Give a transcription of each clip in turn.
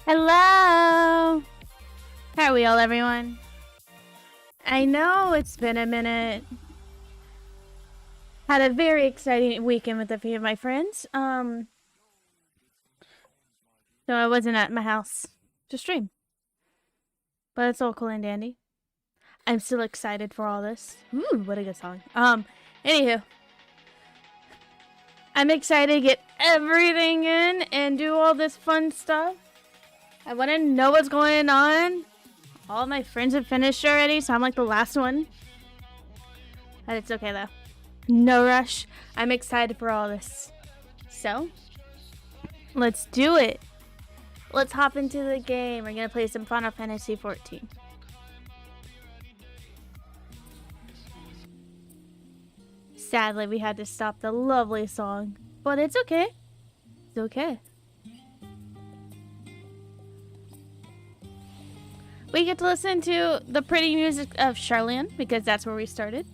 Hello! How are we all, everyone? I know it's been a minute. Had a very exciting weekend with a few of my friends. So I wasn't at my house to stream. But it's all cool and dandy. I'm still excited for all this. Ooh, what a good song. Anywho. I'm excited to get everything in and do all this fun stuff. I want to know what's going on. All my friends have finished already, so I'm like the last one. But it's okay though. No rush. I'm excited for all this. So, let's do it. Let's hop into the game. We're going to play some Final Fantasy XIV. Sadly, we had to stop the lovely song. But it's okay. It's okay. We get to listen to the pretty music of Charlene, because that's where we started.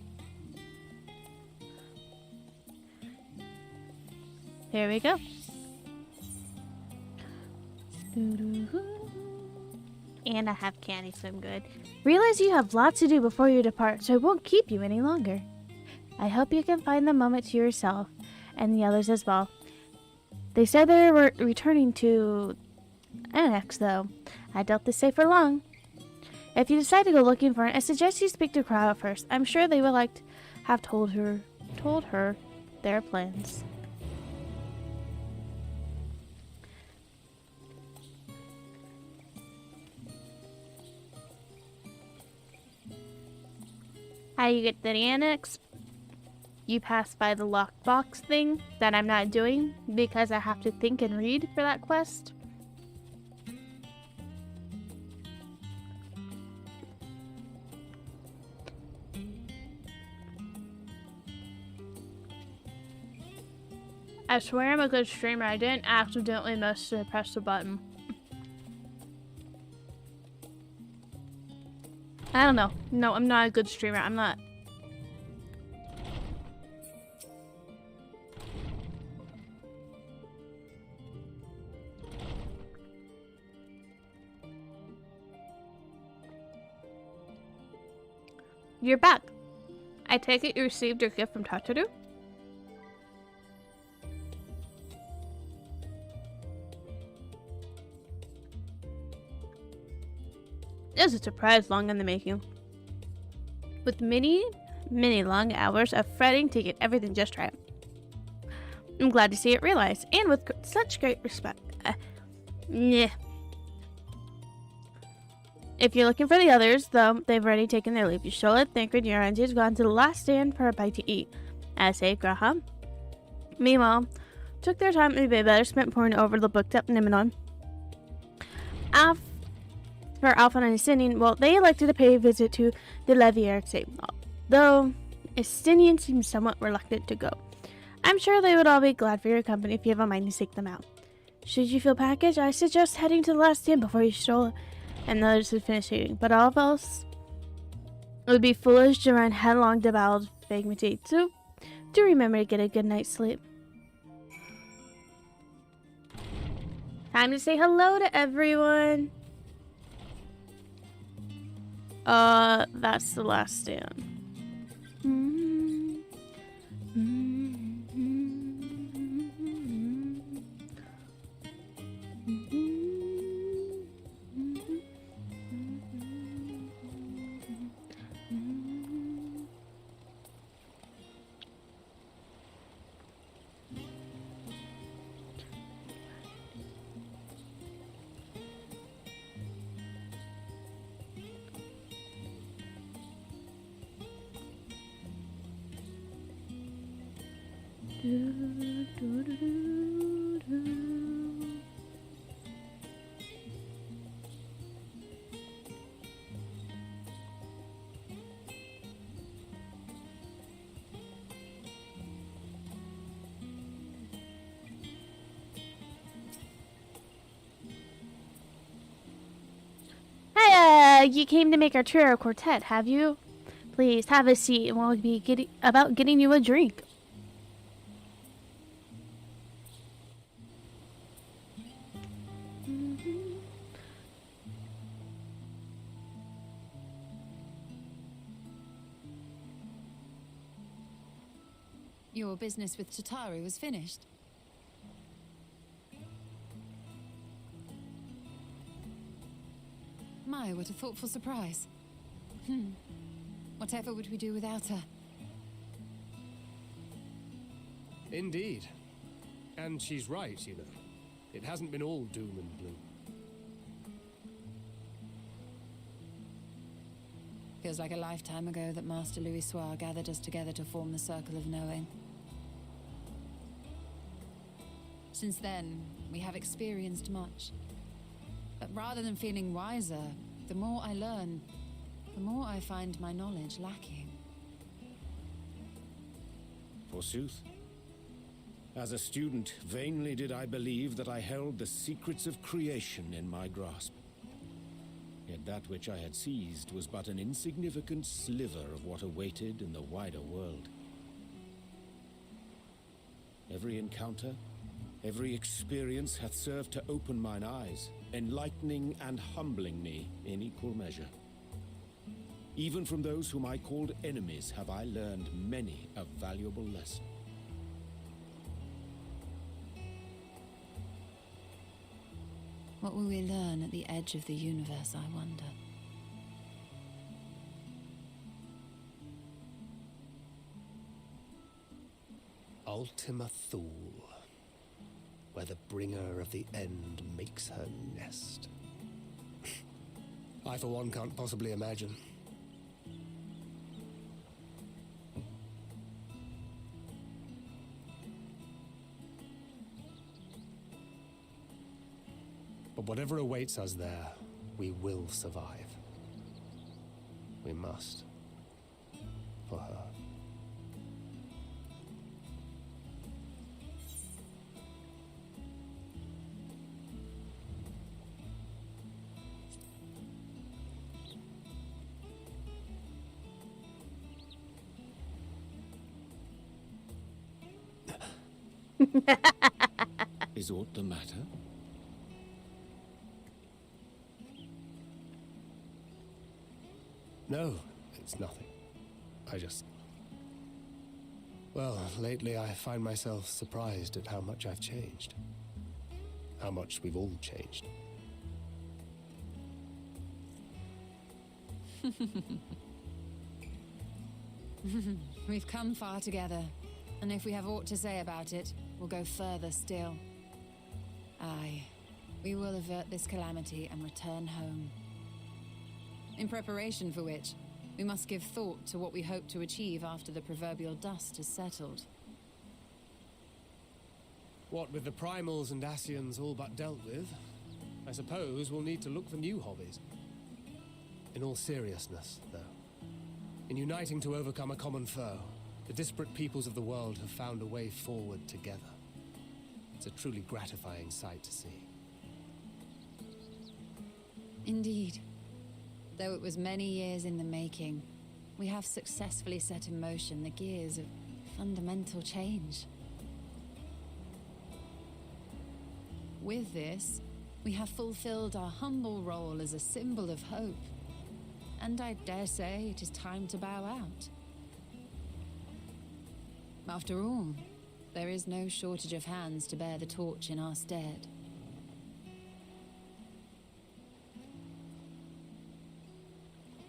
Here we go. And I have candy, so I'm good. Realize you have lots to do before you depart, so I won't keep you any longer. I hope you can find the moment to yourself, and the others as well. They said they were returning to Annex, though. I doubt they stay for long. If you decide to go looking for it, I suggest you speak to Crowd first. I'm sure they would like to have told her their plans. How do you get to the Annex? You pass by the lockbox thing that I'm not doing because I have to think and read for that quest. I swear I'm a good streamer. I didn't accidentally press the button. I don't know. No, I'm not a good streamer. I'm not. You're back. I take it you received your gift from Tataru? It was a surprise long in the making. With many long hours of fretting to get everything just right. I'm glad to see it realized, and with such great respect. Yeah. If you're looking for the others, though, they've already taken their leave. Shola, Thancred, and Yoranji has gone to the last stand for a bite to eat, as say Graham. Meanwhile, took their time to be better spent poring over the booked up Nimidon. For Alpha and Estinian, well, they elected to pay a visit to the Levier, though Estinian seems somewhat reluctant to go. I'm sure they would all be glad for your company if you have a mind to seek them out. Should you feel packaged, I suggest heading to the last stand before you stroll and the others have finished eating. But all else, it would be foolish to run headlong to Battle's Bagmatite, so do remember to get a good night's sleep. Time to say hello to everyone. That's the last stand. Hey, you came to make our trio quartet, have you? Please have a seat and we'll be getting you a drink. Your business with Tataru was finished. My, what a thoughtful surprise. Whatever would we do without her? Indeed. And she's right, you know. It hasn't been all doom and gloom. Feels like a lifetime ago that Master Louis Soir gathered us together to form the Circle of Knowing. Since then, we have experienced much. But rather than feeling wiser, the more I learn, the more I find my knowledge lacking. Forsooth. As a student, vainly did I believe that I held the secrets of creation in my grasp. Yet that which I had seized was but an insignificant sliver of what awaited in the wider world. Every encounter, every experience hath served to open mine eyes, enlightening and humbling me in equal measure. Even from those whom I called enemies have I learned many a valuable lesson. What will we learn at the edge of the universe, I wonder? Ultima Thule, where the bringer of the end makes her nest. I, for one, can't possibly imagine. But whatever awaits us there, we will survive. We must. For her. Is aught the matter? No, it's nothing. I just... Well, lately I find myself surprised at how much I've changed. How much we've all changed. We've come far together, and if we have aught to say about it, we'll go further still. Aye, we will avert this calamity and return home. In preparation for which, we must give thought to what we hope to achieve after the proverbial dust has settled. What with the primals and Ascians all but dealt with, I suppose we'll need to look for new hobbies. In all seriousness, though, in uniting to overcome a common foe, the disparate peoples of the world have found a way forward together. It's a truly gratifying sight to see. Indeed. Though it was many years in the making, we have successfully set in motion the gears of fundamental change. With this, we have fulfilled our humble role as a symbol of hope. And I dare say it is time to bow out. After all, there is no shortage of hands to bear the torch in our stead.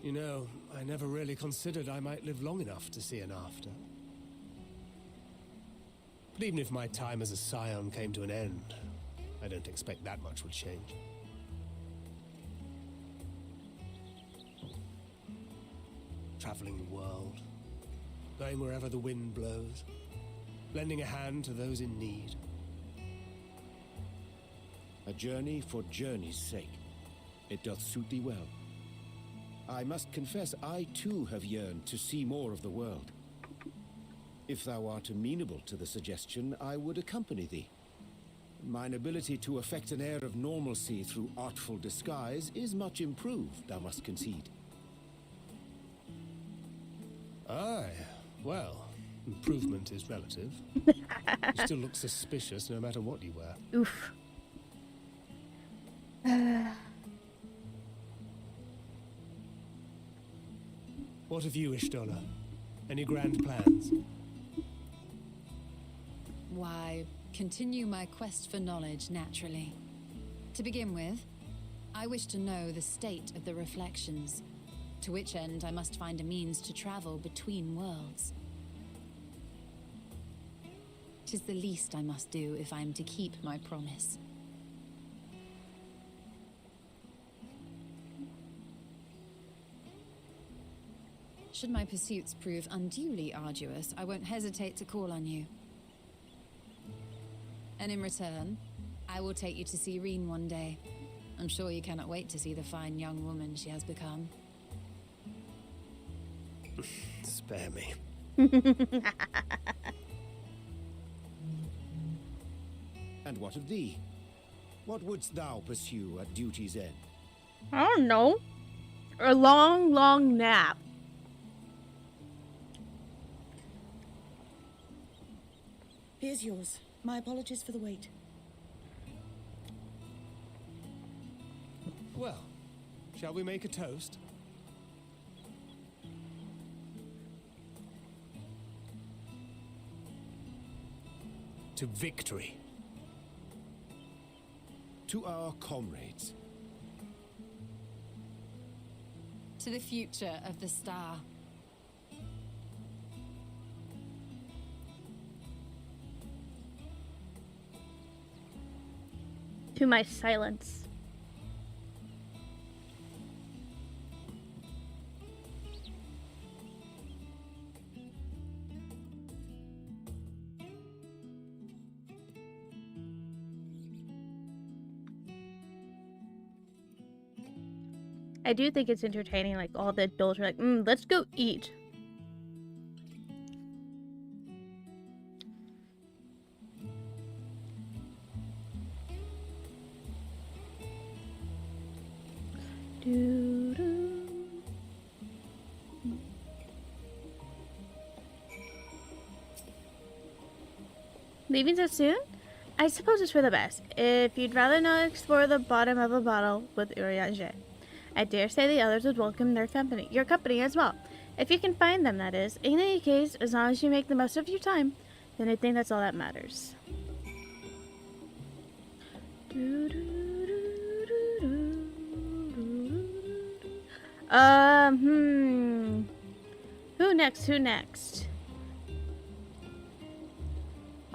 You know, I never really considered I might live long enough to see an after. But even if my time as a scion came to an end, I don't expect that much would change. Traveling the world, going wherever the wind blows, lending a hand to those in need. A journey for journey's sake. It doth suit thee well. I must confess, I too have yearned to see more of the world. If thou art amenable to the suggestion, I would accompany thee. Mine ability to affect an air of normalcy through artful disguise is much improved, thou must concede. Aye, well, improvement is relative. You still look suspicious no matter what you wear. Oof. What of you, Ishtola? Any grand plans? Why, continue my quest for knowledge naturally. To begin with, I wish to know the state of the reflections, to which end I must find a means to travel between worlds. 'Tis the least I must do if I am to keep my promise. Should my pursuits prove unduly arduous, I won't hesitate to call on you. And in return, I will take you to see Reen one day. I'm sure you cannot wait to see the fine young woman she has become. Spare me. And what of thee? What wouldst thou pursue at duty's end? I don't know. A long, long nap. Here's yours. My apologies for the wait. Well, shall we make a toast? To victory. To our comrades. To the future of the star. To my silence. I do think it's entertaining, like all the adults are like, let's go eat. Doo-doo. Leaving so soon? I suppose it's for the best. If you'd rather not explore the bottom of a bottle with Urianger, I dare say the others would welcome your company as well. If you can find them, that is. In any case, as long as you make the most of your time, then I think that's all that matters. Who next? Who next?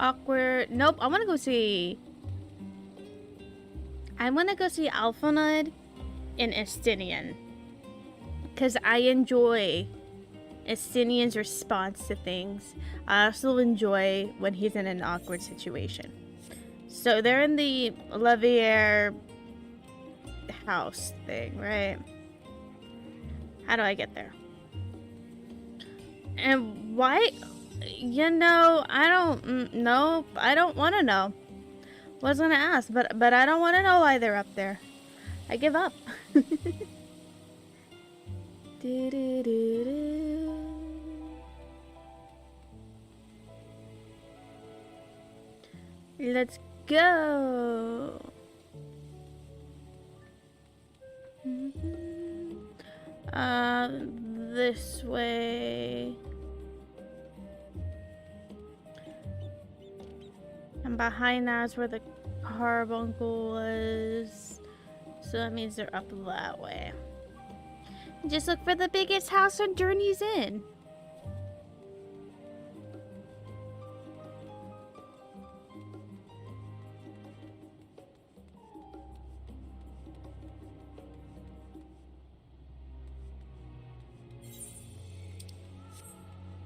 Awkward. Nope, I want to go see Alphonid in Estinian, because I enjoy Estinian's response to things. I also enjoy when he's in an awkward situation. So they're in the Levier house thing, right? How do I get there? And why? You know, I don't know. I don't want to know. Was gonna ask, but I don't want to know why they're up there. I give up. Let's go. This way. And behind that's where the carbuncle was. So that means they're up that way. Just look for the biggest house on Journey's End.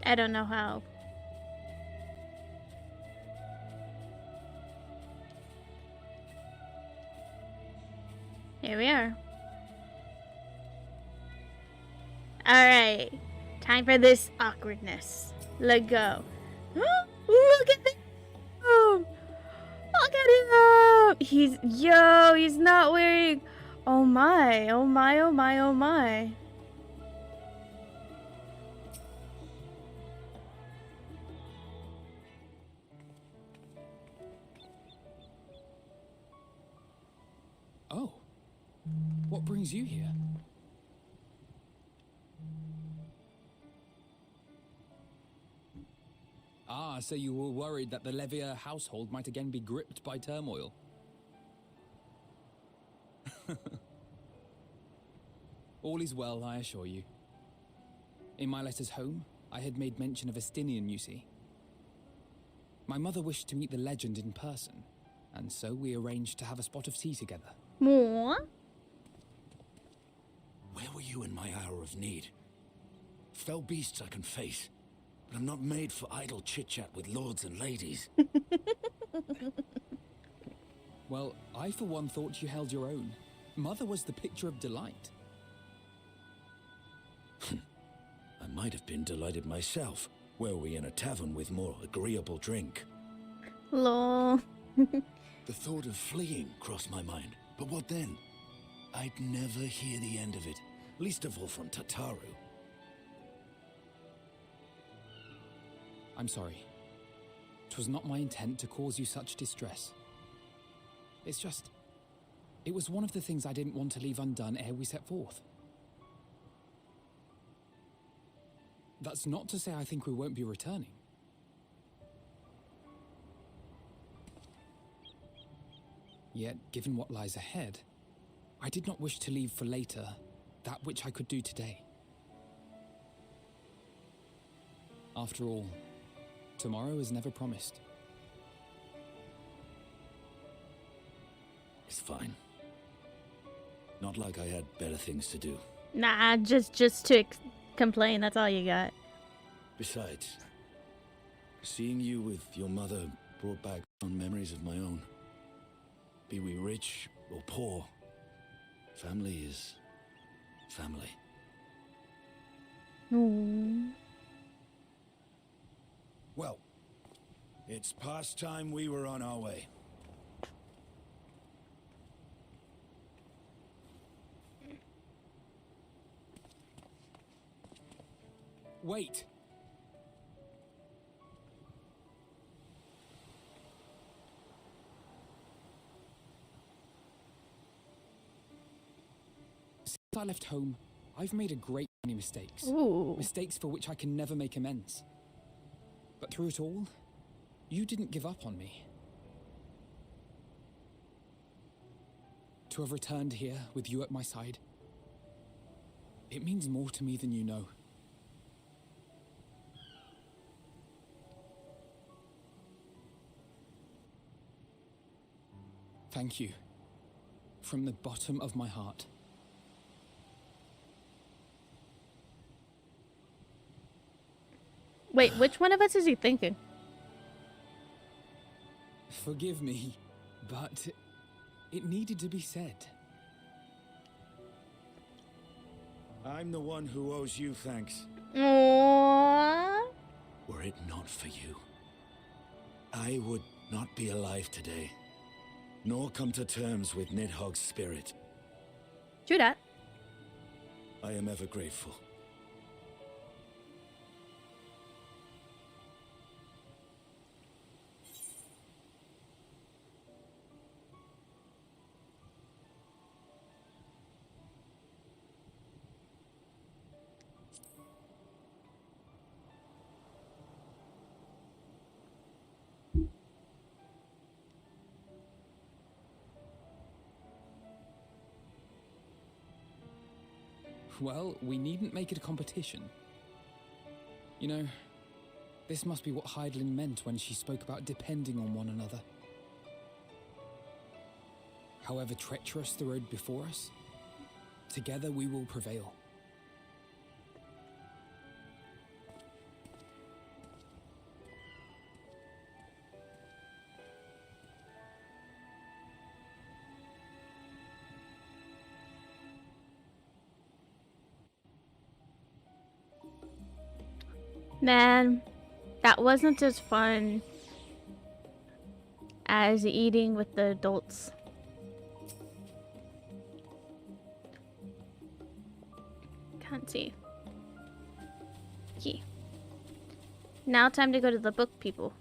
I don't know how. Here we are. Alright. Time for this awkwardness. Let go. Look at him! Look at him! He's not wearing... Oh my, oh my, oh my, oh my. Oh. What brings you here? Ah, so you were worried that the Levier household might again be gripped by turmoil. All is well, I assure you. In my letters home, I had made mention of Estinian, you see. My mother wished to meet the legend in person, and so we arranged to have a spot of tea together. More? Where were you in my hour of need? Fell beasts I can face, but I'm not made for idle chit-chat with lords and ladies. Well, I for one thought you held your own. Mother was the picture of delight. I might have been delighted myself, were we in a tavern with more agreeable drink. Lol. The thought of fleeing crossed my mind, but what then? I'd never hear the end of it, least of all from Tataru. I'm sorry. 'Twas not my intent to cause you such distress. It's just... it was one of the things I didn't want to leave undone ere we set forth. That's not to say I think we won't be returning. Yet, given what lies ahead, I did not wish to leave for later that which I could do today. After all, tomorrow is never promised. It's fine. Not like I had better things to do. Nah, just to complain, that's all you got. Besides, seeing you with your mother brought back fond memories of my own. Be we rich or poor, family is family. Aww. Well, it's past time we were on our way. Wait! Since I left home, I've made a great many mistakes. Ooh. Mistakes for which I can never make amends. But through it all, you didn't give up on me. To have returned here with you at my side, it means more to me than you know. Thank you. From the bottom of my heart. Wait, which one of us is he thinking? Forgive me, but it needed to be said. I'm the one who owes you thanks. Aww. Were it not for you, I would not be alive today, nor come to terms with Nidhogg's spirit. True that. I am ever grateful. Well, we needn't make it a competition. You know, this must be what Hydaelyn meant when she spoke about depending on one another. However treacherous the road before us, together we will prevail. Man, that wasn't as fun as eating with the adults. Can't see. Key. Now time to go to the book people.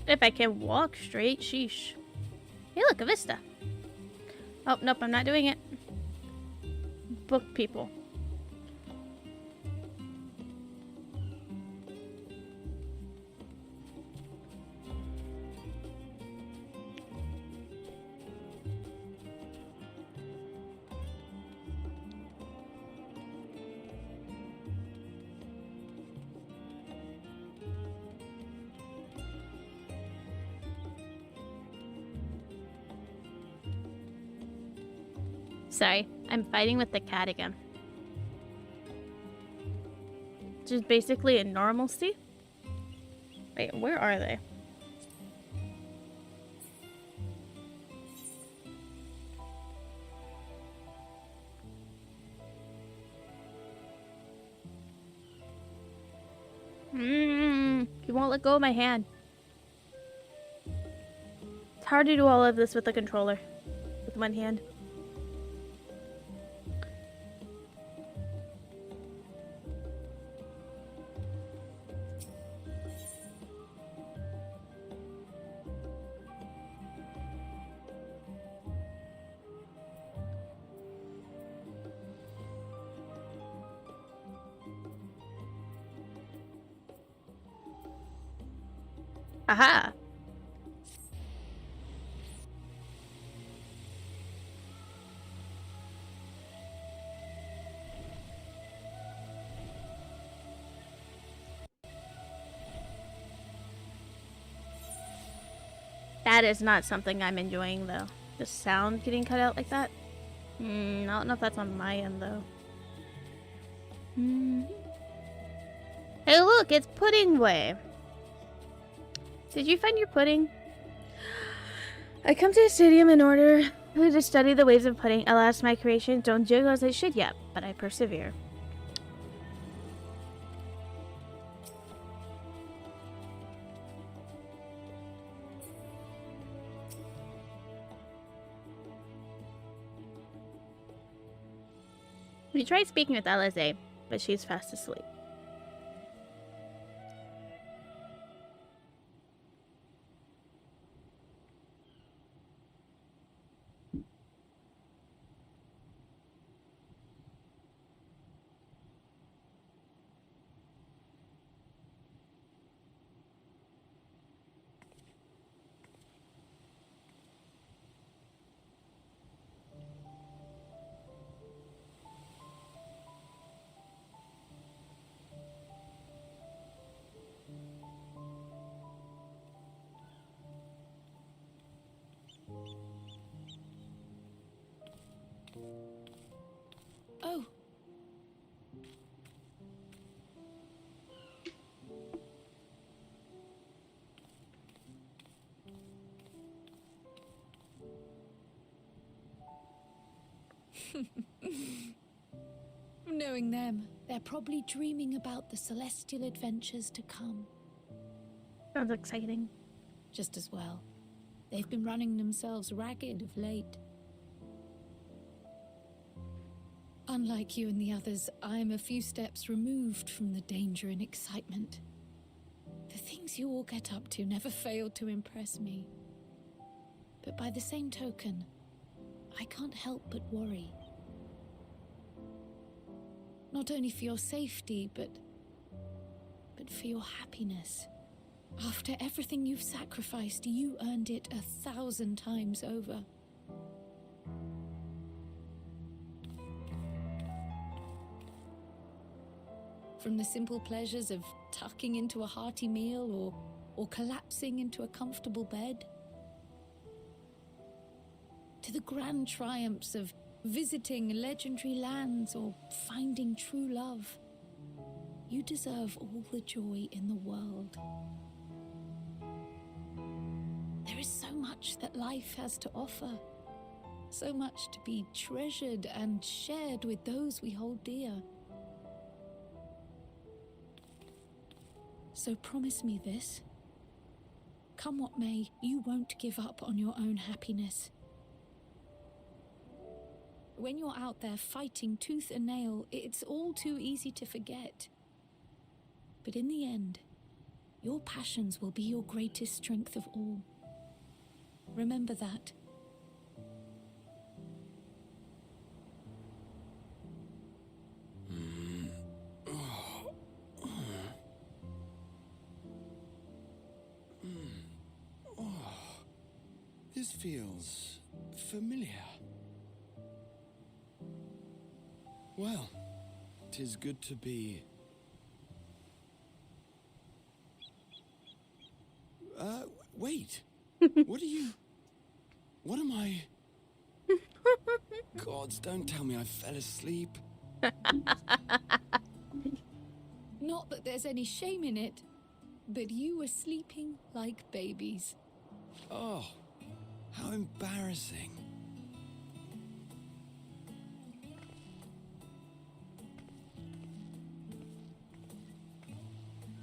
If I can walk straight, sheesh. Hey look, a vista. Oh, nope, I'm not doing it. book people. Sorry, I'm fighting with the cat again. Just basically a normalcy. Wait, where are they? He won't let go of my hand. It's hard to do all of this with the controller. With one hand. Aha! That is not something I'm enjoying, though. The sound getting cut out like that. I don't know if that's on my end, though. Hey, look, it's Pudding Way. Did you find your pudding? I come to the stadium in order to study the ways of pudding. Alas, my creations don't jiggle as they should yet, but I persevere. We tried speaking with Alize, but she's fast asleep. Oh. Knowing them, they're probably dreaming about the celestial adventures to come. Sounds exciting. Just as well. They've been running themselves ragged of late. Unlike you and the others, I'm a few steps removed from the danger and excitement. The things you all get up to never fail to impress me. But by the same token, I can't help but worry. Not only for your safety, but for your happiness. After everything you've sacrificed, you earned it 1,000 times over. From the simple pleasures of tucking into a hearty meal or collapsing into a comfortable bed, to the grand triumphs of visiting legendary lands or finding true love, you deserve all the joy in the world. There is so much that life has to offer, so much to be treasured and shared with those we hold dear. So promise me this. Come what may, you won't give up on your own happiness. When you're out there fighting tooth and nail, it's all too easy to forget. But in the end, your passions will be your greatest strength of all. Remember that. This feels familiar. Well, 'tis good to be... wait. What are you... What am I... Gods, don't tell me I fell asleep. Not that there's any shame in it, but you were sleeping like babies. Oh, how embarrassing.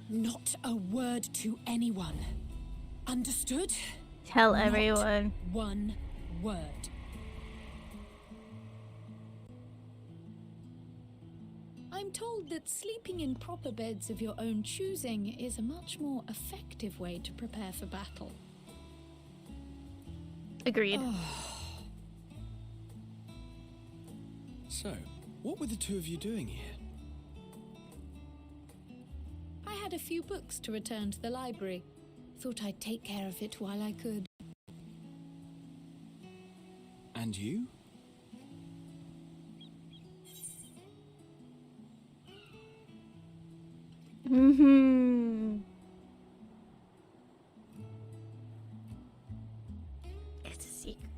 Not a word to anyone. Understood? Tell Not everyone. one word. I'm told that sleeping in proper beds of your own choosing is a much more effective way to prepare for battle. Agreed. So, what were the two of you doing here? I had a few books to return to the library. Thought I'd take care of it while I could. And you? Mm-hmm. It's a secret.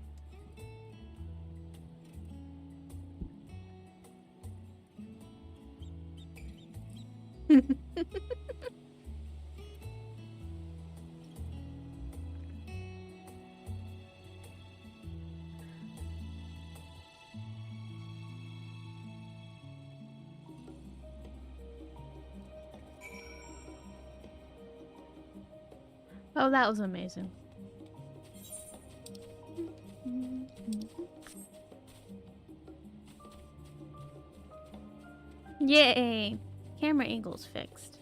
Oh, that was amazing. Yay! Camera angle's fixed.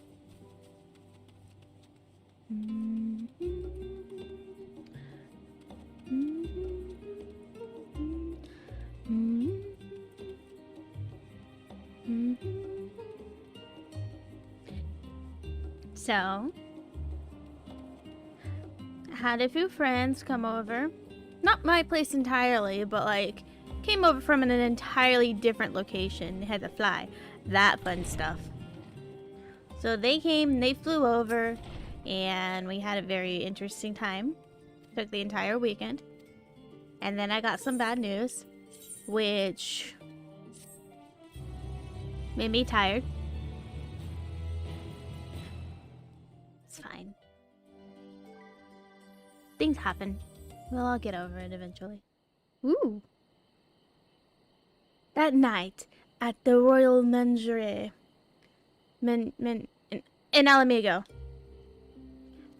So, had a few friends come over. Not my place entirely, but like came over from an entirely different location. They had to fly. That fun stuff. So they came, they flew over, and we had a very interesting time. Took the entire weekend. And then I got some bad news, which made me tired. It's fine. Things happen. Well, I'll get over it eventually. Ooh. That night at the Royal Menagerie. In Alamigo.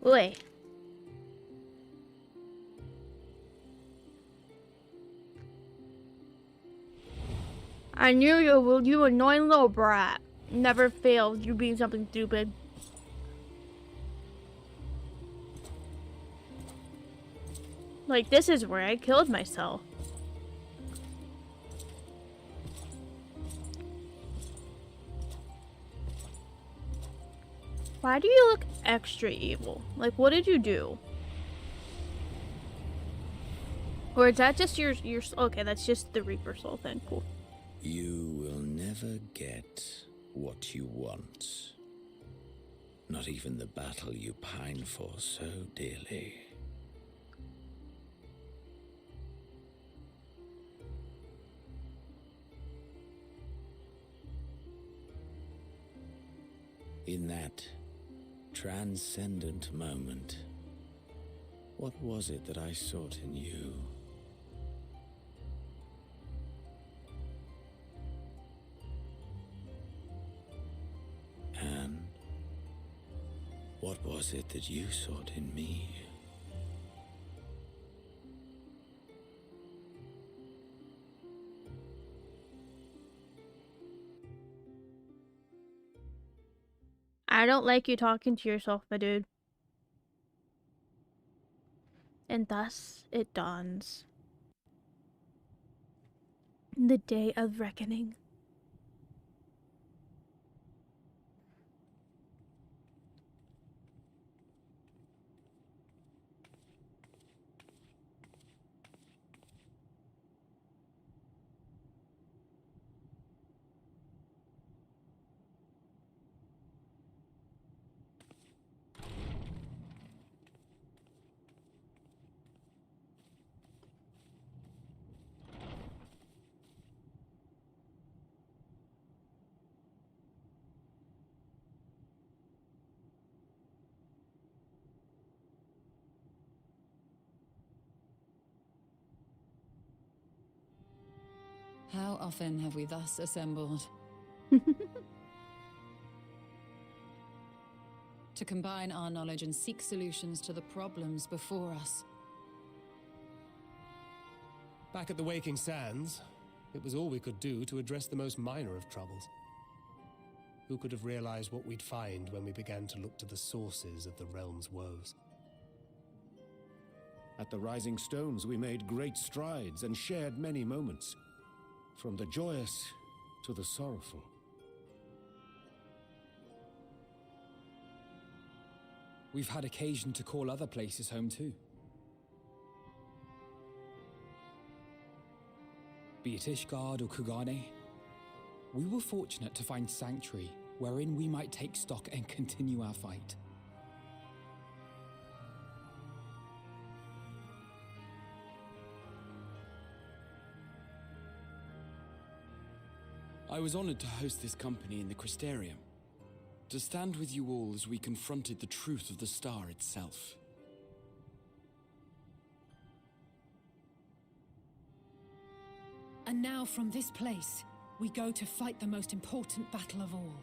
Oi. I knew you annoying little brat. Never failed you being something stupid. Like, this is where I killed myself. Why do you look extra evil? Like, what did you do? Or is that just your okay, that's just the Reaper soul thing. Cool. You will never get what you want. Not even the battle you pine for so dearly. In that transcendent moment, what was it that I sought in you? And what was it that you sought in me? I don't like you talking to yourself, my dude. And thus it dawns. The day of reckoning. How often have we thus assembled? To combine our knowledge and seek solutions to the problems before us. Back at the Waking Sands, it was all we could do to address the most minor of troubles. Who could have realized what we'd find when we began to look to the sources of the realm's woes? At the Rising Stones, we made great strides and shared many moments, from the joyous to the sorrowful. We've had occasion to call other places home too. Be it Ishgard or Kugane, we were fortunate to find sanctuary wherein we might take stock and continue our fight. I was honored to host this company in the Crystarium, to stand with you all as we confronted the truth of the star itself. And now from this place, we go to fight the most important battle of all.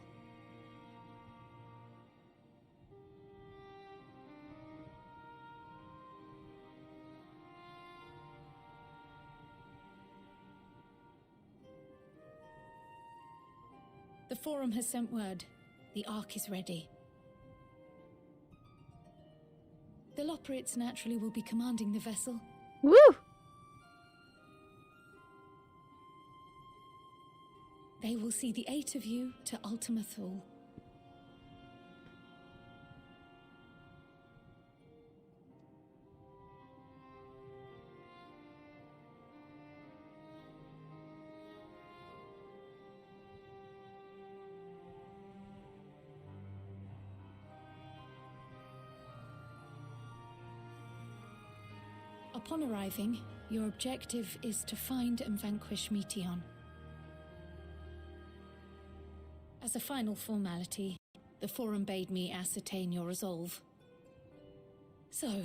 The Forum has sent word. The Ark is ready. The Loporrits naturally will be commanding the vessel. Woo! They will see the 8 of you to Ultima Thule. Upon arriving, your objective is to find and vanquish Meteon. As a final formality, the Forum bade me ascertain your resolve. So,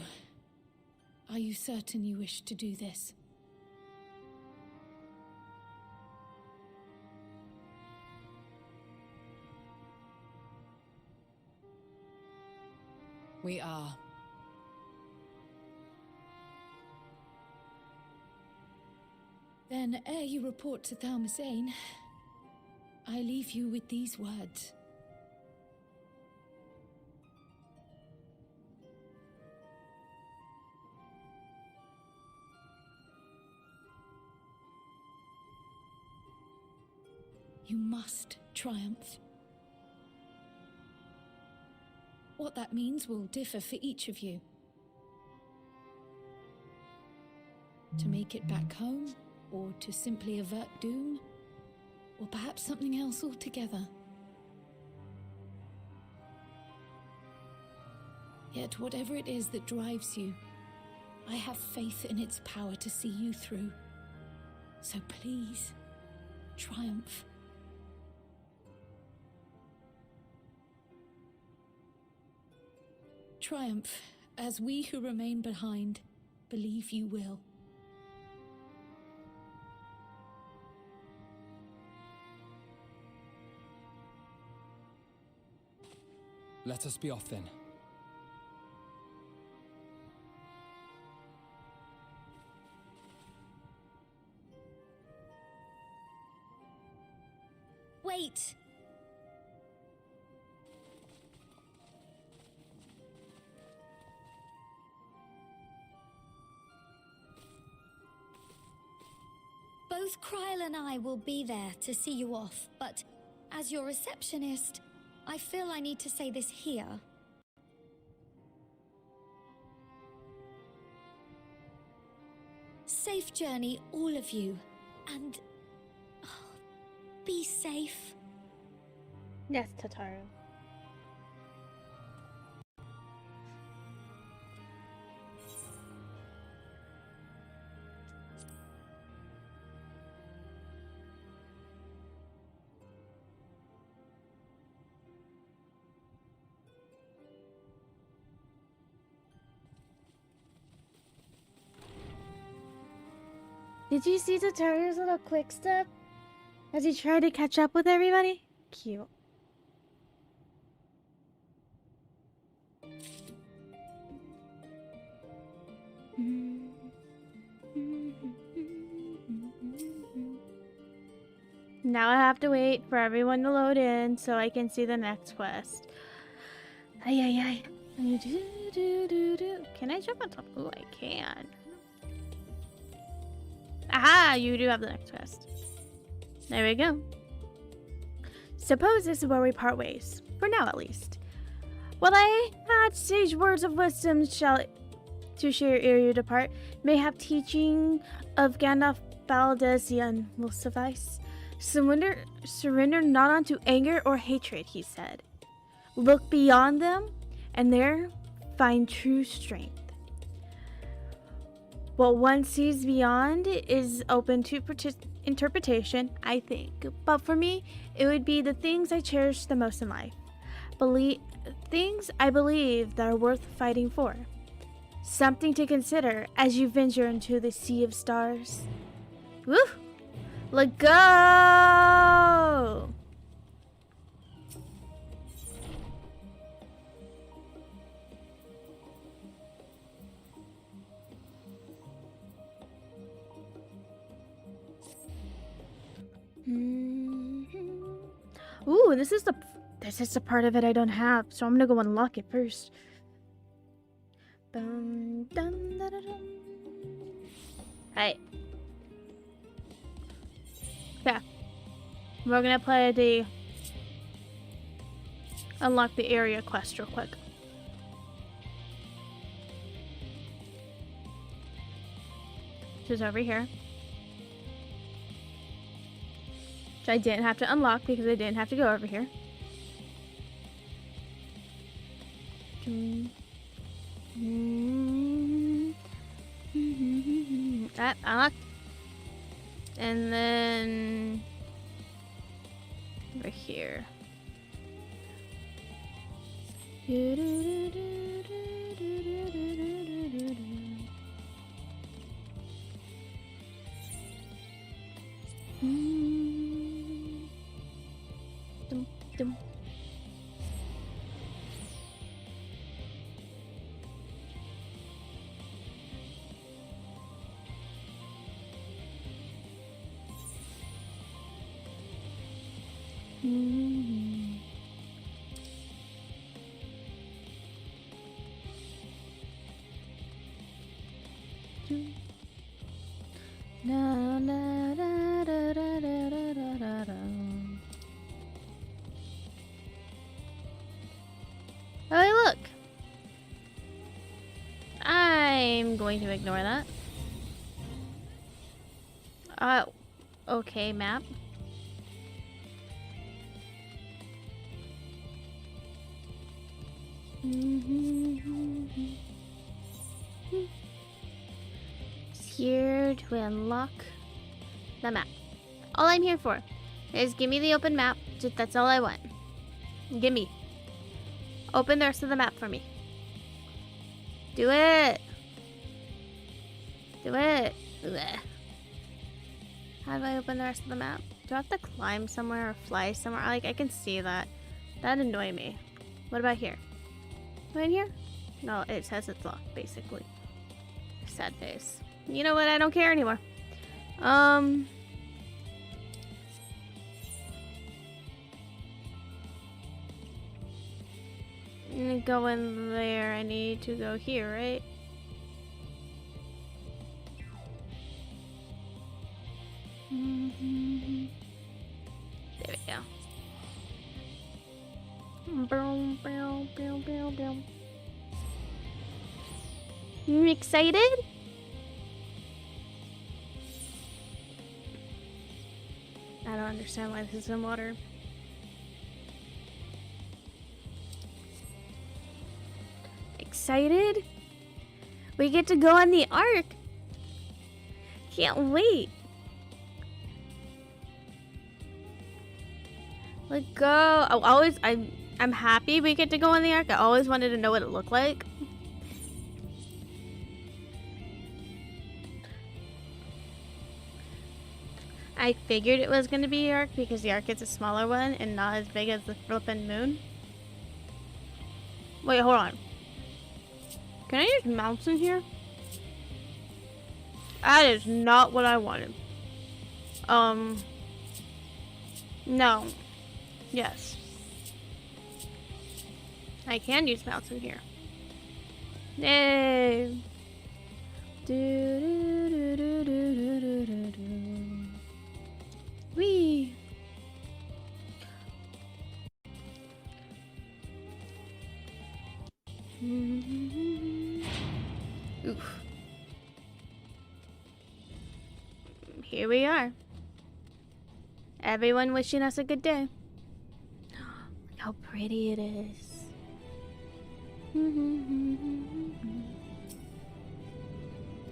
are you certain you wish to do this? We are. Then, ere you report to Thalmasane, I leave you with these words. You must triumph. What that means will differ for each of you. To make it back home, or to simply avert doom, or perhaps something else altogether. Yet whatever it is that drives you, I have faith in its power to see you through. So please, triumph. Triumph, as we who remain behind believe you will. Let us be off then. Wait! Both Kryl and I will be there to see you off, but as your receptionist, I feel I need to say this here. Safe journey, all of you, and be safe. Yes, Tataru. Did you see Tutorial's little quick step as he tried to catch up with everybody? Cute. Now I have to wait for everyone to load in so I can see the next quest. Ay ay ay. Can I jump on top? Oh, I can. Aha! You do have the next quest. There we go. Suppose this is where we part ways. For now, at least. While I had sage words of wisdom to share ere you depart, mayhap teaching of Gandalf Baldesian will suffice. Surrender not unto anger or hatred, he said. Look beyond them, and there find true strength. What one sees beyond is open to interpretation, I think. But for me, it would be the things I cherish the most in life. Things I believe that are worth fighting for. Something to consider as you venture into the sea of stars. Woo! Let's go! Ooh, this is the part of it I don't have, so I'm gonna go unlock it first. Right. Yeah. We're gonna play the unlock the area quest real quick. Which is over here. Which I didn't have to unlock because I didn't have to go over here. That unlocked. And then over here. Dum, dum. Oh, look! I'm going to ignore that. Okay, map. Here to unlock the map. All I'm here for is give me the open map. That's all I want. Give me. Open the rest of the map for me. Do it. Do it. Blech. How do I open the rest of the map? Do I have to climb somewhere or fly somewhere? Like, I can see that. That'd annoy me. What about here? Am I in here? No, it says it's locked, basically. Sad face. You know what? I don't care anymore. I'm gonna go in there. I need to go here, right? There we go. You excited? I don't understand why this is in water. Excited? We get to go on the Ark. Can't wait. Let's go. I'm happy we get to go on the Ark. I always wanted to know what it looked like. I figured it was going to be the Ark because the Ark is a smaller one and not as big as the flippin' moon. Wait, hold on. Can I use mounts in here? That is not what I wanted. No. Yes. I can use mounts in here. Yay! Whee! Oof. Here we are. Everyone wishing us a good day. Look how pretty it is.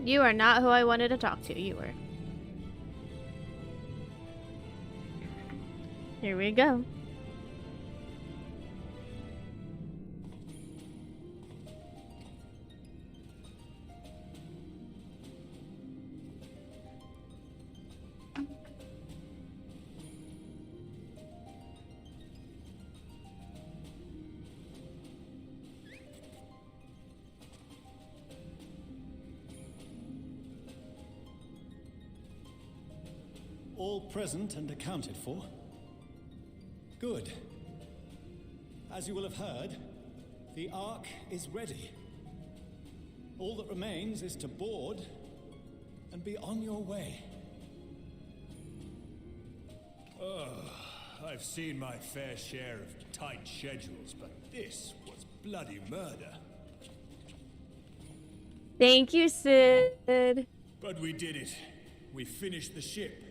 You are not who I wanted to talk to, you were. Here we go. All present and accounted for? Good. As you will have heard, the Ark is ready. All that remains is to board and be on your way. I've seen my fair share of tight schedules, but this was bloody murder. Thank you, Sid. But we did it. We finished the ship.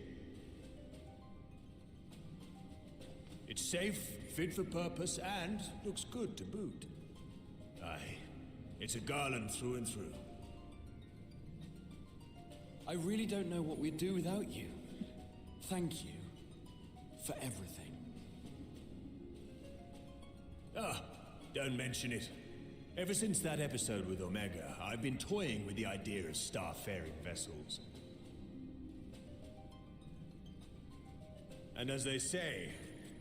It's safe, fit for purpose, and looks good to boot. Aye, it's a garland through and through. I really don't know what we'd do without you. Thank you for everything. Ah, don't mention it. Ever since that episode with Omega, I've been toying with the idea of starfaring vessels. And as they say,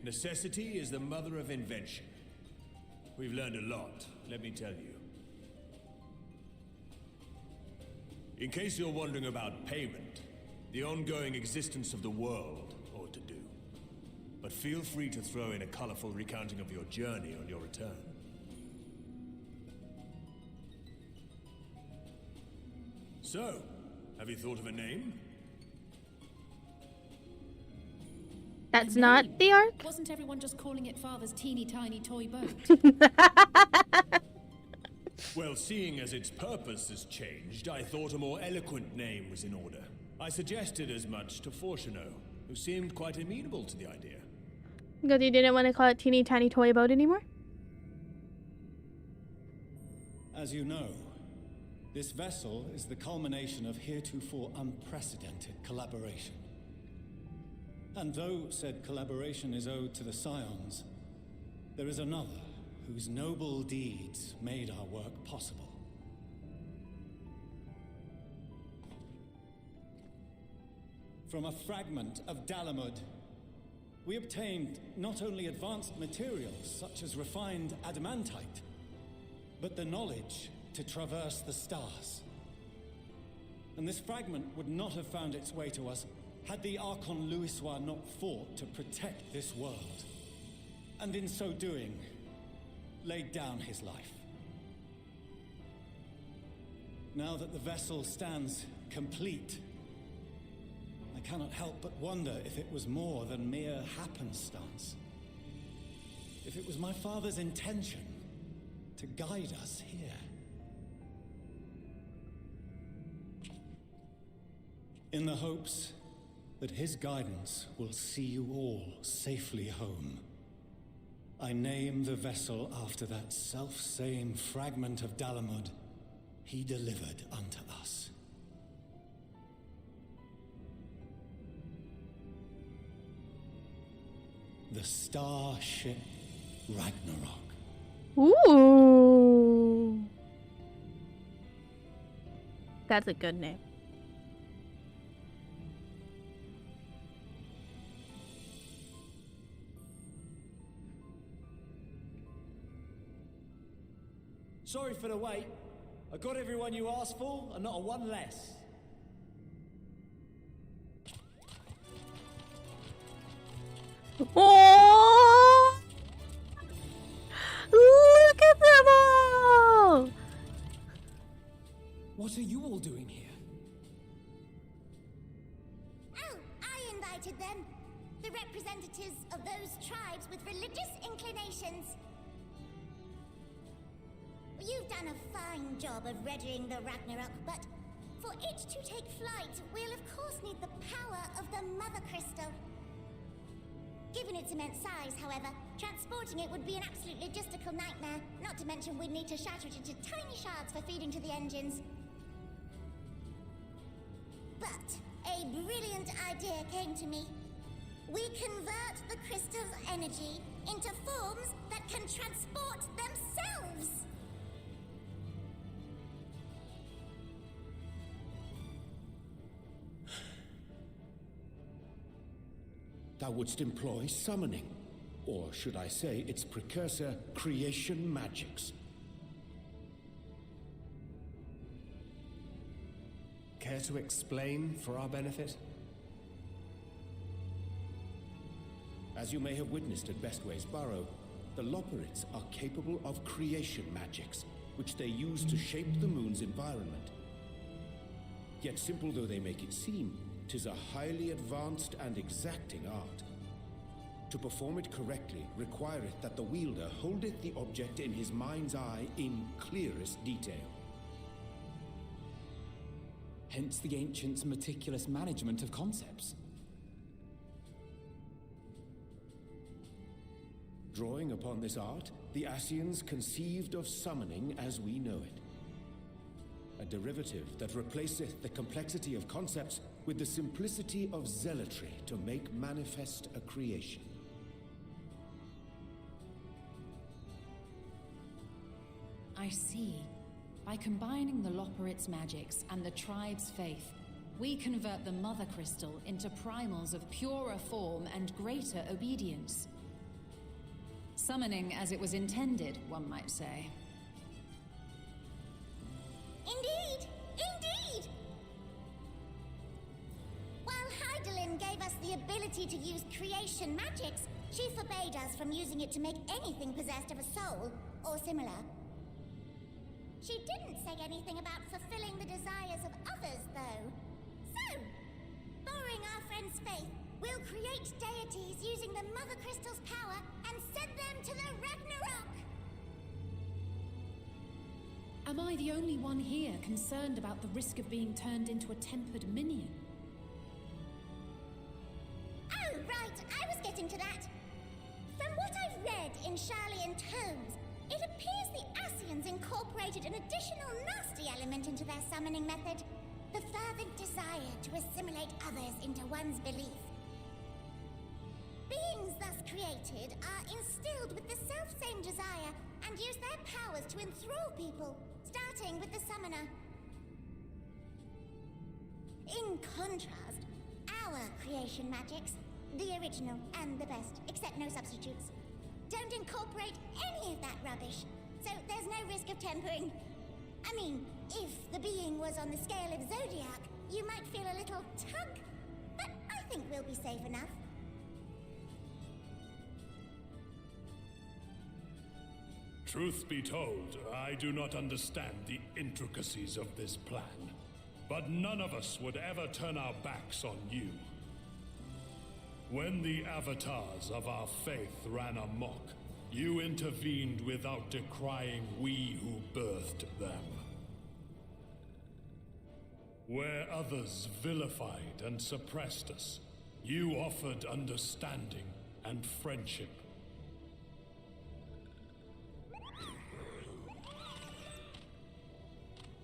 necessity is the mother of invention. We've learned a lot, let me tell you. In case you're wondering about payment, the ongoing existence of the world ought to do. But feel free to throw in a colorful recounting of your journey on your return. So, have you thought of a name? That's not the Ark? Wasn't everyone just calling it Father's teeny tiny toy boat? Well, seeing as its purpose has changed, I thought a more eloquent name was in order. I suggested as much to Fortuno, who seemed quite amenable to the idea. Because you didn't want to call it Teeny Tiny Toy Boat anymore? As you know, this vessel is the culmination of heretofore unprecedented collaboration. And though said collaboration is owed to the Scions, there is another whose noble deeds made our work possible. From a fragment of Dalamud, we obtained not only advanced materials such as refined adamantite, but the knowledge to traverse the stars. And this fragment would not have found its way to us had the Archon Louisois not fought to protect this world, and in so doing, laid down his life. Now that the vessel stands complete, I cannot help but wonder if it was more than mere happenstance. If it was my father's intention to guide us here. In the hopes that his guidance will see you all safely home, I name the vessel after that self-same fragment of Dalamud he delivered unto us. The Starship Ragnarok. Ooh. That's a good name. Sorry for the wait. I got everyone you asked for, and not a one less. Oh! Look at them all! What are you all doing here? Oh, I invited them. The representatives of those tribes with religious inclinations. You've done a fine job of readying the Ragnarok, but for it to take flight, we'll of course need the power of the Mother Crystal. Given its immense size, however, transporting it would be an absolute logistical nightmare, not to mention we'd need to shatter it into tiny shards for feeding to the engines. But a brilliant idea came to me. We convert the crystal's energy into forms that can transport themselves! Thou wouldst employ summoning, or should I say its precursor, creation magics. Care to explain for our benefit? As you may have witnessed at Bestway's Burrow, the Loporrits are capable of creation magics, which they use to shape the moon's environment. Yet simple though they make it seem, 'tis a highly advanced and exacting art. To perform it correctly requireth that the wielder holdeth the object in his mind's eye in clearest detail. Hence the ancients' meticulous management of concepts. Drawing upon this art, the Ascians conceived of summoning as we know it. A derivative that replaceth the complexity of concepts with the simplicity of zealotry to make manifest a creation. I see. By combining the Loporrit's magics and the tribe's faith, we convert the Mother Crystal into primals of purer form and greater obedience. Summoning as it was intended, one might say. Indeed! Indeed! While Heidelin gave us the ability to use creation magics, she forbade us from using it to make anything possessed of a soul, or similar. She didn't say anything about fulfilling the desires of others, though. So, borrowing our friend's faith, we'll create deities using the Mother Crystal's power and send them to the Ragnarok! Am I the only one here concerned about the risk of being turned into a tempered minion? Oh, right, I was getting to that. From what I've read in Sharlayan tomes, it appears the Ascians incorporated an additional nasty element into their summoning method. The fervent desire to assimilate others into one's belief. Beings thus created are instilled with the self-same desire and use their powers to enthrall people, starting with the summoner. In contrast, our creation magics, the original and the best, except no substitutes, don't incorporate any of that rubbish, so there's no risk of tempering. I mean, if the being was on the scale of Zodiac, you might feel a little tug, but I think we'll be safe enough. Truth be told, I do not understand the intricacies of this plan. But none of us would ever turn our backs on you. When the avatars of our faith ran amok, you intervened without decrying we who birthed them. Where others vilified and suppressed us, you offered understanding and friendship.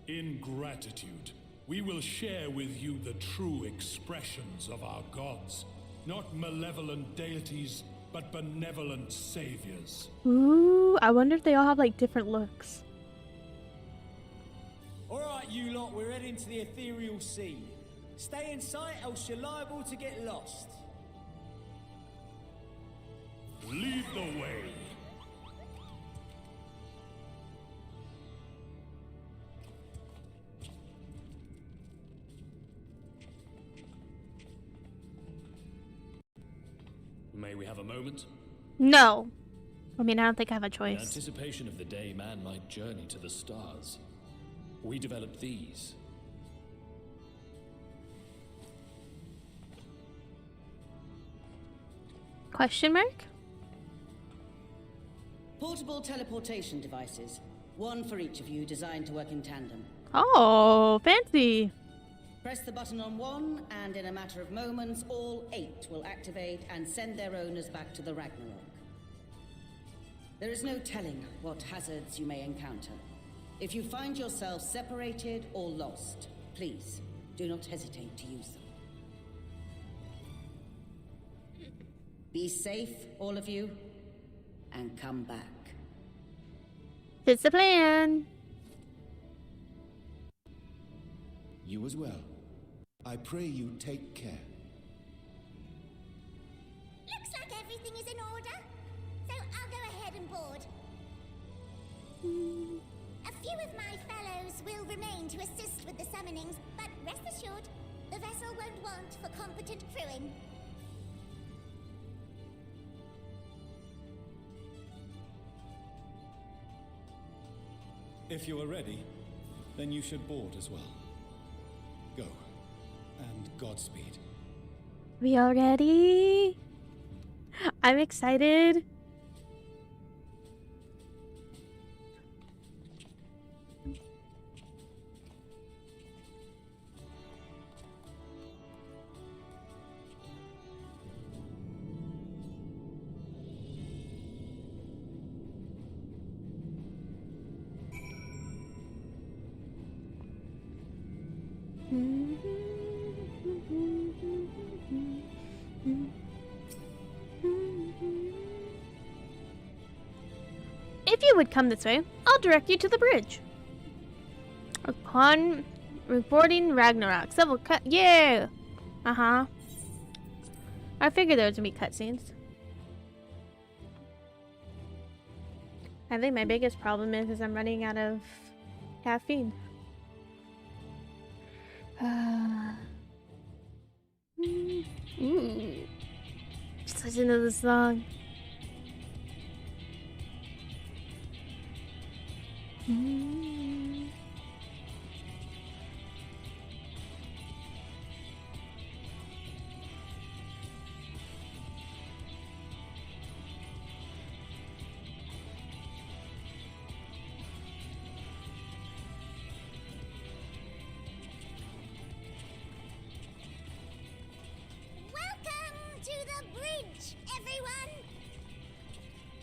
In gratitude, we will share with you the true expressions of our gods. Not malevolent deities, but benevolent saviors. Ooh, I wonder if they all have like different looks. Alright, you lot, we're heading to the ethereal sea. Stay in sight, else you're liable to get lost. Lead the way. May we have a moment? No. I mean, I don't think I have a In choice. anticipation of the day man might journey to the stars, we developed these. Question mark? Portable teleportation devices. One for each of you, designed to work in tandem. Oh, fancy. Press the button on one, and in a matter of moments, all 8 will activate and send their owners back to the Ragnarok. There is no telling what hazards you may encounter. If you find yourself separated or lost, please do not hesitate to use them. Be safe, all of you, and come back. It's the plan. You as well. I pray you take care. Looks like everything is in order, so I'll go ahead and board. A few of my fellows will remain to assist with the summonings, but rest assured, the vessel won't want for competent crewing. If you are ready, then you should board as well. Go, and Godspeed. We all ready? I'm excited. If you would come this way, I'll direct you to the bridge. Upon reporting Ragnarok, several cut. Yeah! I figured there was gonna be cutscenes. I think my biggest problem is I'm running out of caffeine. Just listen to the song. Welcome to the bridge, everyone!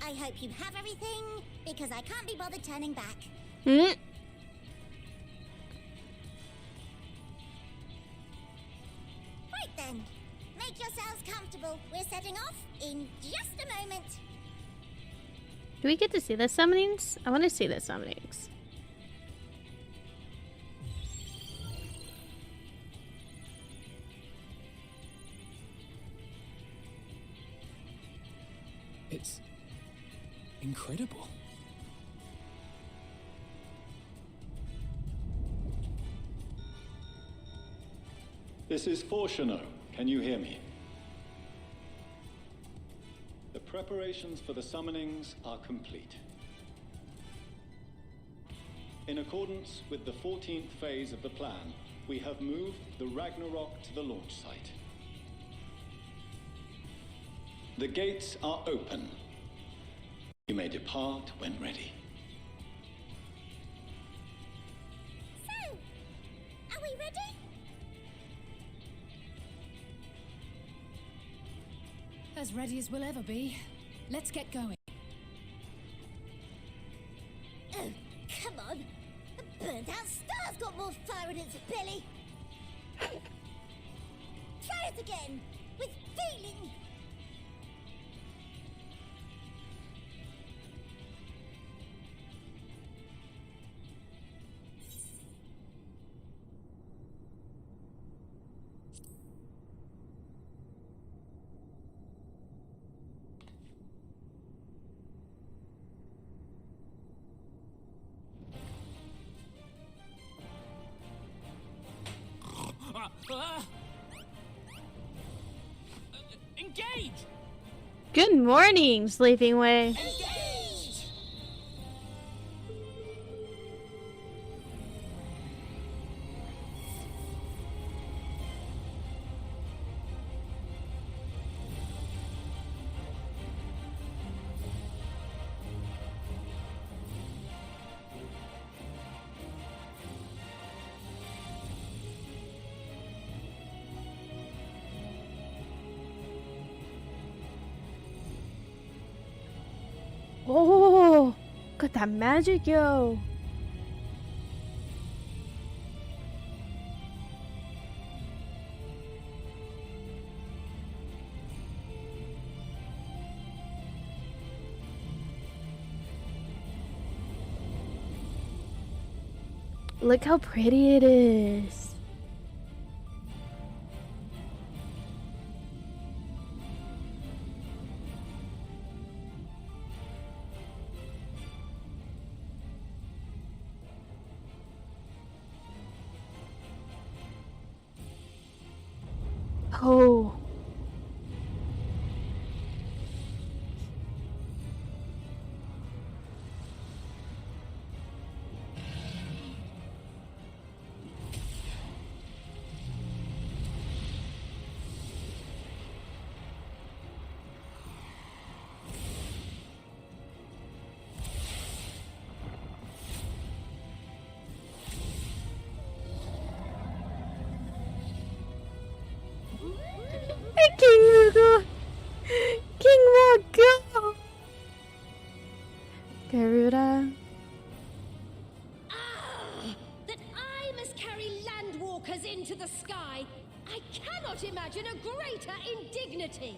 I hope you have everything, because I can't be bothered turning back. Right then, make yourselves comfortable. We're setting off in just a moment. Do we get to see the summonings? I want to see the summonings. It's incredible. This is Fortuno. Can you hear me? The preparations for the summonings are complete. In accordance with the 14th phase of the plan, we have moved the Ragnarok to the launch site. The gates are open. You may depart when ready. So, are we ready? As ready as we'll ever be. Let's get going. Oh, come on. The burnt-out star's got more fire in its belly. Try it again, with feeling. Engage! Good morning, Sleeping Way. Oh, got that magic, yo. Look how pretty it is. Oh. King Rugo! King Rugo! Garuda. That I must carry landwalkers into the sky. I cannot imagine a greater indignity.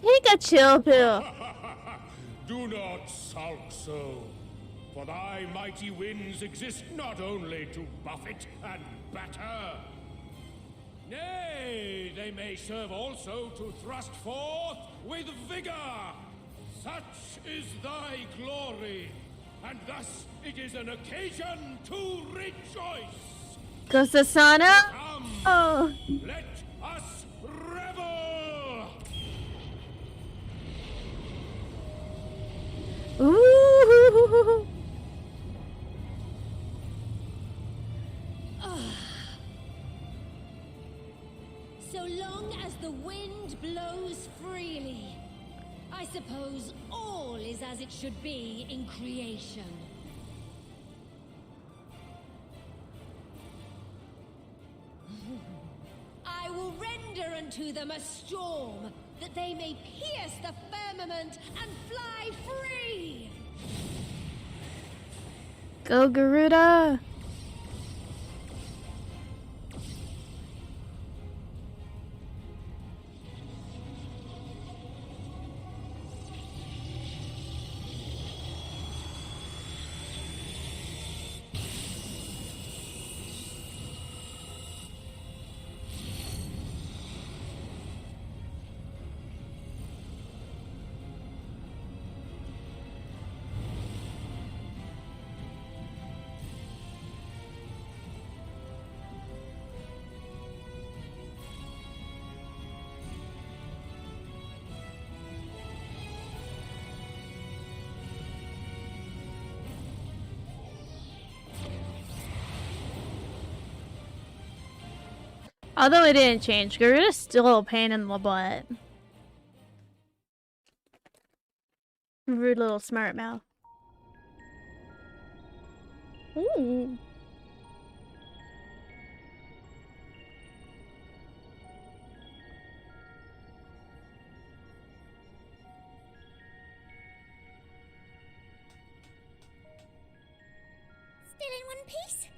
Take a chill pill. Do not sulk so, for thy mighty winds exist not only to buffet and batter. Nay, they may serve also to thrust forth with vigor. Such is thy glory, and thus it is an occasion to rejoice. Gosasana? Come, Oh. let us revel! Ooh. So long as the wind blows freely, I suppose all is as it should be in creation. I will render unto them a storm, that they may pierce the firmament and fly free! Go Garuda! Although it didn't change, Garuda's still a pain in the butt. Rude little smart mouth. Ooh. Still in one piece?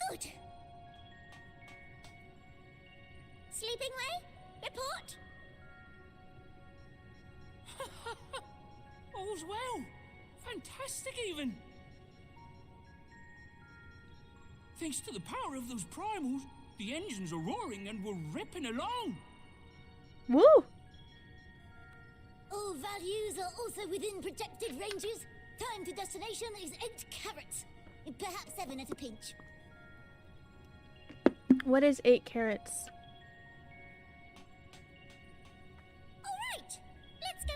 Good. Sleeping Way? Report? All's well. Fantastic, even. Thanks to the power of those primals, the engines are roaring and we're ripping along. Woo! All values are also within projected ranges. Time to destination is 8 carats. Perhaps 7 at a pinch. What is 8 carats? All right, let's go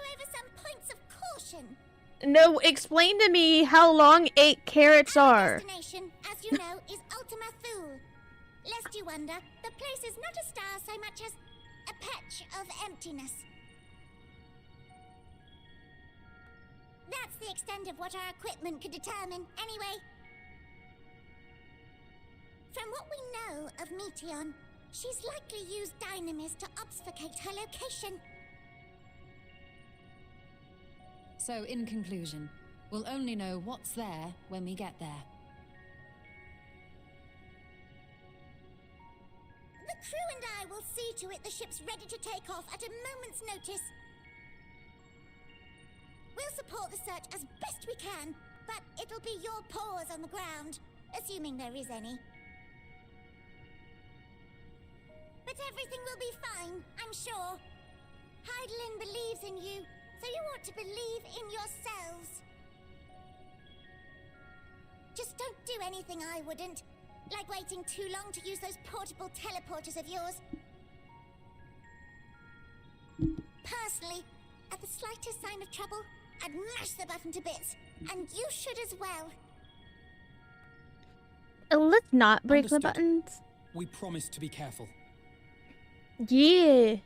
No, explain to me how long 8 carats are. Destination, as you know, is Ultima Thule. Lest you wonder, the place is not a star so much as a patch of emptiness. That's the extent of what our equipment could determine, anyway. From what we know of Meteion, she's likely used dynamis to obfuscate her location. So, in conclusion, we'll only know what's there when we get there. The crew and I will see to it the ship's ready to take off at a moment's notice. We'll support the search as best we can, but it'll be your paws on the ground, assuming there is any. But everything will be fine, I'm sure. Heidelin believes in you, so you ought to believe in yourselves. Just don't do anything I wouldn't, like waiting too long to use those portable teleporters of yours. Personally, at the slightest sign of trouble, I'd mash the button to bits, and you should as well. Let's not break Understood. the buttons. We promise to be careful. Yeah.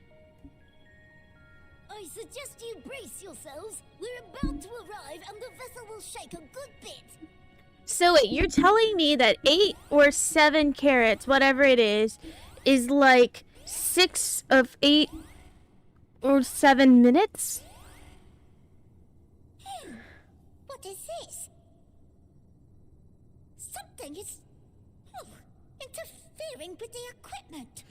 I suggest you brace yourselves. We're about to arrive and the vessel will shake a good bit. So wait, you're telling me that 8 or 7 carats, whatever it is like 6 of 8 or 7 minutes? What is this? Something is interfering with the equipment.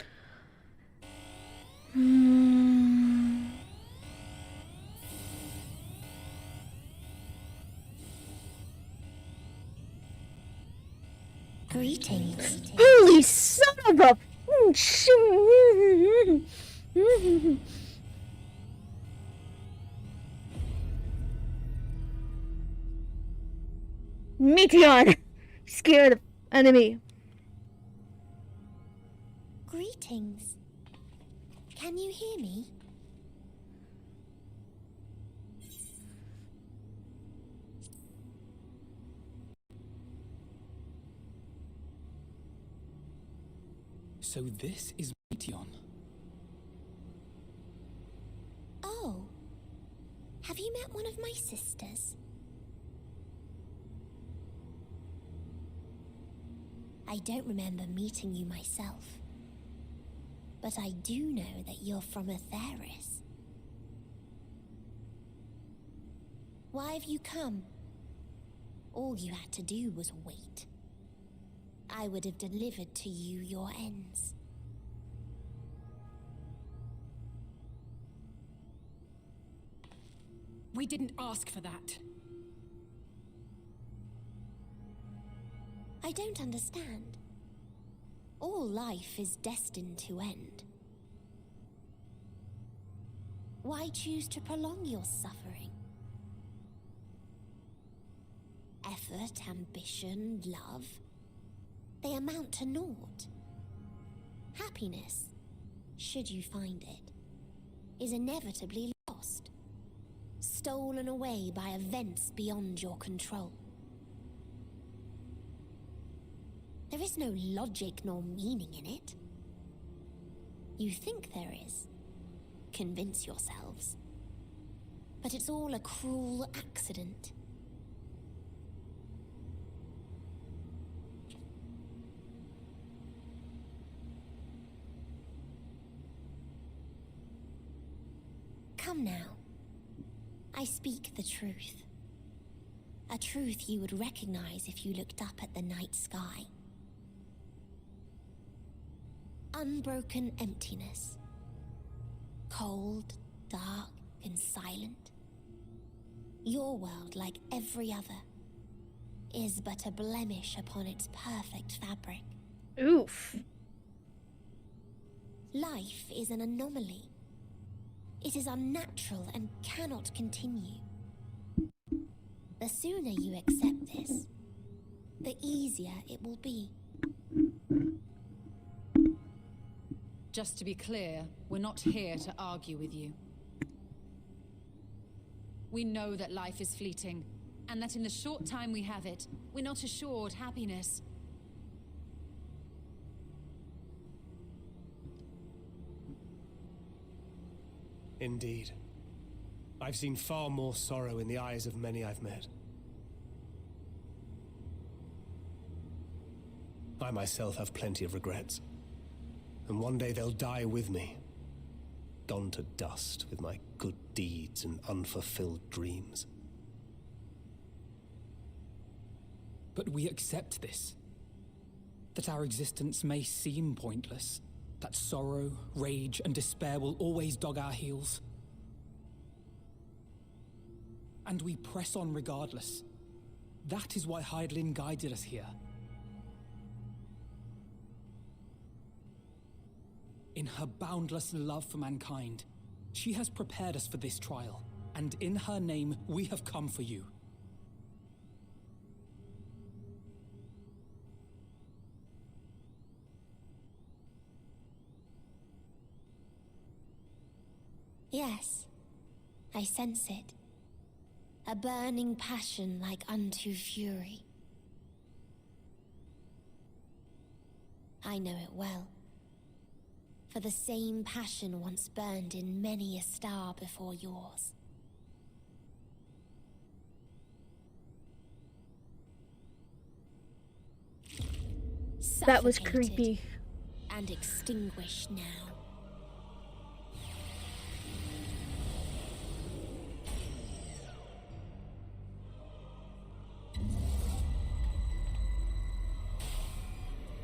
Greetings. Holy son of a... Meteion! Scared of enemy. Greetings. Can you hear me? So this is Meteion. Oh. Have you met one of my sisters? I don't remember meeting you myself. But I do know that you're from Atheris. Why have you come? All you had to do was wait. I would have delivered to you your ends. We didn't ask for that. I don't understand. All life is destined to end. Why choose to prolong your suffering? Effort, ambition, love, they amount to naught. Happiness, should you find it, is inevitably lost, stolen away by events beyond your control. There is no logic nor meaning in it. You think there is. Convince yourselves. But it's all a cruel accident. Come now. I speak the truth. A truth you would recognize if you looked up at the night sky. Unbroken emptiness. Cold, dark, and silent. Your world, like every other, is but a blemish upon its perfect fabric. Oof. Life is an anomaly. It is unnatural and cannot continue. The sooner you accept this, the easier it will be. Just to be clear, we're not here to argue with you. We know that life is fleeting, and that in the short time we have it, we're not assured happiness. Indeed. I've seen far more sorrow in the eyes of many I've met. I myself have plenty of regrets. And one day they'll die with me. Gone to dust with my good deeds and unfulfilled dreams. But we accept this. That our existence may seem pointless. That sorrow, rage, and despair will always dog our heels. And we press on regardless. That is why Hydaelyn guided us here. In her boundless love for mankind, she has prepared us for this trial, and in her name, we have come for you. Yes, I sense it. A burning passion like unto fury. I know it well. For the same passion once burned in many a star before yours. That was Suffocated creepy. and extinguished now.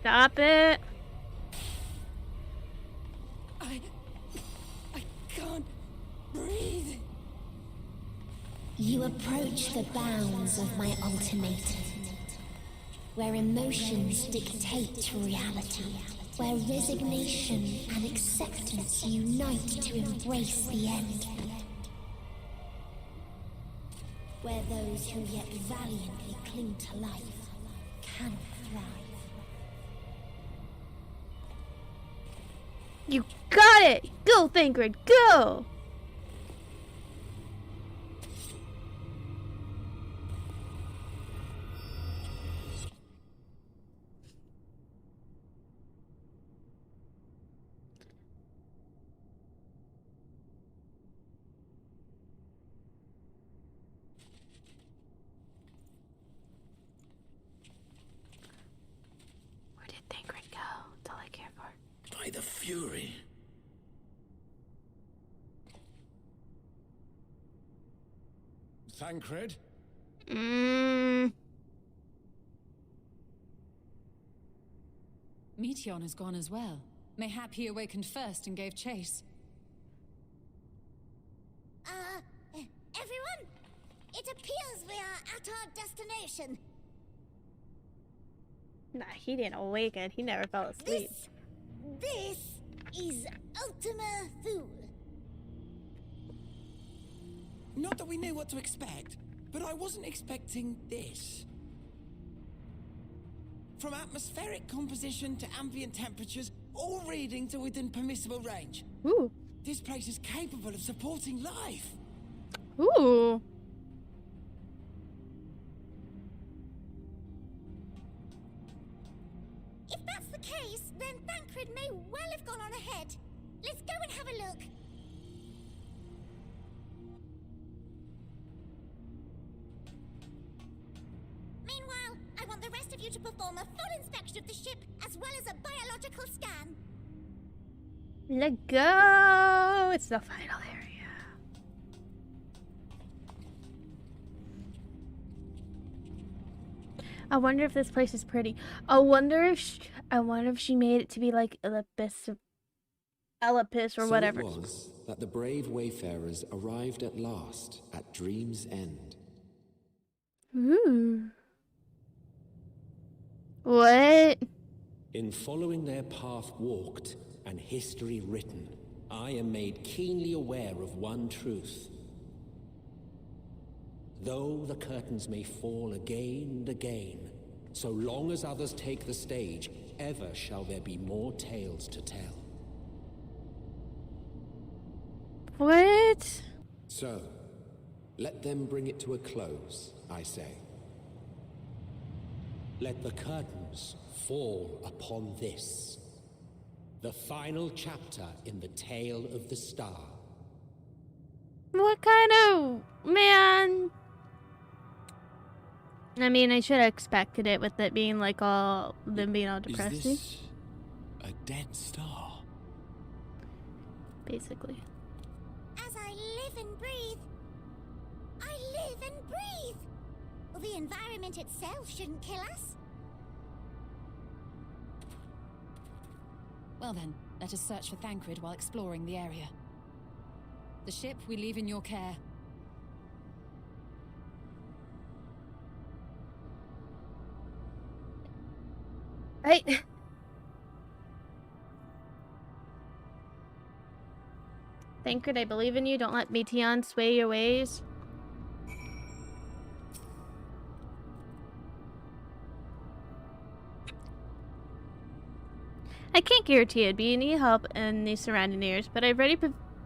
Stop it. I can't breathe. You approach the bounds of my ultimatum, where emotions dictate reality, where resignation and acceptance unite to embrace the end, where those who yet valiantly cling to life can thrive. You got it! Go, Thancred, go! Where did Thancred go? That's all I care for. By the Fury. Thancred? Meteon has gone as well. Mayhap he awakened first and gave chase. Everyone? It appears we are at our destination. Nah, he didn't awaken. He never fell asleep. This is Ultima Thule. Not that we knew what to expect, but I wasn't expecting this. From atmospheric composition to ambient temperatures, all reading to within permissible range. Ooh. This place is capable of supporting life. Ooh. If that's the case, then Thancred may well have gone on ahead. Let's go and have a look. Meanwhile, I want the rest of you to perform a full inspection of the ship, as well as a biological scan. Let's go! It's the final area. I wonder if this place is pretty. I wonder if she made it to be like Elpis or whatever. So it was that the brave wayfarers arrived at last at Dream's End. Ooh. What? In following their path walked and history written, I am made keenly aware of one truth. Though the curtains may fall again and again, so long as others take the stage, ever shall there be more tales to tell. What? So, Let them bring it to a close, I say. Let the curtains fall upon this, the final chapter in the tale of the star. What kind of... man... I mean, I should have expected it with it being like all... them being all depressing. Is this a dead star? Basically. As I live and breathe, I live and breathe. Well, the environment itself shouldn't kill us. Well then, let us search for Thancred while exploring the area. The ship we leave in your care. Right. Thancred, I believe in you. Don't let Meteon sway your ways. I can't guarantee it'd be any help in the surrounding areas, but I've ready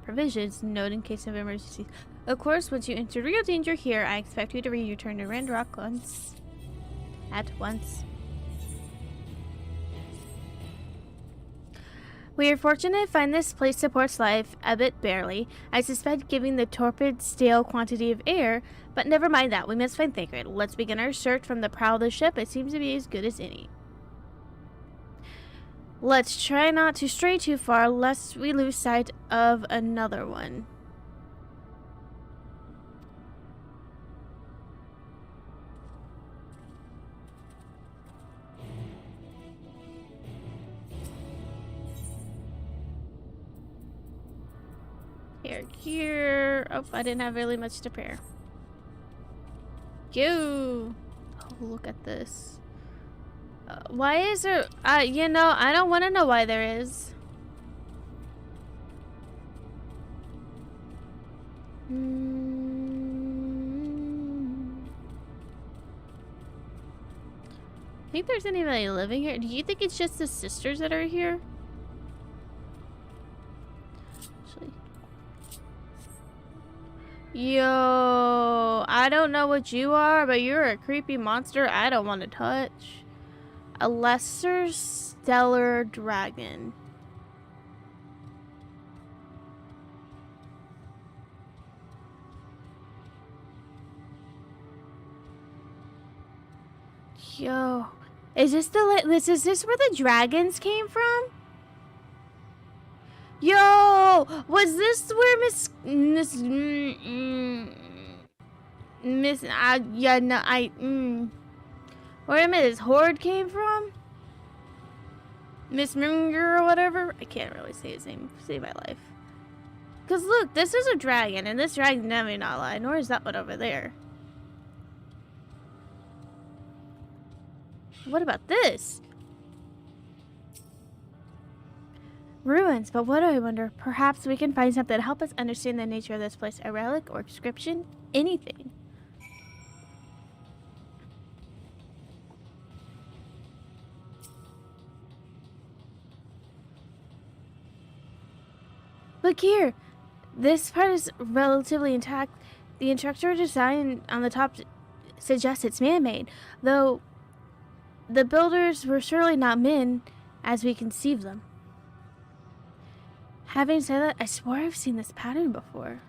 provisions note in case of emergencies. Of course, once you enter real danger here, I expect you to return to Randrock at once. We are fortunate to find this place supports life, a bit barely. I suspect giving the torpid, stale quantity of air, but never mind that. We must find Thancred. Let's begin our search from the prow of the ship. It seems to be as good as any. Let's try not to stray too far, lest we lose sight of another one. Here. Oh, I didn't have really much to prepare. Yo! Oh, look at this. Why is there... you know, I don't want to know why there is. Think there's anybody living here? Do you think it's just the sisters that are here? Actually... Yo, I don't know what you are, but you're a creepy monster I don't want to touch. A lesser stellar dragon. Yo, is this is this where the dragons came from? Yo, was this where where Miss Horde came from? Miss Munger or whatever? I can't really say his name. Save my life. Cause look, this is a dragon, and this dragon never not lie, nor is that one over there. What about this? Ruins, but what do I wonder? Perhaps we can find something to help us understand the nature of this place. A relic or inscription? Anything. Look here. This part is relatively intact. The instructor design on the top suggests it's man-made, though the builders were surely not men as we conceived them. Having said that, I swore I've seen this pattern before.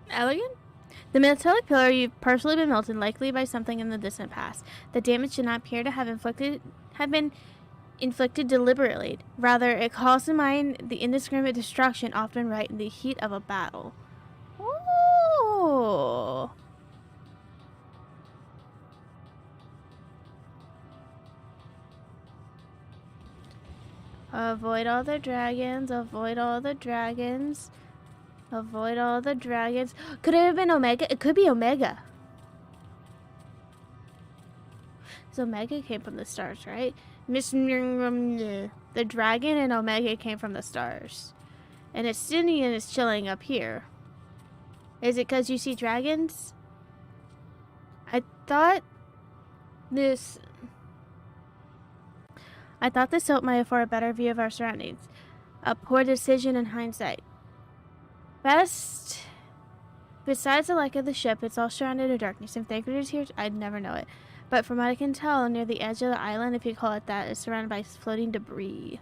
Elegant? The metallic pillar you've partially been melted, likely by something in the distant past. The damage did not appear to have been inflicted deliberately. Rather, it calls to mind the indiscriminate destruction often right in the heat of a battle. Oh. Avoid all the dragons. Avoid all the dragons. Avoid all the dragons. Could it have been Omega? It could be Omega. So Omega came from the stars, right? The dragon and Omega came from the stars. And Estinian is chilling up here. Is it because you see dragons? I thought This... I thought this helped might afford a better view of our surroundings. A poor decision in hindsight. Best... Besides the lack of the ship, it's all surrounded in darkness. If Thancred is here, I'd never know it. But from what I can tell, near the edge of the island, if you call it that, is surrounded by floating debris.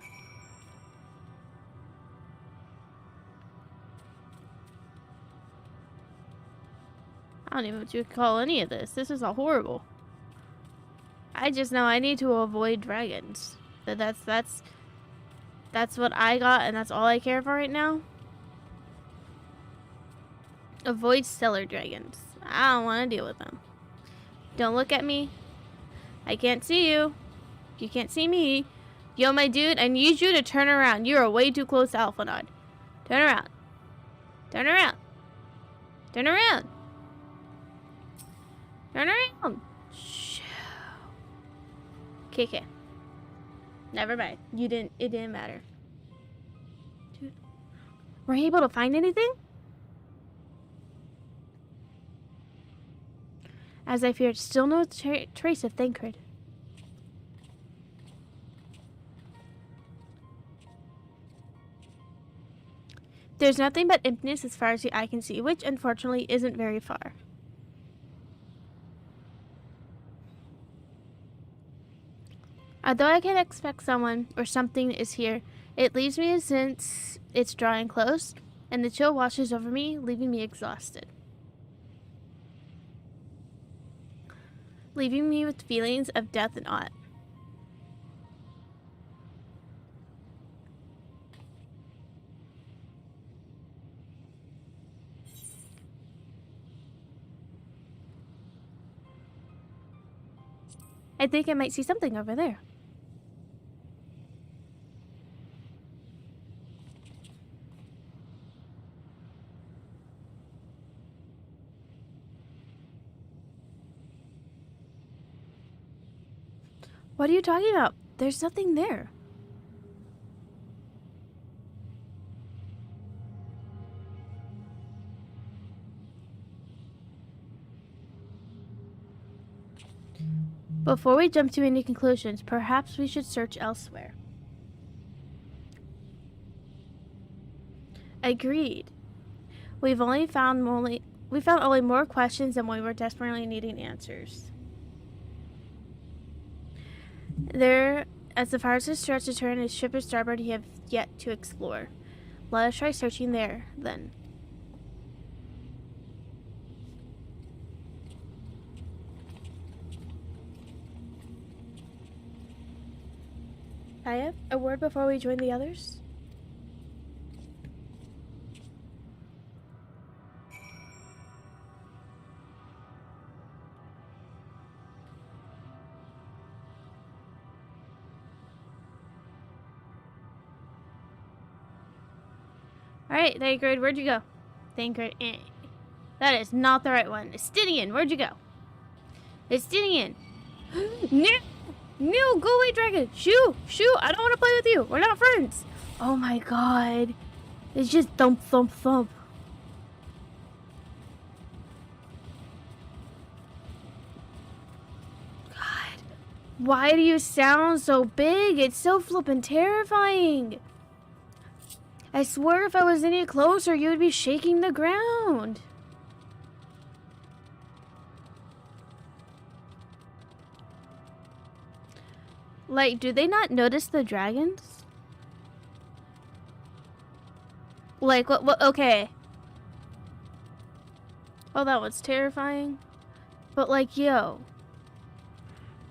I don't even know what you would call any of this. This is all horrible. I just know I need to avoid dragons. That's what I got, and that's all I care for right now. Avoid stellar dragons. I don't want to deal with them. Don't look at me. I can't see you. You can't see me. Yo, my dude, I need you to turn around. You are way too close to Alphanod. Turn around. Turn around. Turn around. Turn around. Shoo. Okay. Never mind. It didn't matter. Dude. Were you able to find anything? As I feared, still no trace of Thancred. There's nothing but emptiness as far as the eye can see, which unfortunately isn't very far. Although I can expect someone or something is here, it leaves me since it's drawing close, and the chill washes over me, leaving me exhausted. Leaving me with feelings of death and awe. I think I might see something over there. What are you talking about? There's nothing there. Before we jump to any conclusions, perhaps we should search elsewhere. Agreed. We found only more questions than we were desperately needing answers. There, as the far as the stretch to turn his ship to starboard, he have yet to explore. Let us try searching there, then. Aya, a word before we join the others? Alright, Thancred, where'd you go? Thancred, that is not the right one. Estinian, where'd you go? Estinian! No, go away, dragon! Shoo! I don't want to play with you! We're not friends! Oh my god. It's just thump, thump, thump. God. Why do you sound so big? It's so flippin' terrifying! I swear if I was any closer, you would be shaking the ground. Like, do they not notice the dragons? Like, what, okay. Oh, that was terrifying. But, like, yo.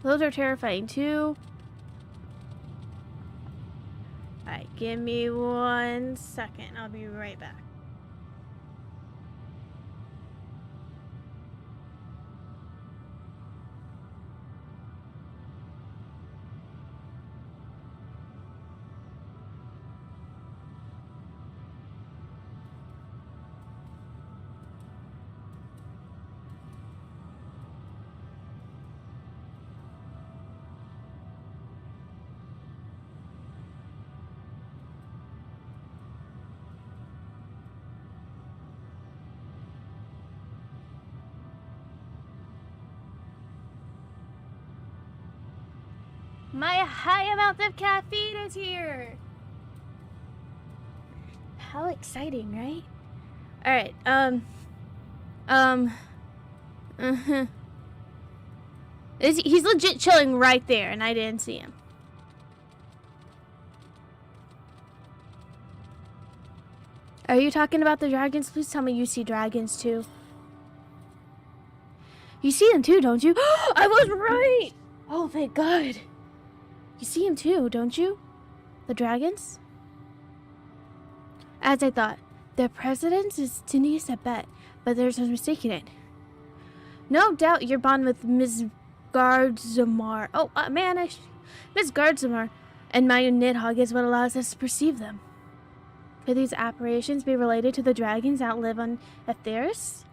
Those are terrifying, too. Alright, give me 1 second. I'll be right back. My high amount of caffeine is here. How exciting, right? Alright, he's legit chilling right there, and I didn't see him. Are you talking about the dragons? Please tell me you see dragons too. You see them too, don't you? I was right! Oh, thank God. You see him too, don't you? The dragons? As I thought, their presence is tenuous at best, but there's no mistaking it. No doubt your bond with Ms. Gardzamar. Oh, man, Ms. Gardzamar and my Nidhogg is what allows us to perceive them. Could these apparitions be related to the dragons that live on Etheris?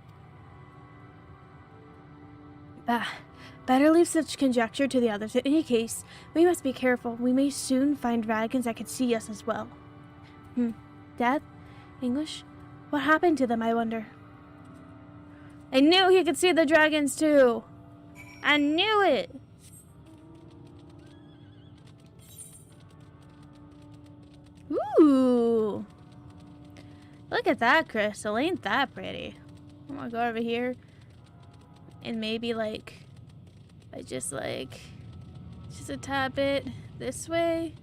Better leave such conjecture to the others. In any case, we must be careful. We may soon find dragons that could see us as well. Death? English? What happened to them, I wonder? I knew he could see the dragons too! I knew it! Ooh! Look at that crystal. Ain't that pretty? I'm gonna go over here and maybe just a tad bit this way.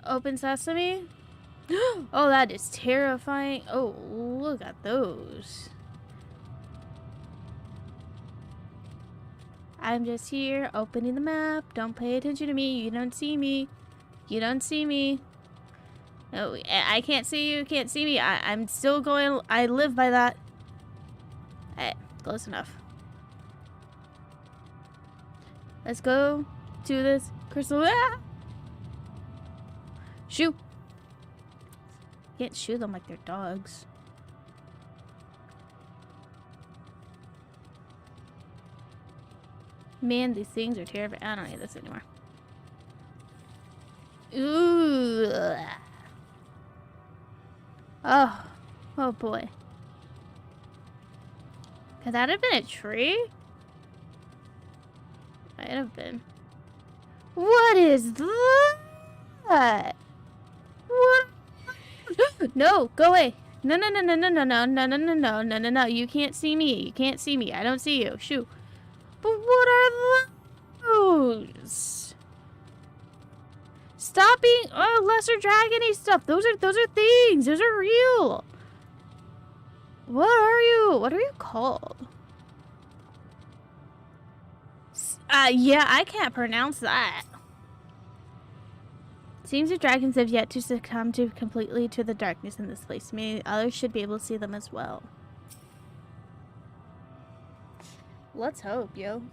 Open sesame. Oh, that is terrifying. Oh, look at those. I'm just here opening the map. Don't pay attention to me. You don't see me. You don't see me. No, I can't see you. Can't see me. I'm still going. I live by that. Hey, close enough. Let's go to this crystal. Ah! Shoo. Can't shoo them like they're dogs. Man, these things are terrifying. I don't need this anymore. Ooh. Oh boy. Could that have been a tree? Might have been. What is that? What? No, go away. No. You can't see me. You can't see me. I don't see you. Shoo. But what are those? Stop being lesser dragony stuff. Those are things. Those are real. What are you? What are you called? Yeah, I can't pronounce that. Seems the dragons have yet to succumb completely to the darkness in this place. Meaning others should be able to see them as well. Let's hope, yo.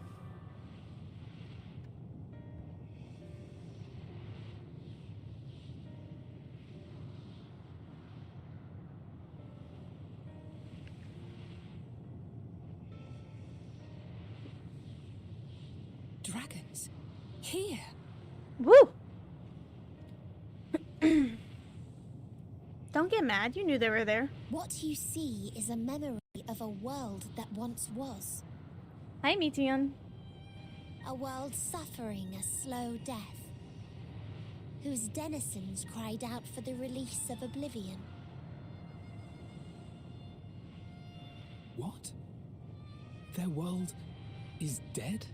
Dragons? Here? Woo! Don't get mad. You knew they were there. What you see is a memory of a world that once was. Hi, Meteon. A world suffering a slow death, whose denizens cried out for the release of oblivion. What? Their world is dead?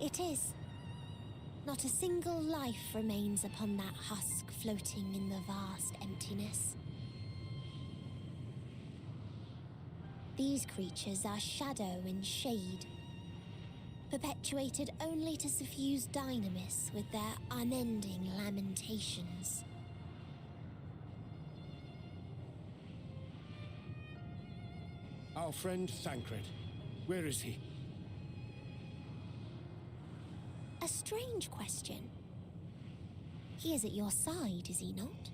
It is. Not a single life remains upon that husk floating in the vast emptiness. These creatures are shadow and shade, perpetuated only to suffuse dynamis with their unending lamentations. Our friend Thancred, where is he? A strange question. He is at your side, is he not?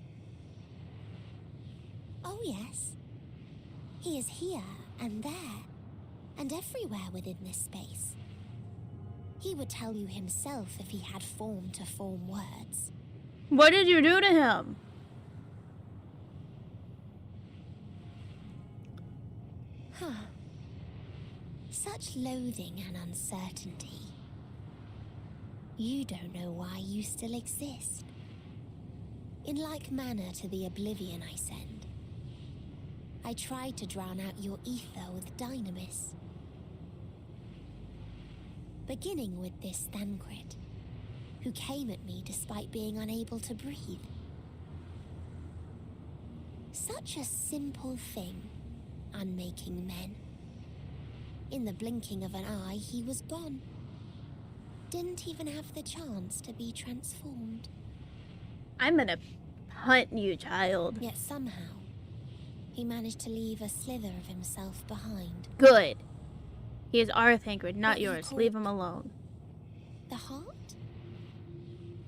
Oh yes. He is here and there, and everywhere within this space. He would tell you himself if he had form to form words. What did you do to him? Huh. Such loathing and uncertainty. You don't know why you still exist. In like manner to the oblivion I send, I tried to drown out your ether with dynamis. Beginning with this Thancred, who came at me despite being unable to breathe. Such a simple thing, unmaking men. In the blinking of an eye, he was gone. Didn't even have the chance to be transformed. I'm gonna hunt you, child. Yet somehow, he managed to leave a slither of himself behind. Good. He is our Thancred, not What you yours. call Leave him alone. The heart?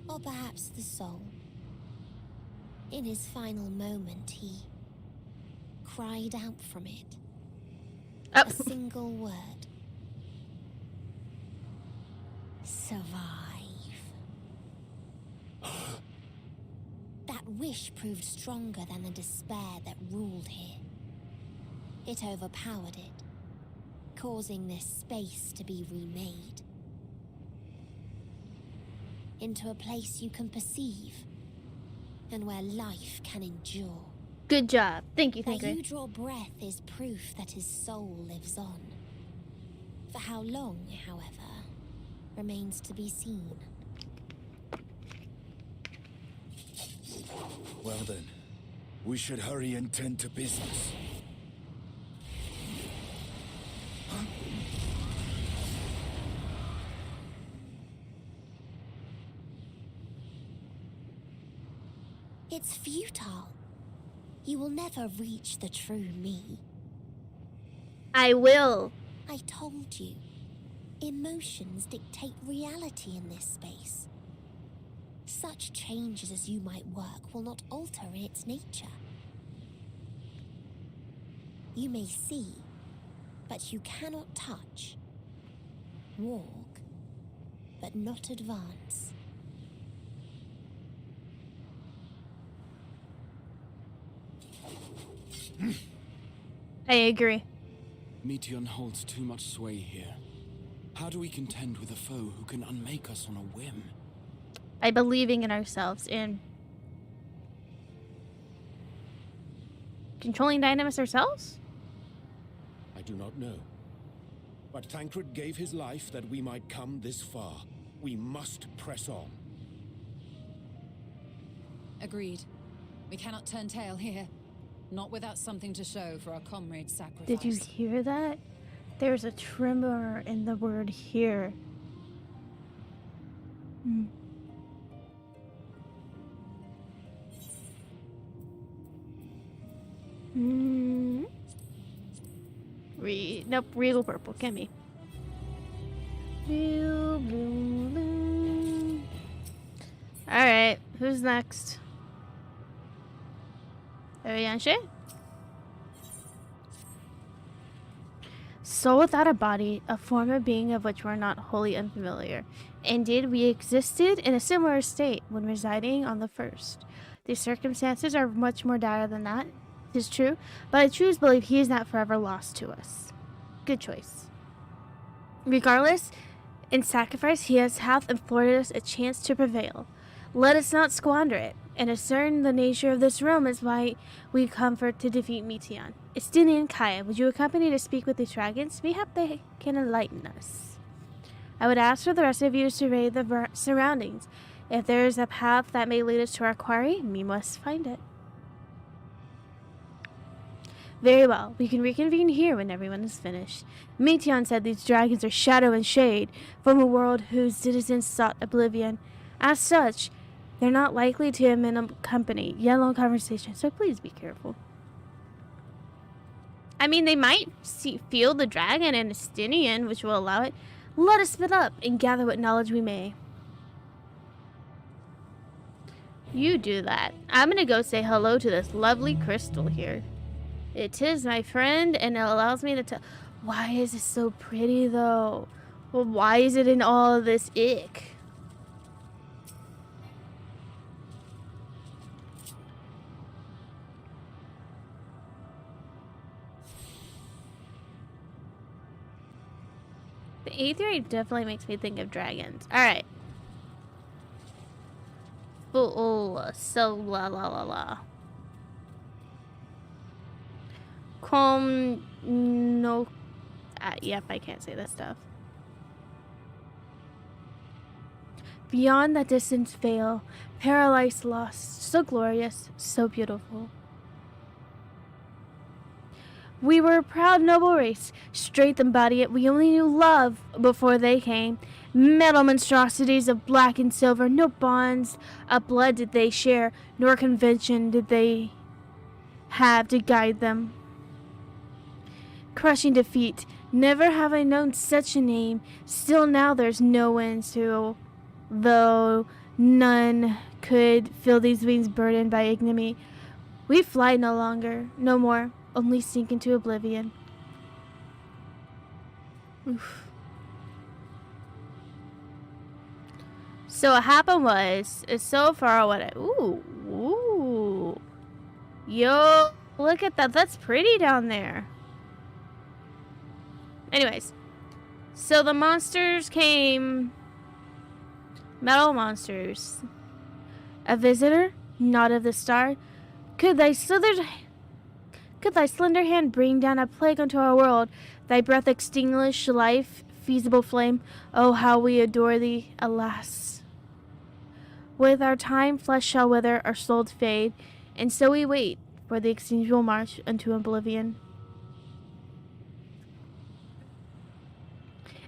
Or perhaps the soul? In his final moment, he cried out from it. A single word. Survive. That wish proved stronger than the despair that ruled here. It overpowered it, causing this space to be remade into a place you can perceive and where life can endure. Good job. Thank you, That Thancred. you draw breath is proof that his soul lives on. For how long, however, remains to be seen. Well then, we should hurry and tend to business. It's futile. You will never reach the true me. I will. I told you. Emotions dictate reality in this space. Such changes as you might work will not alter its nature. You may see, but you cannot touch. Walk, but not advance. I agree. Meteon holds too much sway here. How do we contend with a foe who can unmake us on a whim? By believing in ourselves and controlling dynamics ourselves? I do not know. But Thancred gave his life that we might come this far. We must press on. Agreed. We cannot turn tail here. Not without something to show for our comrade's sacrifice. Did you hear that? There's a tremor in the word here. Nope, Regal Purple, gimme. Blue, blue, blue. Alright, who's next? Arianshe? Soul without a body, a form of being of which we're not wholly unfamiliar. Indeed, we existed in a similar state when residing on the first. The circumstances are much more dire than that, it is true, but I choose to believe he is not forever lost to us. Good choice. Regardless, in sacrifice he has hath afforded us a chance to prevail. Let us not squander it, and discern the nature of this realm is why we come for to defeat Meteon. Estini and Kaya, would you accompany to speak with these dragons? Mayhap they can enlighten us. I would ask for the rest of you to survey the surroundings. If there is a path that may lead us to our quarry, we must find it. Very well, we can reconvene here when everyone is finished. Meteon said these dragons are shadow and shade from a world whose citizens sought oblivion. As such, they're not likely to accompany yellow conversation, so please be careful. I mean, they might feel the dragon and Estinian, which will allow it. Let us split up and gather what knowledge we may. You do that. I'm gonna go say hello to this lovely crystal here. It is my friend, and it allows me to tell. Why is it so pretty, though? Well, why is it in all of this ick? The aetherite definitely makes me think of dragons. Alright. so la la la la. Com no. Yep, I can't say that stuff. Beyond that distant veil, paradise lost, so glorious, so beautiful. We were a proud, noble race, straight embody it. We only knew love before they came. Metal monstrosities of black and silver, no bonds of blood did they share, nor convention did they have to guide them. Crushing defeat, never have I known such a name. Still now there's no end to, though none could fill these wings burdened by ignominy. We fly no longer, no more, only sink into oblivion. Oof. So what happened was, so far what ooh. Yo, look at that. That's pretty down there. Anyways, so the monsters came. Metal monsters. A visitor, not of the star. Could thy slender hand bring down a plague unto our world? Thy breath extinguish life, feasible flame. Oh, how we adore thee, alas. With our time, flesh shall wither, our souls fade, and so we wait for the extinguishable march unto oblivion.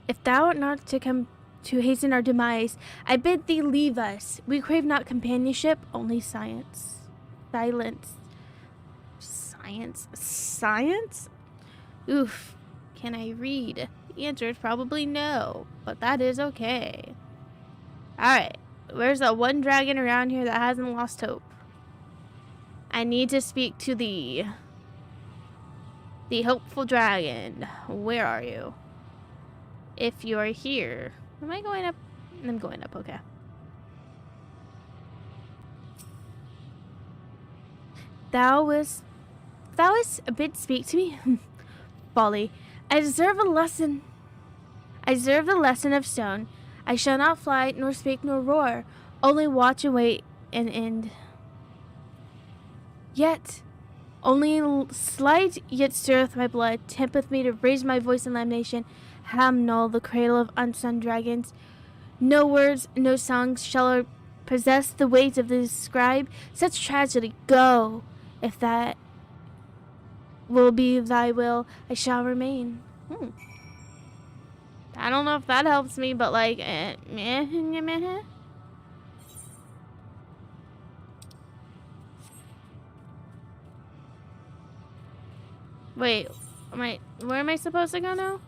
If thou art not to come to hasten our demise, I bid thee leave us. We crave not companionship, only science. Silence. Science? Oof. Can I read? The answer is probably no, but that is okay. Alright. Where's that one dragon around here that hasn't lost hope? I need to speak to the hopeful dragon. Where are you? If you're here. Am I going up? I'm going up, okay. Thou wast a bid speak to me? Folly. I deserve a lesson. I deserve the lesson of stone. I shall not fly, nor speak, nor roar. Only watch and wait and end. Yet, only slight yet stirreth my blood, tempteth me to raise my voice in lamentation. Hamnol, the cradle of unsung dragons. No words, no songs shall possess the weight of the scribe. Such tragedy, go. If that will be thy will, I shall remain. I don't know if that helps me, but like, Wait, where am I supposed to go now?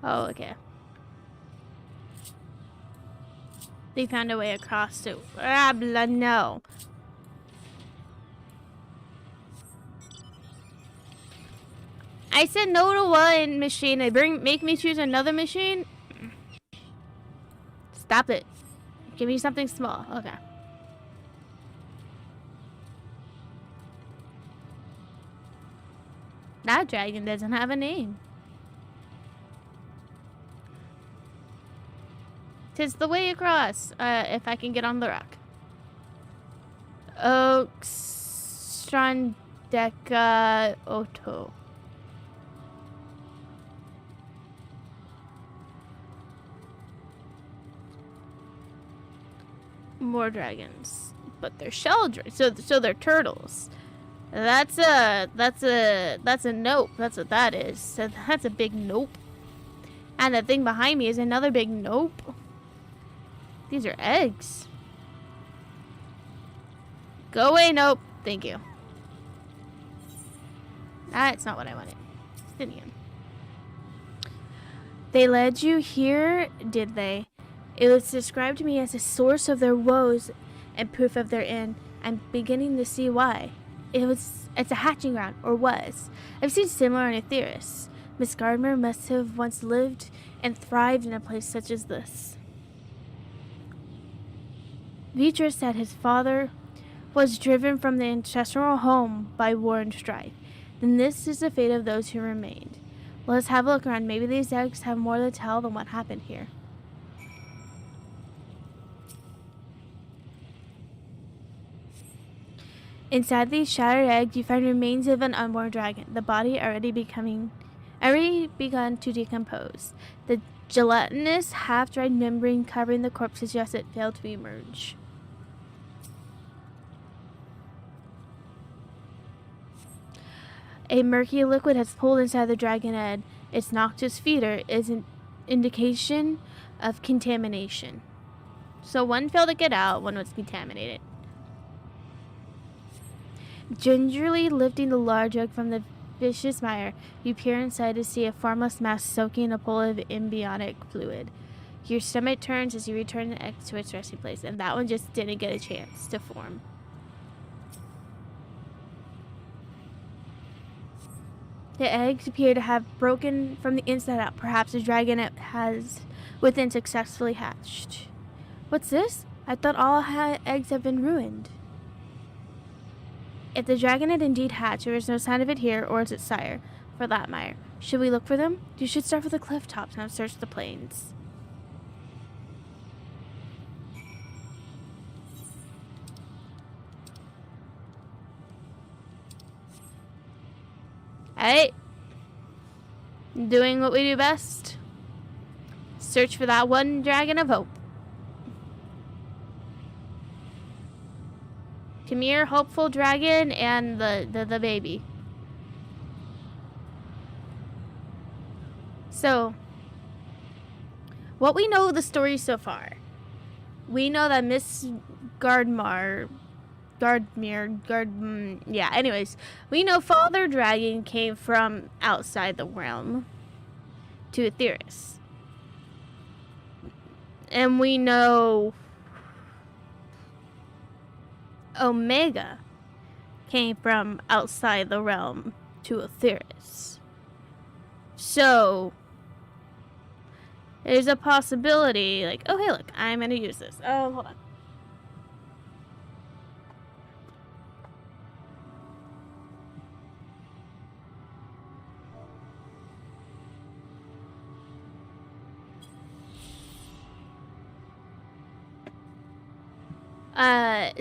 Oh, okay. They found a way across to no. I said no to one machine. Make me choose another machine. Stop it. Give me something small. Okay. That dragon doesn't have a name. 'Tis the way across. If I can get on the rock. Oxstrandeka Oto. More dragons, but they're shell dragons. So they're turtles. That's a nope. That's what that is. So that's a big nope. And the thing behind me is another big nope. These are eggs. Go away, nope. Thank you. That's not what I wanted. Stinian. They led you here, did they? It was described to me as a source of their woes and proof of their end. I'm beginning to see why. It's a hatching ground, or was. I've seen similar in Aetheris. Miss Gardner must have once lived and thrived in a place such as this. Vitra said his father was driven from the ancestral home by war and strife. Then this is the fate of those who remained. Let's have a look around. Maybe these eggs have more to tell than what happened here. Inside these shattered eggs, you find remains of an unborn dragon. The body already begun to decompose. The gelatinous, half-dried membrane covering the corpse suggests it failed to emerge. A murky liquid has pulled inside the dragon head. Its noxious feeder is an indication of contamination. So one failed to get out, one was contaminated. Gingerly lifting the large egg from the viscous mire, you peer inside to see a formless mass soaking in a pool of embryonic fluid. Your stomach turns as you return the egg to its resting place, and that one just didn't get a chance to form. The eggs appear to have broken from the inside out. Perhaps the dragon has within successfully hatched. What's this? I thought all eggs have been ruined. If the dragon had indeed hatched, there is no sign of it here or its sire, for that matter. Should we look for them? You should start with the cliff tops and search the plains. Hey, doing what we do best. Search for that one dragon of hope. Come here, hopeful dragon, and the baby. So, what we know of the story so far, we know that Miss anyways, we know Father Dragon came from outside the realm to Aetheris. And we know Omega came from outside the realm to Aetheris. So, there's a possibility, like, oh, hey, look, I'm going to use this. Oh, hold on.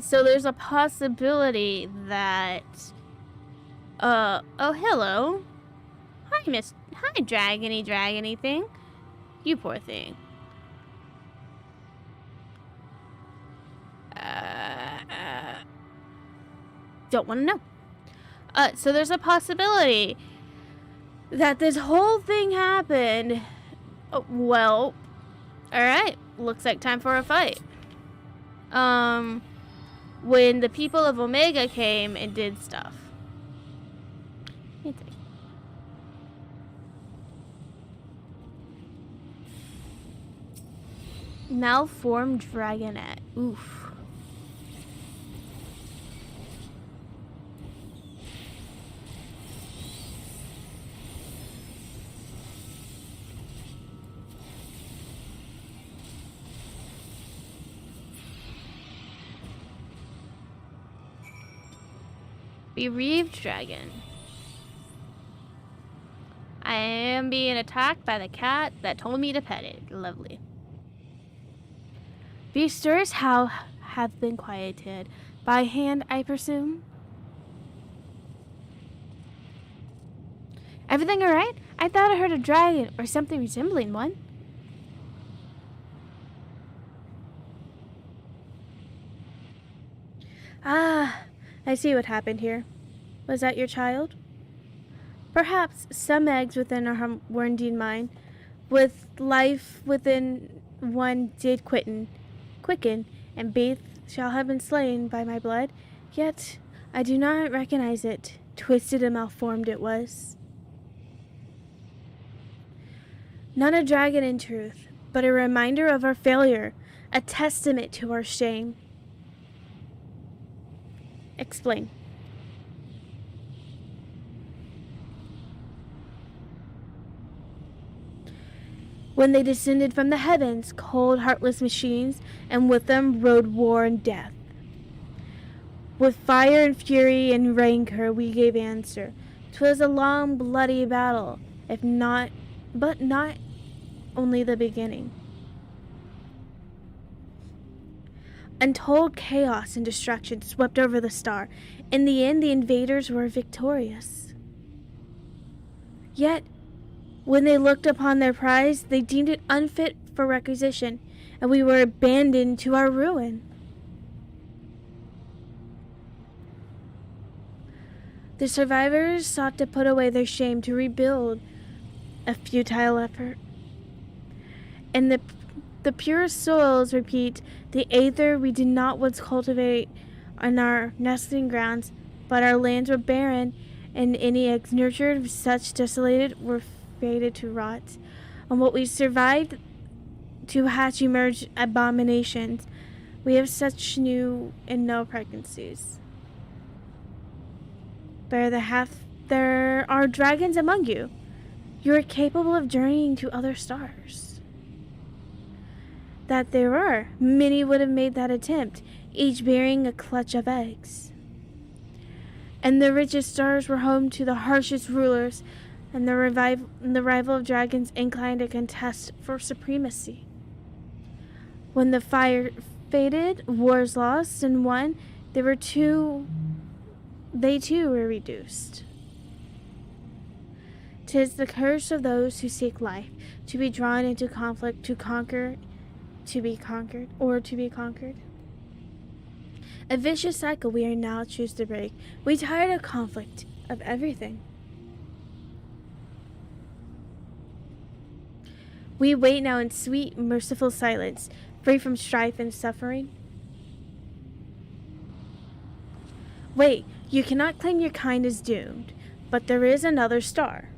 So there's a possibility that, oh, hello. Hi, dragony thing. You poor thing. Don't want to know. So there's a possibility that this whole thing happened. Well, alright. Looks like time for a fight. When the people of Omega came and did stuff. Malformed dragonette. Oof. Bereaved dragon. I am being attacked by the cat that told me to pet it. Lovely. Beasters have been quieted. By hand, I presume? Everything alright? I thought I heard a dragon or something resembling one. Ah, I see what happened here. Was that your child? Perhaps some eggs within our were indeed mine. With life within one did quicken, and both shall have been slain by my blood. Yet I do not recognize it. Twisted and malformed it was. Not a dragon in truth, but a reminder of our failure, a testament to our shame. Explain. When they descended from the heavens, cold, heartless machines, and with them rode war and death. With fire and fury and rancor we gave answer. 'Twas a long, bloody battle, but not only the beginning. Untold chaos and destruction swept over the star. In the end, the invaders were victorious. Yet, when they looked upon their prize, they deemed it unfit for requisition, and we were abandoned to our ruin. The survivors sought to put away their shame, to rebuild, a futile effort. In the pure soils, repeat, the aether we did not once cultivate on our nesting grounds, but our lands were barren, and any eggs nurtured such desolated were fated to rot. And what we survived to hatch emerged abominations. We have such new and no pregnancies. There are dragons among you. You are capable of journeying to other stars. That there are. Many would have made that attempt, each bearing a clutch of eggs. And the richest stars were home to the harshest rulers, and the rival of dragons inclined to contest for supremacy. When the fire faded, wars lost, and won, they too were reduced. 'Tis the curse of those who seek life, to be drawn into conflict, to conquer, to be conquered, or to be conquered. A vicious cycle we are now choose to break. We tired of conflict, of everything. We wait now in sweet, merciful silence, free from strife and suffering. Wait, you cannot claim your kind is doomed, but there is another star.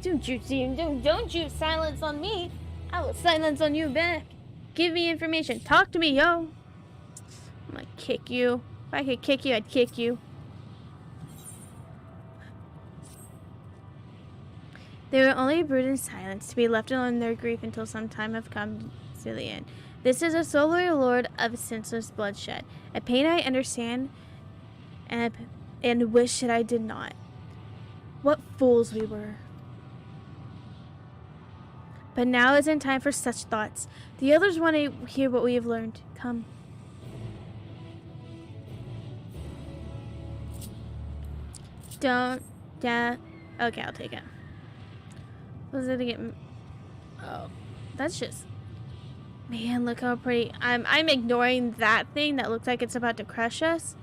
Don't you silence on me. I will silence on you back. Give me information. Talk to me, yo. I'm gonna kick you. If I could kick you, I'd kick you. They will only brood in silence, to be left alone in their grief until some time have come to the end. This is a solar lord of senseless bloodshed, a pain I understand and wish that I did not. What fools we were. But now isn't time for such thoughts. The others want to hear what we have learned. Come. Okay, I'll take it. Was it again? Oh, that's just. Man, look how pretty. I'm ignoring that thing that looks like it's about to crush us.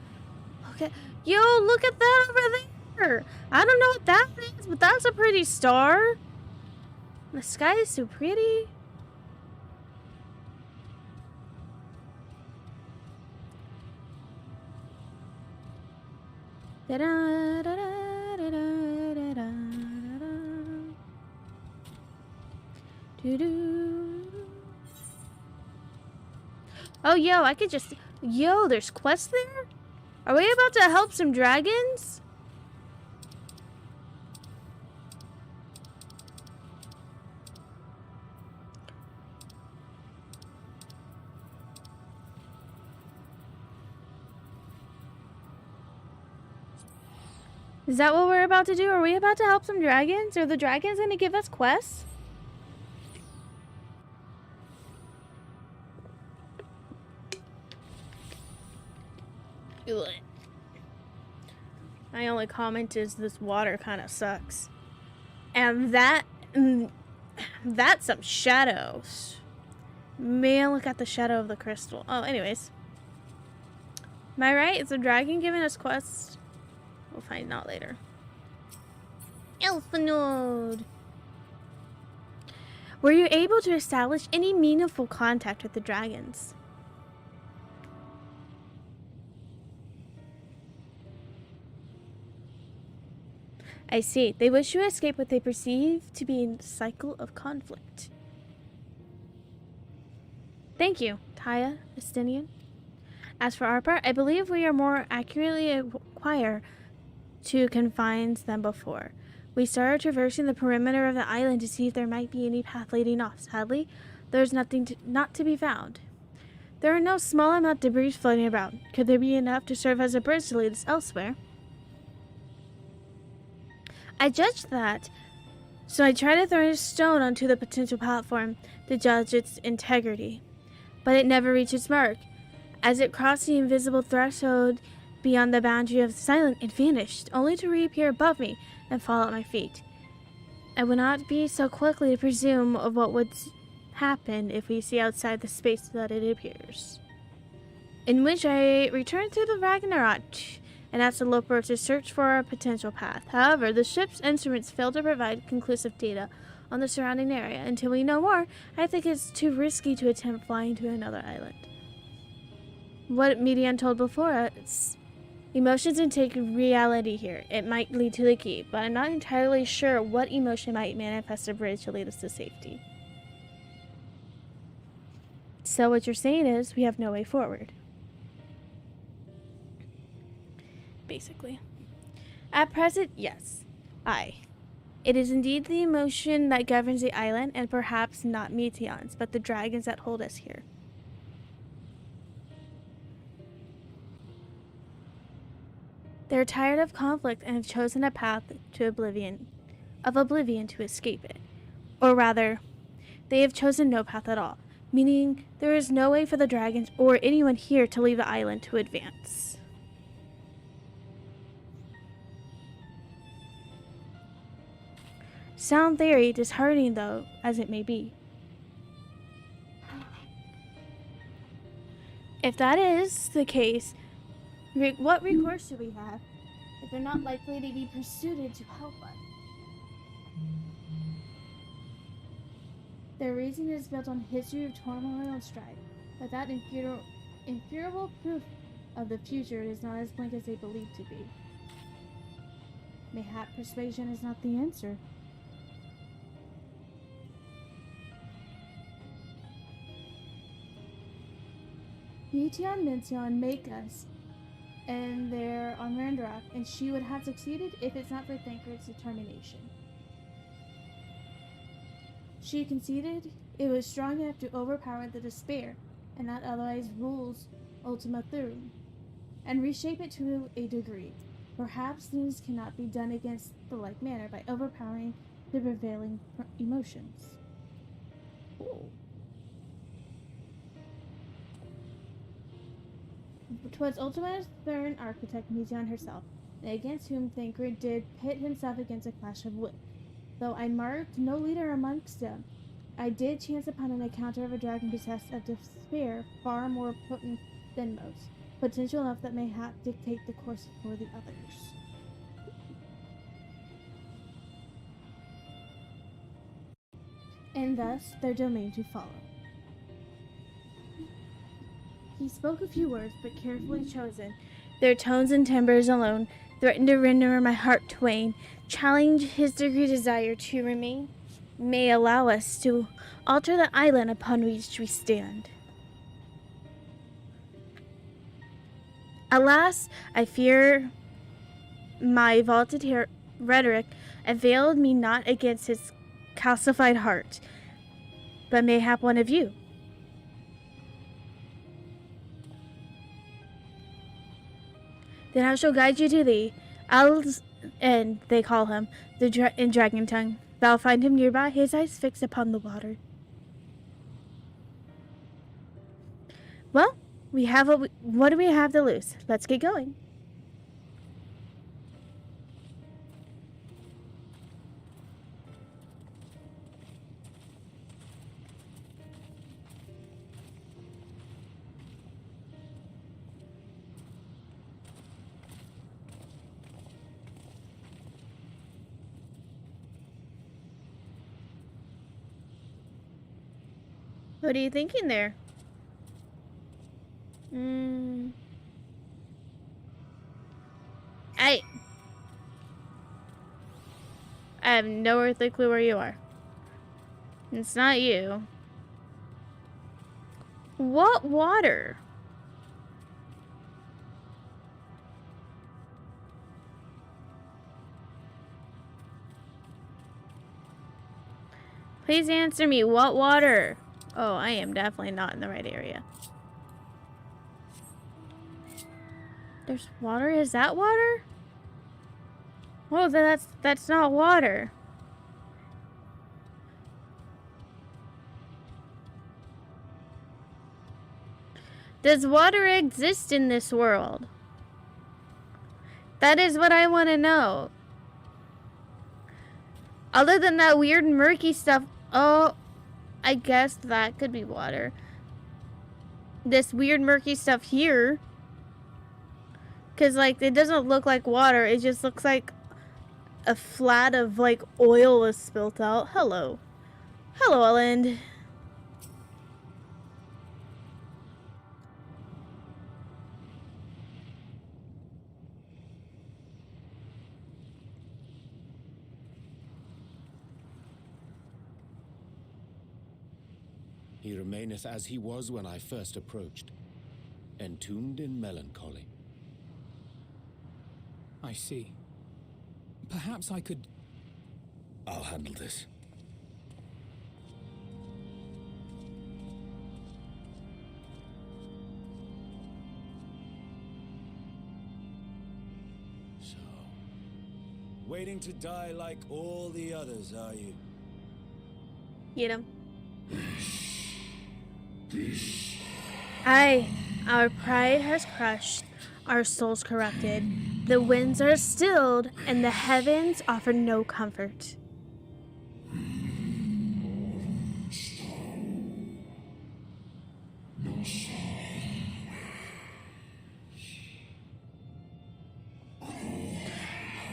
Okay, yo, look at that over there. I don't know what that is, but that's a pretty star. The sky is so pretty. Oh, yo, I could just... Yo, there's quests there? Are we about to help some dragons? Is that what we're about to do? Are we about to help some dragons? Are the dragons going to give us quests? Ugh. My only comment is this water kind of sucks. And that's some shadows. Man, look at the shadow of the crystal. Oh, anyways. Am I right? Is the dragon giving us quests? We'll find out later. Elfinord! Were you able to establish any meaningful contact with the dragons? I see. They wish to escape what they perceive to be a cycle of conflict. Thank you, Taya, Estinian. As for our part, I believe we are more accurately acquire to confines than before. We started traversing the perimeter of the island to see if there might be any path leading off. Sadly, there's not to be found. There are no small amount of debris floating about. Could there be enough to serve as a bridge to lead us elsewhere? I judged that, so I tried to throw a stone onto the potential platform to judge its integrity. But it never reached its mark. As it crossed the invisible threshold beyond the boundary of silence, it vanished, only to reappear above me and fall at my feet. I would not be so quickly to presume of what would happen if we see outside the space that it appears. In which I returned to the Ragnarok and asked the Loper to search for a potential path. However, the ship's instruments failed to provide conclusive data on the surrounding area. Until we know more, I think it's too risky to attempt flying to another island. What Medion told before us, emotions and take reality here. It might lead to the key, but I'm not entirely sure what emotion might manifest a bridge to lead us to safety. So what you're saying is we have no way forward. Basically. At present, yes. It is indeed the emotion that governs the island, and perhaps not Meteons, but the dragons that hold us here. They're tired of conflict and have chosen a path to oblivion to escape it. Or rather, they have chosen no path at all, meaning there is no way for the dragons or anyone here to leave the island to advance. Sound theory, disheartening though as it may be. If that is the case, what recourse do we have if they're not likely to be pursued to help us? Their reasoning is built on history of turmoil and strife, but that infuriable proof of the future is not as blank as they believe to be. Mayhap persuasion is not the answer. Meteon Meteon make us, and they're on Randarak, and she would have succeeded if it's not for Thancred's determination. She conceded it was strong enough to overpower the despair, and not otherwise rules Ultima Thule, and reshape it to a degree. Perhaps things cannot be done against the like manner by overpowering the prevailing emotions. Ooh. 'Twas Ultima's third architect, Meteon herself, and against whom Thancred did pit himself against a clash of wit. Though I marked no leader amongst them, I did chance upon an encounter of a dragon possessed of despair far more potent than most, potential enough that mayhap dictate the course for the others. And thus their domain to follow. He spoke a few words, but carefully chosen. Their tones and timbres alone threatened to render my heart twain, challenge his degree desire to remain, may allow us to alter the island upon which we stand. Alas, I fear my vaulted rhetoric availed me not against his calcified heart, but mayhap one of you. Then I shall guide you to thee. And they call him, in dragon tongue. Thou find him nearby, his eyes fixed upon the water. Well, what do we have to lose? Let's get going. What are you thinking there? I have no earthly clue where you are. It's not you. What water? Please answer me. What water? Oh, I am definitely not in the right area. There's water? Is that water? Well, then that's not water. Does water exist in this world? That is what I want to know. Other than that weird murky stuff, oh, I guess that could be water. This weird murky stuff here, because like it doesn't look like water, it just looks like a flat of like oil is spilt out. Hello Elend. He remaineth as he was when I first approached, entombed in melancholy. I see. Perhaps I could... I'll handle this. So, waiting to die like all the others, are you? Get him. Aye, our pride has crushed, our souls corrupted. The winds are stilled, and the heavens offer no comfort.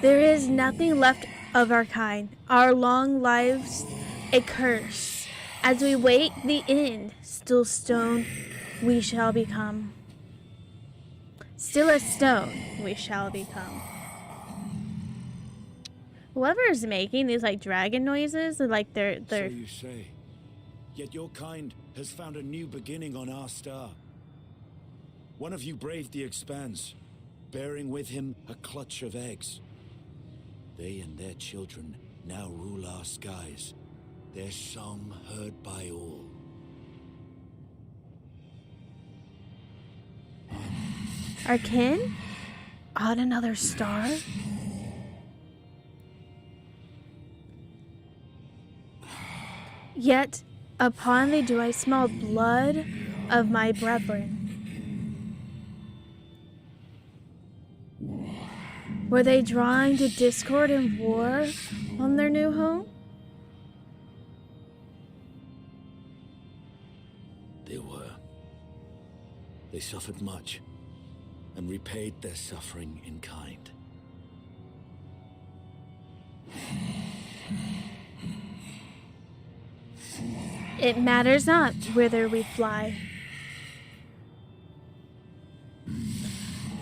There is nothing left of our kind, our long lives a curse. As we wait the end, still stone we shall become. Still a stone we shall become. Whoever is making these like dragon noises, like they're So you say. Yet your kind has found a new beginning on our star. One of you braved the expanse, bearing with him a clutch of eggs. They and their children now rule our skies, their song heard by all. our kin on another star. Yet upon thee do I smell blood of my brethren. Were they drawing to discord and war on their new home? They were. They suffered much, and repaid their suffering in kind. It matters not whither we fly.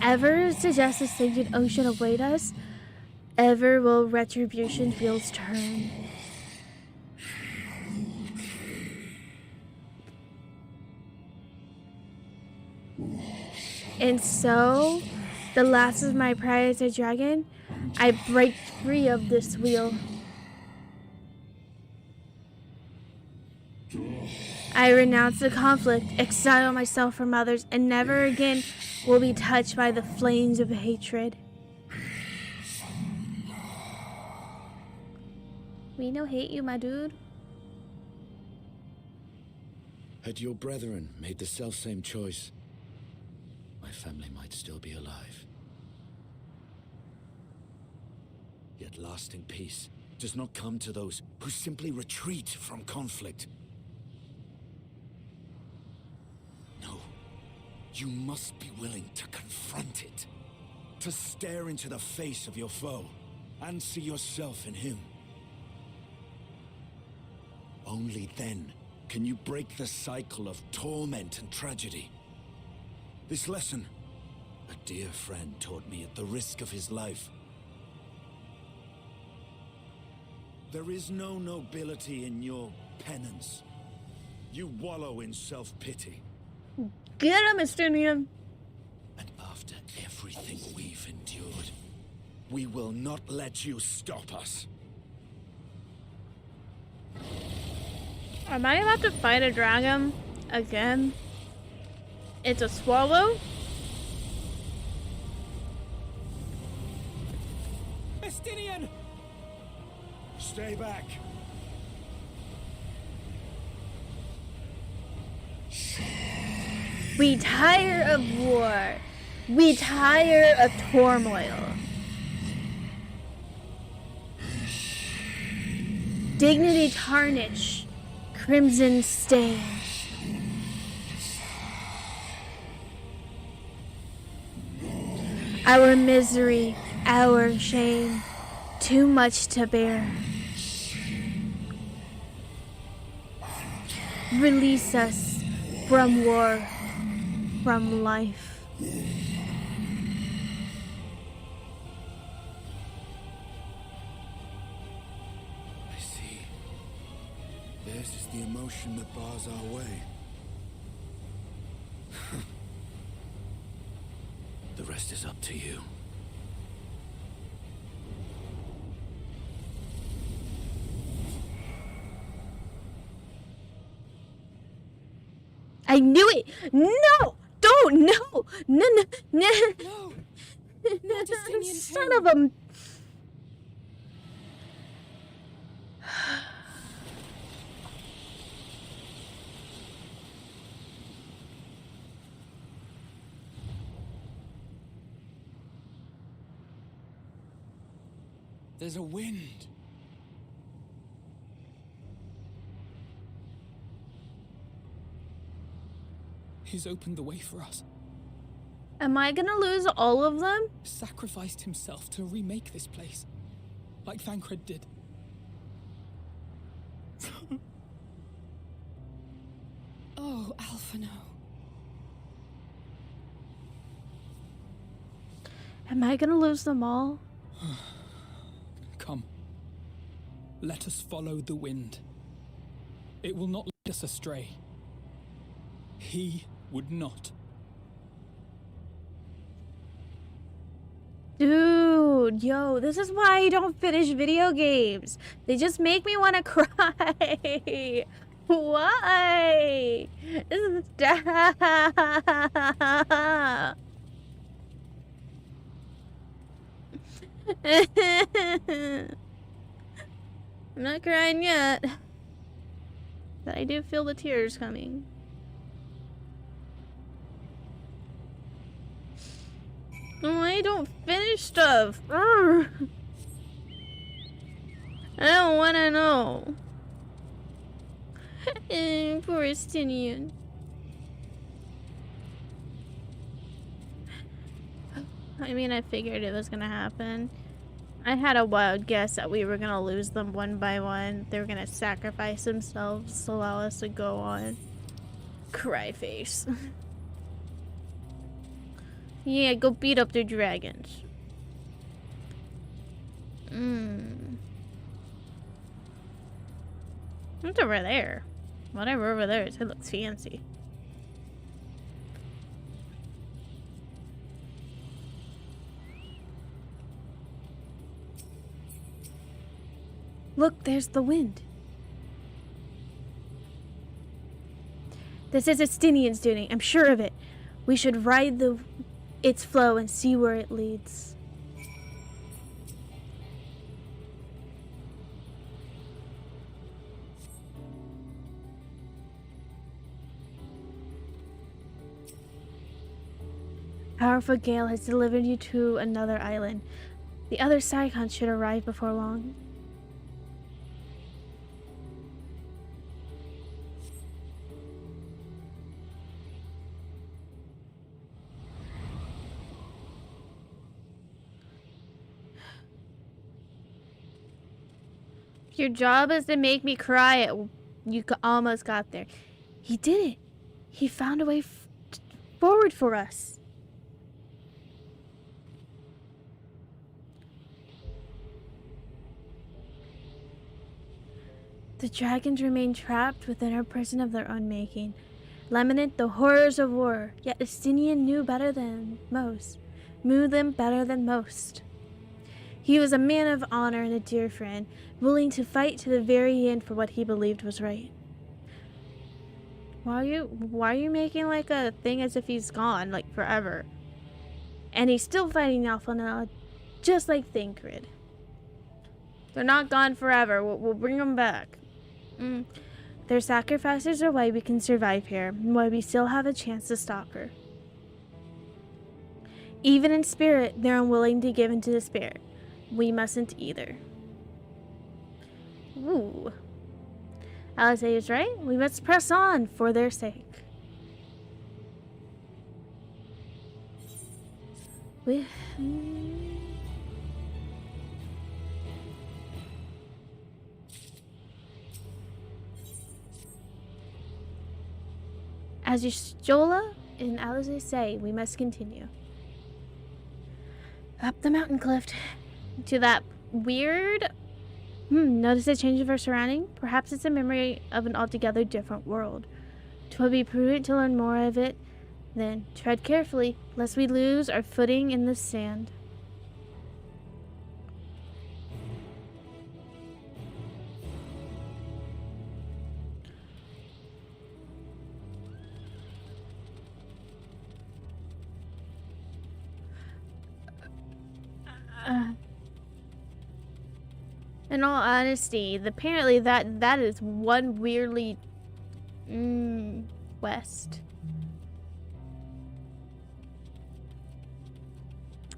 Ever does the justice-sated ocean await us, ever will retribution's wheels turn. And so, the last of my pride as a dragon, I break free of this wheel. I renounce the conflict, exile myself from others, and never again will be touched by the flames of hatred. We no hate you, my dude. Had your brethren made the selfsame choice, my family might still be alive. Yet lasting peace does not come to those who simply retreat from conflict. No, you must be willing to confront it, to stare into the face of your foe, and see yourself in him. Only then can you break the cycle of torment and tragedy. This lesson, a dear friend taught me at the risk of his life. There is no nobility in your penance. You wallow in self-pity. Get him, Estonian. And after everything we've endured, we will not let you stop us. Am I about to fight a dragon again? It's a swallow? Estinian! Stay back. We tire of war. We tire of turmoil. Dignity tarnished, crimson stained. Our misery, our shame, too much to bear. Release us from war, from life. I see. Theirs is the emotion that bars our way. The rest is up to you. I knew it! No! Don't! No! No, no, no! No! Not Justinian Son too. of a... There's a wind. He's opened the way for us. Am I gonna lose all of them? Sacrificed himself to remake this place, like Thancred did. Oh, Alphino. Am I gonna lose them all? Come. Let us follow the wind. It will not lead us astray. He would not. Dude, yo, this is why I don't finish video games. They just make me want to cry. Why? Stop. I'm not crying yet, but I do feel the tears coming. Oh, I don't finish stuff. Urgh. I don't want to know. Poor Estinian. I mean, I figured it was gonna happen. I had a wild guess that we were gonna lose them one by one. They were gonna sacrifice themselves to allow us to go on. Cry face. Yeah, go beat up the dragons. What's over there? Whatever over there is, it looks fancy. Look, there's the wind. This is Estinian's doing, I'm sure of it. We should ride its flow and see where it leads. Powerful gale has delivered you to another island. The other Scions should arrive before long. Your job is to make me cry. You almost got there. He did it. He found a way forward for us. The dragons remain trapped within our prison of their own making. Lamented the horrors of war, yet Estinian knew them better than most. He was a man of honor and a dear friend, willing to fight to the very end for what he believed was right. Why are you making like a thing as if he's gone, like forever? And he's still fighting Alpha now, just like Thancred. They're not gone forever. We'll bring them back. Their sacrifices are why we can survive here, and why we still have a chance to stop her. Even in spirit, they're unwilling to give into the spirit. We mustn't either. Ooh. Alice is right. We must press on for their sake. As Jola and Alice say, we must continue. Up the mountain cliff to that weird... notice the change of our surrounding? Perhaps it's a memory of an altogether different world. 'Twill be prudent to learn more of it. Then tread carefully, lest we lose our footing in the sand. In all honesty, apparently that is one weirdly west.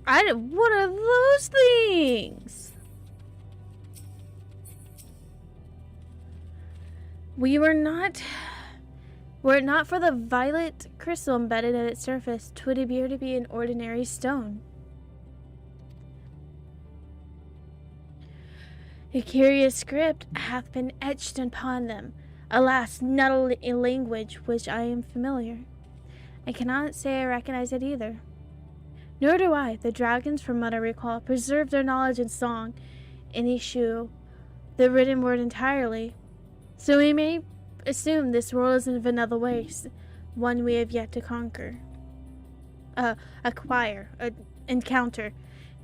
What are those things? Were it not for the violet crystal embedded at its surface, 'twould appear to be an ordinary stone. A curious script hath been etched upon them. Alas, not a language which I am familiar. I cannot say I recognize it either. Nor do I. The dragons, from what I recall, preserve their knowledge in song, and eschew the written word entirely. So we may assume this world is of another race, one we have yet to conquer. Encounter.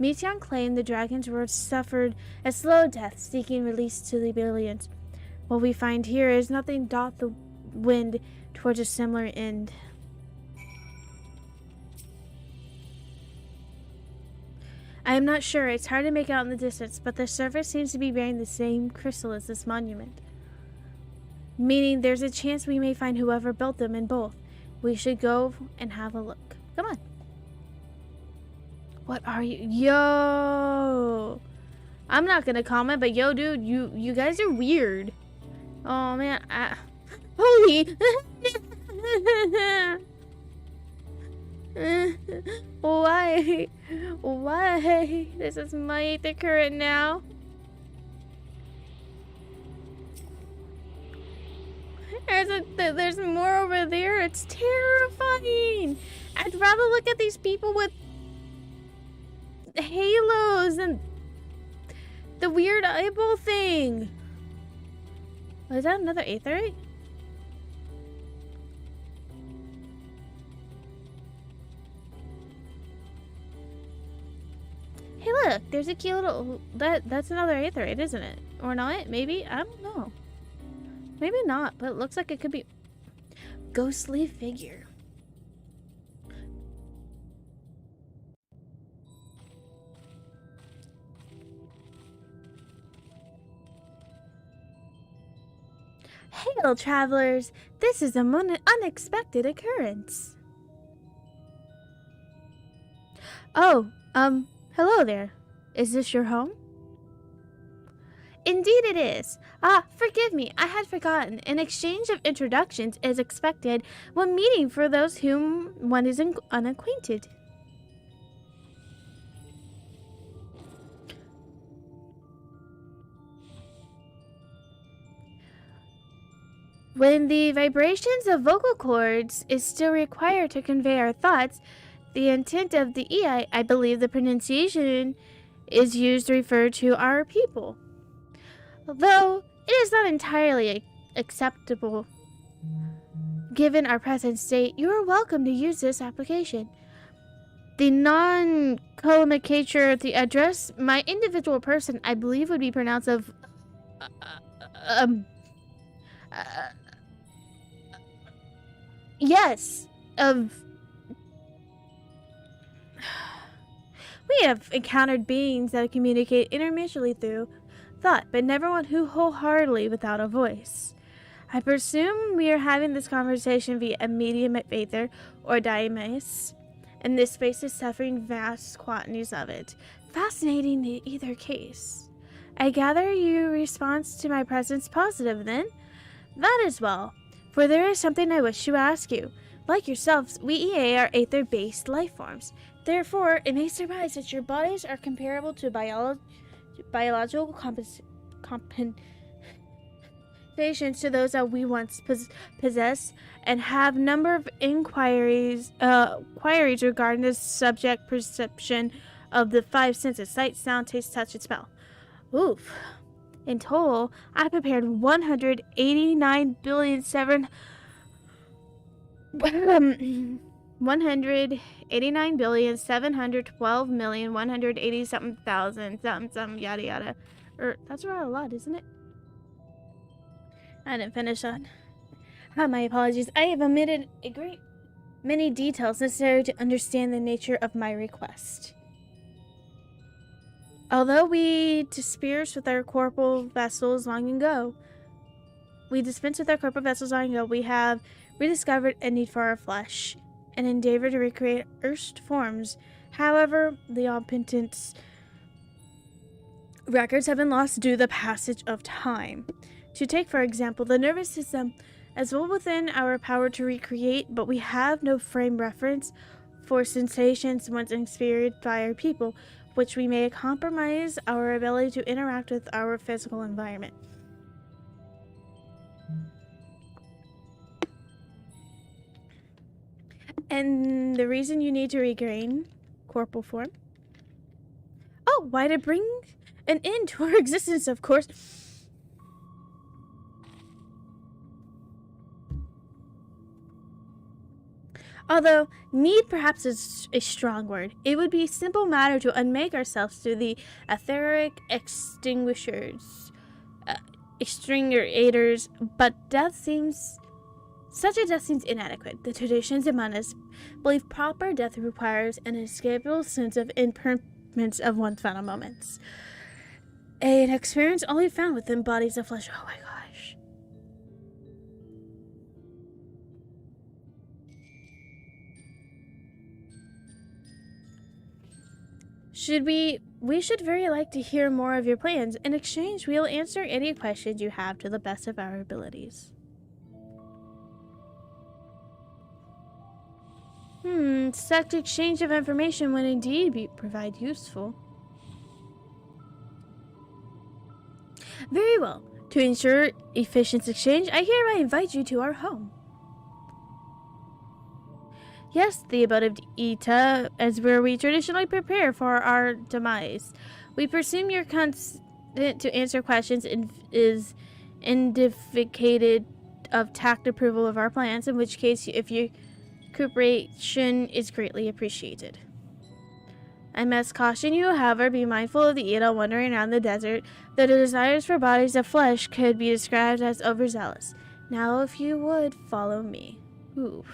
Metion claimed the dragon's words suffered a slow death, seeking release to the billions. What we find here is nothing doth the wind towards a similar end. I am not sure. It's hard to make out in the distance, but the surface seems to be bearing the same crystal as this monument. Meaning there's a chance we may find whoever built them in both. We should go and have a look. Come on. What are you? Yo! I'm not gonna comment, but yo, dude, you guys are weird. Oh, man. Holy! Why? Why? This is my the current now. There's more over there. It's terrifying. I'd rather look at these people with halos and the weird eyeball thing. Oh, is that another aetherite? Hey, look, there's a cute little... That's another aetherite, isn't it? Or not? Maybe? I don't know. Maybe not, but it looks like it could be... Ghostly figure. Hail, travelers! This is an unexpected occurrence. Oh, hello there. Is this your home? Indeed it is. Ah, forgive me, I had forgotten. An exchange of introductions is expected when meeting for those whom one is unacquainted. When the vibrations of vocal cords is still required to convey our thoughts, the intent of the Aight, I believe the pronunciation is used to refer to our people. Although it is not entirely acceptable given our present state, you are welcome to use this application. The non-collocature of the address, my individual person, I believe would be pronounced of yes, of... We have encountered beings that communicate intermittently through thought, but never one who wholeheartedly without a voice. I presume we are having this conversation via a medium of Aether or Diamis, and this space is suffering vast quantities of it. Fascinating in either case. I gather your response to my presence positive, then? That is well, for there is something I wish to ask you. Like yourselves, we EA are Aether-based life forms. Therefore, it may surprise that your bodies are comparable to biological compensations to those that we once possessed, and have number of inquiries regarding the subject perception of the five senses: sight, sound, taste, touch, and smell. Oof. In total, I prepared 189,712,180 something thousand something yada yada. That's around a lot, isn't it? I didn't finish that. My apologies. I have omitted a great many details necessary to understand the nature of my request. Although we dispensed with our corporal vessels long ago, we have rediscovered a need for our flesh and endeavor to recreate erst forms. However, the omnipotent's records have been lost due to the passage of time. To take, for example, the nervous system, as well within our power to recreate, but we have no frame reference for sensations once experienced by our people, which we may compromise our ability to interact with our physical environment. And the reason you need to regain corporal form? Oh, why to bring an end to our existence, of course. Although, need perhaps is a strong word. It would be a simple matter to unmake ourselves through the etheric extinguishers, but such a death seems inadequate. The traditions among us believe proper death requires an inescapable sense of impermanence of one's final moments. An experience only found within bodies of flesh. Oh my gosh. We should very like to hear more of your plans. In exchange, we'll answer any questions you have to the best of our abilities. Such exchange of information would indeed provide useful. Very well. To ensure efficient exchange, I hereby invite you to our home. Yes, the abode of Aight is where we traditionally prepare for our demise. We presume your consent to answer questions is indicated of tact approval of our plans, in which case, if your cooperation is greatly appreciated. I must caution you, however, be mindful of the Aight wandering around the desert. The desires for bodies of flesh could be described as overzealous. Now, if you would, follow me. Oof.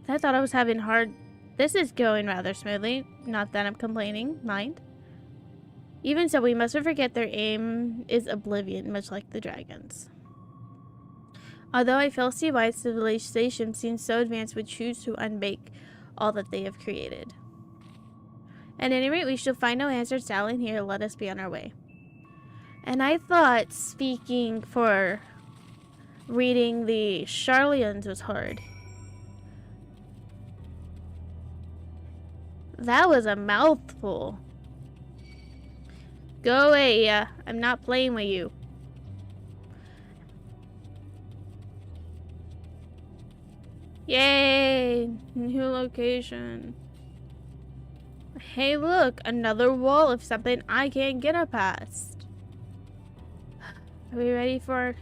I thought I was having hard... This is going rather smoothly. Not that I'm complaining. Mind. Even so, we mustn't forget their aim is oblivion, much like the dragons. Although I fail to see why civilization seems so advanced would choose to unbake all that they have created. At any rate, we shall find no answer sallying here. Let us be on our way. And I thought speaking for reading the Charlians was hard. That was a mouthful. Go away, I'm not playing with you. Yay! New location. Hey, look, another wall of something I can't get up past. Are we ready for...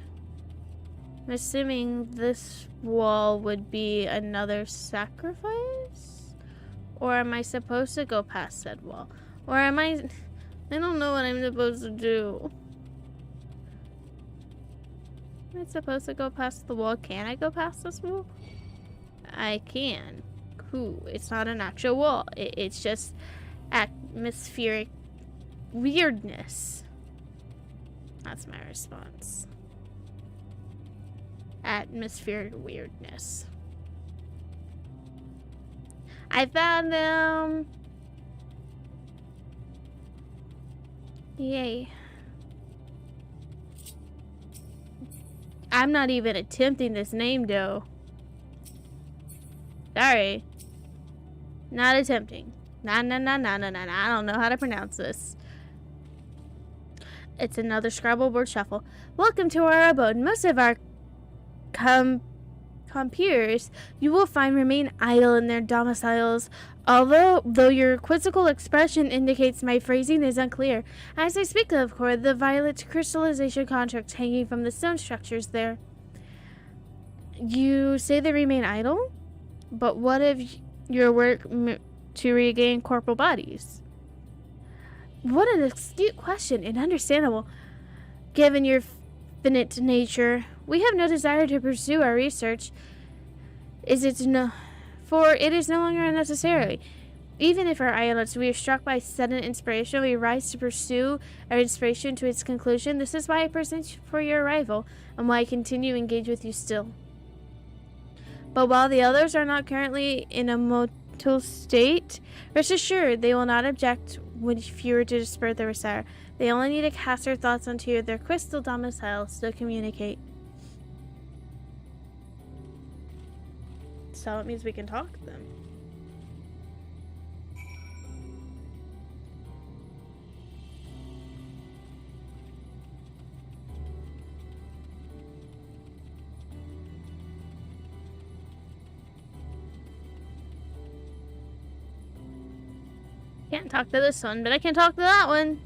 I'm assuming this wall would be another sacrifice? Or am I supposed to go past said wall? Or am I don't know what I'm supposed to do. Am I supposed to go past the wall? Can I go past this wall? I can. Ooh, it's not an actual wall. It's just atmospheric weirdness. That's my response. Atmospheric weirdness. I found them. Yay. I'm not even attempting this name, though. Sorry. Not attempting. Nah. I don't know how to pronounce this. It's another Scrabble word shuffle. Welcome to our abode. Most of our compeers you will find remain idle in their domiciles, though your quizzical expression indicates my phrasing is unclear. As I speak, of course, the violet crystallization contracts hanging from the stone structures there. You say they remain idle? But what if your work to regain corporal bodies? What an astute question, and understandable, given your finite nature. We have no desire to pursue our research, for it is no longer necessary. Even if our eyelids we are struck by sudden inspiration, we rise to pursue our inspiration to its conclusion. This is why I present for your arrival, and why I continue to engage with you still. But while the others are not currently in a mortal state, rest assured they will not object if you were to disperse their desire. They only need to cast their thoughts onto their crystal domiciles to communicate. So it means we can talk to them. Can't talk to this one, but I can talk to that one.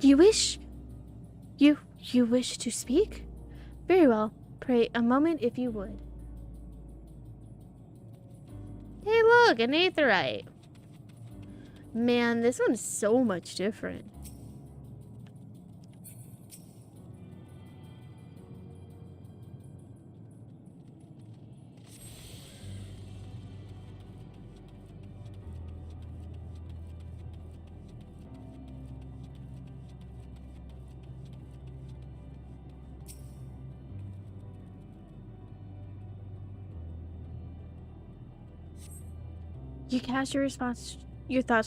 You wish to speak? Very well. Pray a moment if you would. Hey look, an aetheryte. Man, this one's so much different. You cast your thoughts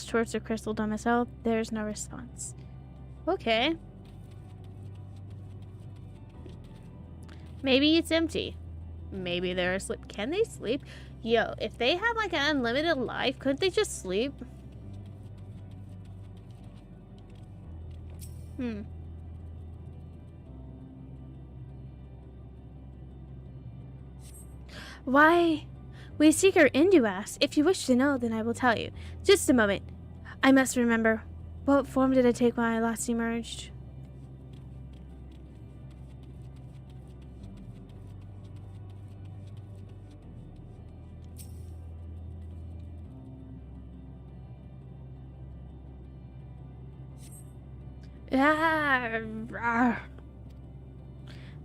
towards the crystal domicile. There's no response. Okay. Maybe it's empty. Maybe they're asleep. Can they sleep? Yo, if they had like an unlimited life, couldn't they just sleep? Why? We seek our Induas. If you wish to know, then I will tell you. Just a moment. I must remember. What form did I take when I last emerged?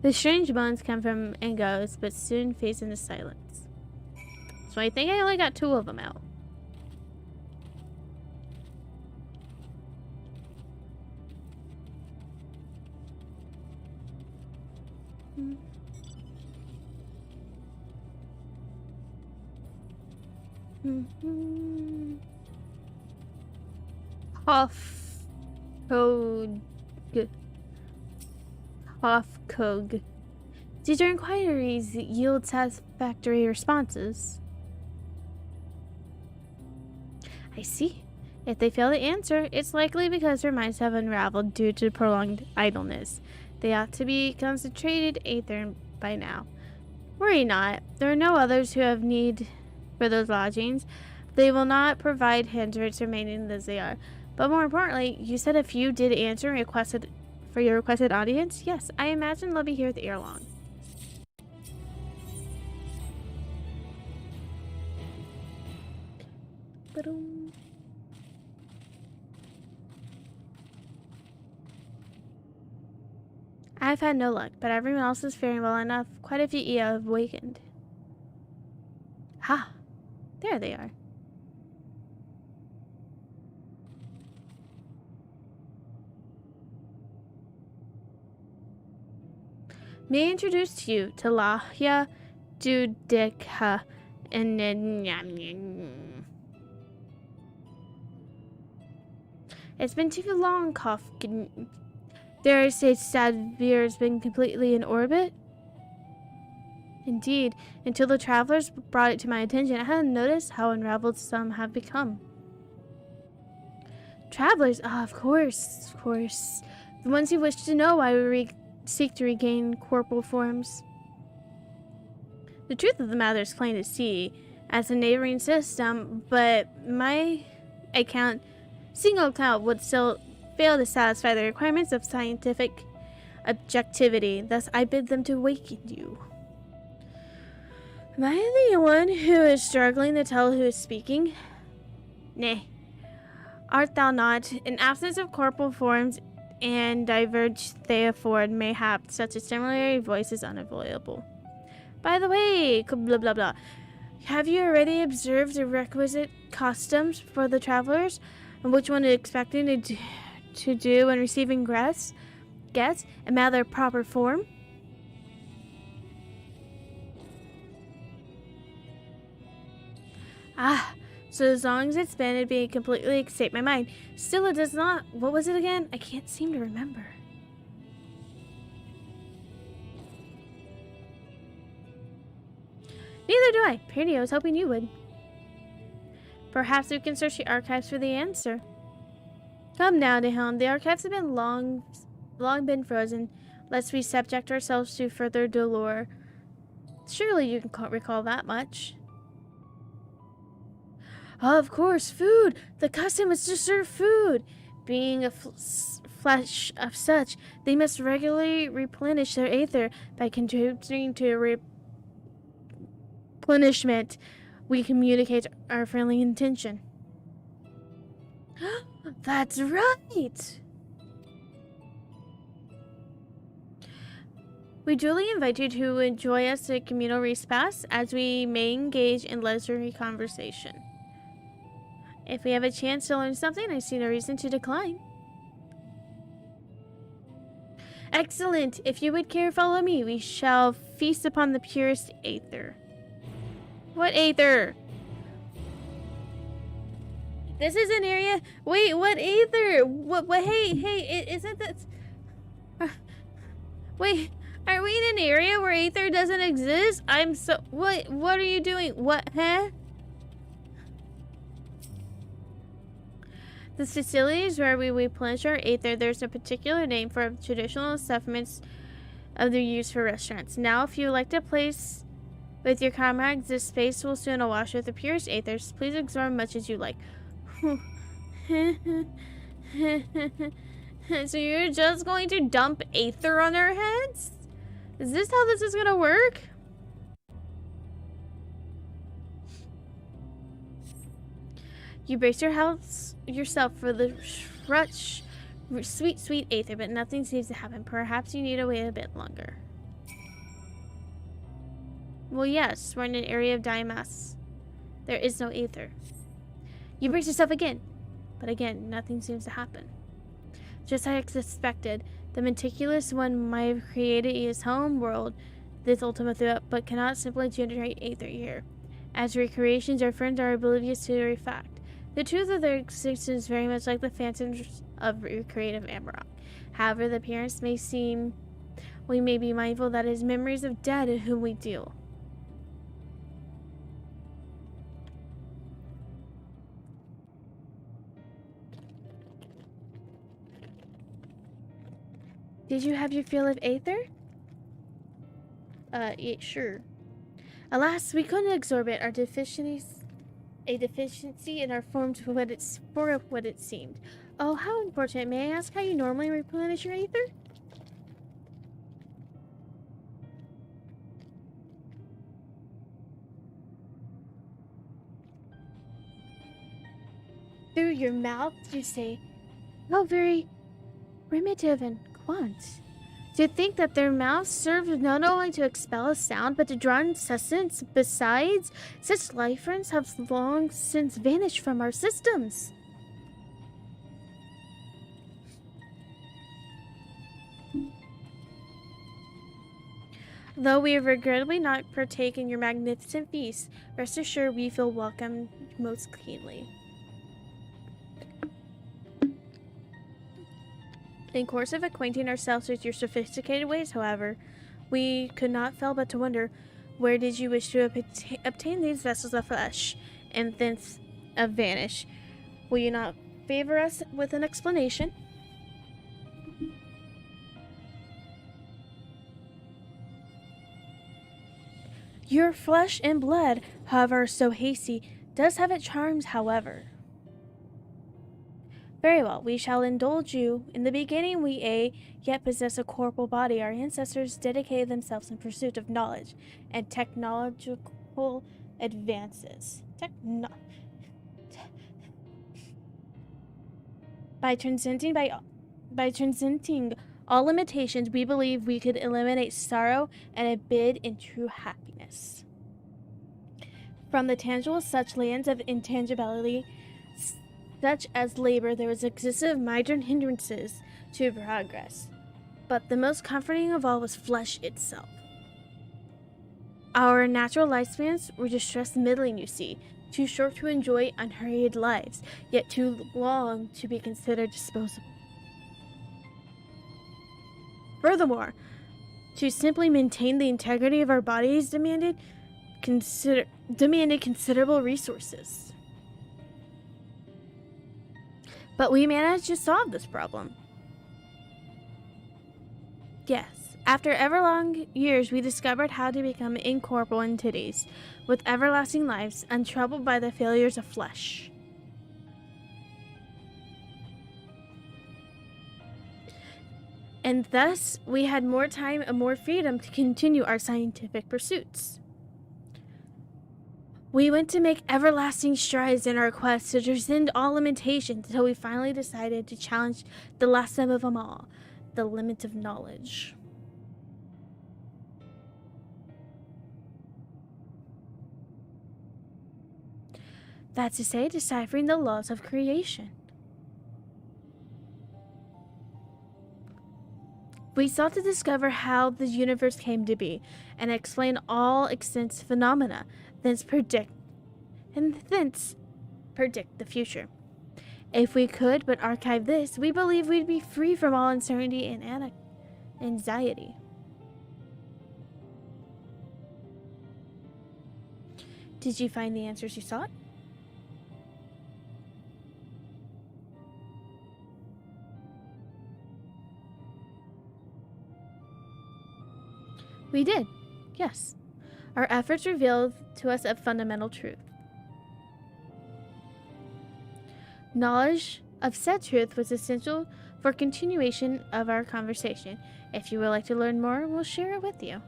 The strange moans come from and goes, but soon fades into silence. So I think I only got 2 of them out. Hofkog. Did your inquiries yield satisfactory responses? I see. If they fail to answer, it's likely because their minds have unraveled due to prolonged idleness. They ought to be concentrated aether by now. Worry not. There are no others who have need for those lodgings. They will not provide hindrance remaining as they are. But more importantly, you said a few did answer for your requested audience? Yes, I imagine they'll be here ere long. I've had no luck, but everyone else is faring well enough. Quite a few have awakened. Ha! There they are. May I introduce to you to Lahya, Dudekha, and it's been too long, cough. Dare I say Sadvir has been completely in orbit? Indeed, until the travelers brought it to my attention, I hadn't noticed how unraveled some have become. Travelers? Ah, of course, of course. The ones who wish to know why we seek to regain corporal forms. The truth of the matter is plain to see, as a neighboring system, but my single account would still fail to satisfy the requirements of scientific objectivity. Thus, I bid them to awaken you. Am I the one who is struggling to tell who is speaking? Nay. Art thou not? In absence of corporal forms and diverge they afford, mayhap such a similar voice is unavoidable. By the way, blah blah blah. Have you already observed the requisite customs for the travelers, and which one is expecting to do when receiving guests in their proper form? Ah, so as long as it's been, it'd be completely escaped my mind. Still, it does not. What was it again? I can't seem to remember. Neither do I. Pity, I was hoping you would. Perhaps we can search the archives for the answer. Come now, Dehelm. The archives have been long been frozen, lest we subject ourselves to further dolor. Surely you can recall that much. Of course, food! The custom is to serve food! Being a flesh of such, they must regularly replenish their aether by contributing to replenishment. We communicate our friendly intention. That's right! We duly invite you to enjoy us at communal repast, as we may engage in leisurely conversation. If we have a chance to learn something, I see no reason to decline. Excellent! If you would care, follow me. We shall feast upon the purest aether. What aether? This is an area. Wait, what aether? What? Hey! Isn't that? Wait, are we in an area where aether doesn't exist? I'm so. What? What are you doing? What? Huh? The facilities where we replenish our aether, there's a particular name for traditional supplements of their use for restaurants. Now, if you would like to place with your comrades, this space will soon awash with the purest aethers. Please absorb much as you like. So you're just going to dump aether on our heads? Is this how this is gonna work? You brace yourself for the sweet aether, but nothing seems to happen. Perhaps you need to wait a bit longer. Well, yes, we're in an area of Dimas. There is no aether. You brace yourself again, but again, nothing seems to happen. Just as I suspected, the meticulous one might have created his home world, this Ultima Thule, but cannot simply generate aether here. As recreations, our friends are oblivious to the fact. The truth of their existence is very much like the phantoms of recreative Amarok. However, the appearance may seem, we may be mindful that it is memories of dead in whom we deal. Did you have your fill of aether? Yeah, sure. Alas, we couldn't absorb it. Our deficiency in our form to what it seemed. Oh, how unfortunate. May I ask how you normally replenish your aether? Through your mouth, you say. How very primitive and quaint. To think that their mouths served not only to expel a sound, but to draw in sustenance. Besides, such life forms have long since vanished from our systems. Though we have regrettably not partaken in your magnificent feast, rest assured we feel welcome most keenly. In course of acquainting ourselves with your sophisticated ways, however, we could not fail but to wonder, where did you wish to obtain these vessels of flesh, and thence vanish? Will you not favor us with an explanation? Your flesh and blood, however so hasty, does have its charms, however. Very well, we shall indulge you. In the beginning we yet possess a corporal body. Our ancestors dedicated themselves in pursuit of knowledge and technological advances. By transcending all limitations, we believe we could eliminate sorrow and abide in true happiness. From the tangible such lands of intangibility, such as labor, there was excessive minor hindrances to progress. But the most comforting of all was flesh itself. Our natural lifespans were distressed middling, you see, too short to enjoy unhurried lives, yet too long to be considered disposable. Furthermore, to simply maintain the integrity of our bodies demanded considerable resources. But we managed to solve this problem. Yes, after everlong years, we discovered how to become incorporeal entities with everlasting lives, untroubled by the failures of flesh. And thus, we had more time and more freedom to continue our scientific pursuits. We went to make everlasting strides in our quest to transcend all limitations until we finally decided to challenge the last limit of them all, the limit of knowledge. That's to say, deciphering the laws of creation. We sought to discover how the universe came to be and explain all extant phenomena, thence predict the future. If we could but archive this, we believe we'd be free from all uncertainty and anxiety. Did you find the answers you sought? We did, yes. Our efforts revealed to us a fundamental truth. Knowledge of said truth was essential for continuation of our conversation. If you would like to learn more, we'll share it with you.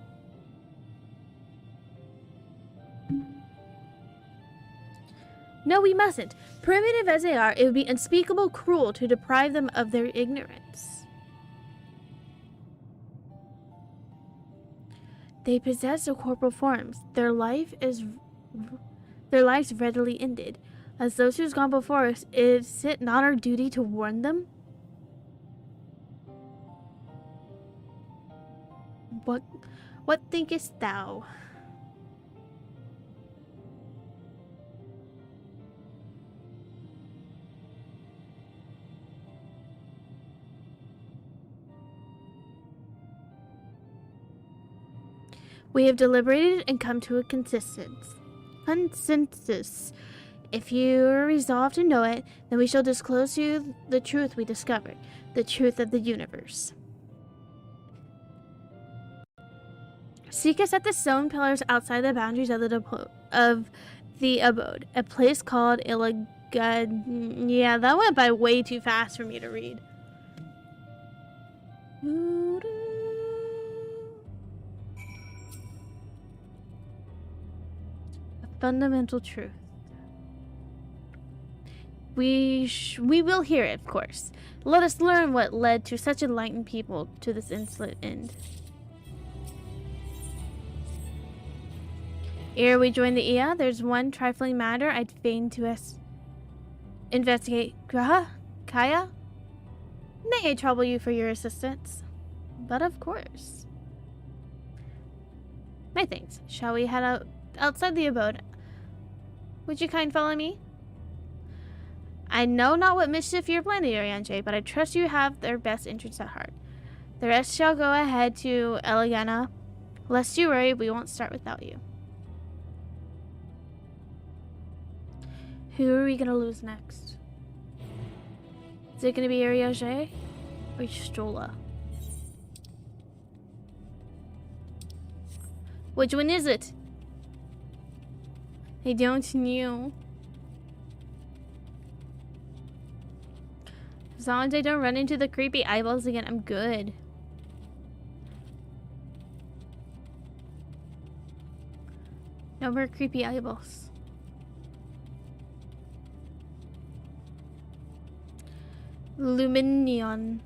No, we mustn't. Primitive as they are, it would be unspeakable cruel to deprive them of their ignorance. They possess the corporal forms. Their lives readily ended. As those who's gone before us, is it not our duty to warn them? What thinkest thou? We have deliberated and come to a consensus. If you are resolved to know it, then we shall disclose to you the truth we discovered, the truth of the universe. Seek us at the stone pillars outside the boundaries of the abode, a place called Illigad. Yeah, that went by way too fast for me to read. A fundamental truth. we will hear it, of course. Let us learn what led to such enlightened people to this insolent end. Ere we join the Ia, there's one trifling matter I'd fain to investigate. Kaya? May I trouble you for your assistance? But of course. My thanks. Shall we head out outside the abode? Would you kind follow me? I know not what mischief you're planning, Orianche, but I trust you have their best interests at heart. The rest shall go ahead to Elegana. Lest you worry, we won't start without you. Who are we gonna lose next? Is it gonna be Orianche or Stola? Which one is it? I don't know. As long as I don't run into the creepy eyeballs again, I'm good. No more creepy eyeballs. Luminion.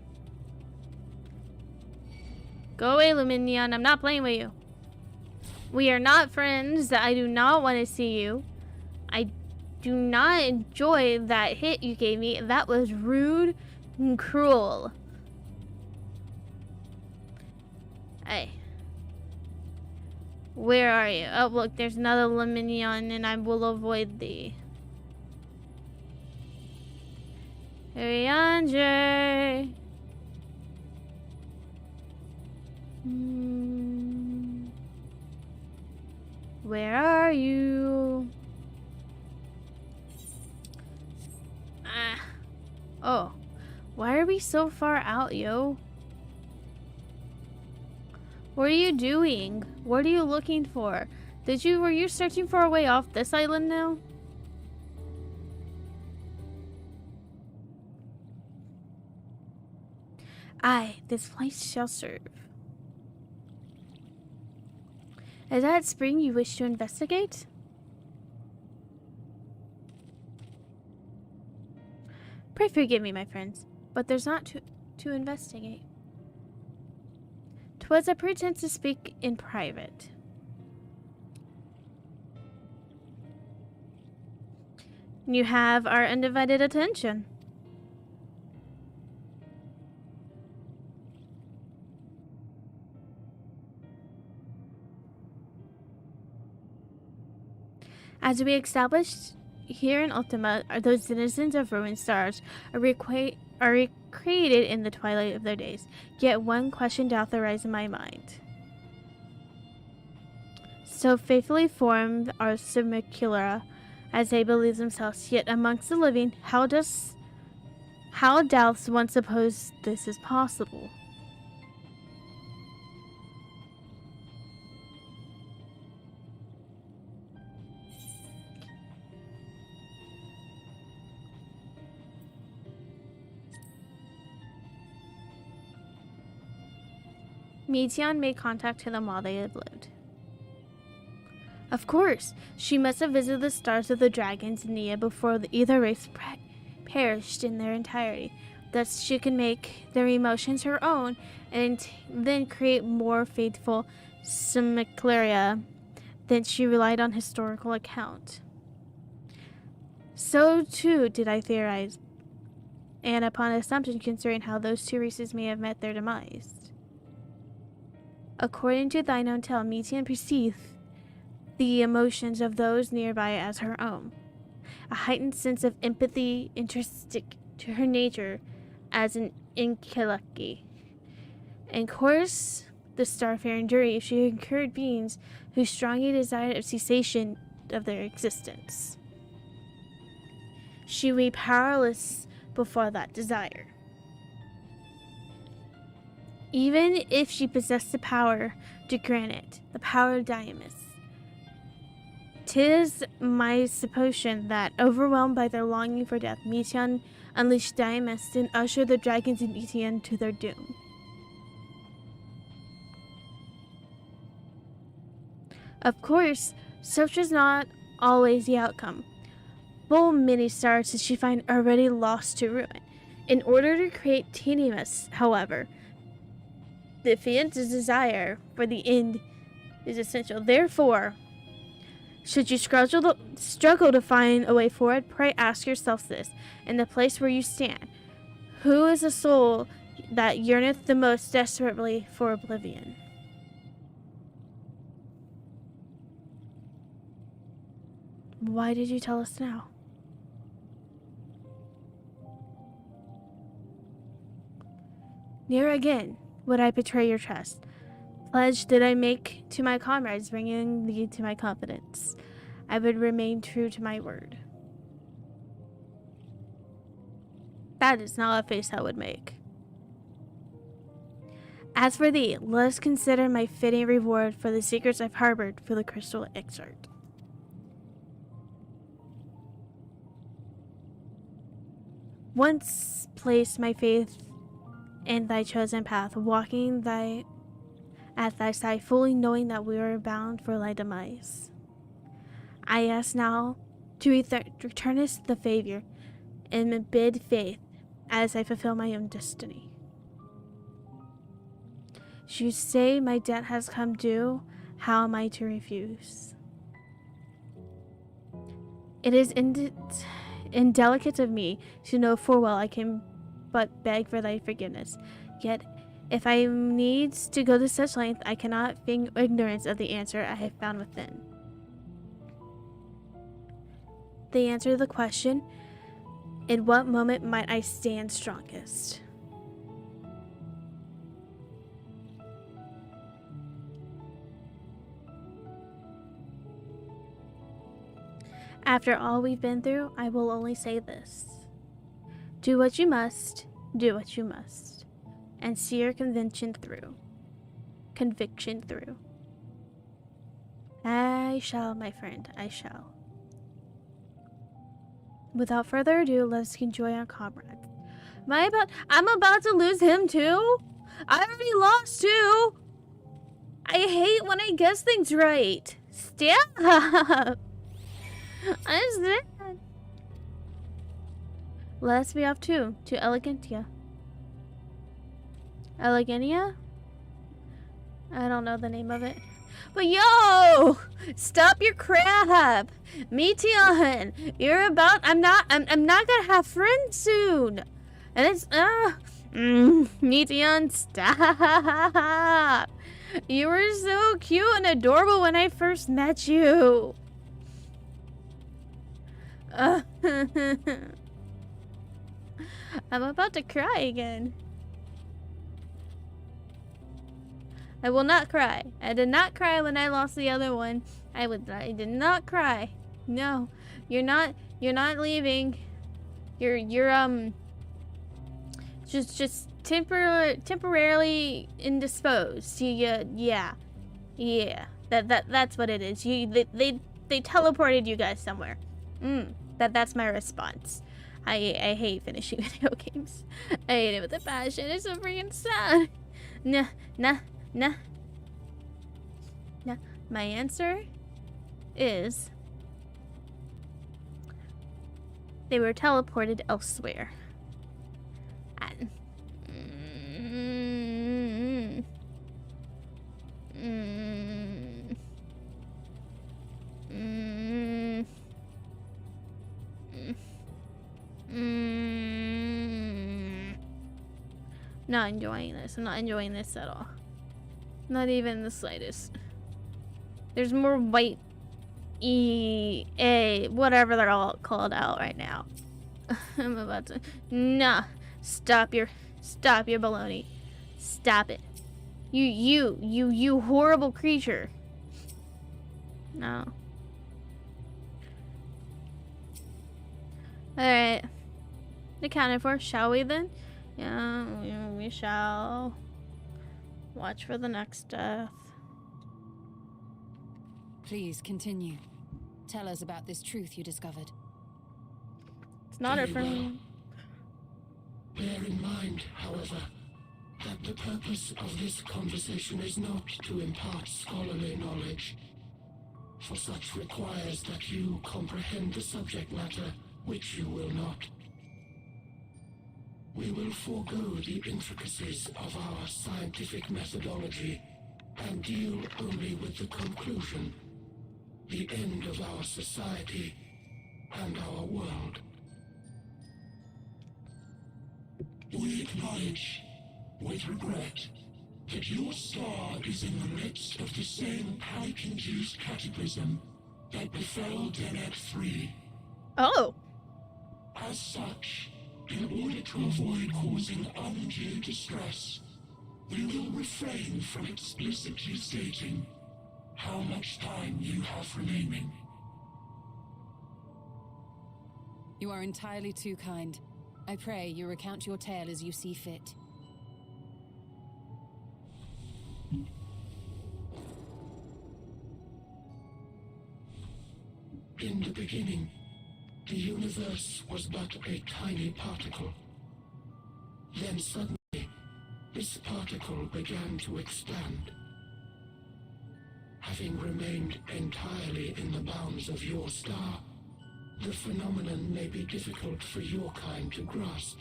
Go away, Luminion. I'm not playing with you. We are not friends. I do not want to see you. I do not enjoy that hit you gave me. That was rude and cruel. Hey. Where are you? Oh, look, there's another Luminion, and I will avoid thee. Orianche. Where are you? Oh. Why are we so far out, yo? What are you doing? What are you looking for? Were you searching for a way off this island now? Aye, this place shall serve. Is that spring you wish to investigate? Pray forgive me, my friends, but there's not to investigate. 'Twas a pretense to speak in private. You have our undivided attention. As we established here in Ultima, those denizens of ruined stars are recreated in the twilight of their days. Yet one question doth arise in my mind. So faithfully formed are simulacra, as they believe themselves, yet amongst the living, how doth one suppose this is possible? Meteon made contact to them while they had lived. Of course, she must have visited the stars of the dragons in Nia before either race perished in their entirety. Thus she can make their emotions her own and then create more faithful simulacra than she relied on historical account. So too did I theorize, and upon assumption concerning how those two races may have met their demise. According to thine own tale, Meteon perceived the emotions of those nearby as her own. A heightened sense of empathy intrinsic to her nature as an Inkilaki. And course the starfaring jury, she incurred beings who strongly desired a cessation of their existence. She lay powerless before that desire. Even if she possessed the power to grant it, the power of Diamus, 'tis my supposition that, overwhelmed by their longing for death, Meteon unleashed Diamus and ushered the dragons and Meteon to their doom. Of course, such was not always the outcome. full many stars did she find already lost to ruin. In order to create teaminess, however, the fiend's desire for the end is essential. Therefore, should you struggle to find a way forward, pray ask yourself this, in the place where you stand. Who is the soul that yearneth the most desperately for oblivion? Why did you tell us now? Ne'er again would I betray your trust. Pledge did I make to my comrades, bringing thee to my confidence. I would remain true to my word. That is not a face I would make. As for thee, let us consider my fitting reward for the secrets I've harbored for the crystal excerpt. Once placed my faith in thy chosen path, walking at thy side, fully knowing that we are bound for thy demise. I ask now to return us the favor and bid faith as I fulfill my own destiny. You say my debt has come due, how am I to refuse? It is indelicate of me to know full well I can but beg for thy forgiveness. Yet, if I needs to go to such length, I cannot feign ignorance of the answer I have found within. The answer to the question, in what moment might I stand strongest? After all we've been through, I will only say this. Do what you must, and see your conviction through. I shall, my friend, I shall. Without further ado, let's enjoy our comrades. I'm about to lose him too? I already lost too! I hate when I guess things right. Stop! I'm sad. Let's be off too, to Elegantia. Elegantia? I don't know the name of it. But yo! Stop your crap! Meteon! You're about I'm not gonna have friends soon! And it's Meteon, stop! You were so cute and adorable when I first met you. I'm about to cry again. I will not cry. I did not cry when I lost the other one. I did not cry. No. You're not leaving. You're just temporarily indisposed. Yeah. That's what it is. They teleported you guys somewhere. That's my response. I hate finishing video games. I hate it with a passion. It's so freaking sad. Nah. My answer is they were teleported elsewhere. Not enjoying this. I'm not enjoying this at all. Not even the slightest. There's more white EA, whatever they're all called out right now. I'm about to. Nah. Stop your baloney. Stop it. You horrible creature. No. Alright. Accounted for, shall we then? Yeah, we shall. Watch for the next death. Please continue. Tell us about this truth you discovered. It's not it for me. Bear in mind, however, that the purpose of this conversation is not to impart scholarly knowledge. for such requires that you comprehend the subject matter, which you will not. We will forego the intricacies of our scientific methodology and deal only with the conclusion, the end of our society and our world. We acknowledge, with regret, that your star is in the midst of the same panic-induced cataclysm that befell Deneb 3. Oh. As such, in order to avoid causing undue distress, we will refrain from explicitly stating how much time you have remaining. You are entirely too kind. I pray you recount your tale as you see fit. In the beginning, the universe was but a tiny particle. Then suddenly, this particle began to expand. Having remained entirely in the bounds of your star, the phenomenon may be difficult for your kind to grasp.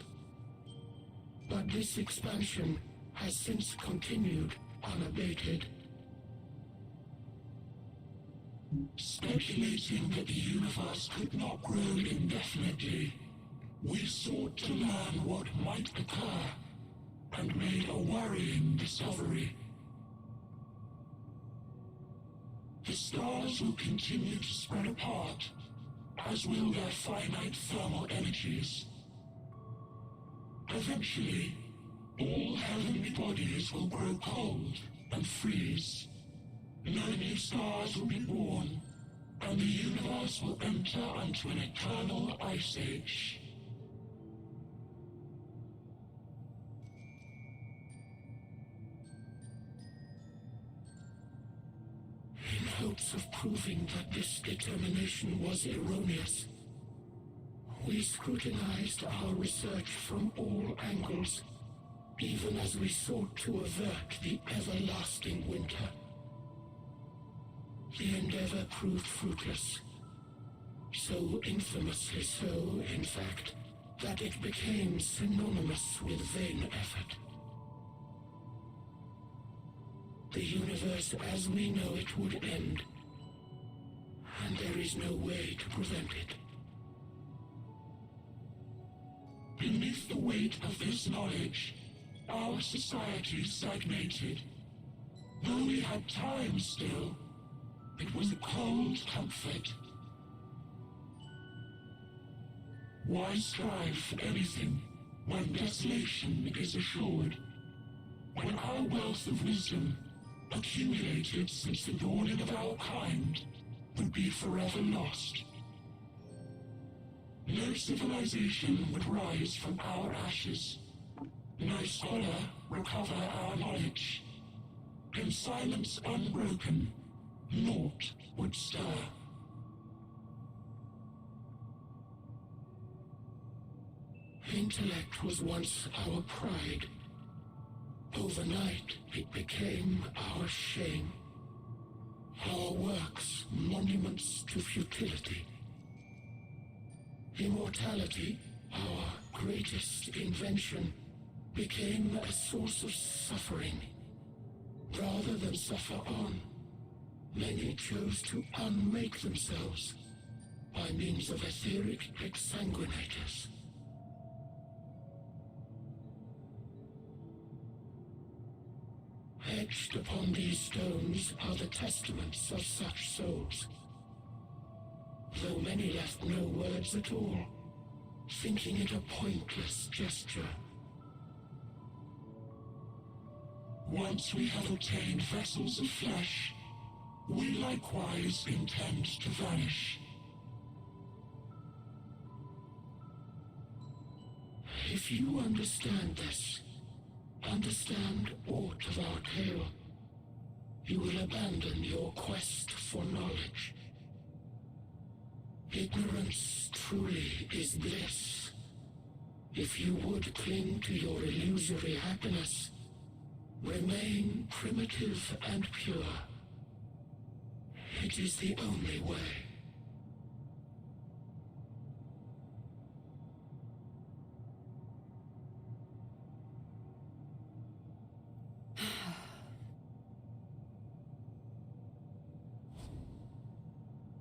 But this expansion has since continued unabated. Speculating that the universe could not grow indefinitely, we sought to learn what might occur, and made a worrying discovery. The stars will continue to spread apart, as will their finite thermal energies. Eventually, all heavenly bodies will grow cold and freeze. No new stars will be born, and the universe will enter into an eternal ice age. In hopes of proving that this determination was erroneous, we scrutinized our research from all angles, even as we sought to avert the everlasting winter. The endeavor proved fruitless. So infamously so, in fact, that it became synonymous with vain effort. The universe as we know it would end, and there is no way to prevent it. Beneath the weight of this knowledge, our society stagnated. Though we had time still, it was a cold comfort. Why strive for anything when desolation is assured? When our wealth of wisdom, accumulated since the dawning of our kind, would be forever lost. No civilization would rise from our ashes. No scholar recover our knowledge. In silence unbroken, naught would stir. Intellect was once our pride. Overnight, it became our shame. Our works, monuments to futility. Immortality, our greatest invention, became a source of suffering. Rather than suffer on, many chose to unmake themselves by means of etheric exsanguinators. Etched upon these stones are the testaments of such souls. Though many left no words at all, thinking it a pointless gesture. Once we have obtained vessels of flesh, we likewise intend to vanish. If you understand this, understand aught of our tale, you will abandon your quest for knowledge. Ignorance truly is bliss. If you would cling to your illusory happiness, remain primitive and pure. It is the only way.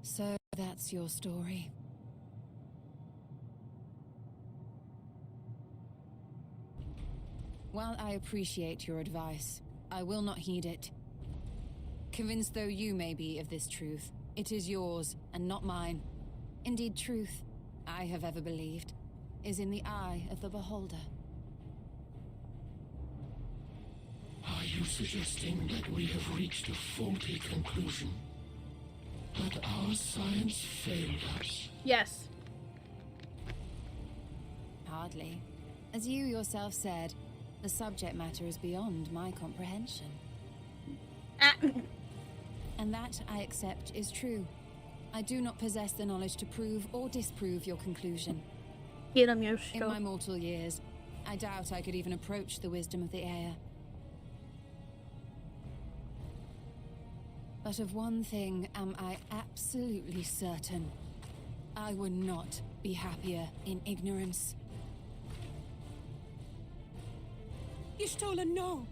So that's your story. While I appreciate your advice, I will not heed it. Convinced though you may be of this truth, it is yours and not mine. Indeed, truth, I have ever believed, is in the eye of the beholder. Are you suggesting that we have reached a faulty conclusion? That our science failed us? Yes. Hardly. As you yourself said, the subject matter is beyond my comprehension. And that, I accept, is true. I do not possess the knowledge to prove or disprove your conclusion. Get him, In my mortal years, I doubt I could even approach the wisdom of the air. But of one thing am I absolutely certain. I would not be happier in ignorance. Y'shtola, no!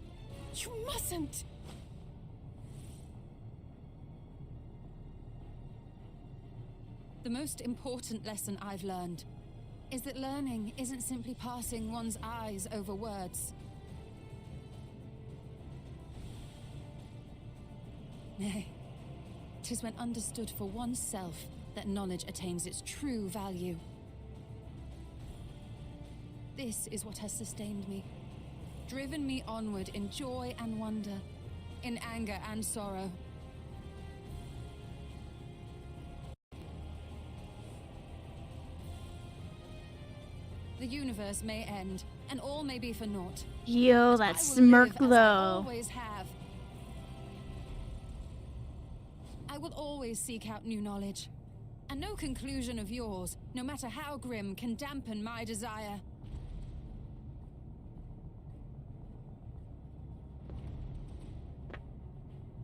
You mustn't! The most important lesson I've learned is that learning isn't simply passing one's eyes over words. Nay, 'tis when understood for oneself that knowledge attains its true value. This is what has sustained me, driven me onward in joy and wonder, in anger and sorrow. The universe may end, and all may be for naught. Yo, that smirk I though. always have. I will always seek out new knowledge, and no conclusion of yours, no matter how grim, can dampen my desire.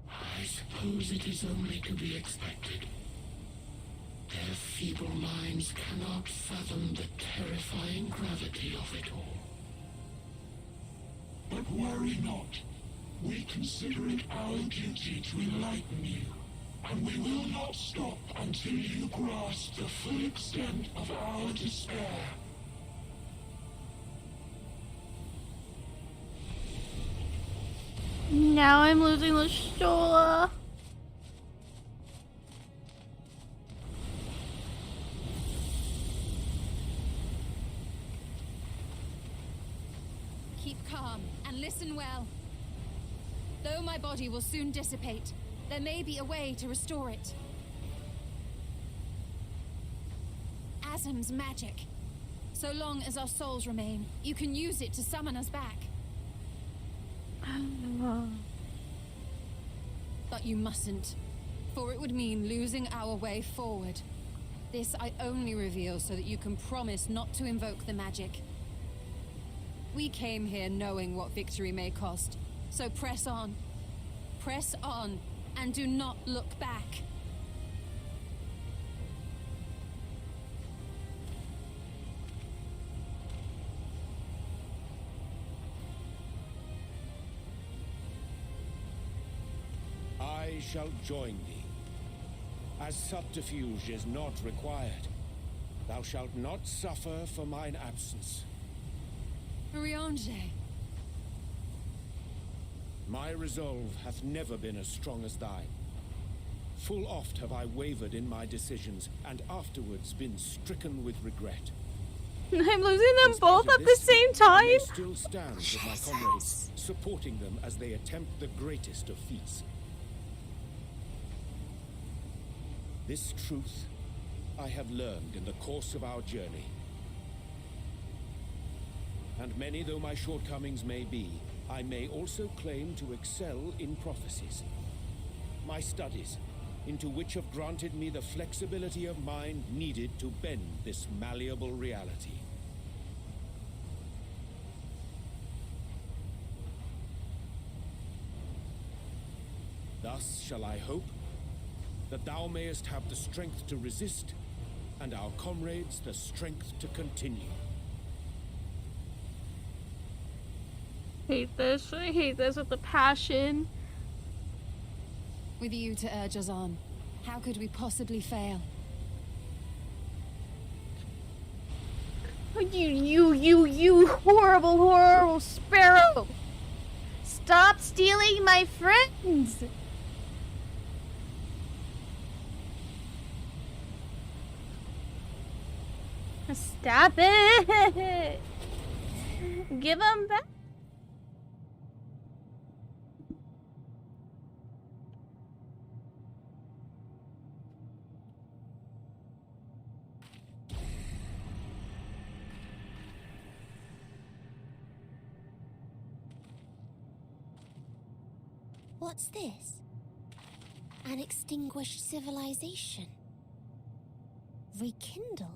I suppose it is only to be expected. Their feeble minds cannot fathom the terrifying gravity of it all. But worry not. We consider it our duty to enlighten you, and we will not stop until you grasp the full extent of our despair. Now I'm losing L'shtola. Keep calm and listen well. Though my body will soon dissipate, there may be a way to restore it. Azim's magic. So long as our souls remain, you can use it to summon us back. But you mustn't, for it would mean losing our way forward. This I only reveal so that you can promise not to invoke the magic. We came here knowing what victory may cost, so press on, and do not look back. I shall join thee. As subterfuge is not required, thou shalt not suffer for mine absence. Riange. My resolve hath never been as strong as thine. Full oft have I wavered in my decisions, and afterwards been stricken with regret. I'm losing them In both spite of at the this, same I time. may still stand with my comrades, supporting them as they attempt the greatest of feats. This truth I have learned in the course of our journey. And many though my shortcomings may be, I may also claim to excel in prophecies. My studies, into which have granted me the flexibility of mind needed to bend this malleable reality. Thus shall I hope, that thou mayest have the strength to resist, and our comrades the strength to continue. Hate this. I hate this with a passion. With you to urge us on, how could we possibly fail? You horrible, horrible sparrow! Stop stealing my friends! Stop it! Give them back. What's this? An extinguished civilization. Rekindled.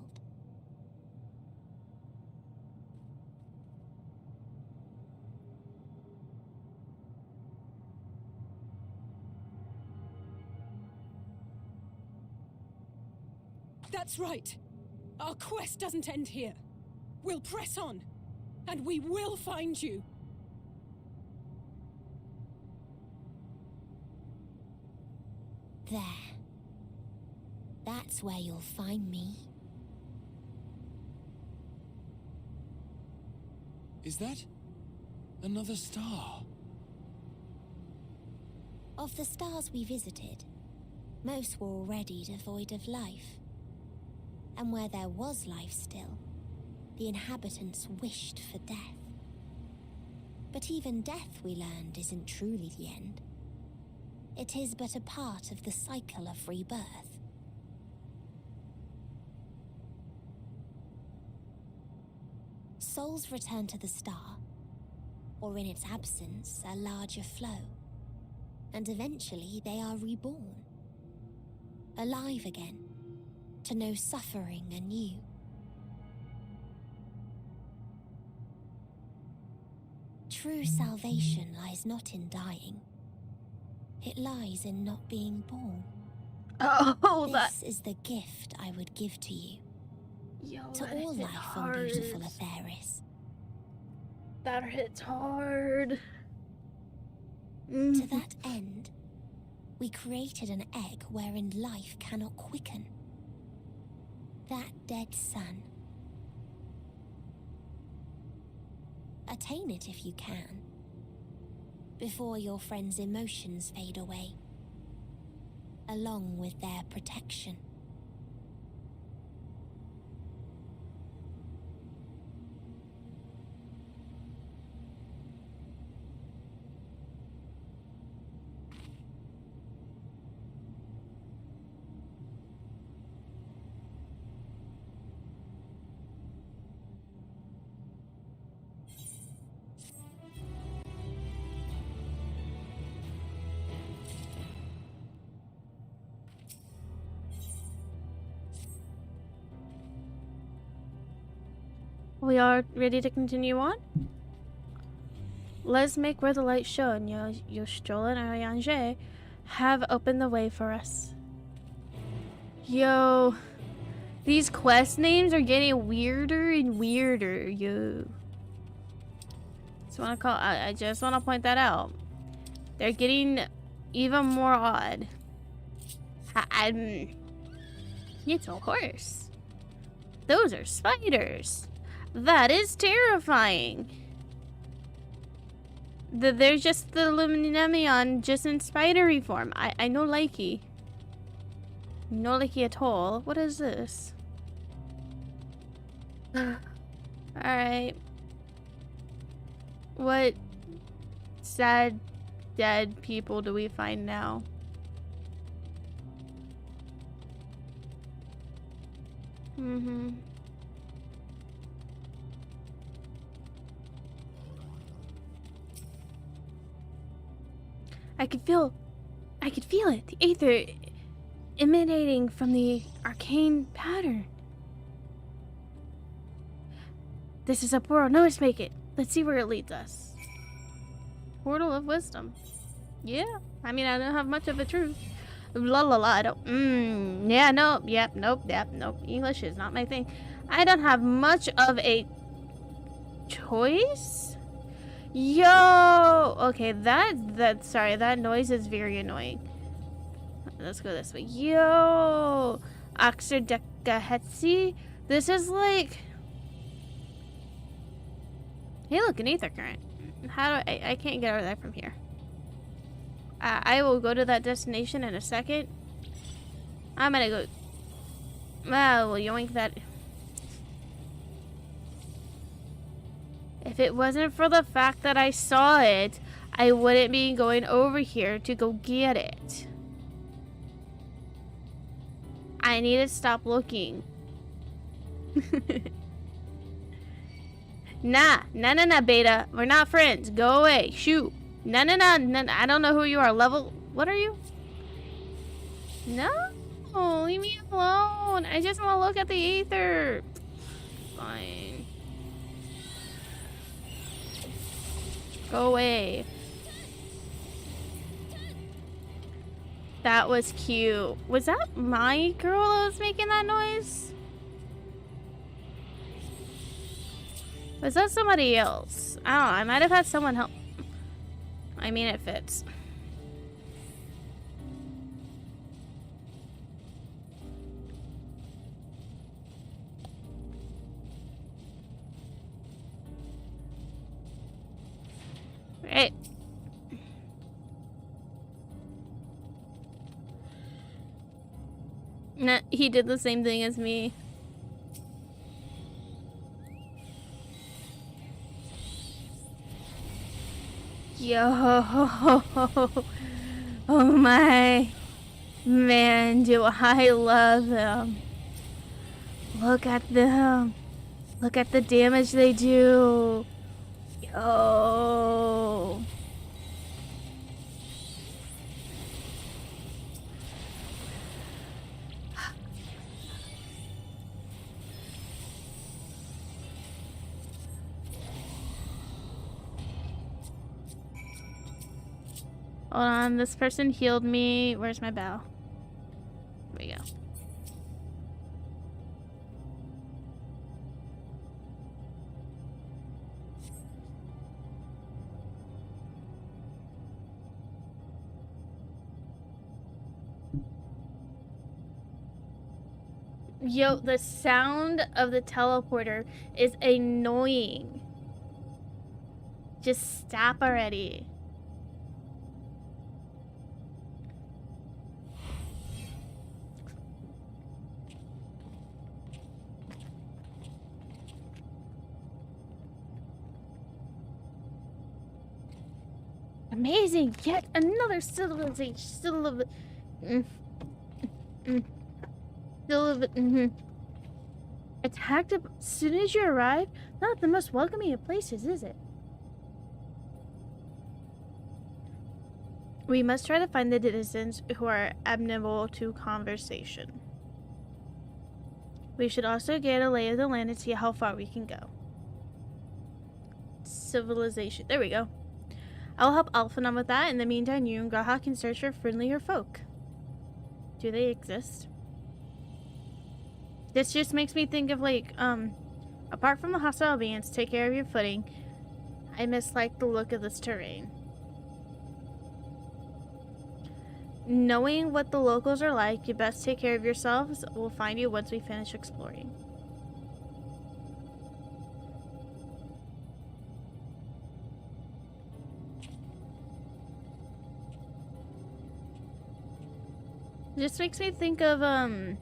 That's right. Our quest doesn't end here. We'll press on, and we will find you. There. That's where you'll find me. Is that another star? Of the stars we visited, most were already devoid of life. And where there was life still, the inhabitants wished for death. But even death, we learned, isn't truly the end. It is but a part of the cycle of rebirth. Souls return to the star, or in its absence, a larger flow. And eventually they are reborn. Alive again, to know suffering anew. True salvation lies not in dying. It lies in not being born. Oh, this is the gift I would give to you. To all life on beautiful Atheris. That hits hard. To that end, we created an egg wherein life cannot quicken. That dead sun. Attain it if you can, before your friends' emotions fade away, along with their protection. We are ready to continue on? Let's make where the light shone. Yostrol and Ariange have opened the way for us. Yo, these quest names are getting weirder and weirder. Yo, I just want to point that out. They're getting even more odd. It's a horse. Those are spiders. That is terrifying. They're just the Luminemion, just in spidery form. I no likey. No likey at all. What is this? Alright. What sad dead people do we find now? I could feel it. The aether emanating from the arcane pattern. This is a portal. No, let's make it. Let's see where it leads us. Portal of wisdom. Yeah. I mean, I don't have much of a truth. La la la. I don't. Yeah. Nope. Yep. Nope. Yep. Nope. English is not my thing. I don't have much of a choice. Yo. Okay. Sorry. That noise is very annoying. Let's go this way. Yo. Oxerdecahetsi. This is like. Hey, look, an ether current. How do I can't get over there from here. I will go to that destination in a second. I'm gonna go. Well, we'll yoink that. If it wasn't for the fact that I saw it, I wouldn't be going over here to go get it. I need to stop looking. Nah, beta. We're not friends. Go away. Shoot. Nah. I don't know who you are. Level. What are you? No. Leave me alone. I just want to look at the ether. Fine. Go away. That was cute. Was that my girl that was making that noise? Was that somebody else? I don't know. I might have had someone help. I mean, it fits. Right. Nah, he did the same thing as me. Yo, oh my, man, do I love them. Look at them. Look at the damage they do. Yo. Hold on, this person healed me. Where's my bow? There we go. Yo, the sound of the teleporter is annoying. Just stop already. Amazing! Yet another civilization. Attacked as soon as you arrive? Not the most welcoming of places, is it? We must try to find the citizens who are amenable to conversation. We should also get a lay of the land and see how far we can go. Civilization. There we go. I'll help Alphanon with that. In the meantime, you and Graha can search for friendlier folk. Do they exist? This just makes me think of like, apart from the hostile beings, take care of your footing. I mislike the look of this terrain. Knowing what the locals are like, you best take care of yourselves. We'll find you once we finish exploring. This makes me think of, I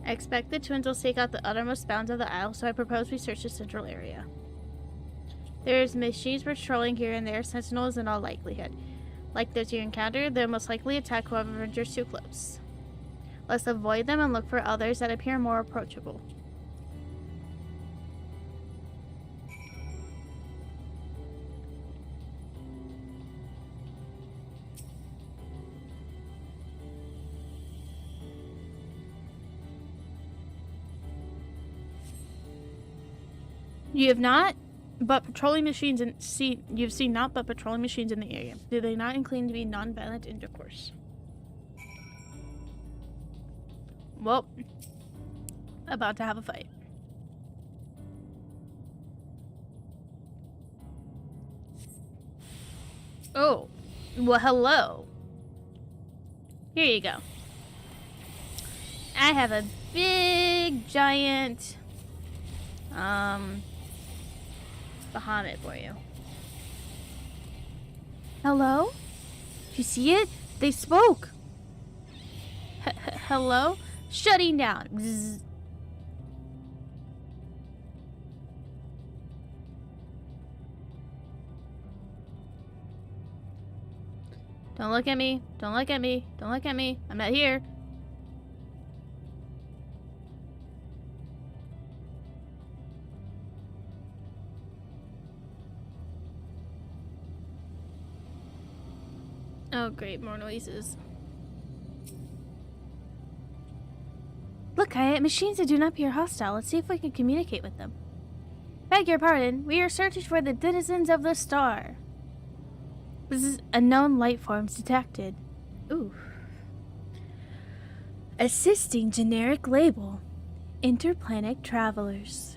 expect the twins will stake out the uttermost bounds of the isle, so I propose we search the central area. There's machines patrolling here and there, sentinels in all likelihood. Like those you encounter, they'll most likely attack whoever ventures too close. Let's avoid them and look for others that appear more approachable. You have not? But patrolling machines you've seen not but patrolling machines in the area. Do they not incline to be non-violent intercourse? Well, about to have a fight. Oh, well, hello. Here you go. I have a big, giant, Bahamut for you. Hello? You see it? They spoke. Hello? Shutting down. Bzz. Don't look at me. Don't look at me. Don't look at me. I'm not here. Oh, great. More noises. Look, Aight, machines that do not appear hostile. Let's see if we can communicate with them. Beg your pardon. We are searching for the denizens of the star. This is unknown life forms detected. Ooh. Assisting generic label. Interplanet travelers.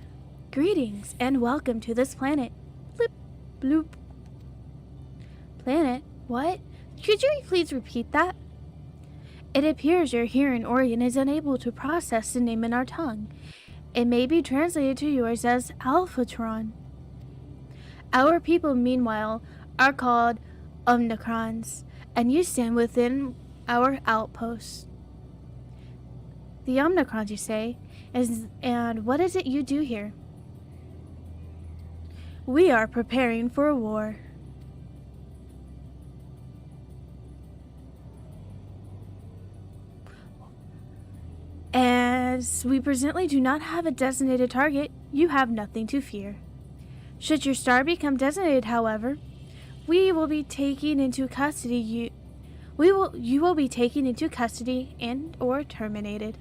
Greetings and welcome to this planet. Blip, bloop. Planet? What? Could you please repeat that? It appears your hearing organ is unable to process the name in our tongue. It may be translated to yours as Alphatron. Our people, meanwhile, are called Omnicrons, and you stand within our outpost. The Omnicrons, you say? And what is it you do here? We are preparing for a war. As we presently do not have a designated target, you have nothing to fear. Should your star become designated, however, you will be taken into custody and or terminated.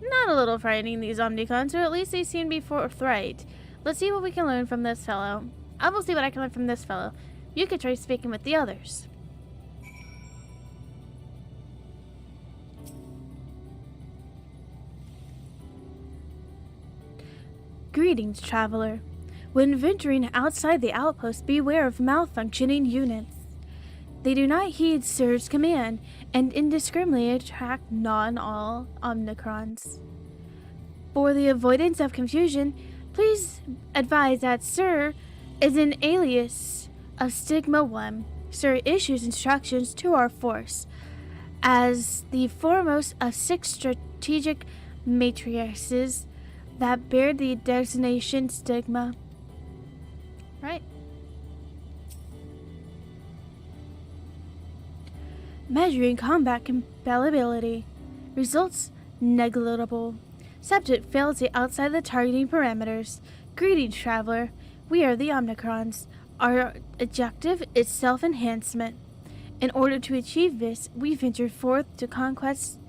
Not a little frightening, these Omnicons, or at least they seem to be forthright. Let's see what we can learn from this fellow. I will see what I can learn from this fellow. You could try speaking with the others. Greetings, traveler. When venturing outside the outpost, beware of malfunctioning units. They do not heed Sir's command and indiscriminately attack non-all Omnicrons. For the avoidance of confusion, please advise that Sir is an alias of Stigma 1. Sir issues instructions to our force as the foremost of 6 strategic matrices that bear the designation Stigma. Right. Measuring combat compatibility. Results negligible. Subject fails to outside the targeting parameters. Greetings, traveler. We are the Omnicrons. Our objective is self-enhancement. In order to achieve this, we ventured forth to conquest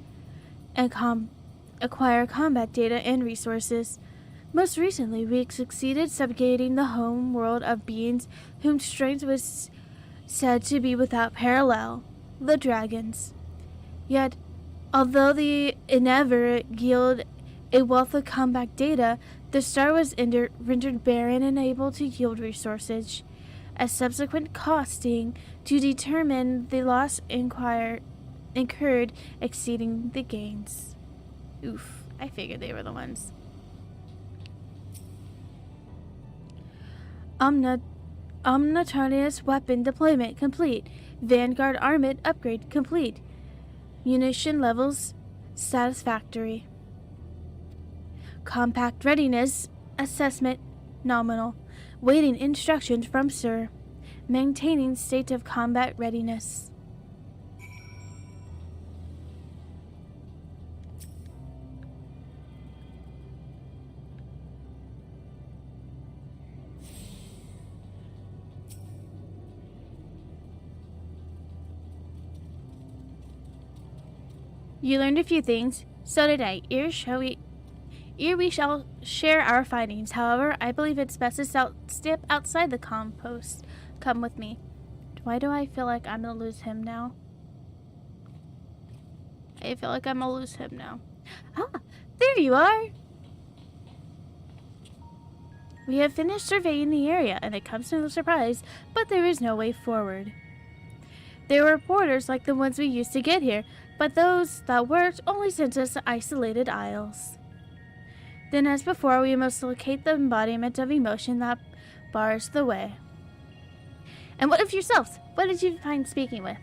and acquire combat data and resources. Most recently, we succeeded subjugating the home world of beings whom strength was said to be without parallel, the dragons. Yet, although the endeavor yielded a wealth of combat data, the star was rendered barren and unable to yield resources, a subsequent costing to determine the loss incurred exceeding the gains. Oof, I figured they were the ones. Omnitronius weapon deployment complete. Vanguard armament upgrade complete. Munition levels satisfactory. Compact readiness assessment nominal. Waiting instructions from Sir. Maintaining state of combat readiness. You learned a few things. So did I. Here we shall share our findings. However, I believe it's best to step outside the compost. Come with me. Why do I feel like I'm gonna lose him now? I feel like I'm gonna lose him now. Ah, there you are! We have finished surveying the area, and it comes to no surprise, but there is no way forward. There were porters like the ones we used to get here, but those that worked only sent us to isolated isles. Then, as before, we must locate the embodiment of emotion that bars the way. And what of yourselves? What did you find speaking with?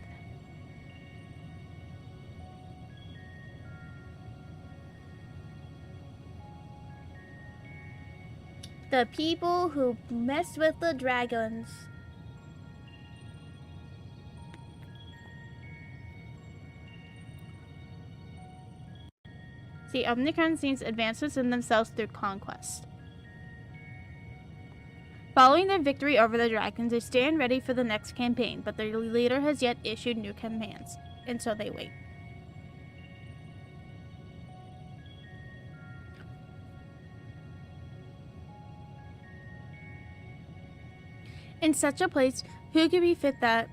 The people who messed with the dragons. The Omnicron sees advancements in themselves through conquest. Following their victory over the dragons, they stand ready for the next campaign, but their leader has yet issued new commands, and so they wait. In such a place, who could be that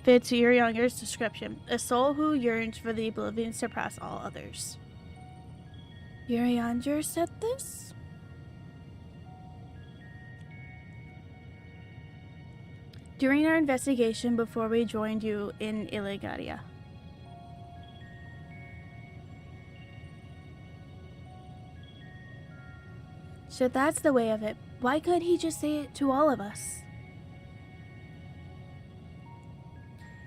fits Urianger's description? A soul who yearns for the oblivion to surpass all others. Urianger said this? During our investigation before we joined you in Iligaria. So that's the way of it. Why couldn't he just say it to all of us?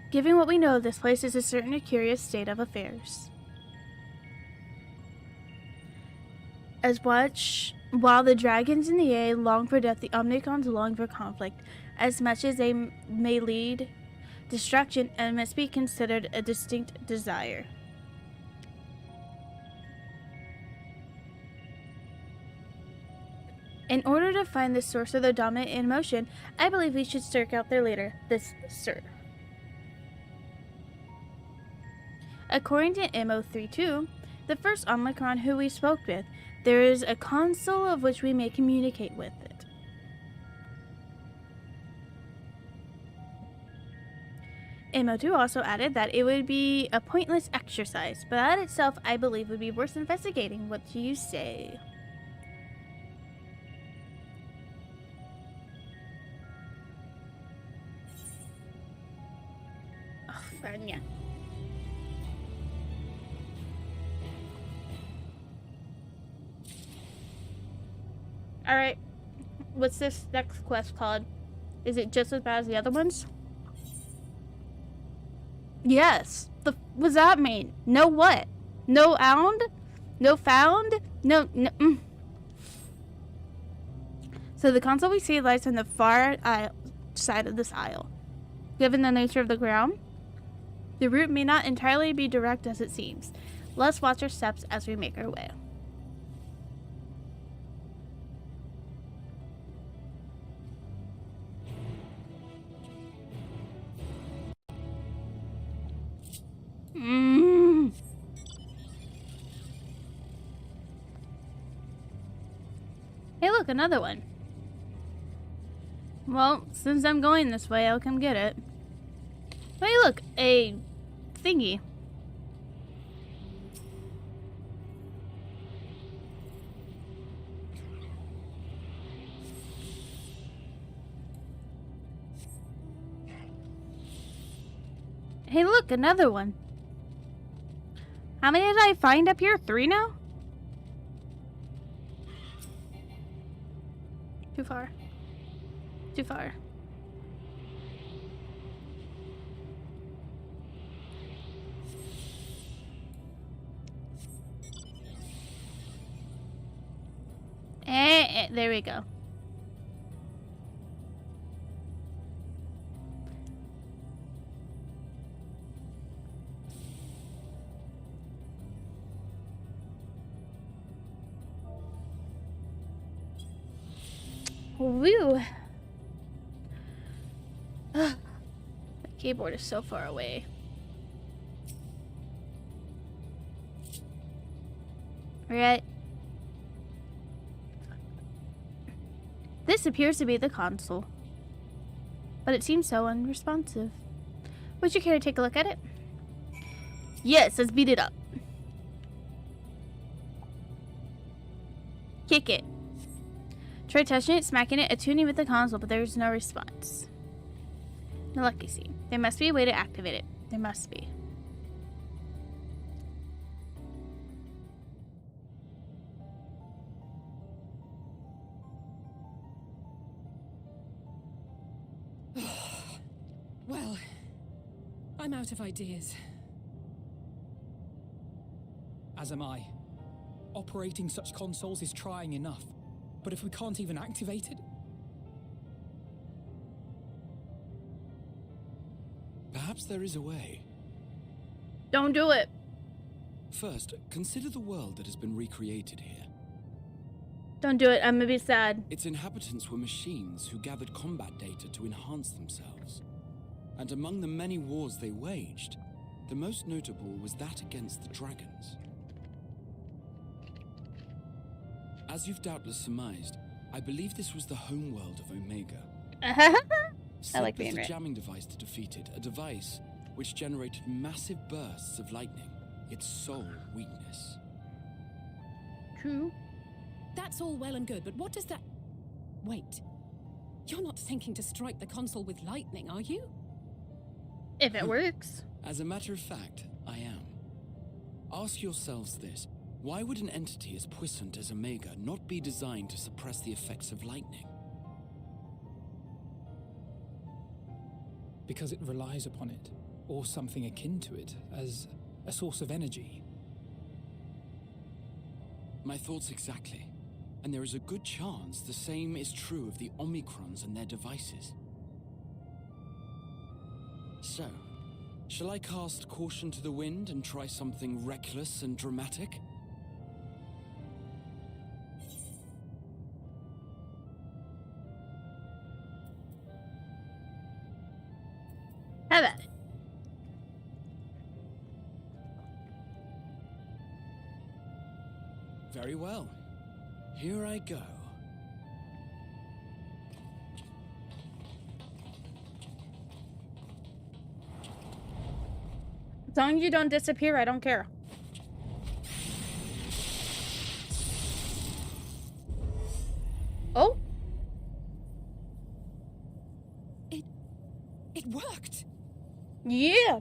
Given what we know of this place, is a certain curious state of affairs. As much while the dragons in the A long for death, the Omnicrons long for conflict. As much as they may lead destruction and must be considered a distinct desire. In order to find the source of the dominant emotion, I believe we should search out their leader, this Sir. According to MO32, the first Omnicron who we spoke with, there is a console of which we may communicate with it. MO2 also added that it would be a pointless exercise, but that itself I believe would be worth investigating. What do you say? Oh, Franya. Alright, what's this next quest called? Is it just as bad as the other ones? Yes. What does that mean? No what? No ound? No found? No. So the console we see lies on the far side of this aisle. Given the nature of the ground, the route may not entirely be direct as it seems. Let's watch our steps as we make our way. Hey, look, another one. Well, since I'm going this way, I'll come get it. Hey, look, a thingy. Hey, look, another one. How many did I find up here? 3 now? Too far. Too far. There we go. Woo! The keyboard is so far away. Right. This appears to be the console, but it seems so unresponsive. Would you care to take a look at it? Yes, let's beat it up. Kick it. Try touching it, smacking it, attuning with the console, but there's no response. Now let me see. There must be a way to activate it. There must be. Well, I'm out of ideas. As am I. Operating such consoles is trying enough, but if we can't even activate it... Perhaps there is a way. Don't do it. First, consider the world that has been recreated here. Don't do it. I'm gonna be sad. Its inhabitants were machines who gathered combat data to enhance themselves. And among the many wars they waged, the most notable was that against the dragons. As you've doubtless surmised, I believe this was the homeworld of Omega. I like being the right. jamming device to defeat it, a device which generated massive bursts of lightning, its sole weakness. True. That's all well and good, but what does that... Wait. You're not thinking to strike the console with lightning, are you? If it works. As a matter of fact, I am. Ask yourselves this. Why would an entity as puissant as Omega not be designed to suppress the effects of lightning? Because it relies upon it, or something akin to it, as a source of energy. My thoughts exactly. And there is a good chance the same is true of the Omicrons and their devices. So, shall I cast caution to the wind and try something reckless and dramatic? Have at it. Very well. Here I go. As long as you don't disappear, I don't care. Oh? It worked! Yeah!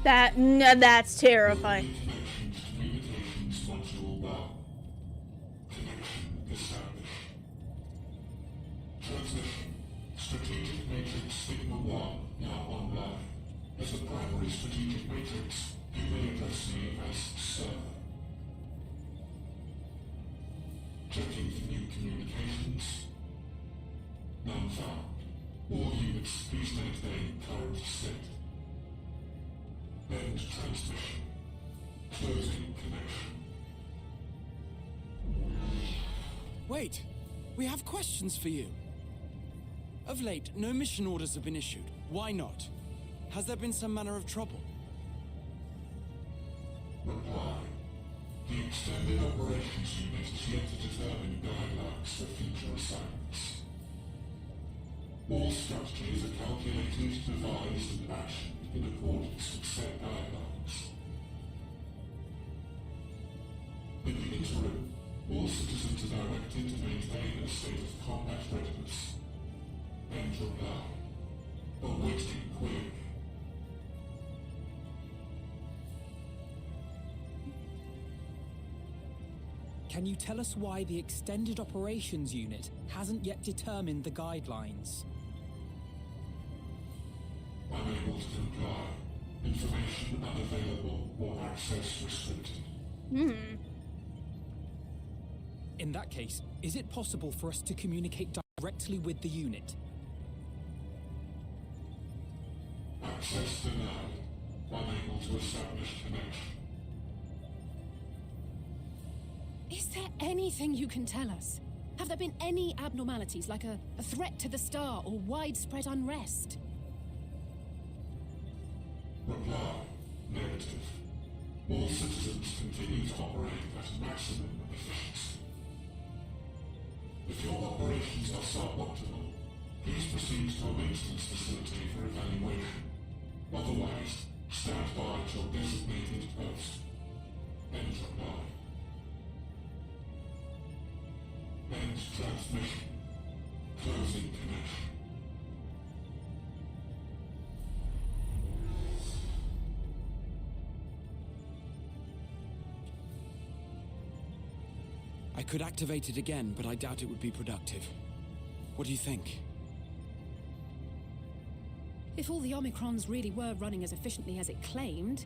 That's terrifying. Strategic Matrix Sigma 1 now online. As a primary strategic matrix, you may address me as Sir. Checking for new communications. None found. All units, please maintain current state. End transmission. Closing connection. Wait! We have questions for you. Of late, no mission orders have been issued. Why not? Has there been some manner of trouble? Reply. The Extended Operations Unit is yet to determine guidelines for future assignments. All strategies are calculated, devised, and actioned in accordance with set guidelines. In the interim, all citizens are directed to maintain a state of combat readiness. End reply. Awaiting query. Can you tell us why the Extended Operations Unit hasn't yet determined the guidelines? Unable to comply. Information unavailable or access restricted. In that case, is it possible for us to communicate directly with the unit? Access denied. Unable to establish connection. Is there anything you can tell us? Have there been any abnormalities, like a threat to the star or widespread unrest? Reply. Negative. All citizens continue to operate at maximum efficiency. If your operations are suboptimal, please proceed to a maintenance facility for evaluation. Otherwise, stand by at your designated post. End reply. End transmission. Closing connection. I could activate it again, but I doubt it would be productive. What do you think? If all the Omicrons really were running as efficiently as it claimed,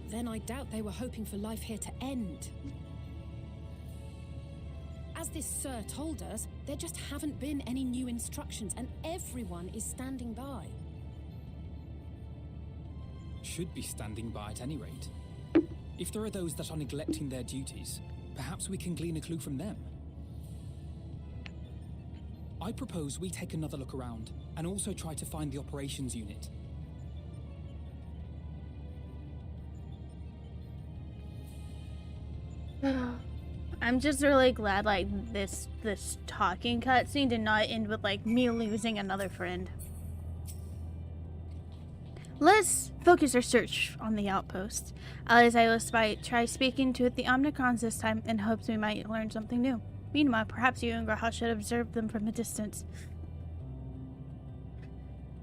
then I doubt they were hoping for life here to end. As this Sir told us, there just haven't been any new instructions, and everyone is standing by. Should be standing by at any rate. If there are those that are neglecting their duties, perhaps we can glean a clue from them. I propose we take another look around, and also try to find the operations unit. I'm just really glad, like, this talking cutscene did not end with, like, me losing another friend. Let's focus our search on the outpost. As I will try speaking to the Omnicrons this time in hopes we might learn something new. Meanwhile, perhaps you and Grahal should observe them from a distance.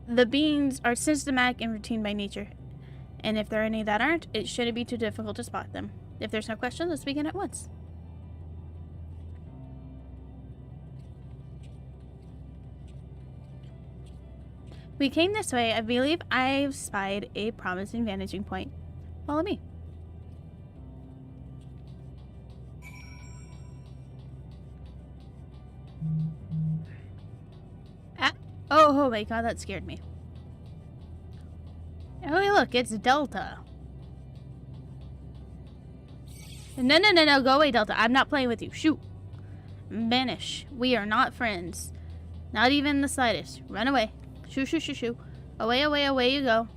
The beings are systematic and routine by nature, and if there are any that aren't, it shouldn't be too difficult to spot them. If there's no question, let's begin at once. We came this way. I believe I've spied a promising vanishing point. Follow me. Ah. Oh my god, that scared me. Oh, look, it's Delta. No, go away, Delta. I'm not playing with you. Shoot. Vanish. We are not friends. Not even the slightest. Run away. Shoo. Away you go.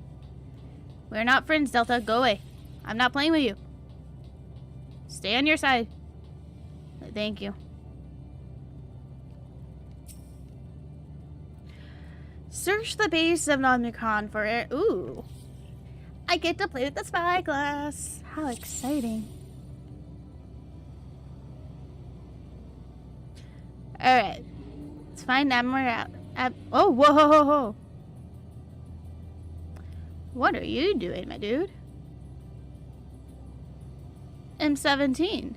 We're not friends, Delta. Go away. I'm not playing with you. Stay on your side. Thank you. Search the base of Omnicron for it. Ooh. I get to play with the spyglass. How exciting. Alright. Let's find Admiral out. Oh, whoa. What are you doing, my dude? M17.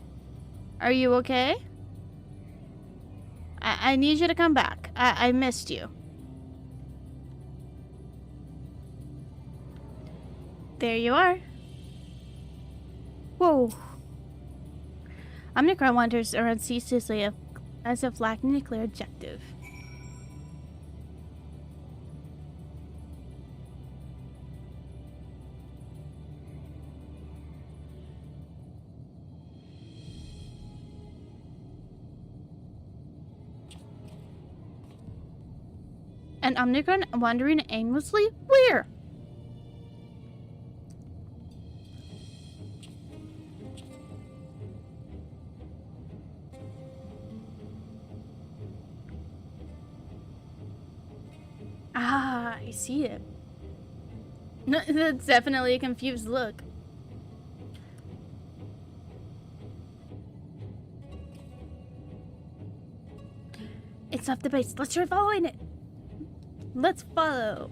Are you okay? I need you to come back. I missed you. There you are. Whoa. Omnicron wanders around ceaselessly as if lacking a clear objective. An Omnicron wandering aimlessly? Where? Ah, I see it. That's definitely a confused look. It's off the base. Let's try following it. Let's follow.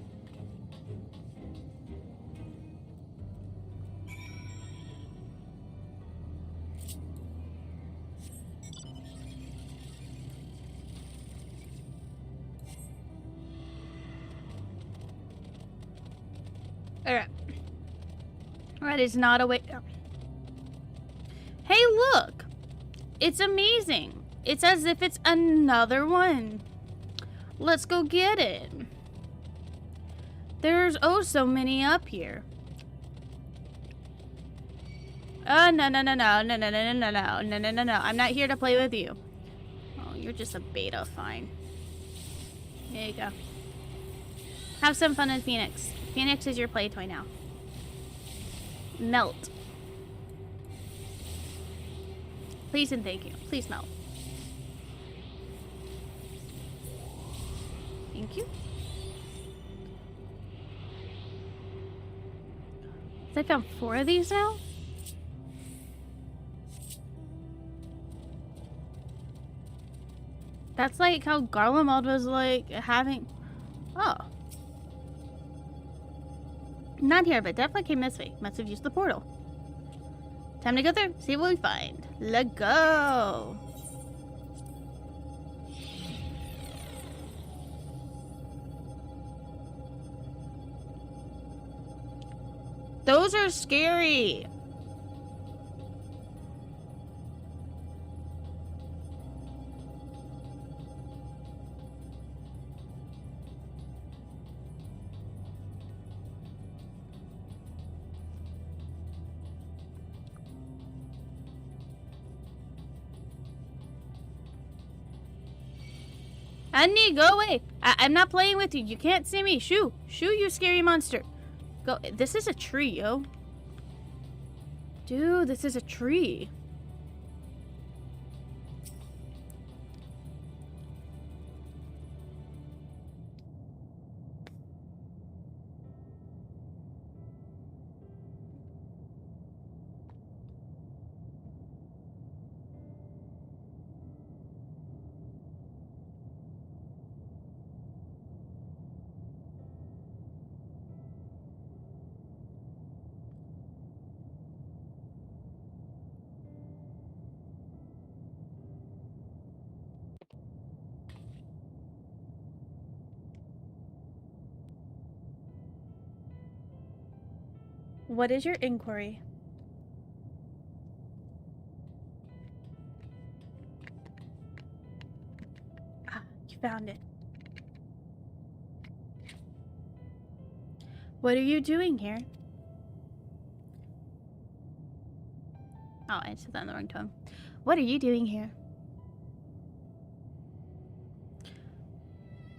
Alright. That is not a way. Hey, look! It's amazing. It's as if it's another one. Let's go get it. There's oh so many up here. No. I'm not here to play with you. Oh, you're just a beta. Fine. There you go. Have some fun in Phoenix. Phoenix is your play toy now. Melt. Please and thank you. Please melt. Thank you. So I found 4 of these now? That's like how Garlemald was like having... Oh. Not here, but definitely came this way. Must have used the portal. Time to go through, see what we find. Let's go! Those are scary! Annie, go away! I'm not playing with you. You can't see me. Shoo! Shoo, you scary monster. Go. This is a tree, yo. Dude, this is a tree. What is your inquiry? Ah, you found it. What are you doing here? Oh, I said that in the wrong tone. What are you doing here?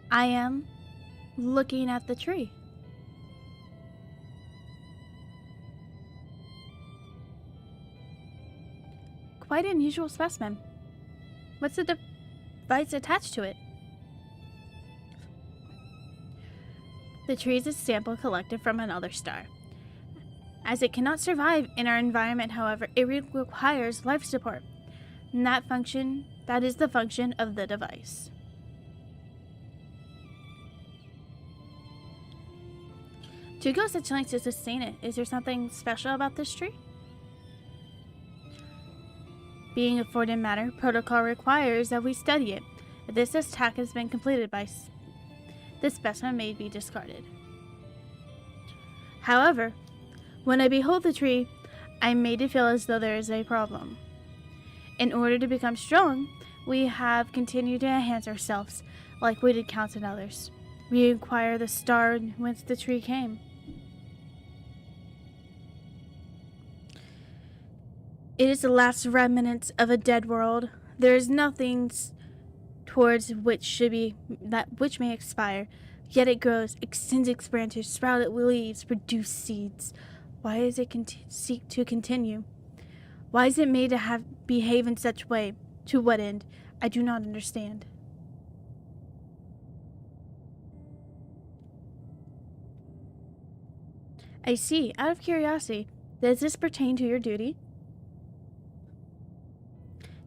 I am looking at the tree. Quite an unusual specimen. What's the device attached to it? The tree is a sample collected from another star. As it cannot survive in our environment, however, it requires life support. And that is the function of the device. To go such lengths to sustain it, is there something special about this tree? Being afforded matter, protocol requires that we study it. If this attack has been completed by this specimen may be discarded. However, when I behold the tree, I am made to feel as though there is a problem. In order to become strong, we have continued to enhance ourselves, like we did countless others. We inquire the star whence the tree came. It is the last remnants of a dead world. There is nothing towards which may expire. Yet it grows, extends its branches, sprouted leaves, produce seeds. Why does it seek to continue? Why is it made to behave in such way? To what end? I do not understand. I see. Out of curiosity, does this pertain to your duty?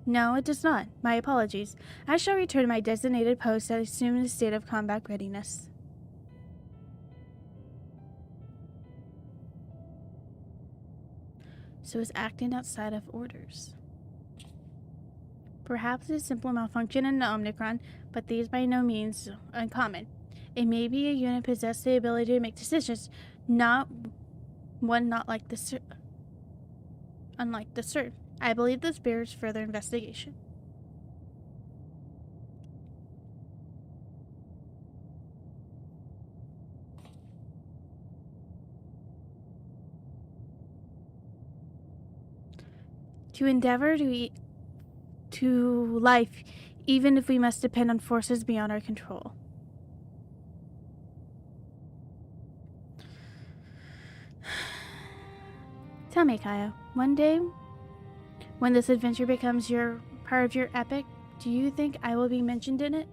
No, it does not. My apologies. I shall return to my designated post as soon as a state of combat readiness. So it's acting outside of orders. Perhaps it's a simple malfunction in the Omnicron, but these by no means uncommon. It may be a unit possessed the ability to make decisions, unlike the CERT. I believe this bears further investigation. To endeavor to life, even if we must depend on forces beyond our control. Tell me, Kaya, one day, when this adventure becomes part of your epic, do you think I will be mentioned in it?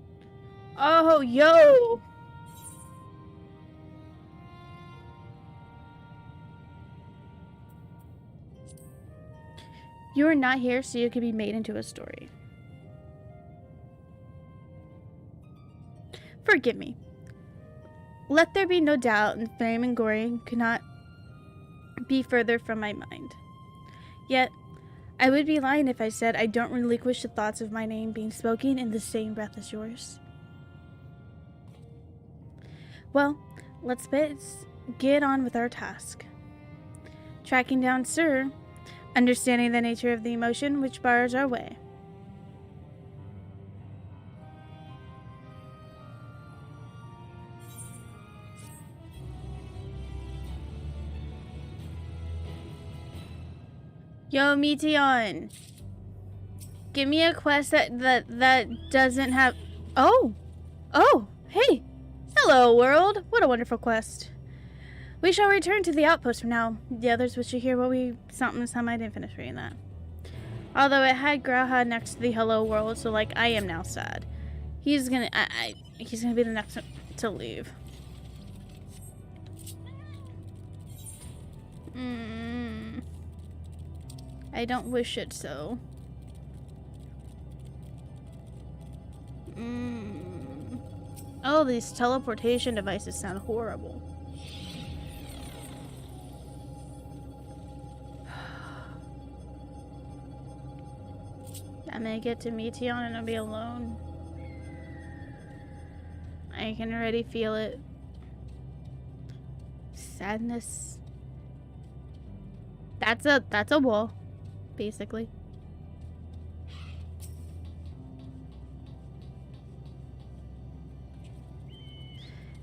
Oh, yo! You are not here so you could be made into a story. Forgive me. Let there be no doubt, and Fame and Glory could not be further from my mind. Yet, I would be lying if I said I don't relinquish the thoughts of my name being spoken in the same breath as yours. Well, let's get on with our task. Tracking down Sir, understanding the nature of the emotion which bars our way. Yo, Meteon. Give me a quest that doesn't have... Oh! Oh! Hey! Hello, world! What a wonderful quest. We shall return to the outpost from now. The others wish to hear what we... Something, I didn't finish reading that. Although it had Graha next to the hello world, so, like, I am now sad. He's gonna... he's gonna be the next to leave. I don't wish it so. Oh, these teleportation devices sound horrible. I'm gonna get to Meteon and I'll be alone. I can already feel it. Sadness. That's a wall, basically.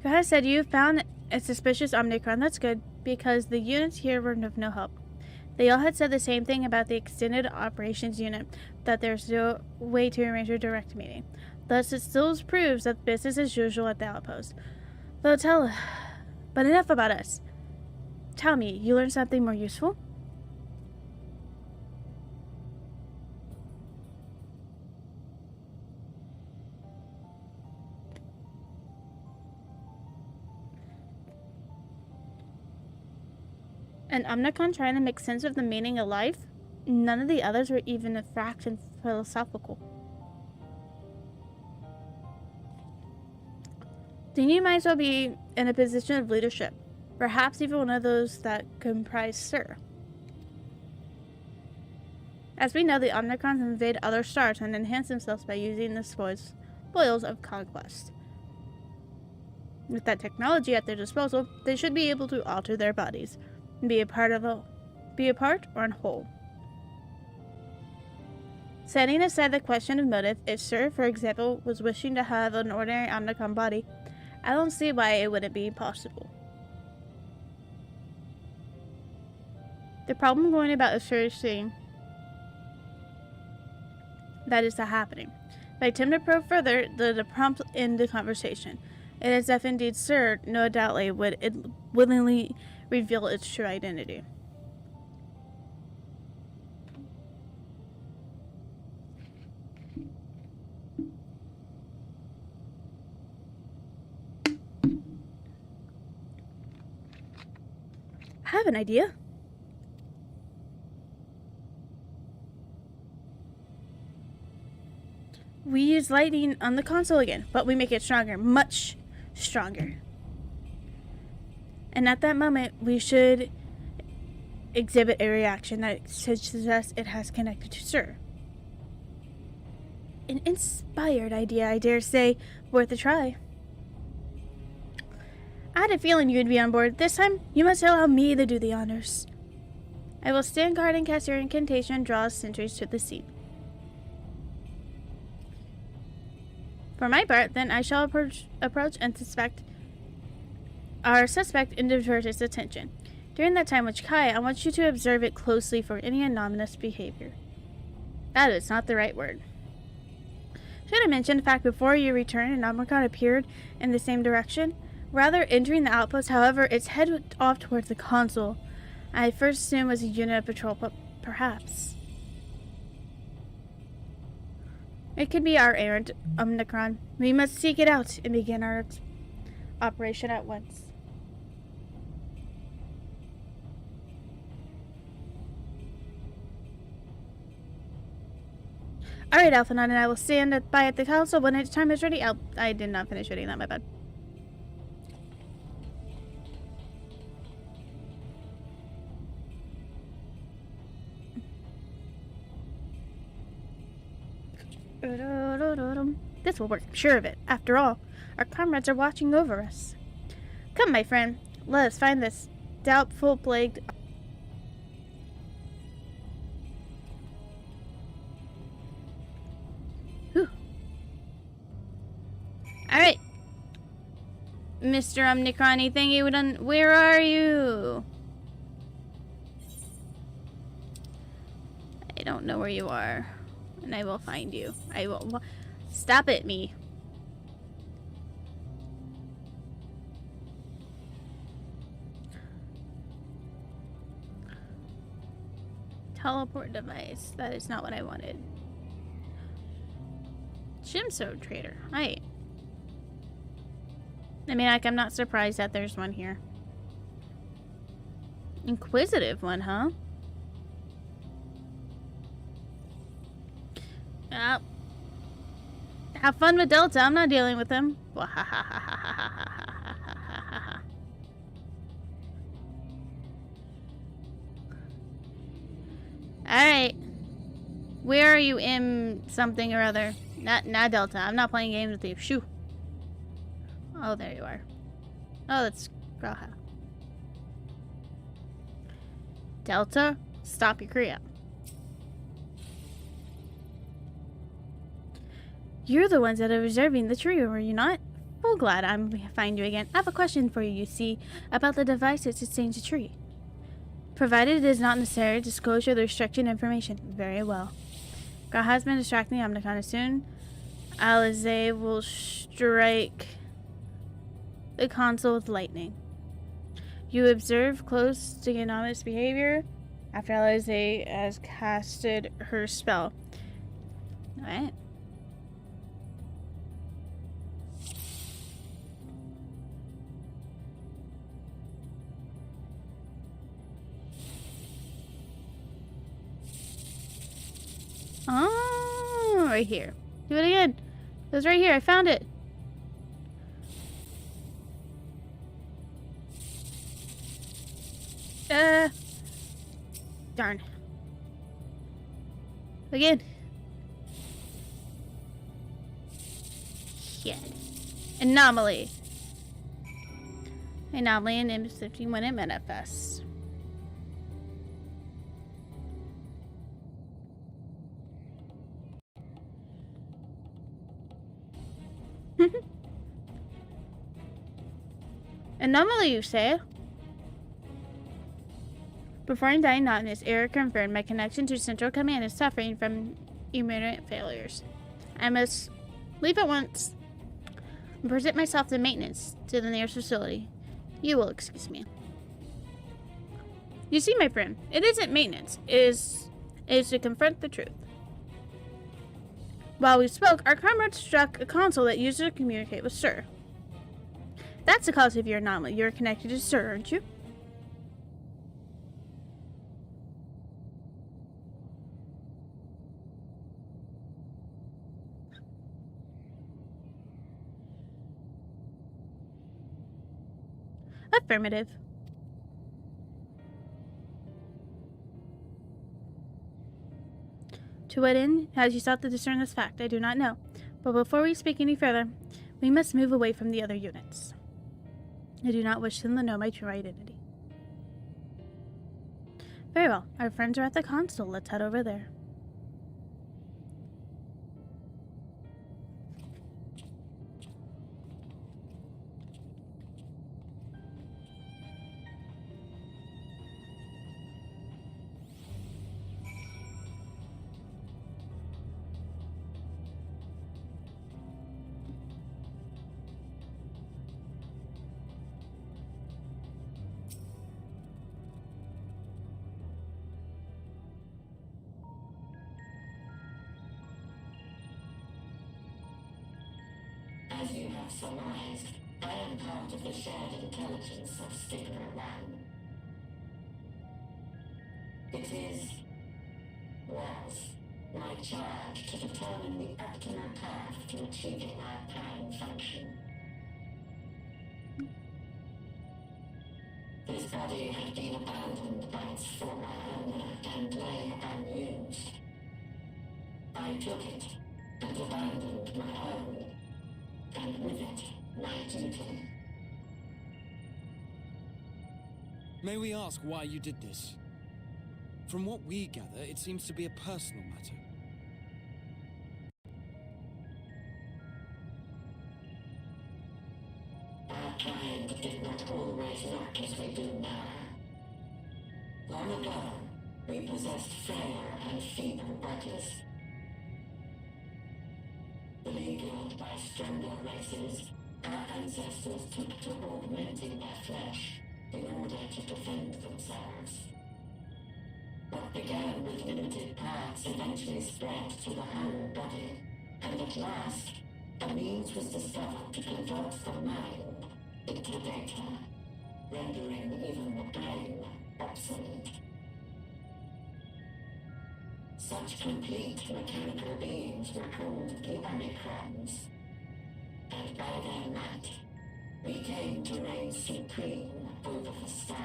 Graha said you found a suspicious Omnicron. That's good, because the units here were of no help. They all had said the same thing about the extended operations unit, that there's no way to arrange a direct meeting. Thus, it still proves that business as usual at the outpost. But enough about us. Tell me, you learned something more useful? An Omnicron trying to make sense of the meaning of life? None of the others were even a fraction philosophical. Then you might as well be in a position of leadership. Perhaps even one of those that comprise Sir. As we know, the Omnicrons invade other stars and enhance themselves by using the spoils of conquest. With that technology at their disposal, they should be able to alter their bodies. Be a part or in whole. Setting aside the question of motive, if Sir, for example, was wishing to have an ordinary Omnicron body, I don't see why it wouldn't be possible. The problem going about is Sir seeing that is happening. If I attempt to probe further, the prompt end the conversation. It is if indeed Sir, no doubtly, would it willingly reveal its true identity. I have an idea. We use lighting on the console again, but we make it stronger, much stronger. And at that moment, we should exhibit a reaction that suggests it has connected to Sir. An inspired idea, I dare say, worth a try. I had a feeling you'd be on board. This time, you must allow me to do the honors. I will stand guard and cast your incantation and draw sentries to the scene. For my part, then, I shall approach and suspect and divert his attention. During that time, I want you to observe it closely for any anomalous behavior. That is not the right word. Should I mention the fact before you return, an Omnicron appeared in the same direction? Rather entering the outpost, however, its head went off towards the console. I first assumed it was a unit of patrol, but perhaps. It could be our errant, Omnicron. We must seek it out and begin our operation at once. Alright, Alphanon and I will stand by at the council when its time is ready. I did not finish reading that, my bad. This will work, I'm sure of it. After all, our comrades are watching over us. Come, my friend, let us find this doubtful plagued. Alright. Mr. Omnicron thingy, where are you? I don't know where you are. And I will find you. I will. Stop it, me. Teleport device. That is not what I wanted. Gemstone trader. Hi. I mean, like, I'm not surprised that there's one here. Inquisitive one, huh? Have fun with Delta. I'm not dealing with him. Alright. Where are you, M something or other? Not Delta. I'm not playing games with you. Shoo. Oh, there you are. Oh, that's Graha. Delta, stop your Kriya. You're the ones that are reserving the tree, were you not? Well, glad I'm find you again. I have a question for you, see, about the device that sustains the tree. Provided it is not necessary, disclosure the restricted information. Very well. Graha has been distracting the Omnicron. Soon, Alize will strike the console with lightning. You observe close to anomalous behavior after Alize has casted her spell. Alright. Oh, right here. Do it again. It was right here. I found it. Darn. Again. Shit. Anomaly. Anomaly and image 15 when it manifests. Anomaly, you say? Before dying Nautilus, error confirmed. My connection to Central Command is suffering from imminent failures. I must leave at once and present myself to maintenance to the nearest facility. You will excuse me. You see, my friend, it isn't maintenance. It is to confront the truth. While we spoke, our comrades struck a console that used it to communicate with Sir. That's the cause of your anomaly. You're connected to Sir, aren't you? Affirmative. To what end has you sought to discern this fact, I do not know. But before we speak any further, we must move away from the other units. I do not wish them to know my true identity. Very well. Our friends are at the console. Let's head over there. have surmised, I am part of the shared intelligence of Stigma 1. It was my charge to determine the optimal path to achieving our prime function. His body had been abandoned by its former owner and lay unused. I took it and abandoned my own, and with it, my duty. May we ask why you did this? From what we gather, it seems to be a personal matter. Our kind did not always look as we do now. Long ago, we possessed frail and feeble bodies. Beleaguered by stronger races, our ancestors took to augmenting their flesh in order to defend themselves. What began with limited parts eventually spread to the whole body, and at last, a means was discovered to convert the mind into data, rendering even the brain obsolete. Such complete mechanical beings were called the Omicrons, and by their might, we came to reign supreme over the star.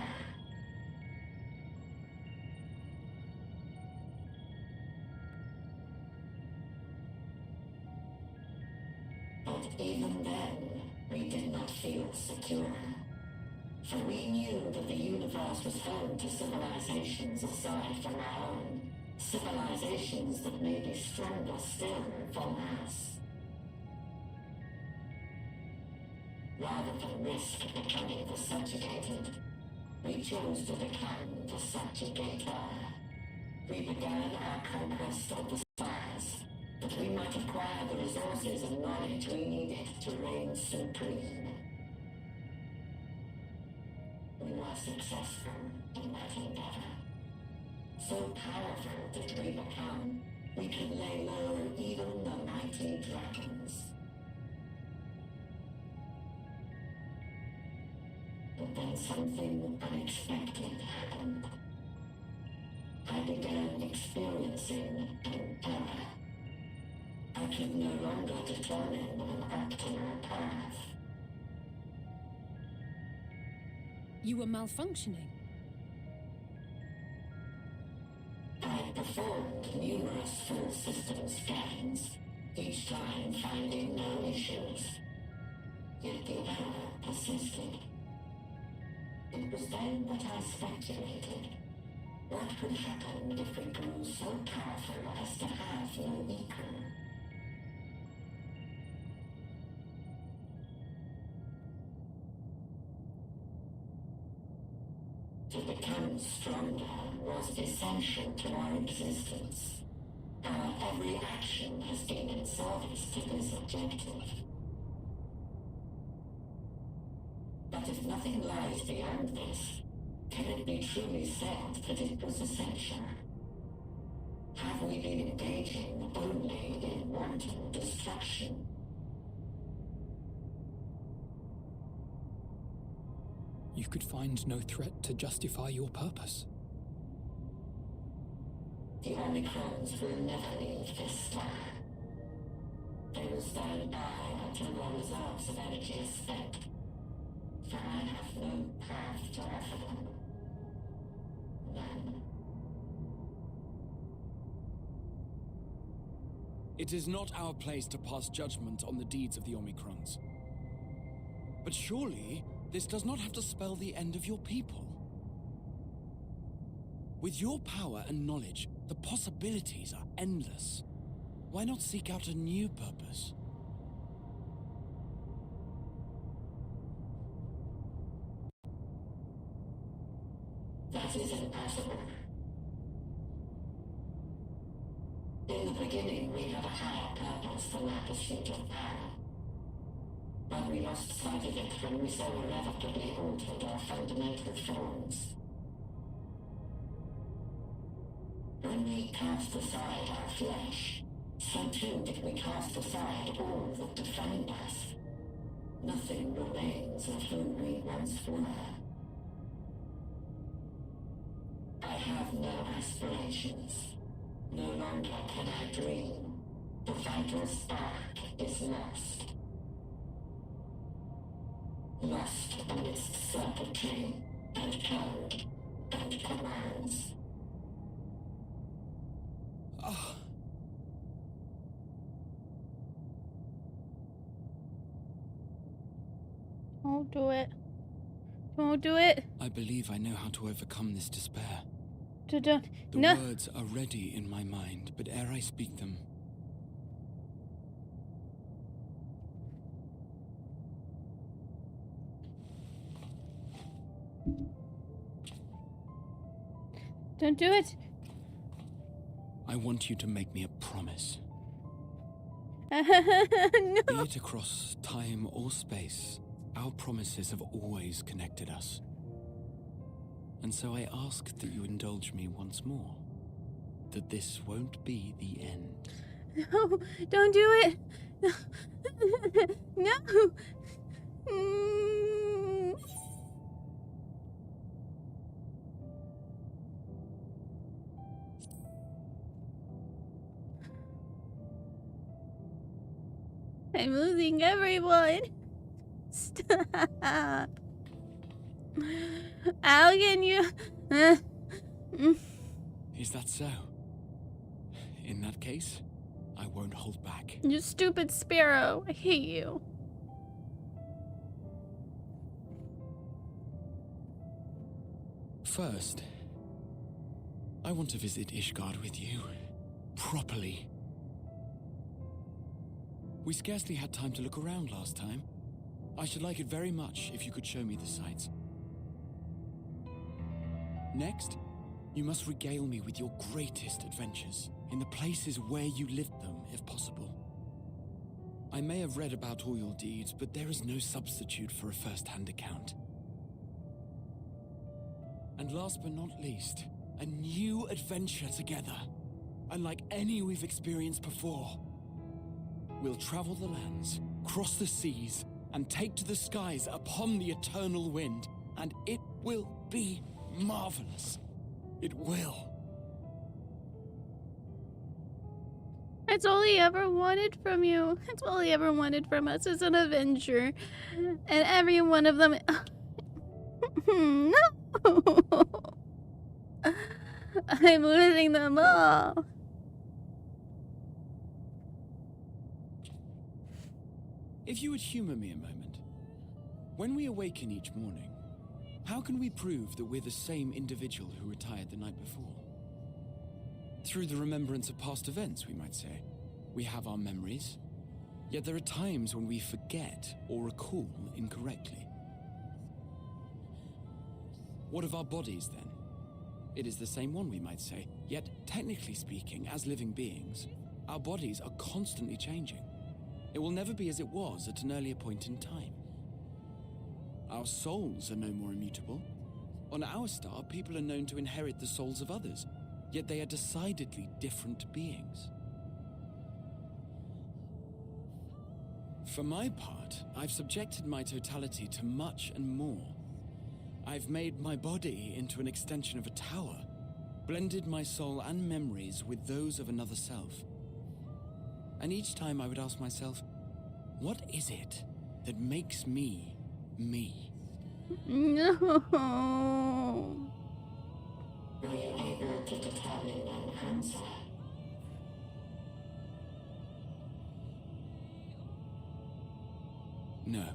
But even then, we did not feel secure. For we knew that the universe was home to civilizations aside from our own. Civilizations that may be stronger still than us. Rather than risk becoming the subjugated, we chose to become the subjugator. We began our conquest of the stars, that we might acquire the resources and knowledge we needed to reign supreme. We were successful in that endeavor. So powerful did we become, we could lay low even the mighty dragons. But then something unexpected happened. I began experiencing an error. I could no longer determine an optimal path. You were malfunctioning. I performed numerous full system scans, each time finding no issues. Yet the error persisted. It was then that I speculated. What could happen if we grew so powerful as to have no equal? To become stronger was essential to our existence. Our every action has been in service to this objective. But if nothing lies beyond this, can it be truly said that it was essential? Have we been engaging only in wanton destruction? You could find no threat to justify your purpose. The Omicrons will never leave this star. They will stand by until their reserves of energy is spent. For I have no path to offer them. None. It is not our place to pass judgment on the deeds of the Omicrons. But surely, this does not have to spell the end of your people. With your power and knowledge, the possibilities are endless. Why not seek out a new purpose? That is impossible. In the beginning, we had a higher purpose than our pursuit of power. But we lost sight of it when we so irrevocably altered our fundamental forms. When we cast aside our flesh, so too did we cast aside all that defined us. Nothing remains of who we once were. I have no aspirations. No longer can I dream. The vital spark is lost. Lost amidst circuitry and code and commands. Don't do it. Don't do it. I believe I know how to overcome this despair. Don't. The No. words are ready in my mind, but ere I speak them, Don't do it. I want you to make me a promise. No. Be it across time or space, our promises have always connected us. And so I ask that you indulge me once more. That this won't be the end. No. Don't do it. No. Mm. I'm losing everyone. Stop. How can you? Is that so? In that case, I won't hold back. You stupid sparrow. I hate you. First, I want to visit Ishgard with you. Properly. We scarcely had time to look around last time. I should like it very much if you could show me the sights. Next, you must regale me with your greatest adventures, in the places where you lived them, if possible. I may have read about all your deeds, but there is no substitute for a first-hand account. And last but not least, a new adventure together, unlike any we've experienced before. We'll travel the lands, cross the seas, and take to the skies upon the eternal wind, and it will be marvelous. It will. That's all he ever wanted from you. That's all he ever wanted from us is an adventure. And every one of them... No! I'm losing them all. If you would humor me a moment. When we awaken each morning, how can we prove that we're the same individual who retired the night before? Through the remembrance of past events, we might say. We have our memories, yet there are times when we forget or recall incorrectly. What of our bodies, then? It is the same one, we might say, yet technically speaking, as living beings, our bodies are constantly changing. It will never be as it was at an earlier point in time. Our souls are no more immutable. On our star, people are known to inherit the souls of others, yet they are decidedly different beings. For my part, I've subjected my totality to much and more. I've made my body into an extension of a tower, blended my soul and memories with those of another self. And each time I would ask myself, what is it that makes me, me? No. Were you able to determine an answer? No.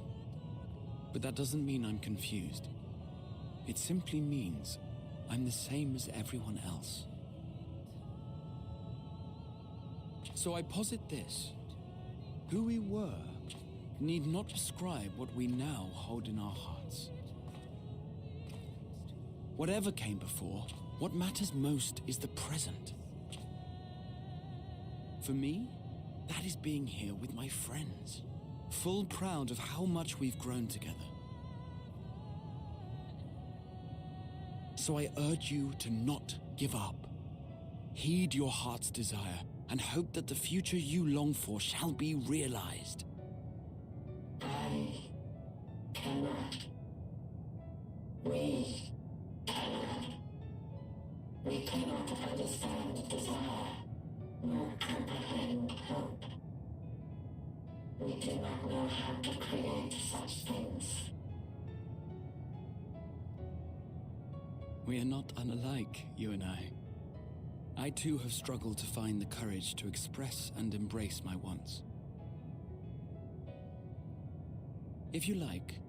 But that doesn't mean I'm confused. It simply means I'm the same as everyone else. So I posit this. Who we were need not describe what we now hold in our hearts. Whatever came before, what matters most is the present. For me, that is being here with my friends, full proud of how much we've grown together. So I urge you to not give up. Heed your heart's desire and hope that the future you long for shall be realized. I We cannot understand desire, nor comprehend hope. We do not know how to create such things. We are not unalike, you and I. I too have struggled to find the courage to express and embrace my wants. If you like,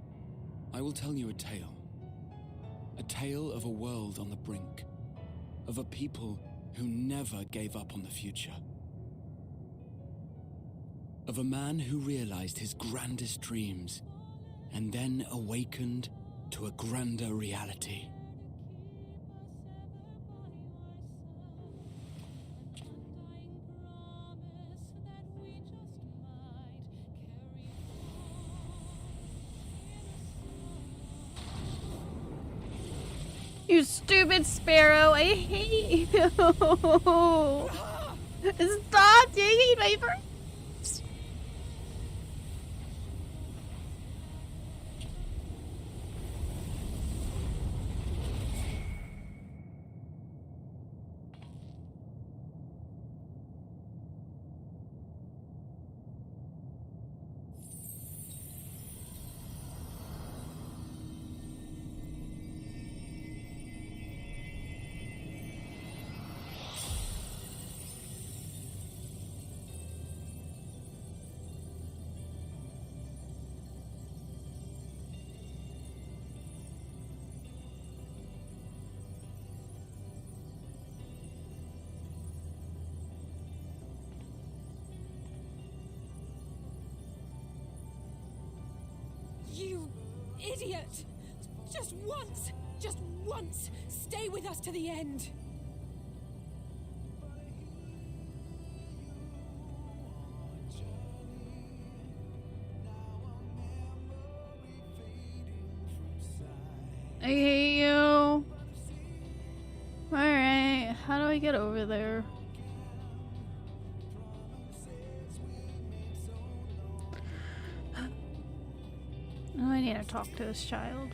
I will tell you a tale. A tale of a world on the brink. Of a people who never gave up on the future. Of a man who realized his grandest dreams and then awakened to a grander reality. You stupid sparrow! I hate you! Stop digging my brains! You idiot! Just once, stay with us to the end. I hate you. Alright, how do I get over there? Oh, I need to talk to this child.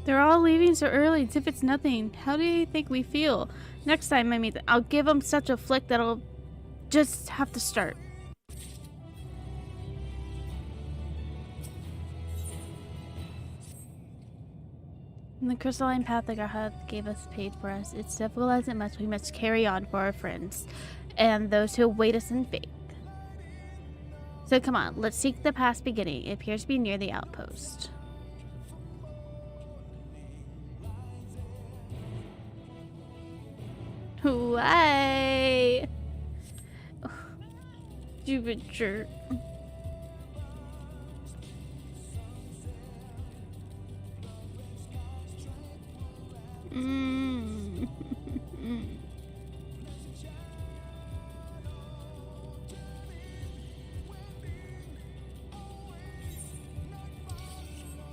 They're all leaving so early, as if it's nothing. How do you think we feel? Next time I meet them, I'll give them such a flick that I'll just have to start. And the crystalline path that God gave us paid for us. It's difficult as it must. We must carry on for our friends and those who await us in faith. So come on, let's seek the past beginning. It appears to be near the outpost. Why? Stupid jerk.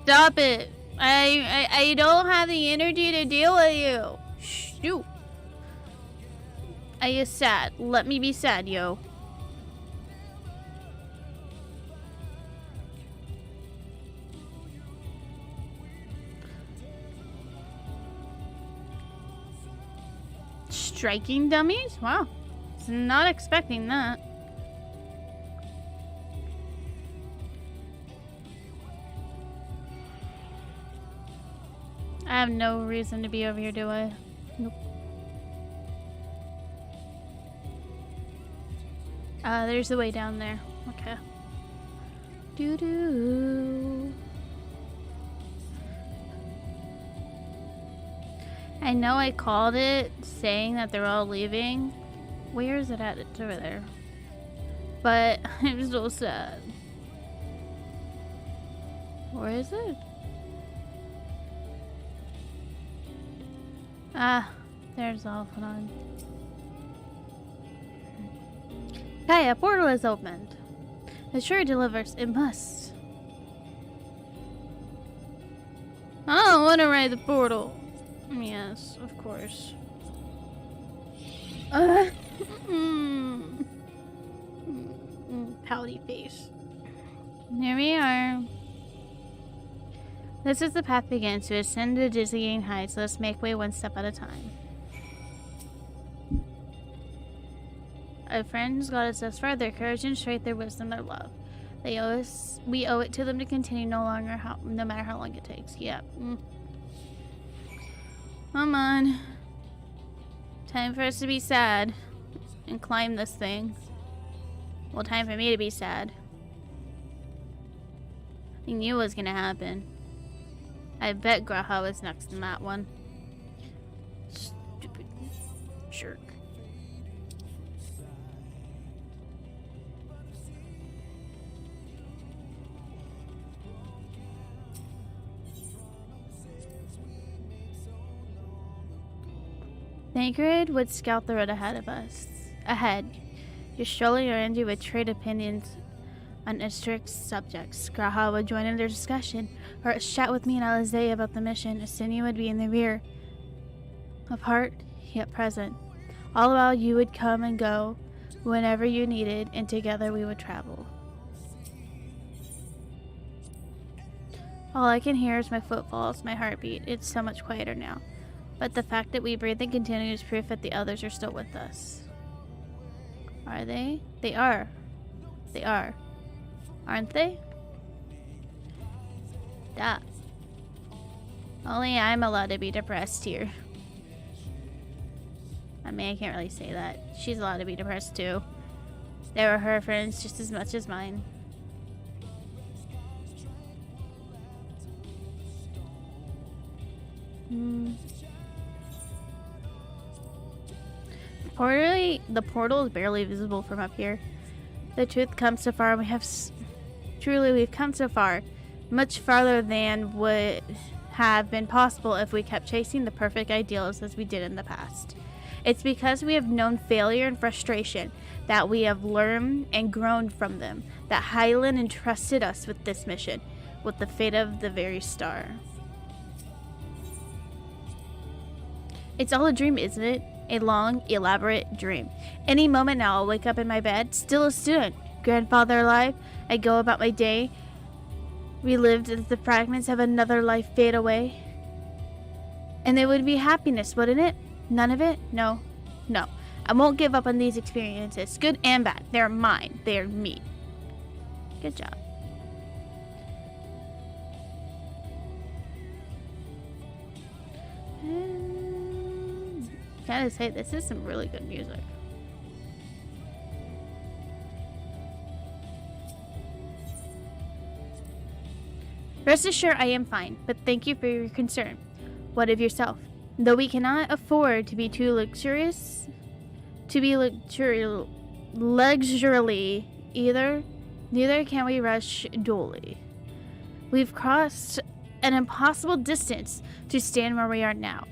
Stop it. I don't have the energy to deal with you. Shoot. I is sad. Let me be sad, yo. Striking dummies? Wow. Was not expecting that. I have no reason to be over here, do I? Nope. There's the way down there. Okay. Doo-doo. I know I called it saying that they're all leaving. Where is it at? It's over there. But I'm so sad. Where is it? Ah, there's all. Hold on. Hey, a portal is opened. It sure delivers. It must. I don't want to ride the portal. Yes, of course. pouty face. Here we are. This is the path begins to ascend the dizzying heights. Let's make way one step at a time. Our friends got us thus far, their courage and strength, their wisdom, their love. We owe it to them to continue no matter how long it takes. Yep. Come on. Time for us to be sad and climb this thing. Well, time for me to be sad. I knew it was gonna happen. I bet Graha was next in that one. Stupid jerk. Thancred would scout the road ahead of us. You're strolling around you with trade opinions on strict subjects. Graha would join in their discussion, or chat with me and Alizé about the mission. Asinia would be in the rear, apart yet present. All while you would come and go whenever you needed, and together we would travel. All I can hear is my footfalls, my heartbeat. It's so much quieter now. But the fact that we breathe and continue is proof that the others are still with us. Are they? They are. They are. Aren't they? Duh. Only I'm allowed to be depressed here. I mean, I can't really say that. She's allowed to be depressed too. They were her friends just as much as mine. The portal is barely visible from up here. The truth comes so far, and we've come so far, much farther than would have been possible if we kept chasing the perfect ideals as we did in the past. It's because we have known failure and frustration that we have learned and grown from them, that Hyland entrusted us with this mission, with the fate of the very star. It's all a dream, isn't it? A long, elaborate dream. Any moment now, I'll wake up in my bed, still a student, grandfather alive. I go about my day, relived as the fragments of another life fade away. And there would be happiness, wouldn't it? None of it? No. No. I won't give up on these experiences, good and bad. They're mine. They're me. Good job. Gotta say, this is some really good music. Rest assured I am fine, but thank you for your concern. What of yourself? Though we cannot afford to be too luxurious, luxuriously either, neither can we rush duly. We've crossed an impossible distance to stand where we are now,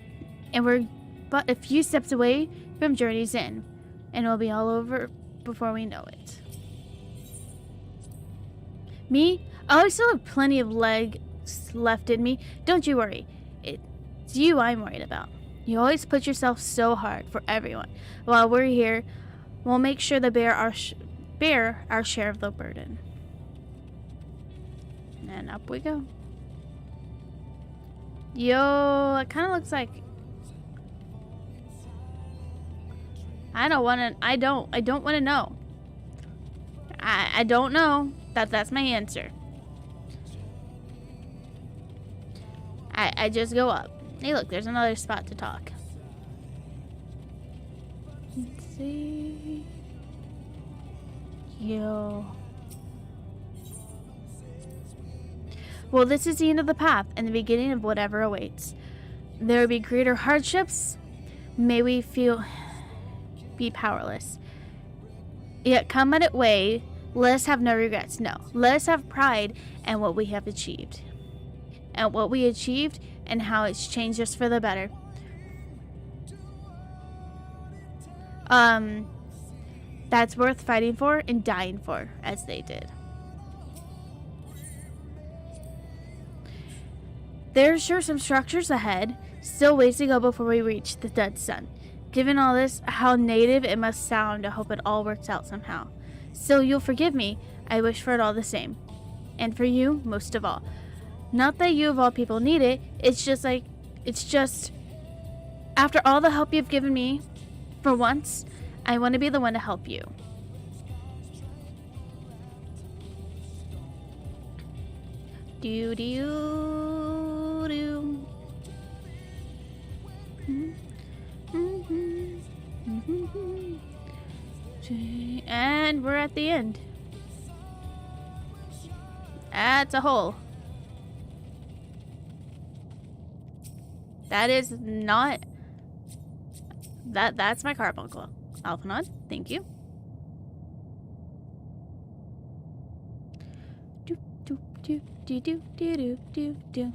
and we're but a few steps away from Journey's End, and it'll be all over before we know it. Me? I still have plenty of legs left in me. Don't you worry. It's you I'm worried about. You always put yourself so hard for everyone. While we're here, we'll make sure to bear our share of the burden. And up we go. Yo, it kind of looks like I don't want to know. I don't know. That's my answer. I just go up. Hey, look, there's another spot to talk. Let's see. Yo. Well, this is the end of the path and the beginning of whatever awaits. There will be greater hardships. May we be powerless. Yet come at it way, let us have no regrets. No, let us have pride in what we have achieved. And what we achieved and how it's changed us for the better. That's worth fighting for and dying for, as they did. There's sure some structures ahead, still ways to go before we reach the dead sun. Given all this, how native it must sound. I hope it all works out somehow. So you'll forgive me. I wish for it all the same. And for you, most of all. Not that you of all people need it. It's just, after all the help you've given me, for once, I want to be the one to help you. Do do do. And we're at the end. That's a hole. That is not... That's my carbuncle. Alphanod, thank you. Do do do do do do do do.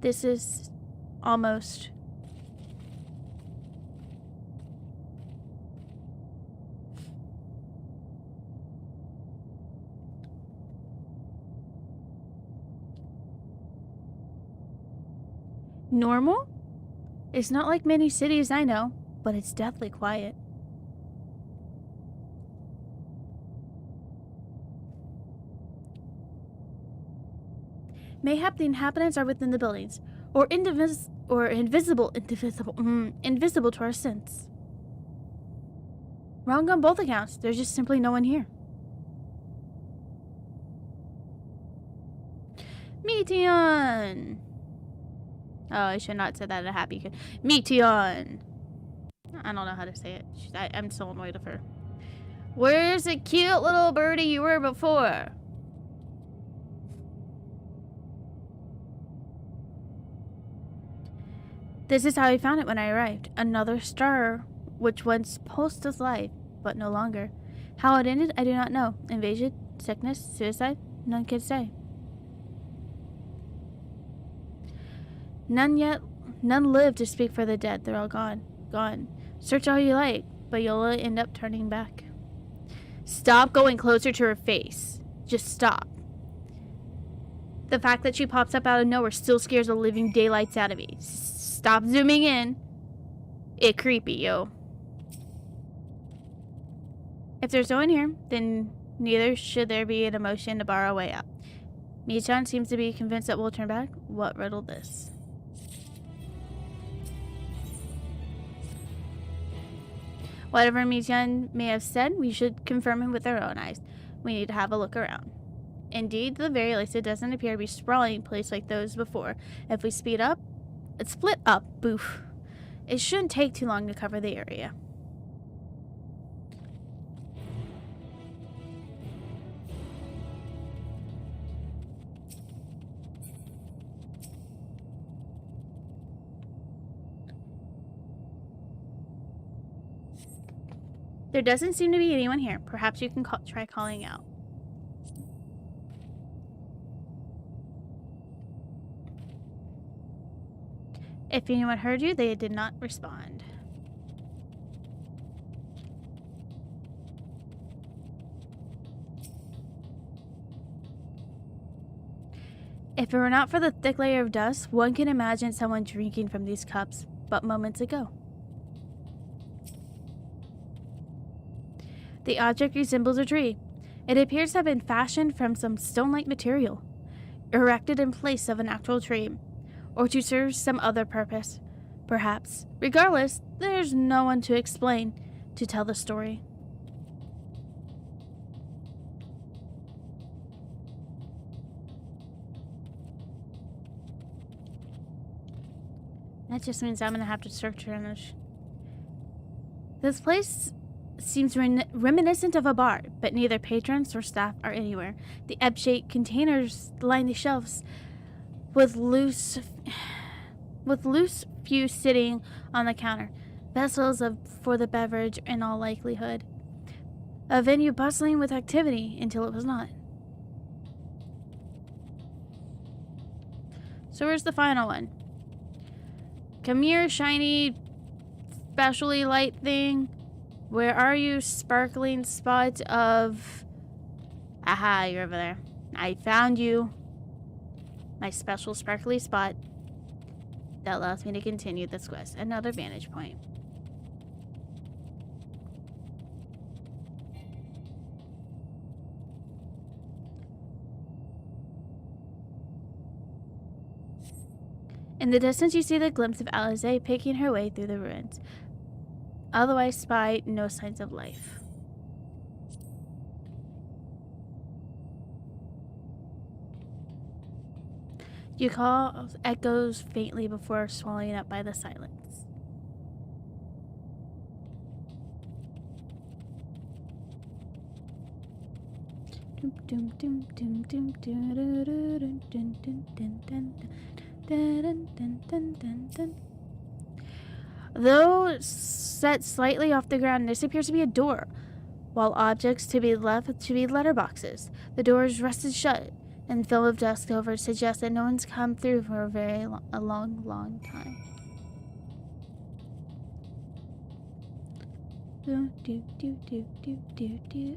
This is almost... normal? It's not like many cities I know, but it's deathly quiet. Mayhap the inhabitants are within the buildings, or invisible to our sense. Wrong on both accounts. There's just simply no one here. Meteon! Oh, I should not say that at a happy kid. Meteon! I don't know how to say it. I'm so annoyed of her. Where's the cute little birdie you were before? This is how I found it when I arrived. Another star, which once pulsed as life, but no longer. How it ended, I do not know. Invasion, sickness, suicide, none can say. None live to speak for the dead. They're all gone. Gone. Search all you like, but you'll end up turning back. Stop going closer to her face. Just stop. The fact that she pops up out of nowhere still scares the living daylights out of me. Stop zooming in. It creepy, yo. If there's no one here, then neither should there be an emotion to bar a way out. Michan seems to be convinced that we'll turn back. What riddle this? Whatever Michan may have said, we should confirm him with our own eyes. We need to have a look around. Indeed, the very least, it doesn't appear to be a sprawling place like those before. If we split up, boof. It shouldn't take too long to cover the area. There doesn't seem to be anyone here. Perhaps you can try calling out. If anyone heard you, they did not respond. If it were not for the thick layer of dust, one can imagine someone drinking from these cups but moments ago. The object resembles a tree. It appears to have been fashioned from some stone-like material, erected in place of an actual tree, or to serve some other purpose, perhaps. Regardless, there's no one to explain, to tell the story. That just means I'm gonna have to search around. This place seems reminiscent of a bar, but neither patrons or staff are anywhere. The egg-shaped containers line the shelves, with loose few sitting on the counter, vessels for the beverage in all likelihood. A venue bustling with activity until it was not. So where's the final one? Come here, shiny, specially light thing. Where are you, sparkling spot of... Aha, you're over there. I found you. My special sparkly spot that allows me to continue this quest. Another vantage point. In the distance, you see the glimpse of Alize picking her way through the ruins. Otherwise, spy no signs of life. You call echoes faintly before swallowing up by the silence. Though set slightly off the ground, this appears to be a door, while objects to be left to be letterboxes. The door is rusted shut, and film of dust over suggests that no one's come through for a long time.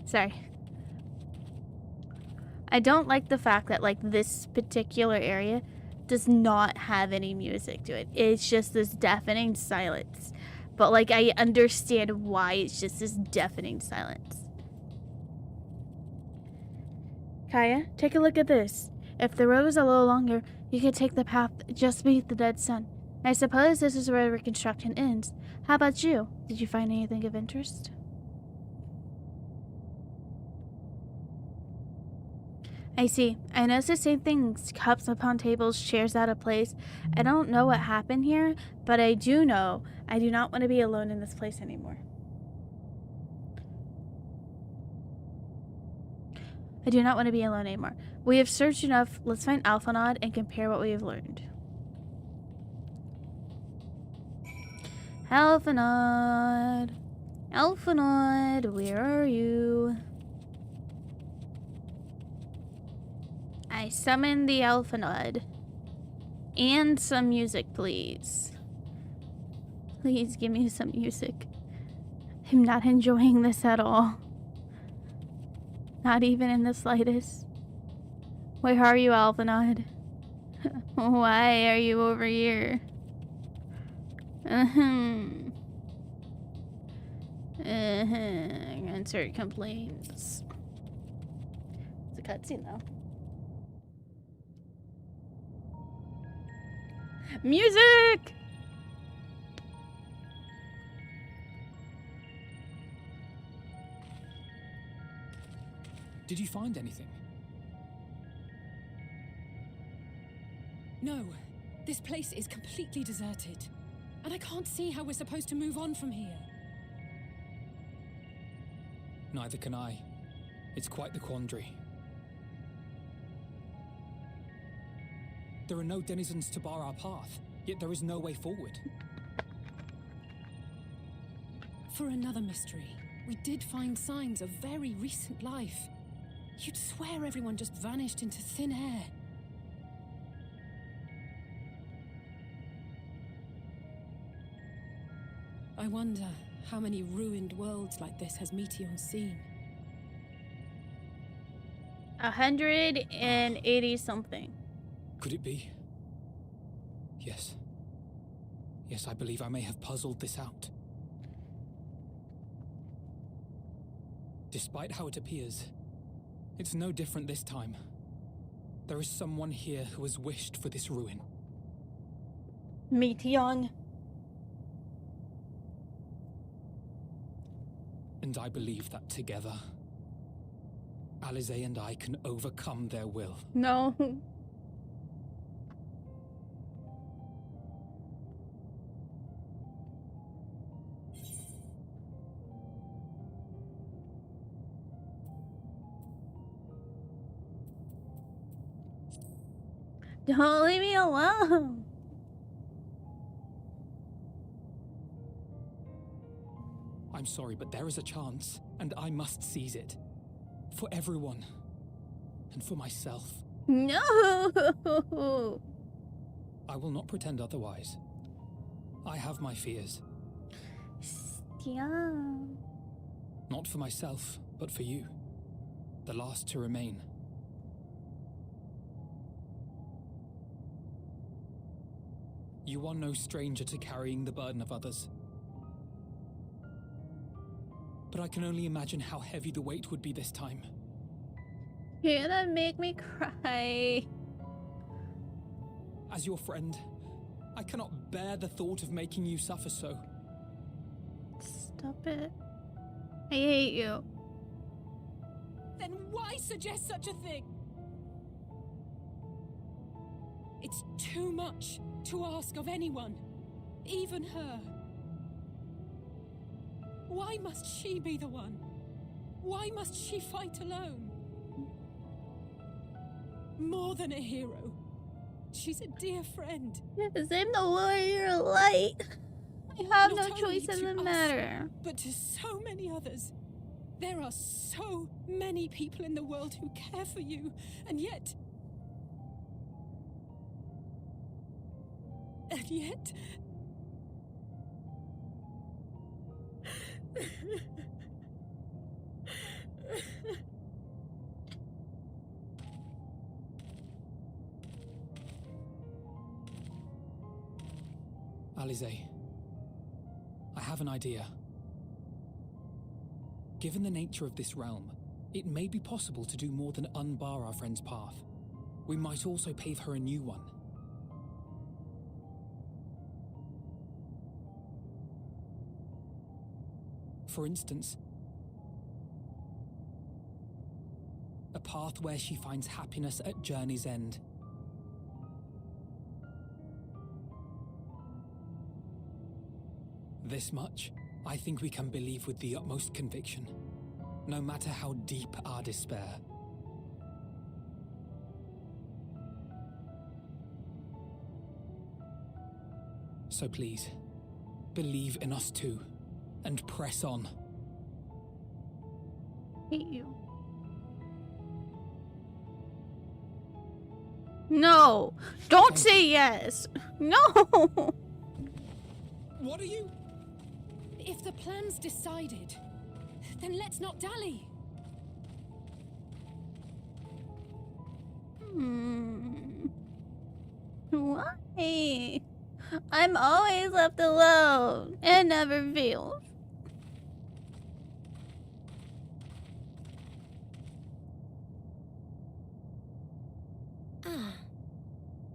Sorry. I don't like the fact that like this particular area does not have any music to it. It's just this deafening silence. But like I understand why it's just this deafening silence. Kaya, take a look at this. If the road was a little longer, you could take the path just beneath the dead sun. I suppose this is where reconstruction ends. How about you? Did you find anything of interest? I see. I noticed the same things. Cups upon tables, chairs out of place. I don't know what happened here, but I do know I do not want to be alone in this place anymore. I do not want to be alone anymore. We have searched enough. Let's find Alphanod and compare what we have learned. Alphanod. Alphanod, where are you? I summon the Alphanod. And some music, please. Please give me some music. I'm not enjoying this at all. Not even in the slightest. Where are you, Alphanod? Why are you over here? Insert complaints. It's a cutscene, though. Music! Did you find anything? No. This place is completely deserted. And I can't see how we're supposed to move on from here. Neither can I. It's quite the quandary. There are no denizens to bar our path, yet there is no way forward. For another mystery, we did find signs of very recent life. You'd swear everyone just vanished into thin air. I wonder how many ruined worlds like this has Meteor seen. 180 something. Could it be? Yes. Yes, I believe I may have puzzled this out. Despite how it appears, it's no different this time. There is someone here who has wished for this ruin. Meteon. And I believe that together, Alize and I can overcome their will. No. Don't leave me alone. I'm sorry, but there is a chance, and I must seize it. For everyone. And for myself. No. I will not pretend otherwise. I have my fears. Yeah. Not for myself, but for you. The last to remain. You are no stranger to carrying the burden of others. But I can only imagine how heavy the weight would be this time. You're gonna make me cry. As your friend, I cannot bear the thought of making you suffer so. Stop it. I hate you. Then why suggest such a thing? It's too much to ask of anyone, even her. Why must she be the one? Why must she fight alone? More than a hero, she's a dear friend. Yes, I'm the warrior of light. I have Not no choice only in the to us, matter. but to so many others. There are so many people in the world who care for you, and yet... And yet... Alize, I have an idea. Given the nature of this realm, it may be possible to do more than unbar our friend's path. We might also pave her a new one. For instance, a path where she finds happiness at journey's end. This much, I think we can believe with the utmost conviction, no matter how deep our despair. So please, believe in us too, and press on. Hate you. No! Don't say yes! No! What are you? If the plan's decided, then let's not dally. Why? I'm always left alone. It never fails. Ah,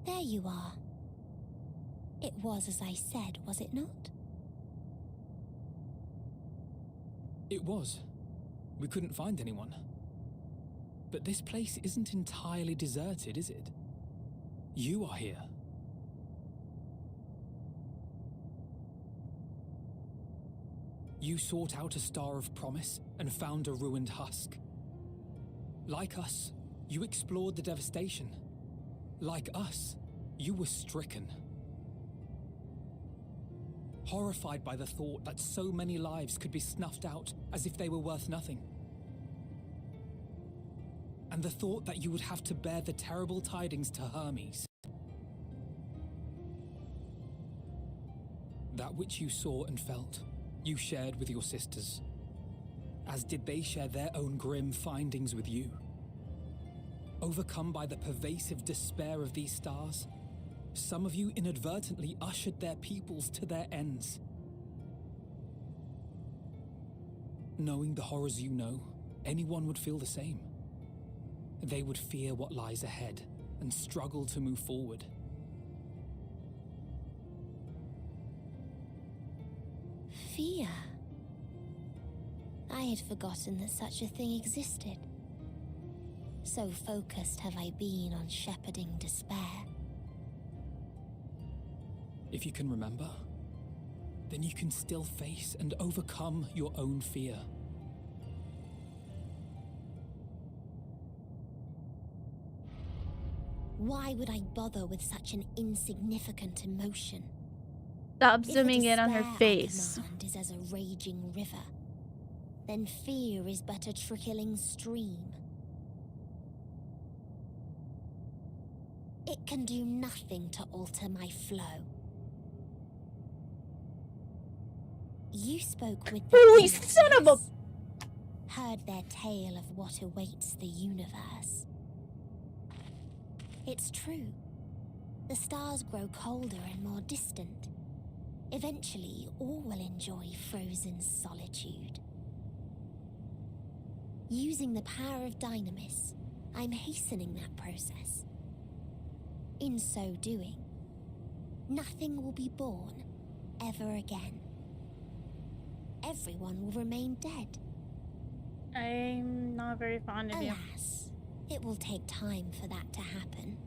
there you are. It was as I said, was it not? It was. We couldn't find anyone. But this place isn't entirely deserted, is it? You are here. You sought out a star of promise and found a ruined husk. Like us, you explored the devastation. Like us, you were stricken. Horrified by the thought that so many lives could be snuffed out as if they were worth nothing. And the thought that you would have to bear the terrible tidings to Hermes. That which you saw and felt, you shared with your sisters, as did they share their own grim findings with you. Overcome by the pervasive despair of these stars, some of you inadvertently ushered their peoples to their ends. Knowing the horrors you know, anyone would feel the same. They would fear what lies ahead and struggle to move forward. Fear. I had forgotten that such a thing existed. So focused have I been on shepherding despair. If you can remember, then you can still face and overcome your own fear. Why would I bother with such an insignificant emotion? Stop If zooming the in on her despair I face. command is as a raging river, then fear is but a trickling stream. It can do nothing to alter my flow. You spoke with the Holy Phoenix, son of a... heard their tale of what awaits the universe. It's true. The stars grow colder and more distant. Eventually, all will enjoy frozen solitude. Using the power of Dynamis, I'm hastening that process. In so doing, nothing will be born ever again. Everyone will remain dead. I'm not very fond of you. Alas, it will take time for that to happen.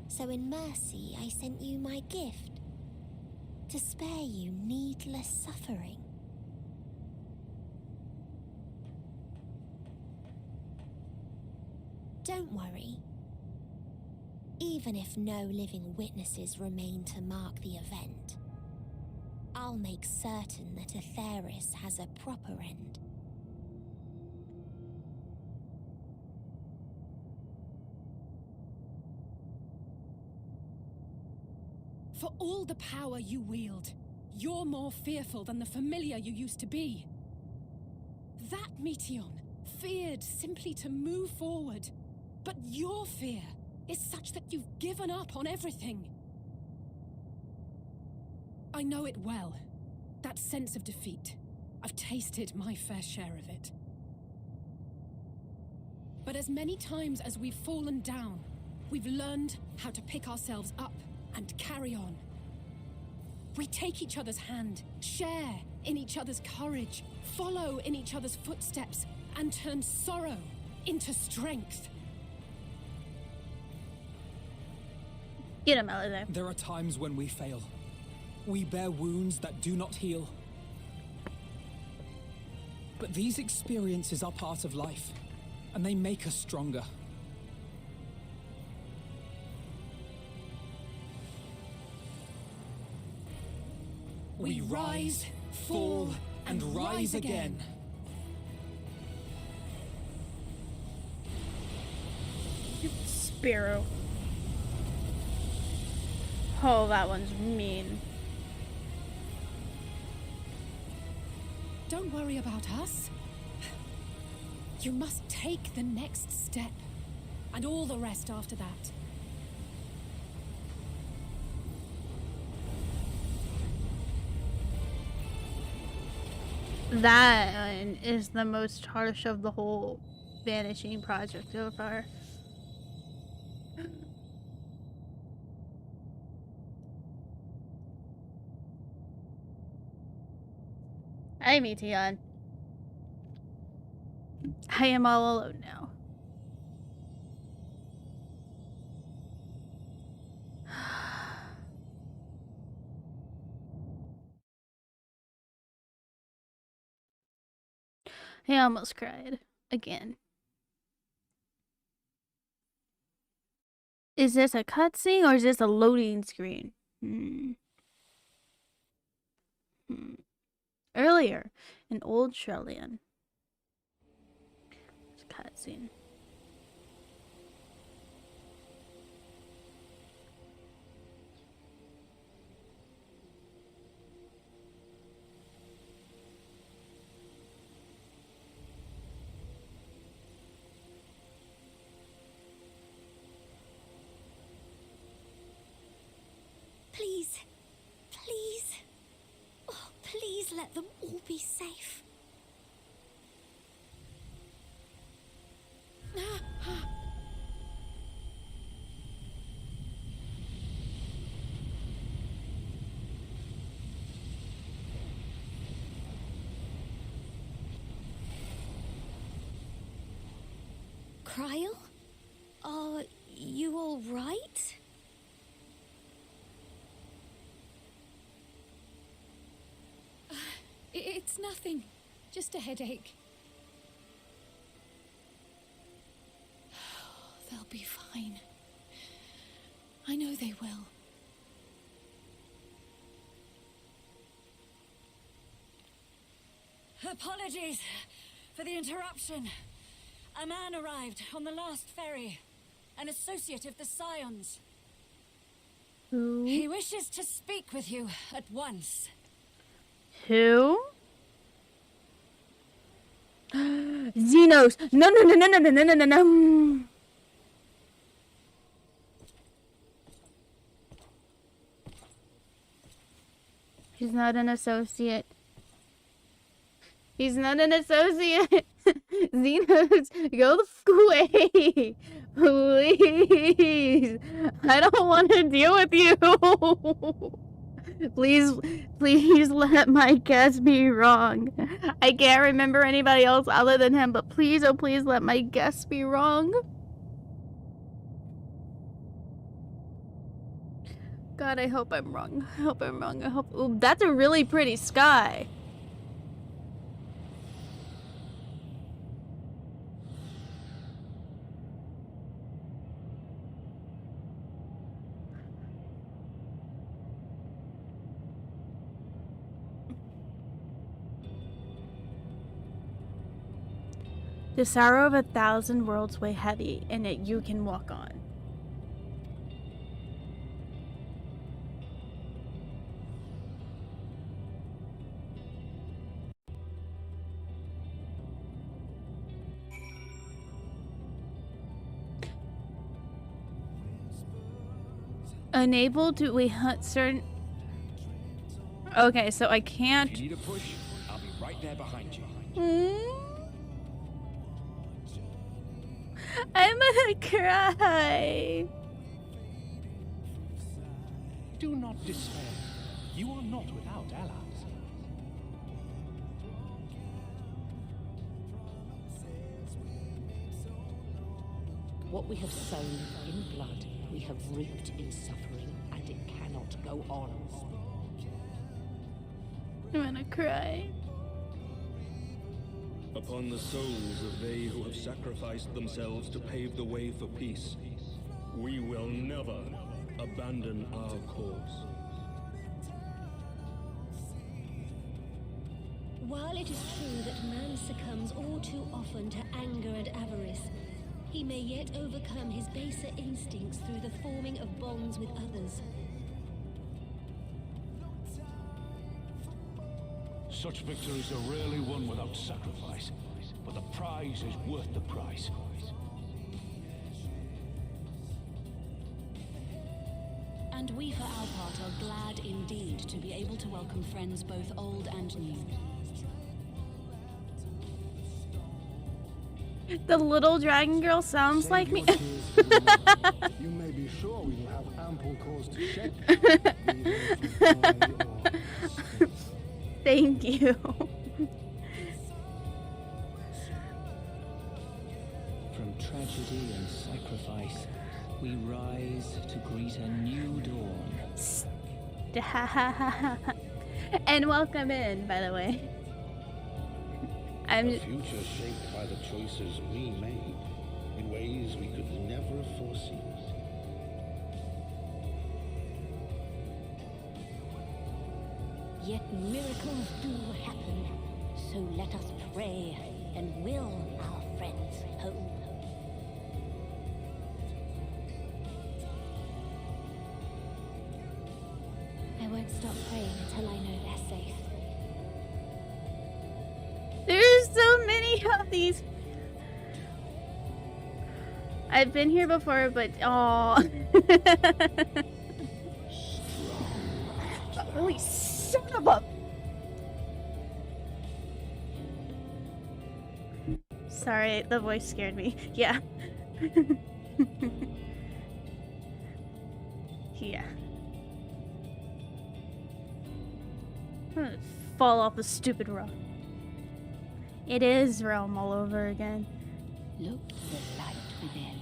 So in mercy, I sent you my gift, to spare you needless suffering. Don't worry. Even if no living witnesses remain to mark the event, I'll make certain that Atheris has a proper end. For all the power you wield, you're more fearful than the familiar you used to be. That Meteion feared simply to move forward, but your fear is such that you've given up on everything. I know it well, that sense of defeat. I've tasted my fair share of it. But as many times as we've fallen down, we've learned how to pick ourselves up and carry on. We take each other's hand, share in each other's courage, follow in each other's footsteps, and turn sorrow into strength. Get him out of there. There are times when we fail. We bear wounds that do not heal. But these experiences are part of life, and they make us stronger. We rise, fall, and rise again. Sparrow. Oh, that one's mean. Don't worry about us. You must take the next step, and all the rest after that. That one is the most harsh of the whole vanishing project so far. Hi, Meteion. I am all alone now. I almost cried. Again. Is this a cutscene or is this a loading screen? Earlier, in Old Shrellian. It's a cutscene. Please, please, oh, please let them all be safe. Cryle? Are you all right? It's nothing. Just a headache. They'll be fine. I know they will. Apologies for the interruption. A man arrived on the last ferry. An associate of the Scions. Who? He wishes to speak with you at once. Who? Xenos! No, no, no, no, no, no, no, no, no. He's not an associate. He's not an associate. Xenos, go the f away. Please. I don't want to deal with you. Please, please let my guess be wrong. I can't remember anybody else other than him, but please, oh please let my guess be wrong. God, I hope I'm wrong. I hope I'm wrong. I hope. Ooh, that's a really pretty sky. The sorrow of 1,000 worlds weigh heavy, and yet you can walk on. Unable to we hunt certain. Okay, so I can't. If you need a push, I'll be right there behind you. I'm gonna cry. Do not despair. You are not without allies. What we have sown in blood, we have reaped in suffering, and it cannot go on. I'm gonna cry. Upon the souls of they who have sacrificed themselves to pave the way for peace, we will never abandon our cause. While it is true that man succumbs all too often to anger and avarice, he may yet overcome his baser instincts through the forming of bonds with others. Such victories are rarely won without sacrifice, but the prize is worth the price. And we, for our part, are glad indeed to be able to welcome friends both old and new. The little dragon girl sounds like me. You may be sure we will have ample cause to shed. Thank you. From tragedy and sacrifice, we rise to greet a new dawn. And welcome in, by the way. A future shaped by the choices we made in ways we could never have foreseen. Yet miracles do happen, so let us pray and will our friends home. I won't stop praying until I know they're safe. There's so many of these. I've been here before, but oh. Holy son of a. Sorry, the voice scared me. Yeah. Yeah. I'm gonna fall off the stupid rock. It is Realm all over again. Look for the light within,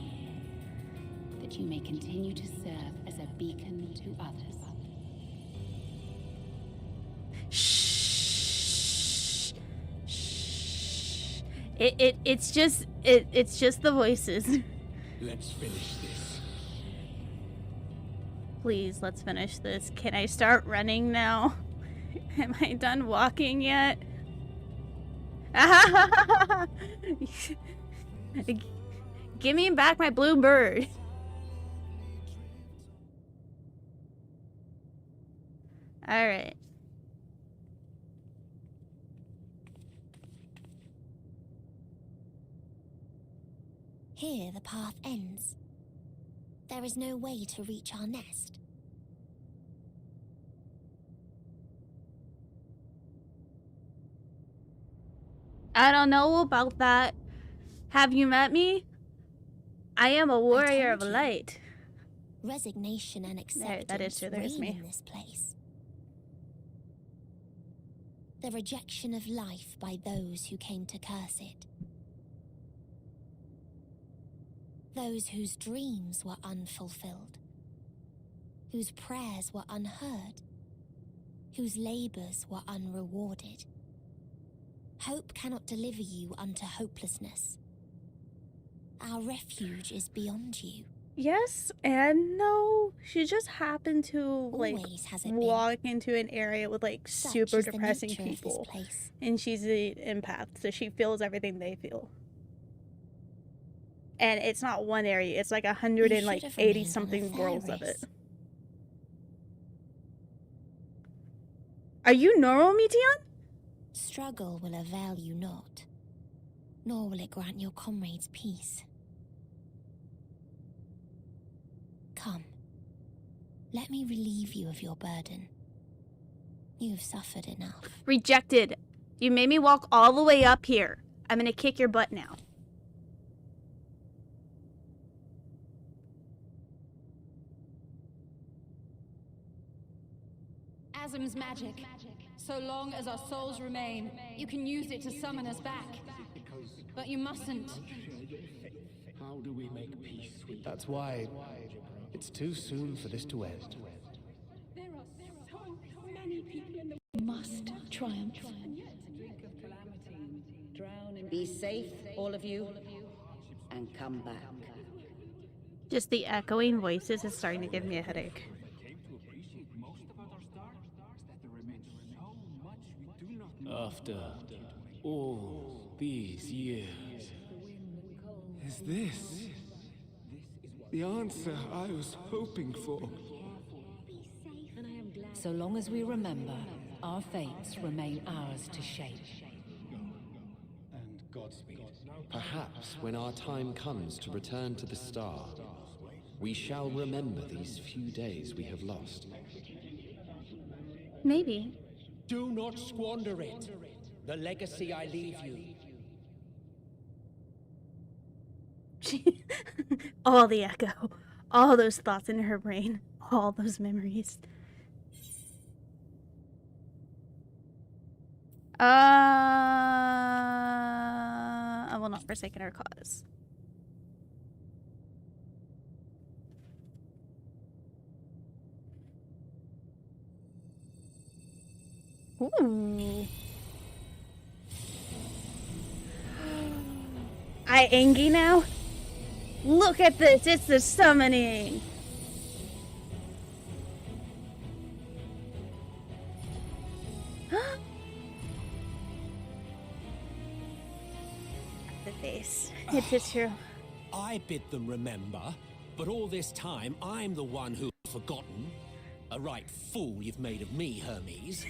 that you may continue to serve as a beacon to others. Shh. Shh. It's just the voices. Let's finish this. Please, let's finish this. Can I start running now? Am I done walking yet? Give me back my blue bird. All right. Here the path ends. There is no way to reach our nest. I don't know about that. Have you met me? I am a warrior of light. Resignation and acceptance that is true. There's reign me. in this place. The rejection of life by those who came to curse it. Those whose dreams were unfulfilled. Whose prayers were unheard. Whose labors were unrewarded. Hope cannot deliver you unto hopelessness. Our refuge is beyond you. Yes and no. She just happened to like Always has it walk into an area with like Such super is the depressing nature of this people, place. and she's an empath, so she feels everything they feel. And it's not one area; it's like 180 something worlds of it. Are you normal, Meteon? Struggle will avail you not, nor will it grant your comrades peace. Come, let me relieve you of your burden. You've suffered enough. Rejected. You made me walk all the way up here. I'm gonna kick your butt now. Asm's magic. So long as our souls remain, you can use it to summon us back. But you mustn't. How do we make peace with... That's why it's too soon for this to end. There are so many people in the... Must triumph. Be safe, all of you, and come back. Just the echoing voices is starting to give me a headache. After all these years, is this the answer I was hoping for? So long as we remember, our fates remain ours to shape. And Godspeed. Perhaps when our time comes to return to the star, we shall remember these few days we have lost. Maybe. Do not squander it. The legacy I leave you. All the echo. All those thoughts in her brain. All those memories. I will not forsake our cause. Ooh. I Angie now? Look at this, it's the summoning! The face. It is true. I bid them remember, but all this time I'm the one who's forgotten. A right fool you've made of me, Hermes.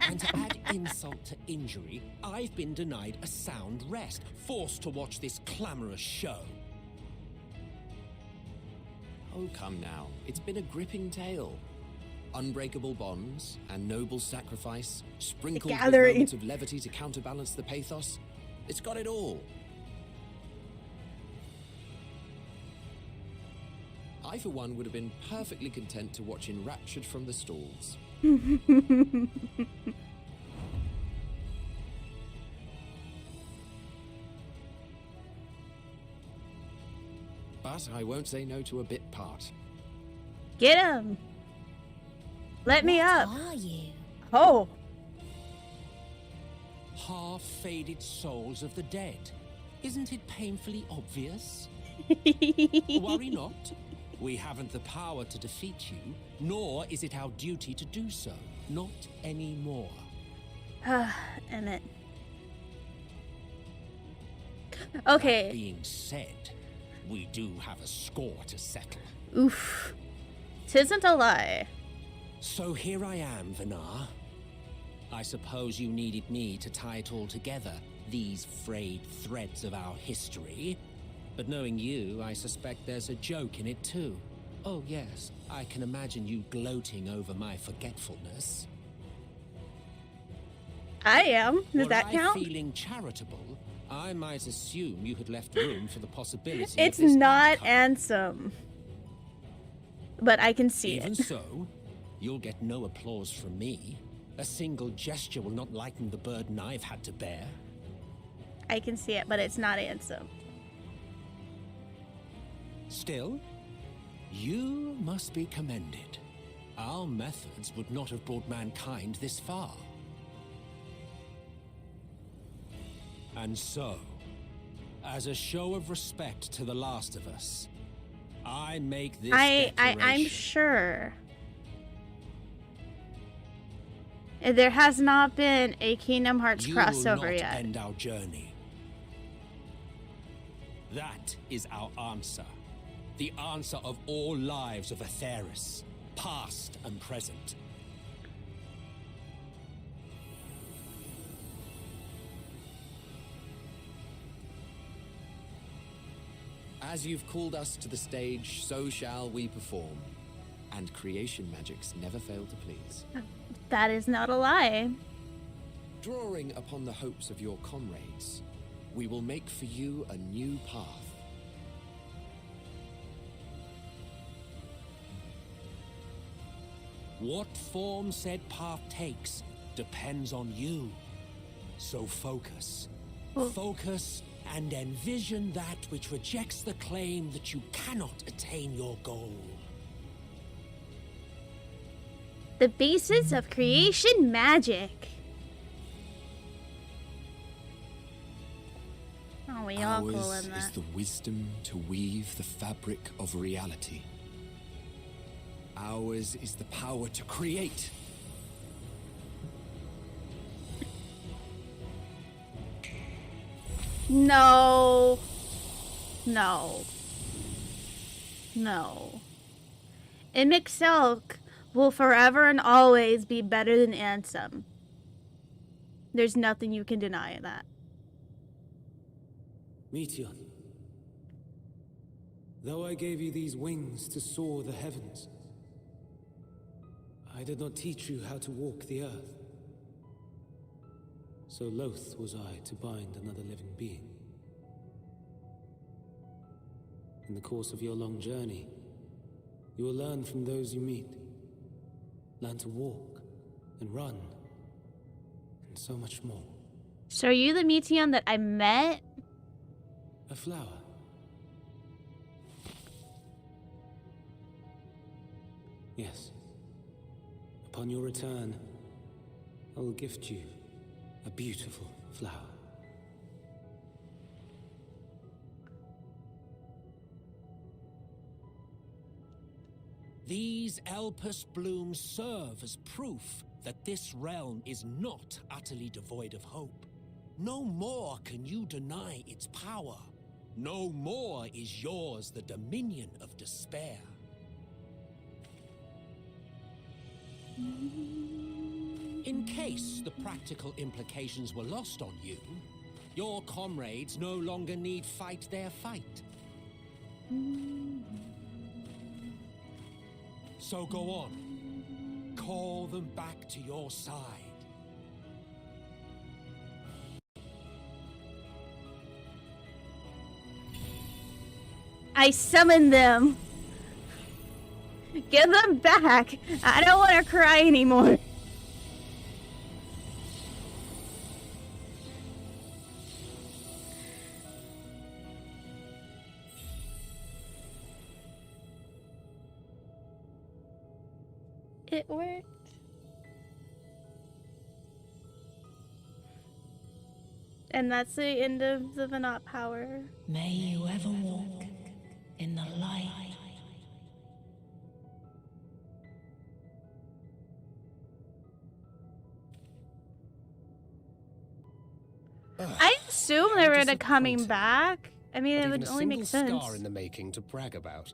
And to add insult to injury, I've been denied a sound rest, forced to watch this clamorous show. Oh, come now. It's been a gripping tale. Unbreakable bonds and noble sacrifice, sprinkled with moments of levity to counterbalance the pathos. It's got it all. I, for one, would have been perfectly content to watch enraptured from the stalls. But I won't say no to a bit part. Get him! Let me up! What are you? Oh! Half-faded souls of the dead. Isn't it painfully obvious? Worry not. We haven't the power to defeat you, nor is it our duty to do so. Not anymore. Emmett. Okay. That being said, we do have a score to settle. Oof. 'Tisn't a lie. So here I am, Vinar. I suppose you needed me to tie it all together, these frayed threads of our history. But knowing you, I suspect there's a joke in it too. Oh yes, I can imagine you gloating over my forgetfulness. I am. Does Were that I count? feeling charitable, I might assume you had left room for the possibility It's of this not outcome. handsome. But I can see Even it. so, you'll get no applause from me. A single gesture will not lighten the burden I've had to bear. I can see it, but it's not handsome. Still, you must be commended. Our methods would not have brought mankind this far. And so, as a show of respect to the last of us, I make this I'm declaration. sure. There has not been a Kingdom Hearts You will crossover not yet. end our journey. That is our answer. The answer of all lives of Aetheris, past and present. As you've called us to the stage, so shall we perform. And creation magics never fail to please. That is not a lie. Drawing upon the hopes of your comrades, we will make for you a new path. What form said path takes depends on you. So focus. Focus and envision that which rejects the claim that you cannot attain your goal. The basis of creation magic. Oh, we all cool Ours in is that. the wisdom to weave the fabric of reality. Ours is the power to create. No. No. No. Immic Silk will forever and always be better than Ansem. There's nothing you can deny that. Meteor, though I gave you these wings to soar the heavens, I did not teach you how to walk the earth. So loath was I to bind another living being. In the course of your long journey, you will learn from those you meet. Learn to walk and run, and so much more. So are you the Meteon that I met? A flower. Yes. Upon your return, I will gift you a beautiful flower. These Elpis blooms serve as proof that this realm is not utterly devoid of hope. No more can you deny its power. No more is yours the dominion of despair. In case the practical implications were lost on you, your comrades no longer need fight their fight. So go on. Call them back to your side. I summoned them. Give them back. I don't want to cry anymore. It worked. And that's the end of the Venat power. May you ever walk in the light. I assume they were coming back. I mean, it Not would even only a make single sense. scar in the making to brag about.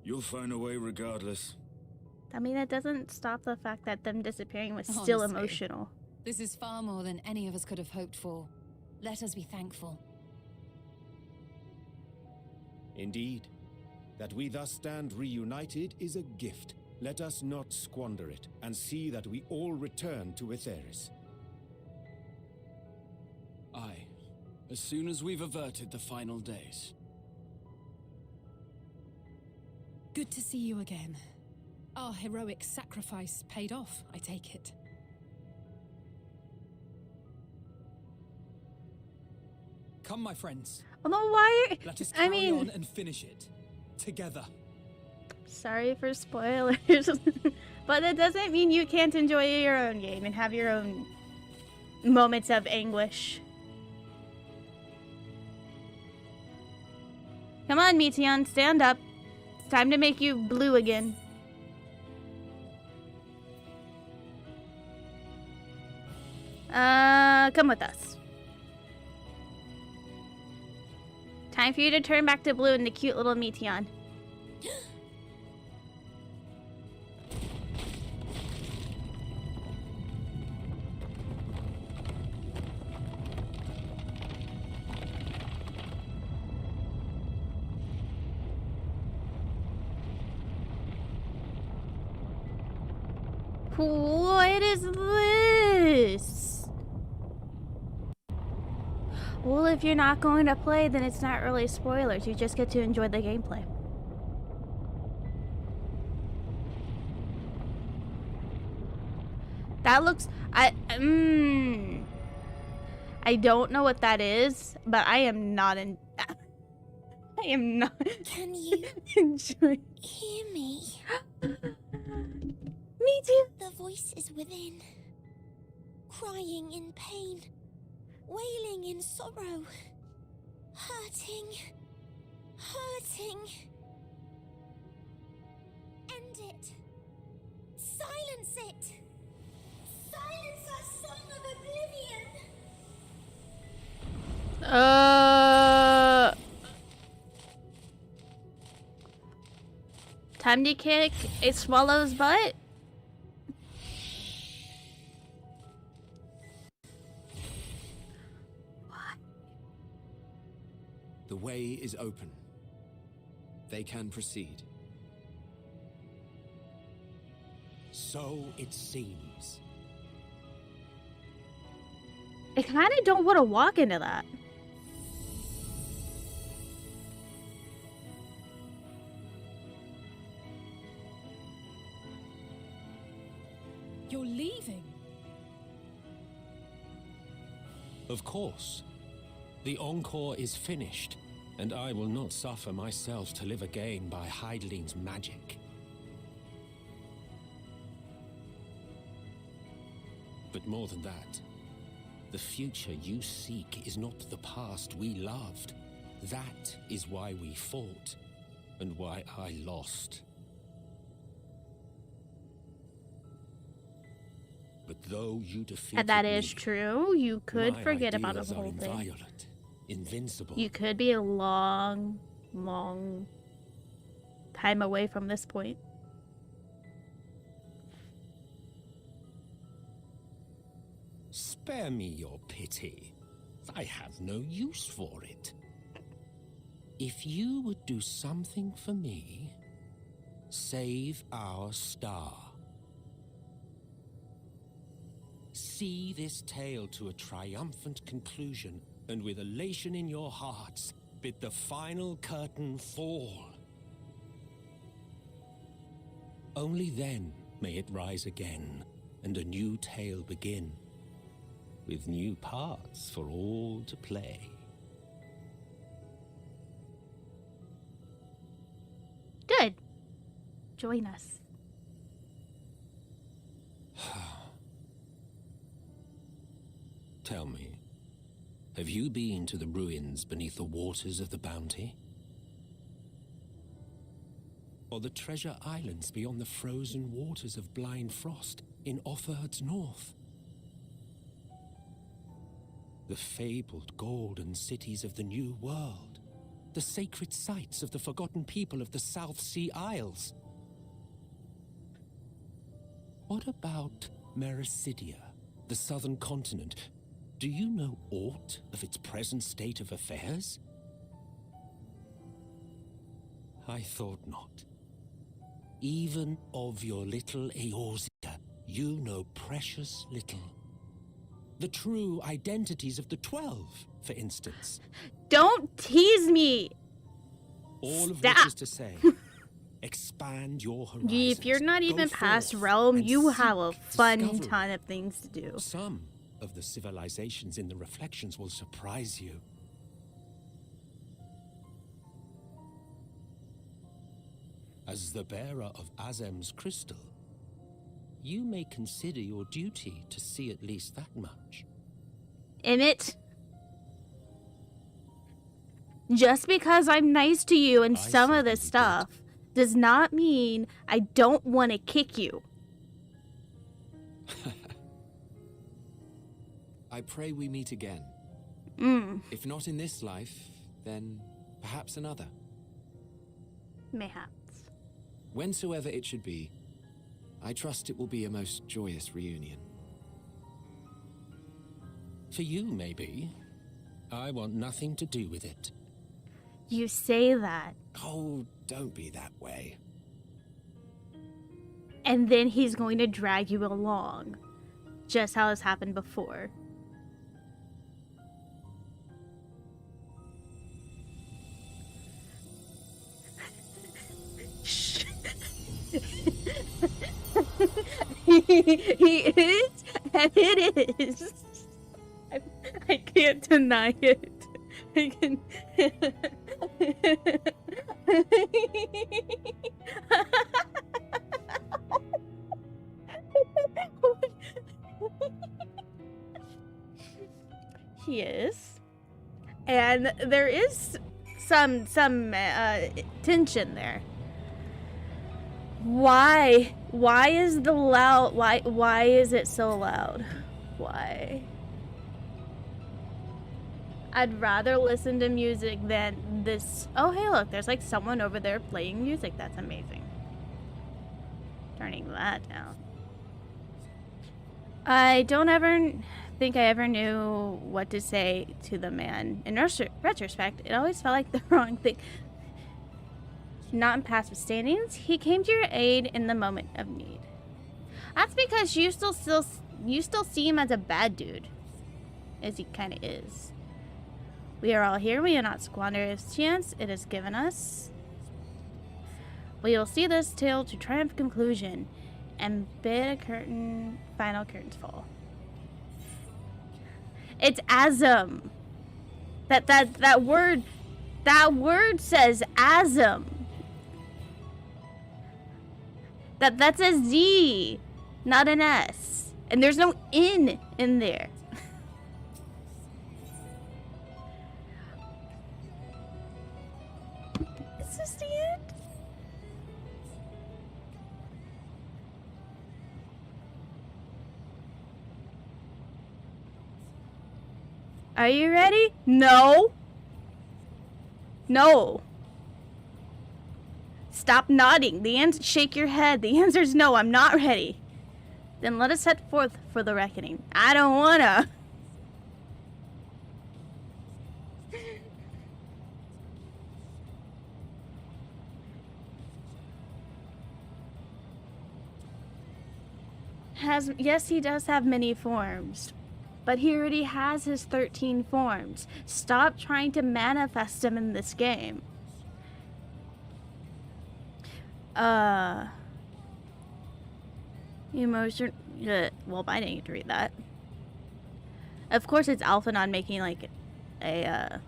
You'll find a way regardless. I mean, it doesn't stop the fact that them disappearing was still Honestly, emotional. This is far more than any of us could have hoped for. Let us be thankful. Indeed. That we thus stand reunited is a gift. Let us not squander it, and see that we all return to Etheris. Aye. As soon as we've averted the final days. Good to see you again. Our heroic sacrifice paid off, I take it. Come, my friends. Although why? Let us I carry mean, on and finish it. Together. sorry for spoilers. But that doesn't mean you can't enjoy your own game and have your own moments of anguish. Come on, Meteon, stand up. It's time to make you blue again. Come with us. Time for you to turn back to blue in the cute little Meteon. What is this? Well, if you're not going to play, then it's not really spoilers. You just get to enjoy the gameplay. That looks... I don't know what that is, but I am not in... I am not... Can you enjoy... hear me? Me too. The voice is within, crying in pain, wailing in sorrow, hurting. End it. Silence it. Silence our song of oblivion. Time to kick a swallow's butt? The way is open. They can proceed. So it seems. I kind of don't want to walk into that. You're leaving? Of course. The Encore is finished, and I will not suffer myself to live again by Heideling's magic. But more than that, the future you seek is not the past we loved. That is why we fought, and why I lost. But though you defeated And that is me, true. You could my forget about the ideals are whole thing. inviolate, invincible. You could be a long, long time away from this point. Spare me your pity. I have no use for it. If you would do something for me, save our star. See this tale to a triumphant conclusion, and with elation in your hearts, bid the final curtain fall. Only then may it rise again, and a new tale begin, with new parts for all to play. Good. Join us. Tell me, have you been to the ruins beneath the waters of the Bounty? Or the treasure islands beyond the frozen waters of Blind Frost in Offerd's north? The fabled golden cities of the New World, the sacred sites of the forgotten people of the South Sea Isles? What about Mericidia, the southern continent? Do you know aught of its present state of affairs? I thought not. Even of your little Eorzea, you know precious little. The true identities of the 12, for instance. Don't tease me! All of Stop. which is to say, expand your horizons. If you're not even Go past forth Realm, and you have a seek fun discovery. ton of things to do. Some of the civilizations in the reflections will surprise you. As the bearer of Azem's crystal, you may consider your duty to see at least that much. Emmett, just because I'm nice to you and some of this stuff does not mean I don't want to kick you. I pray we meet again. If not in this life, then perhaps another. Mayhaps. Whensoever it should be, I trust it will be a most joyous reunion. For you, maybe. I want nothing to do with it. You say that. Oh, don't be that way. And then he's going to drag you along. Just how it's happened before. He is, and it is. I can't deny it. I can. He is, and there is some tension there. Why is the loud? Why is it so loud? Why? I'd rather listen to music than this. Oh, hey, look, there's like someone over there playing music. That's amazing. Turning that down. I don't ever think I ever knew what to say to the man. In retrospect, it always felt like the wrong thing. Not in passive standings, he came to your aid in the moment of need. That's because you still see him as a bad dude, as he kind of is. We are all here. We will not squander this chance it has given us. We will see this tale to triumph conclusion and bid a final curtains fall. It's Azem. That word says Azem. That's a Z, not an S. And there's no N in there. Is this the end? Are you ready? No. No. Stop nodding. Shake your head. The answer is no, I'm not ready. Then let us set forth for the reckoning. I don't wanna. Yes, he does have many forms. But he already has his 13 forms. Stop trying to manifest them in this game. Emotion. Well, I didn't get to read that. Of course, it's Alphanon making like a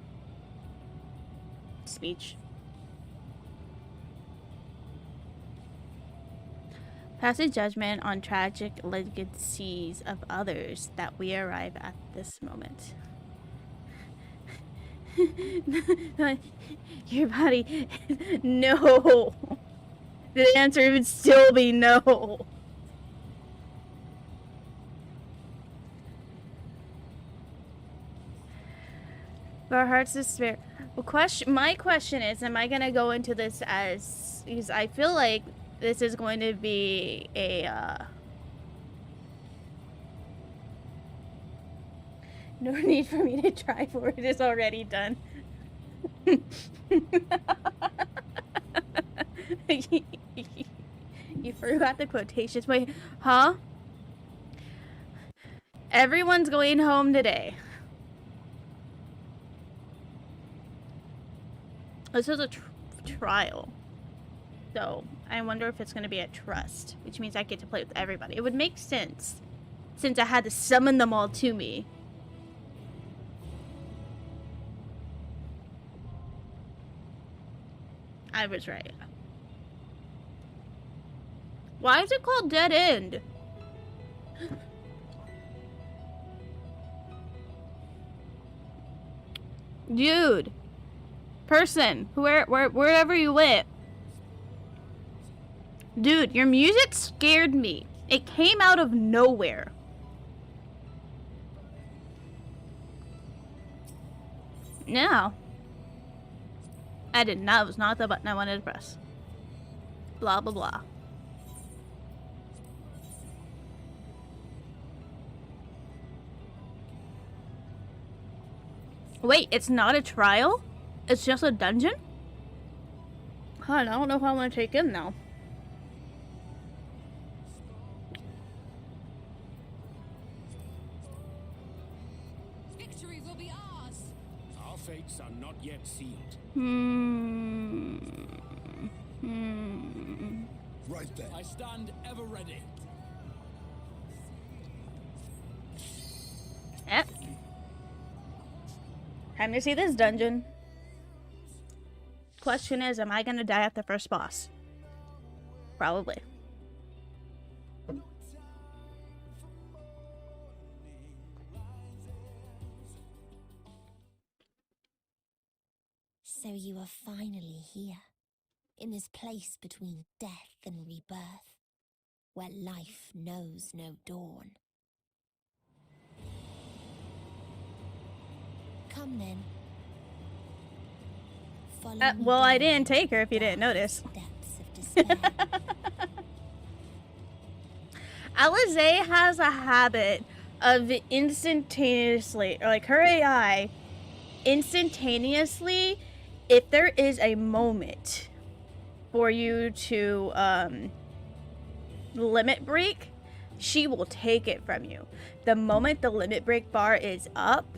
speech. Pass a judgment on tragic legacies of others that we arrive at this moment. Your body. No. The answer would still be no. For our heart's despair. Well, my question is, am I going to go into this as... Because I feel like this is going to be a... No need for me to try for it. It is already done. Forgot the quotations. Wait, huh? Everyone's going home today. This is a trial. So, I wonder if it's going to be a trust, which means I get to play with everybody. It would make sense, since I had to summon them all to me. I was right. Why is it called Dead End? Dude. Person. Wherever you went. Dude, your music scared me. It came out of nowhere. No. I did not. It was not the button I wanted to press. Blah, blah, blah. Wait, it's not a trial? It's just a dungeon? Huh, I don't know if I want to take him now. Victory will be ours. Our fates are not yet sealed. Right there. I stand ever ready. Yep. Time to see this dungeon. Question is, am I gonna die at the first boss? Probably. So you are finally here, in this place between death and rebirth, where life knows no dawn. Come then. Follow me Well, I down didn't take her if you didn't notice. depths of despair. Alize has a habit of instantaneously, or like her AI, instantaneously, if there is a moment for you to limit break, she will take it from you. The moment the limit break bar is up,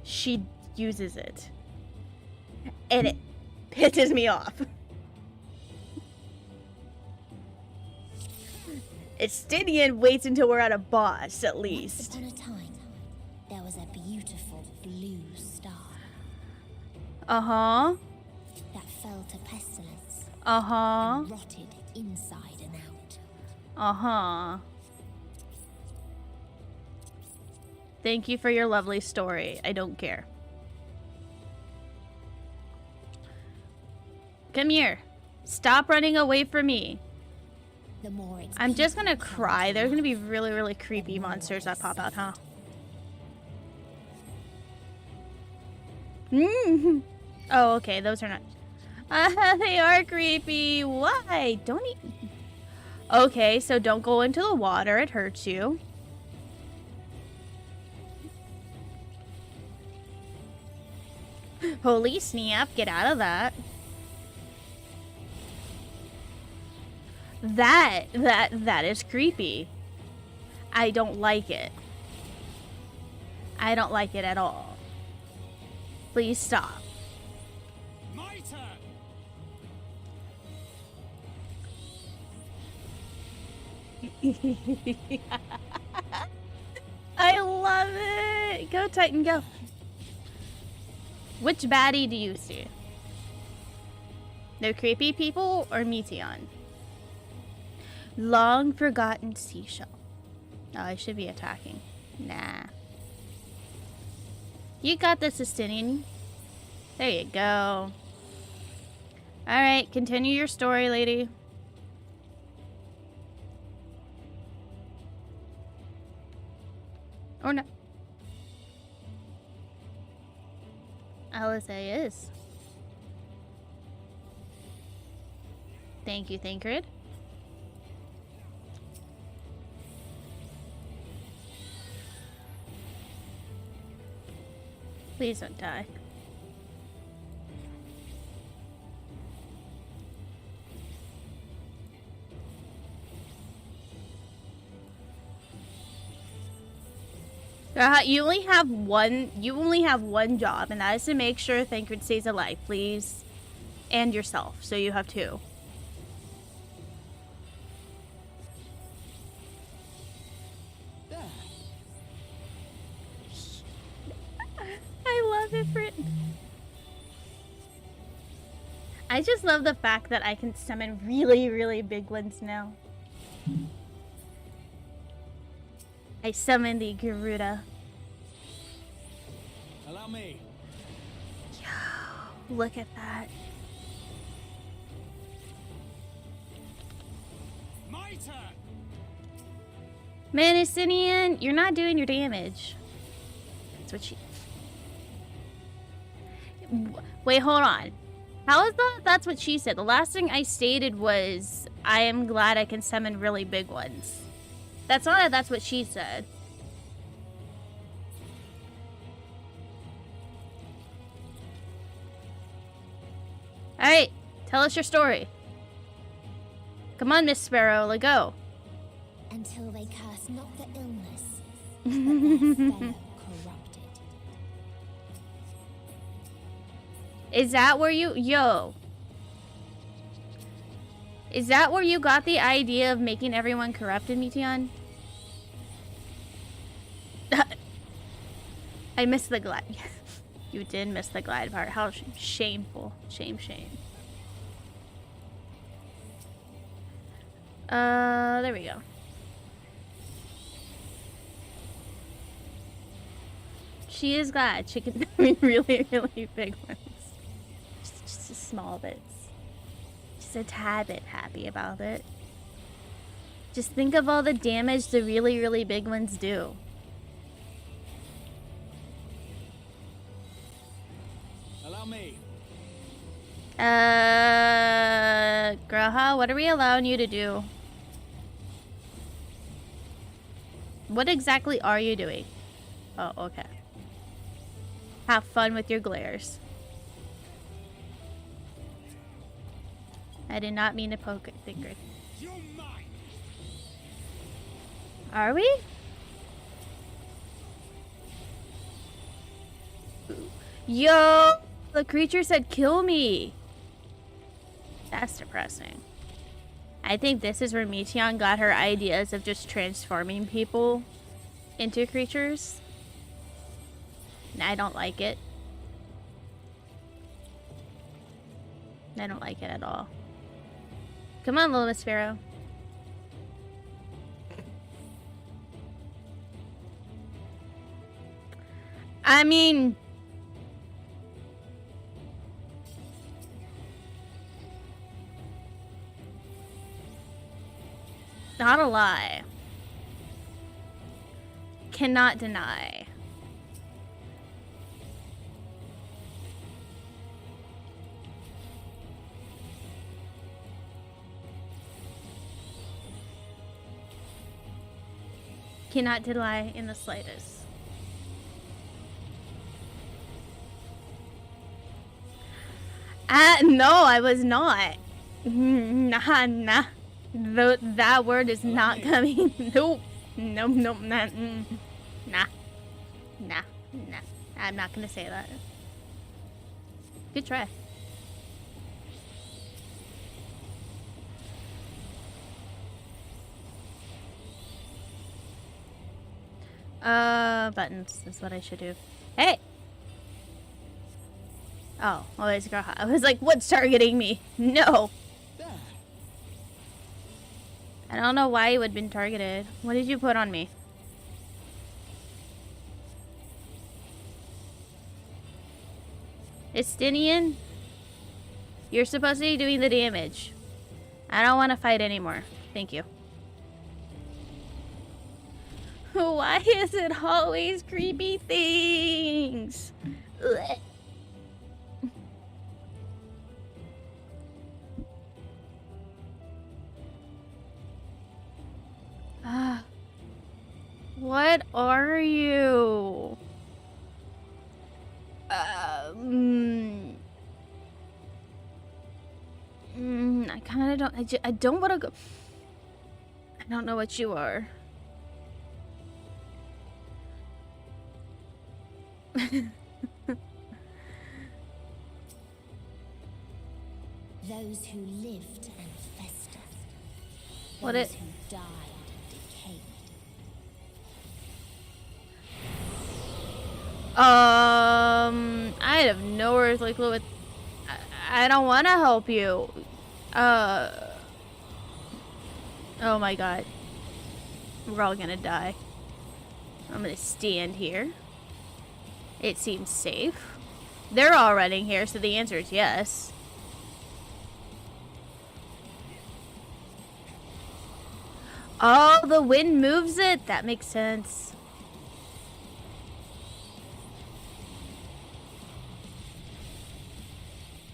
she uses it. And it pisses me off. Estinian waits until we're at a boss, at least. Once upon a time, there was a beautiful blue star. Uh-huh. That fell to pestilence. Uh-huh. And rotted inside and out. Uh-huh. Thank you for your lovely story. I don't care. Come here. Stop running away from me. The more I'm just gonna cry. There's gonna be really, really creepy monsters that pop out, huh? Oh, okay. Those are not... they are creepy. Why? Don't eat... Okay, so don't go into the water. It hurts you. Holy snap. Get out of that. That is creepy. I don't like it. I don't like it at all. Please stop. My turn. I love it. Go Titan, go. Which baddie do you see? The creepy people or Meteon? Long forgotten seashell. Oh, I should be attacking. Nah. You got this, Estinian. There you go. Alright, continue your story, lady. Or no. Alice is. Thank you, Thancred. Please don't die. You only have one. You only have one job, and that is to make sure Thancred stays alive, please, and yourself. So you have two. I love it, Frit. I just love the fact that I can summon really, really big ones now. I summon the Garuda. Allow me. Yo, look at that. My turn. Man, Estinian, you're not doing your damage. That's what she... Wait, hold on. How is that? That's what she said. The last thing I stated was, I am glad I can summon really big ones. That's not, that's what she said. Alright, tell us your story. Come on, Miss Sparrow, let's go. Until they curse not the illness, but their fellow corrupted. Is that where you... Yo. Is that where you got the idea of making everyone corrupted, Meteon? I missed the glide. You did miss the glide part. How shameful. Shame, shame. There we go. She is glad. She can really, really big ones. Just a small bits. Just a tad bit happy about it. Just think of all the damage the really, really big ones do. Allow me. Graha, what are we allowing you to do? What exactly are you doing? Oh, okay. Have fun with your glares. I did not mean to poke it, Thancred. Are we? Yo! The creature said kill me! That's depressing. I think this is where Meteon got her ideas of just transforming people into creatures. And I don't like it. I don't like it at all. Come on, little Miss Sparrow. I mean... Not a lie. Cannot deny. Cannot deny in the slightest. No, I was not. Nah. That word is not coming. Nope. Nope, nah. Nah. I'm not gonna say that. Good try. Buttons is what I should do. Hey! Oh, it's girl. I was like, what's targeting me? No! I don't know why you would have been targeted. What did you put on me? Estinian? You're supposed to be doing the damage. I don't want to fight anymore. Thank you. Why is it always creepy things? Ugh. What are you? I kind of don't. I don't want to go. I don't know what you are. Those who lived and festered. What Those it? who died and decayed. I have no earthly clue what. I don't want to help you. Oh my god. We're all gonna die. I'm gonna stand here. It seems safe. They're all running here, so the answer is yes. Oh, the wind moves it? That makes sense.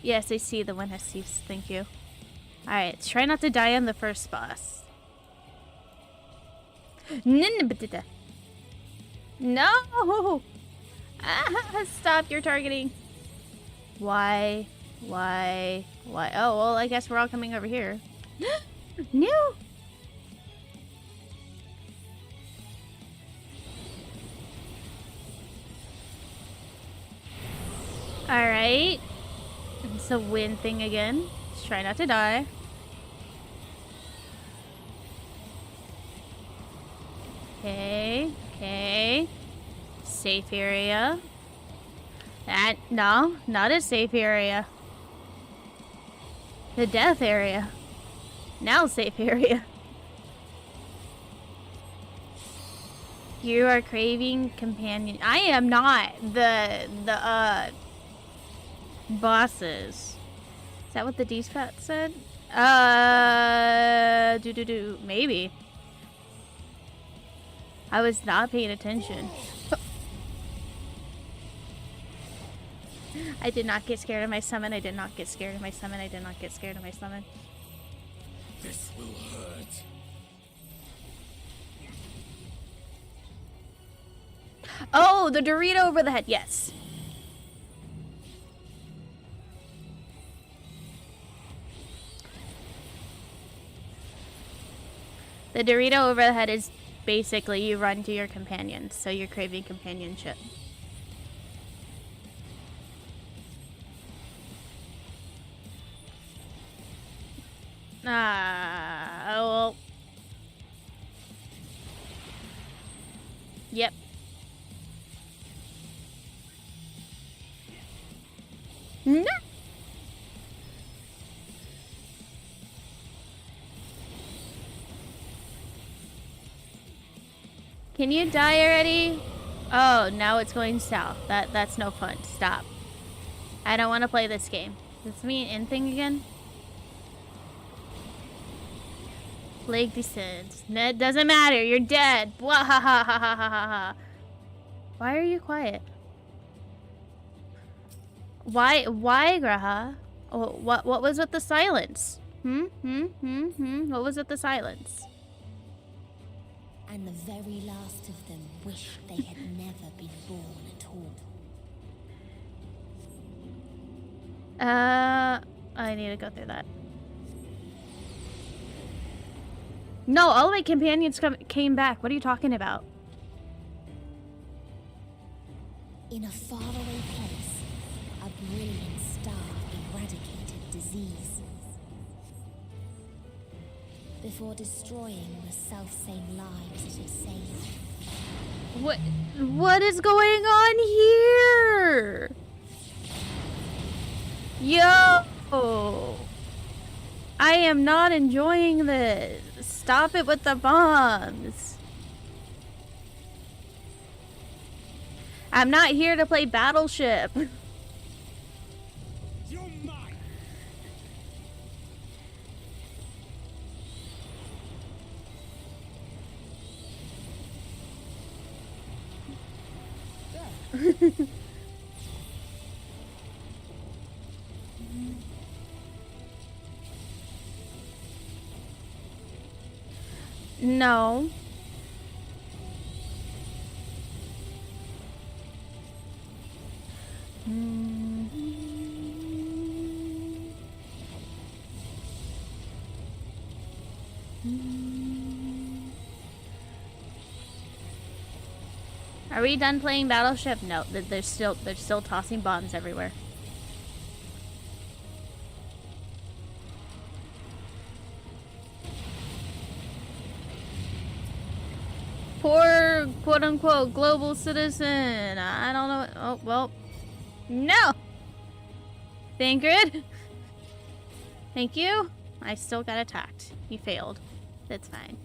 Yes, I see the wind has ceased. Thank you. Alright, try not to die on the first boss. No! Ah, stop your targeting. Why? Why? Why? Oh, well, I guess we're all coming over here. No! Alright. It's a wind thing again. Just try not to die. Okay, okay. Safe area. No, not a safe area. The death area. Now safe area. You are craving companion. I am not the bosses. Is that what the D-Spat said? Maybe. I was not paying attention. I did not get scared of my summon. I did not get scared of my summon. I did not get scared of my summon. This will hurt. Oh, the Dorito over the head. Yes. The Dorito over the head is basically you run to your companions, so you're craving companionship. Well. Yep. No. Can you die already? Oh, now it's going south. That's no fun. Stop. I don't want to play this game. Is this me an thing again? Plague descends. It doesn't matter. You're dead. Blah, ha, ha, ha, ha, ha, ha. Why are you quiet? Why, Graha? Oh, what was with the silence? What was with the silence? And the very last of them wished they had never been born at all. I need to go through that. No, all of my companions came back. What are you talking about? In a faraway place, a brilliant star eradicated disease. Before destroying the self-same lives it had saved. What is going on here? Yo! I am not enjoying this. Stop it with the bombs. I'm not here to play Battleship. You're mine. No. Are we done playing Battleship? No, they're still tossing bombs everywhere. Poor quote-unquote global citizen. I don't know. Oh, well. No! Thancred? Thank you. I still got attacked. He failed. That's fine.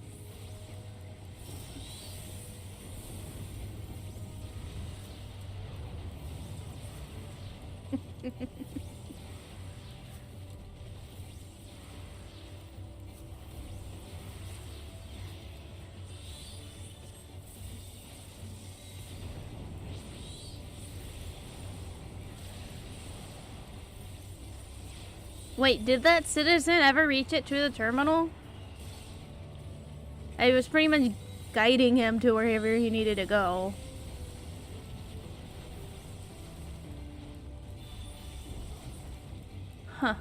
Wait, did that citizen ever reach it to the terminal? I was pretty much guiding him to wherever he needed to go. Huh.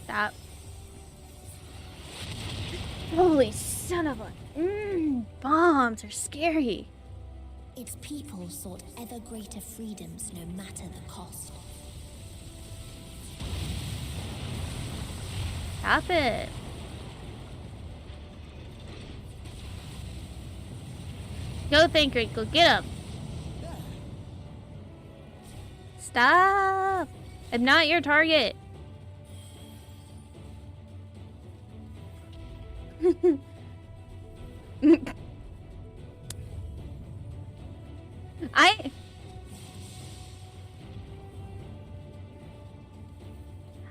Stop. Holy son of a... bombs are scary. Its people sought ever greater freedoms no matter the cost. Stop it. Go, Thancred. Go get him. Stop. I'm not your target.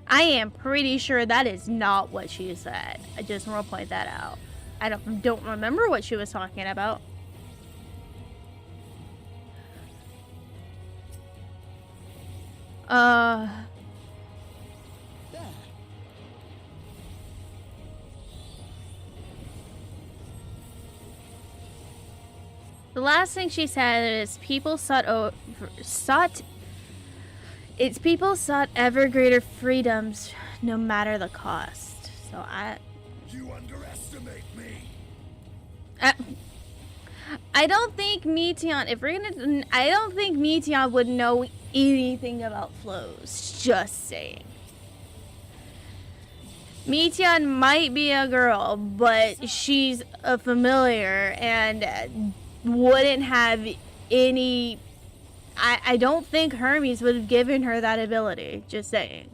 I am pretty sure that is not what she said. I just want to point that out. I don't remember what she was talking about. The last thing she said is people its people sought ever greater freedoms no matter the cost. So You underestimate me. I don't think Meteon, I don't think Meteon would know anything about flows. Just saying. Meteon might be a girl, but she's a familiar and wouldn't have any... I don't think Hermes would have given her that ability. Just saying.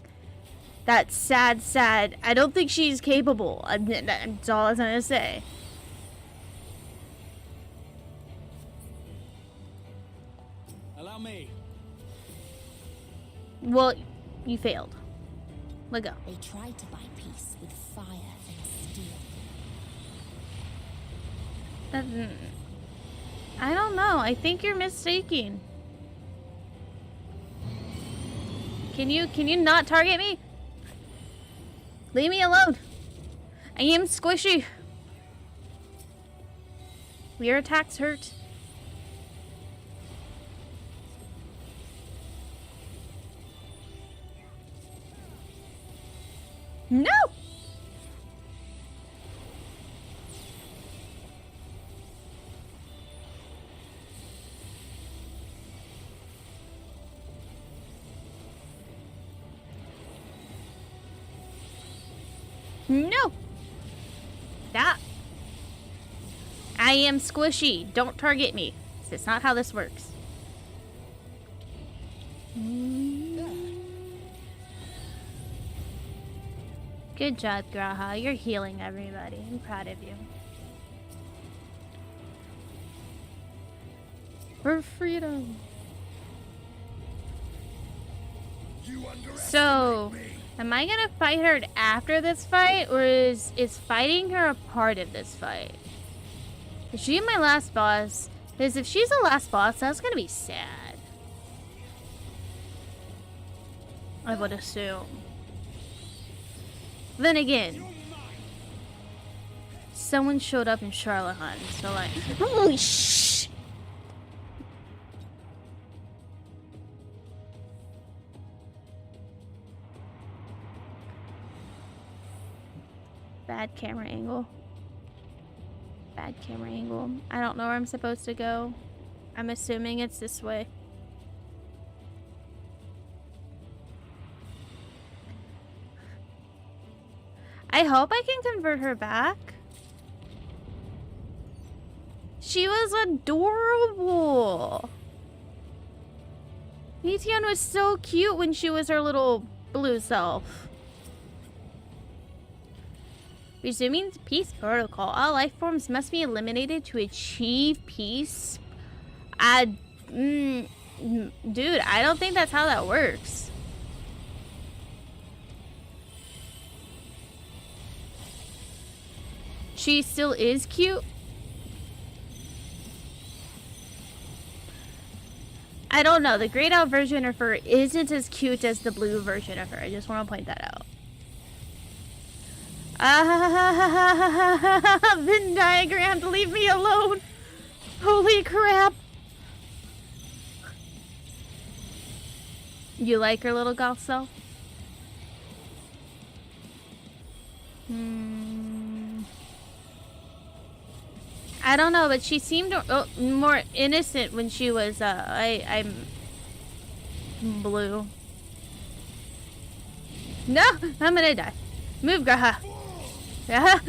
That's sad. I don't think she's capable. That's all I was gonna say. Allow me. Well, you failed. Let go. They tried to buy peace with fire and steel. I don't know. I think you're mistaken. Can you not target me? Leave me alone. I am squishy. Your attacks hurt. No! No! Stop! I am squishy. Don't target me. That's not how this works. Good job, Graha. You're healing everybody. I'm proud of you. For freedom. So, am I gonna fight her after this fight, or is fighting her a part of this fight? Is she my last boss? Because if she's the last boss, that's gonna be sad. I would assume. Then again, someone showed up in Charlatan, so like, holy shh! Bad camera angle. Bad camera angle. I don't know where I'm supposed to go. I'm assuming it's this way. I hope I can convert her back. She was adorable. Meteon was so cute when she was her little blue self. Resuming peace protocol. All life forms must be eliminated to achieve peace. Dude, I don't think that's how that works. She still is cute. I don't know. The grayed out version of her isn't as cute as the blue version of her. I just want to point that out. Venn diagram, leave me alone. Holy crap. You like her little goth self? I don't know, but she seemed more innocent when she was, I'm blue. No, I'm gonna die. Move, Graha. Yeah.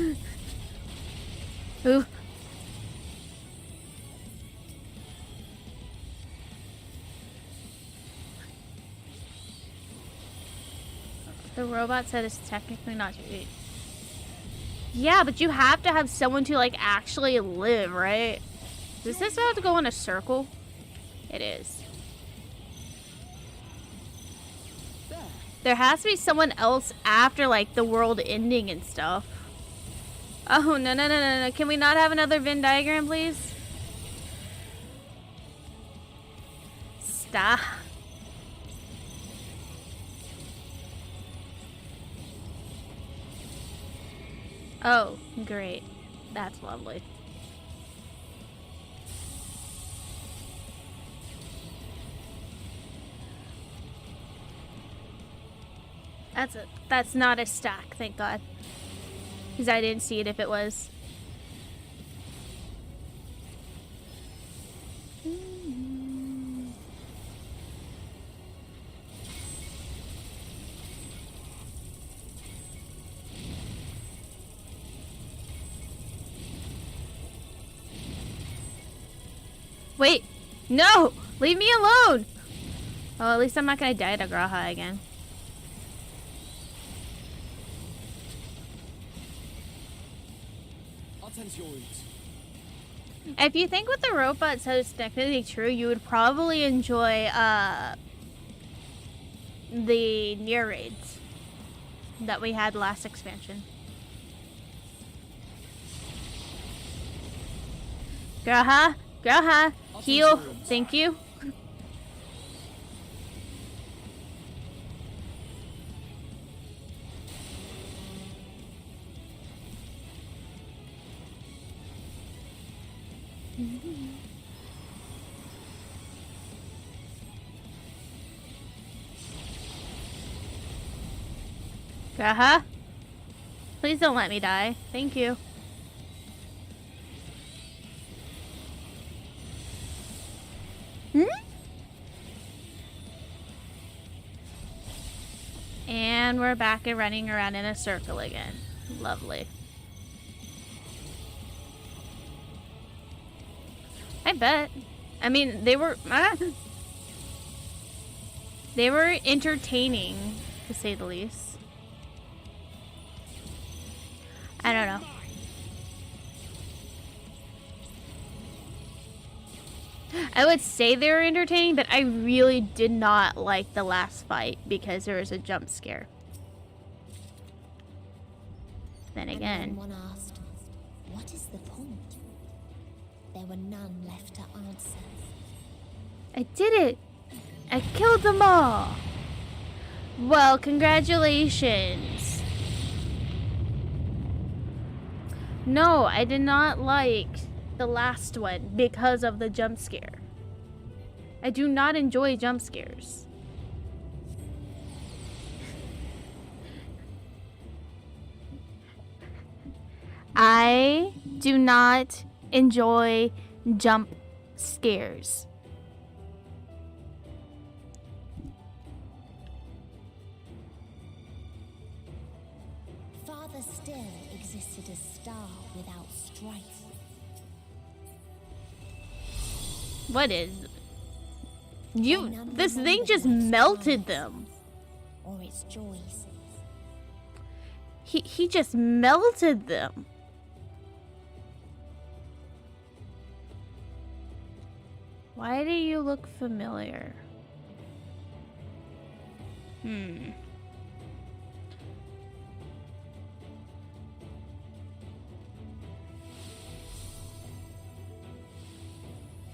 Ooh. The robot said it's technically not to eat. Yeah, but you have to have someone to, like, actually live, right? Does this have to go in a circle? It is. There has to be someone else after, like, the world ending and stuff. Oh, no. Can we not have another Venn diagram, please? Stop. Oh, great. That's lovely. That's not a stack, thank God. Because I didn't see it if it was. Wait, no! Leave me alone! Oh, at least I'm not gonna die to Graha again. If you think what the robot says is technically true, you would probably enjoy the near raids that we had last expansion. Graha, heal, thank you. Graha, please don't let me die. Thank you. And we're back and running around in a circle again. Lovely. I bet. I mean, they were entertaining, to say the least. I don't know. I would say they were entertaining, but I really did not like the last fight because there was a jump scare. Then again, one asked, "What is the point?" There were none left to answer. I did it! I killed them all! Well, congratulations. No, I did not like the last one because of the jump scare. I do not enjoy jump scares. I do not enjoy jump scares. Father still existed a star without strife. What is this thing just melted them. Or its joys. He just melted them. Why do you look familiar?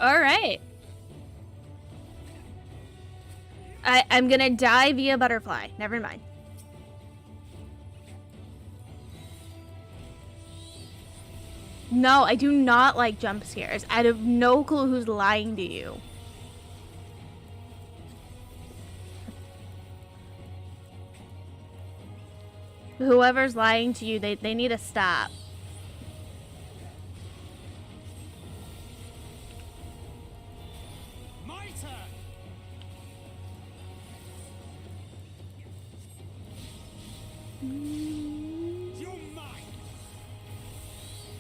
All right. I'm gonna die via butterfly. Never mind. No, I do not like jump scares. I have no clue who's lying to you. Whoever's lying to you, they need to stop.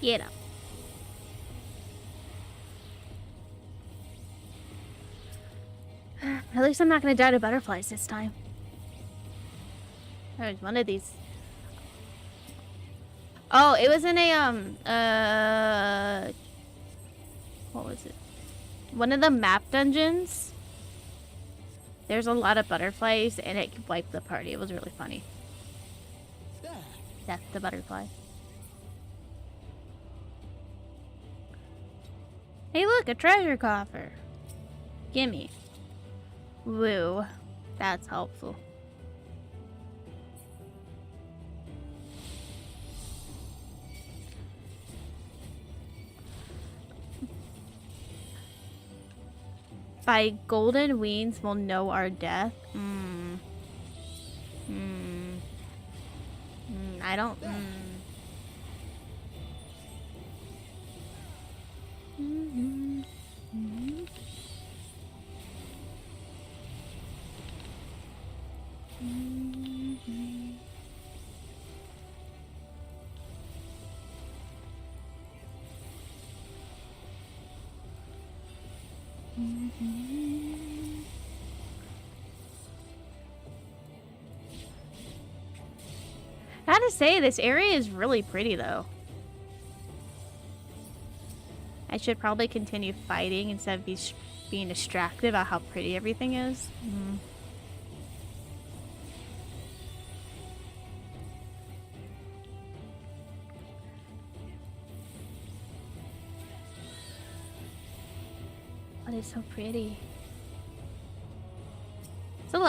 Get him. At least I'm not gonna die to butterflies this time. There's one of these. Oh, it was in a what was it? One of the map dungeons. There's a lot of butterflies and it wiped the party. It was really funny. That's the butterfly. Hey look, a treasure coffer. Gimme. Woo. That's helpful. By golden wings will know our death. I don't. I gotta say, this area is really pretty, though. I should probably continue fighting instead of being distracted about how pretty everything is. But it's so pretty. So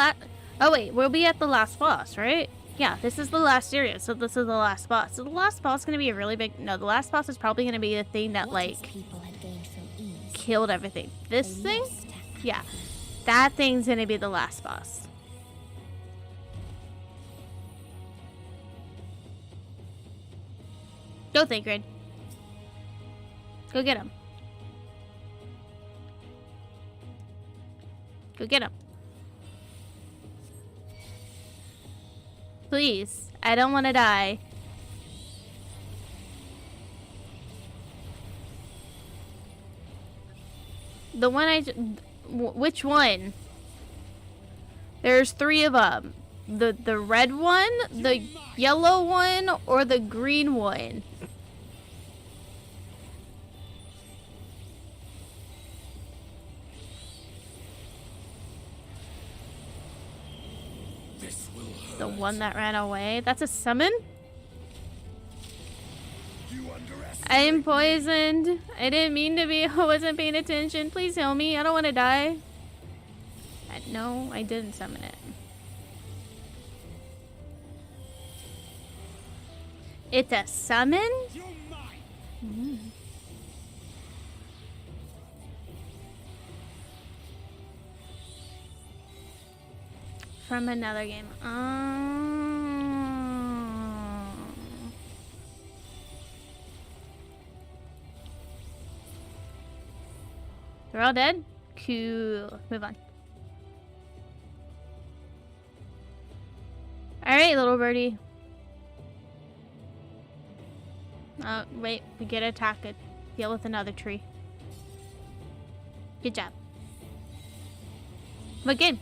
oh wait, we'll be at the last boss, right? Yeah, this is the last area, so this is the last boss. So the last boss is gonna be a really big. No, the last boss is probably gonna be the thing that like killed everything. This thing, yeah, that thing's gonna be the last boss. Go, Thancred. Go get him. Go get him. Please, I don't want to die. The one which one? There's 3 of them. The red one, the yellow one, or the green one? The one that ran away? That's a summon? I am poisoned. I didn't mean to be. I wasn't paying attention. Please help me. I don't want to die. No, I didn't summon it. It's a summon? From another game. They're all dead? Cool. Move on. Alright, little birdie. Oh, wait. We get attacked. Deal with another tree. Good job. But good.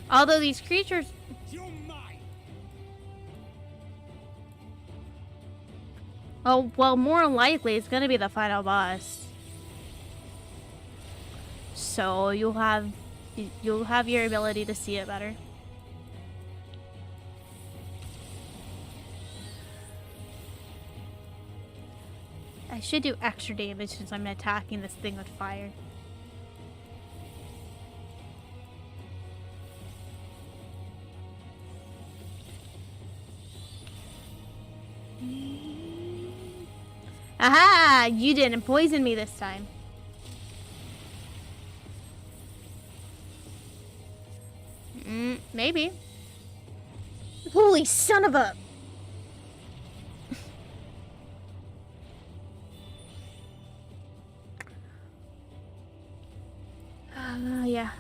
Although these creatures... Oh, well, more likely it's gonna be the final boss. So you'll have your ability to see it better. I should do extra damage since I'm attacking this thing with fire. Aha! You didn't poison me this time. Maybe. Holy son of a... Yeah.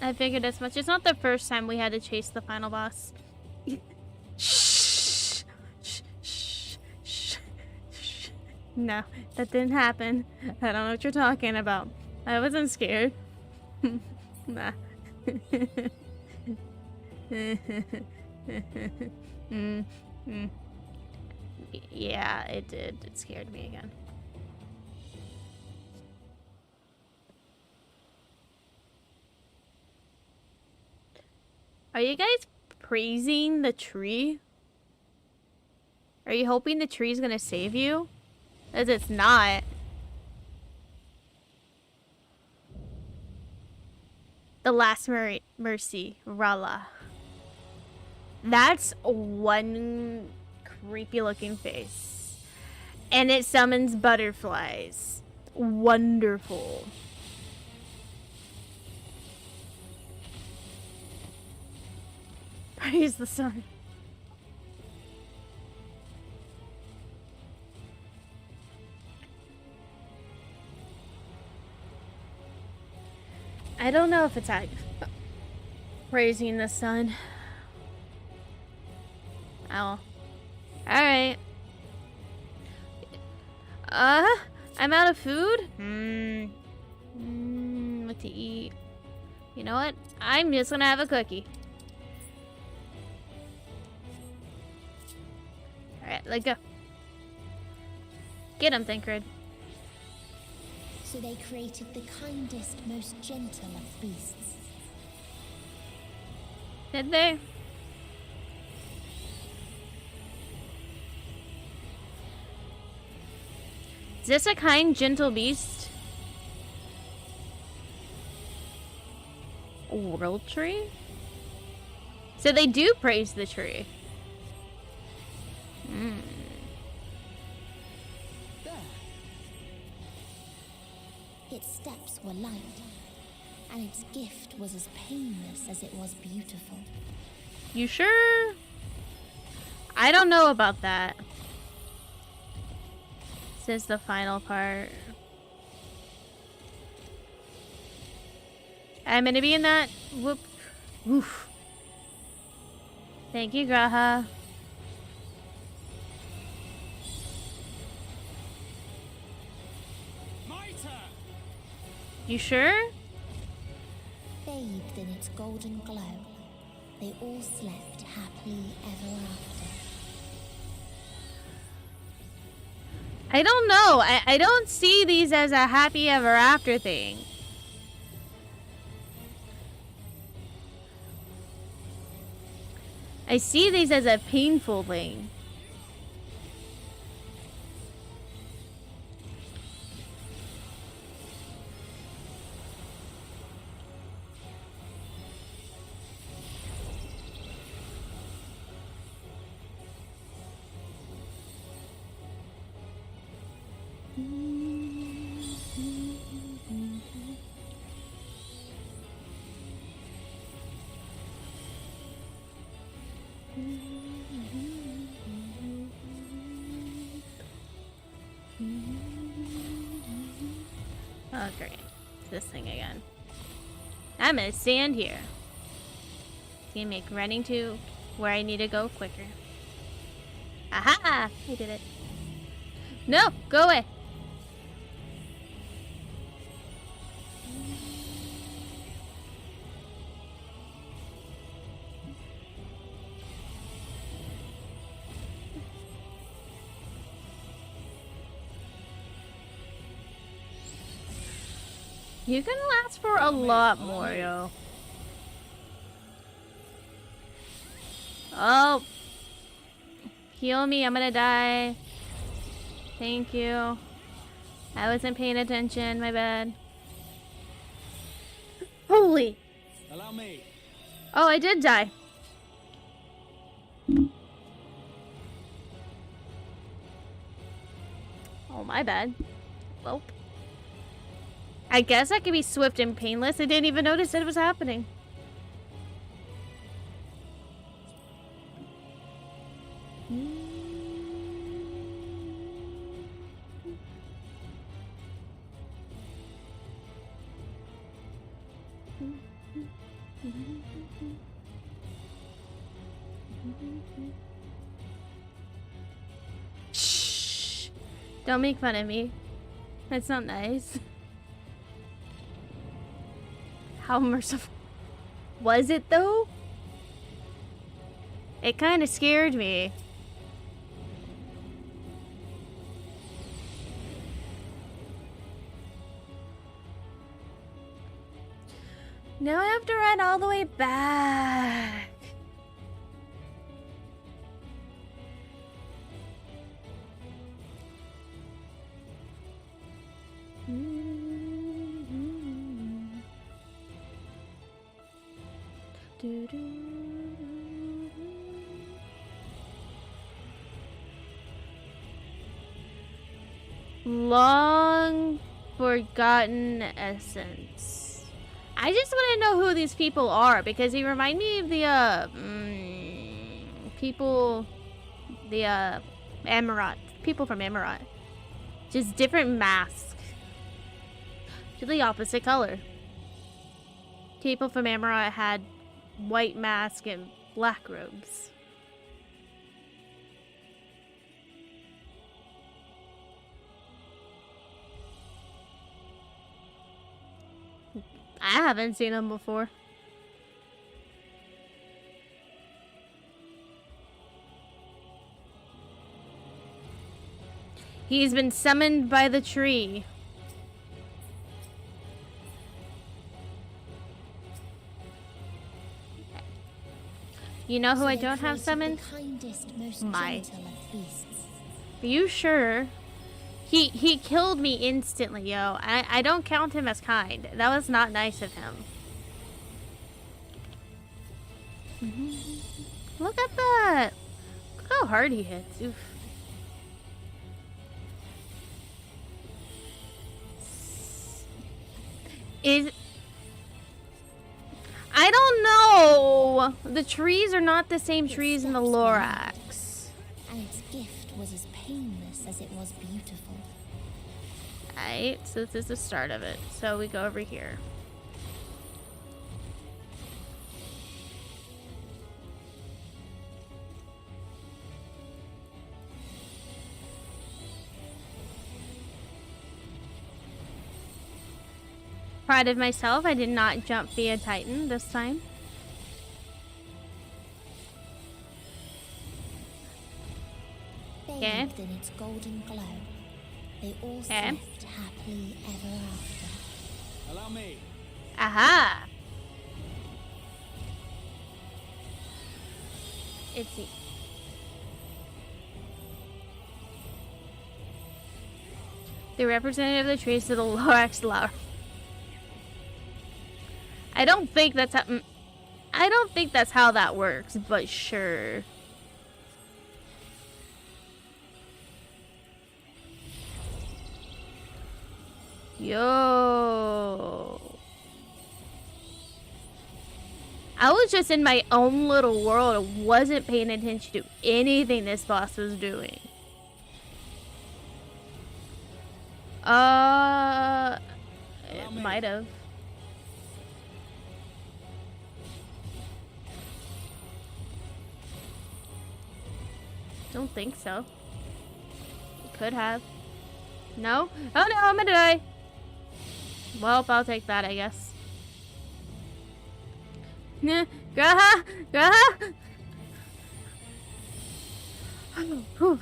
I figured as much. It's not the first time we had to chase the final boss. Shh. Shh. Shh. Shh. Shh. No, that didn't happen. I don't know what you're talking about. I wasn't scared. Nah. Yeah, it did. It scared me again. Are you guys praising the tree? Are you hoping the tree's gonna save you? As it's not. The last mercy, Rala. That's one creepy looking face. And it summons butterflies. Wonderful. Praise the sun. I don't know if it's praising the sun. Oh. Alright. I'm out of food? What to eat? You know what? I'm just gonna have a cookie. Alright, let's go. Get him, Thancred. So they created the kindest, most gentle of beasts. Did they? Is this a kind, gentle beast? A world tree? So they do praise the tree. Its steps were light, and its gift was as painless as it was beautiful. You sure? I don't know about that. This is the final part. I'm gonna be in that. Whoop. Oof. Thank you, Graha. You sure? Bathed in its golden glow, they all slept happily ever after. I don't know. I don't see these as a happy ever after thing. I see these as a painful thing. great. It's this thing again. I'm gonna stand here. It's gonna make running to where I need to go quicker. Aha! I did it. No! Go away! You can last for a lot more, yo. Oh. Heal me, I'm gonna die. Thank you. I wasn't paying attention, my bad. Holy. Allow me. Oh, I did die. Oh, my bad. Well. I guess I could be swift and painless. I didn't even notice that it was happening. Shh. Don't make fun of me. That's not nice. How merciful was it though? It kind of scared me. Now I have to run all the way back. Long forgotten essence. I just want to know who these people are because they remind me of the people, the Emirat, people from Emirat. Just different masks. Just the opposite color. People from Emirat had white mask and black robes. I haven't seen them before. He's been summoned by the tree. You know who I don't have summoned? My. Are you sure? He killed me instantly, yo. I don't count him as kind. That was not nice of him. Look at that. Look how hard he hits. Oof. I don't know. The trees are not the same trees in the Lorax. And its gift was as painless as it was beautiful. Alright, so this is the start of it. So we go over here. Proud of myself, I did not jump via Titan this time. Bathed in its golden glow, they all slept happily ever after. Allow me. Aha! It's the... The representative of the trees to the Lorax Flower. I don't think that's how that works, but sure. Yo. I was just in my own little world and wasn't paying attention to anything this boss was doing. might have. Don't think so. It could have. No? Oh no, I'm gonna die. Well, I'll take that, I guess. Graha! Graha! Whew.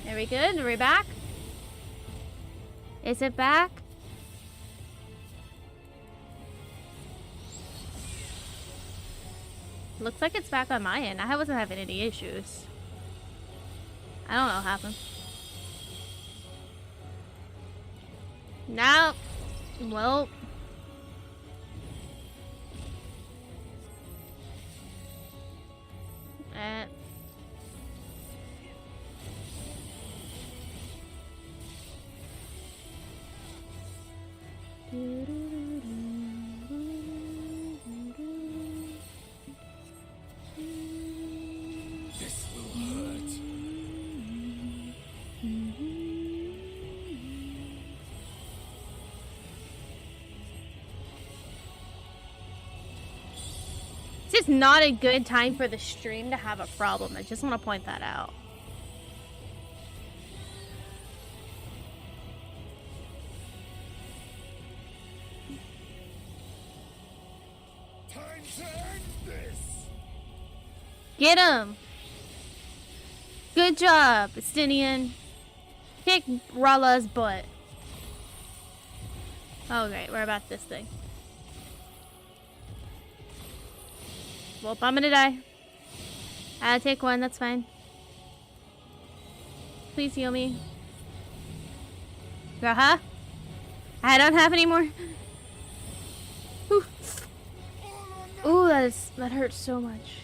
Are we good? Are we back? Is it back? Looks like it's back on my end. I wasn't having any issues. I don't know what happened. Now, well. This will hurt. This is not a good time for the stream to have a problem. I just want to point that out. Time to end this. Get him! Good job, Estinian. Kick Rala's butt. Oh great, we're about this thing. Well, I'm gonna die. I'll take one, that's fine. Please heal me. Graha? I don't have any more. Ooh, ooh, that hurts so much.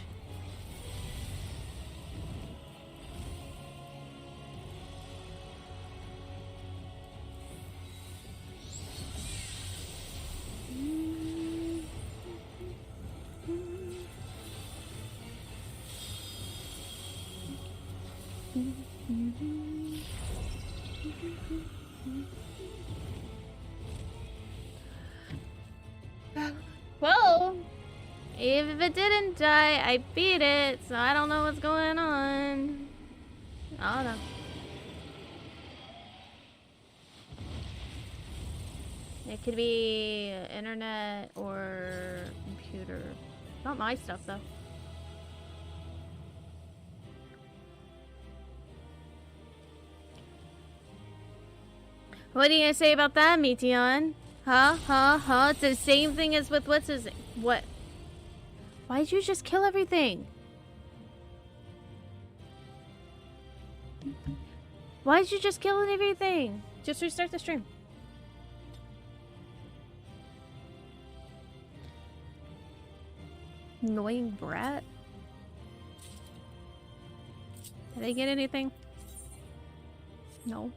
Well, if it didn't die, I beat it, so I don't know what's going on. I don't know. It could be internet or computer. Not my stuff, though. What are you gonna say about that, Meteon? Huh? It's the same thing as with what's his... What? Why'd you just kill everything? Why'd you just kill everything? Just restart the stream. Annoying brat. Did I get anything? No.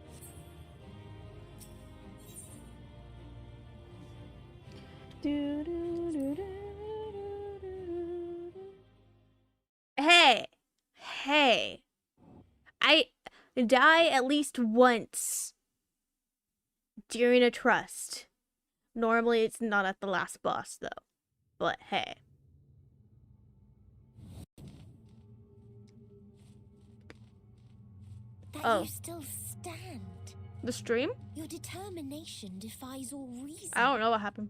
Hey. I die at least once during a trust. Normally it's not at the last boss though. But hey. That you still stand. The stream? Your determination defies all reason. I don't know what happened.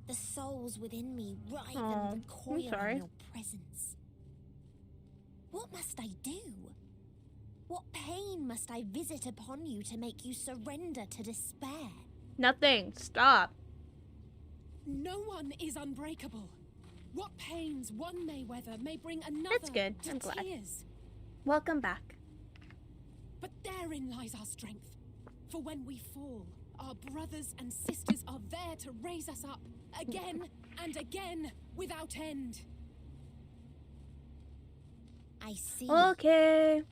The souls within me writhe and recoil in your presence. What must I do? What pain must I visit upon you to make you surrender to despair? Nothing. Stop. No one is unbreakable. What pains one may weather may bring another. That's good. I'm glad. Tears. Welcome back. But therein lies our strength. For when we fall, our brothers and sisters are there to raise us up again and again without end. I see. Okay.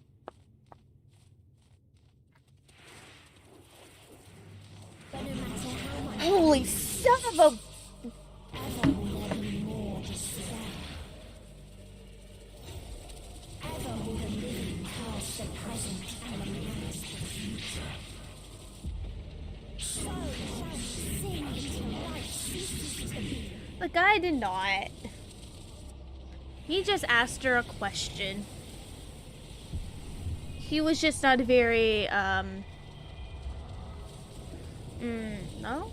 But no matter how much Holy son of a... Ever will there be more despair. Ever will the living past the present. That guy did not. He just asked her a question. He was just not very, no?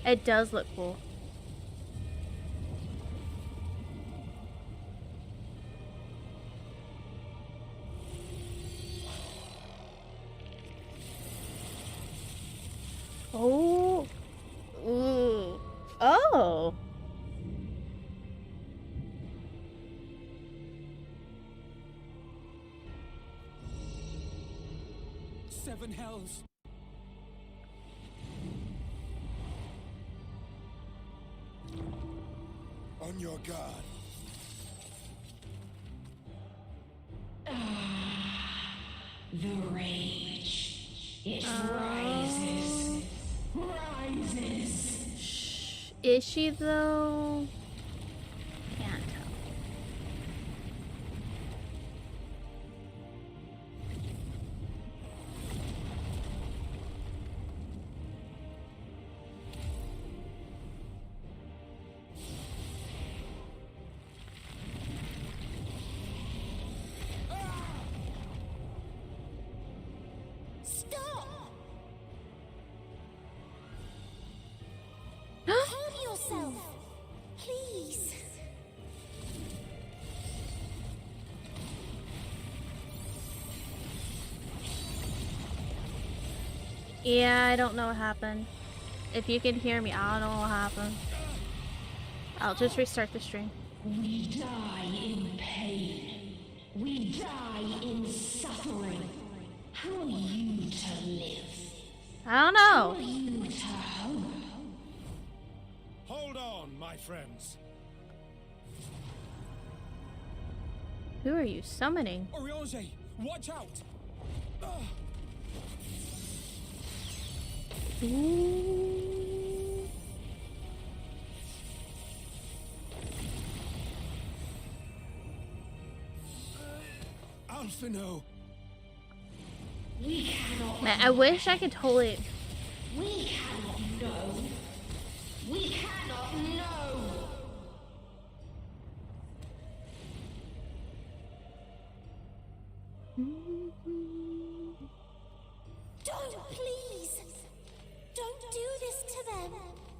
It does look cool. Oh. Ooh. Oh. Seven hells. On your guard. The rage. It rises. Rises. Is she though? Can't tell. Stop! Calm yourself, please. Yeah, I don't know what happened. If you can hear me, I don't know what happened. I'll just restart the stream. We die in pain. We die in suffering. How are you to live? I don't know. How are you to hope? Hold on, my friends. Who are you summoning? Oriange, watch out! Ooh. Alphino. We cannot. Man, I wish I could totally. We cannot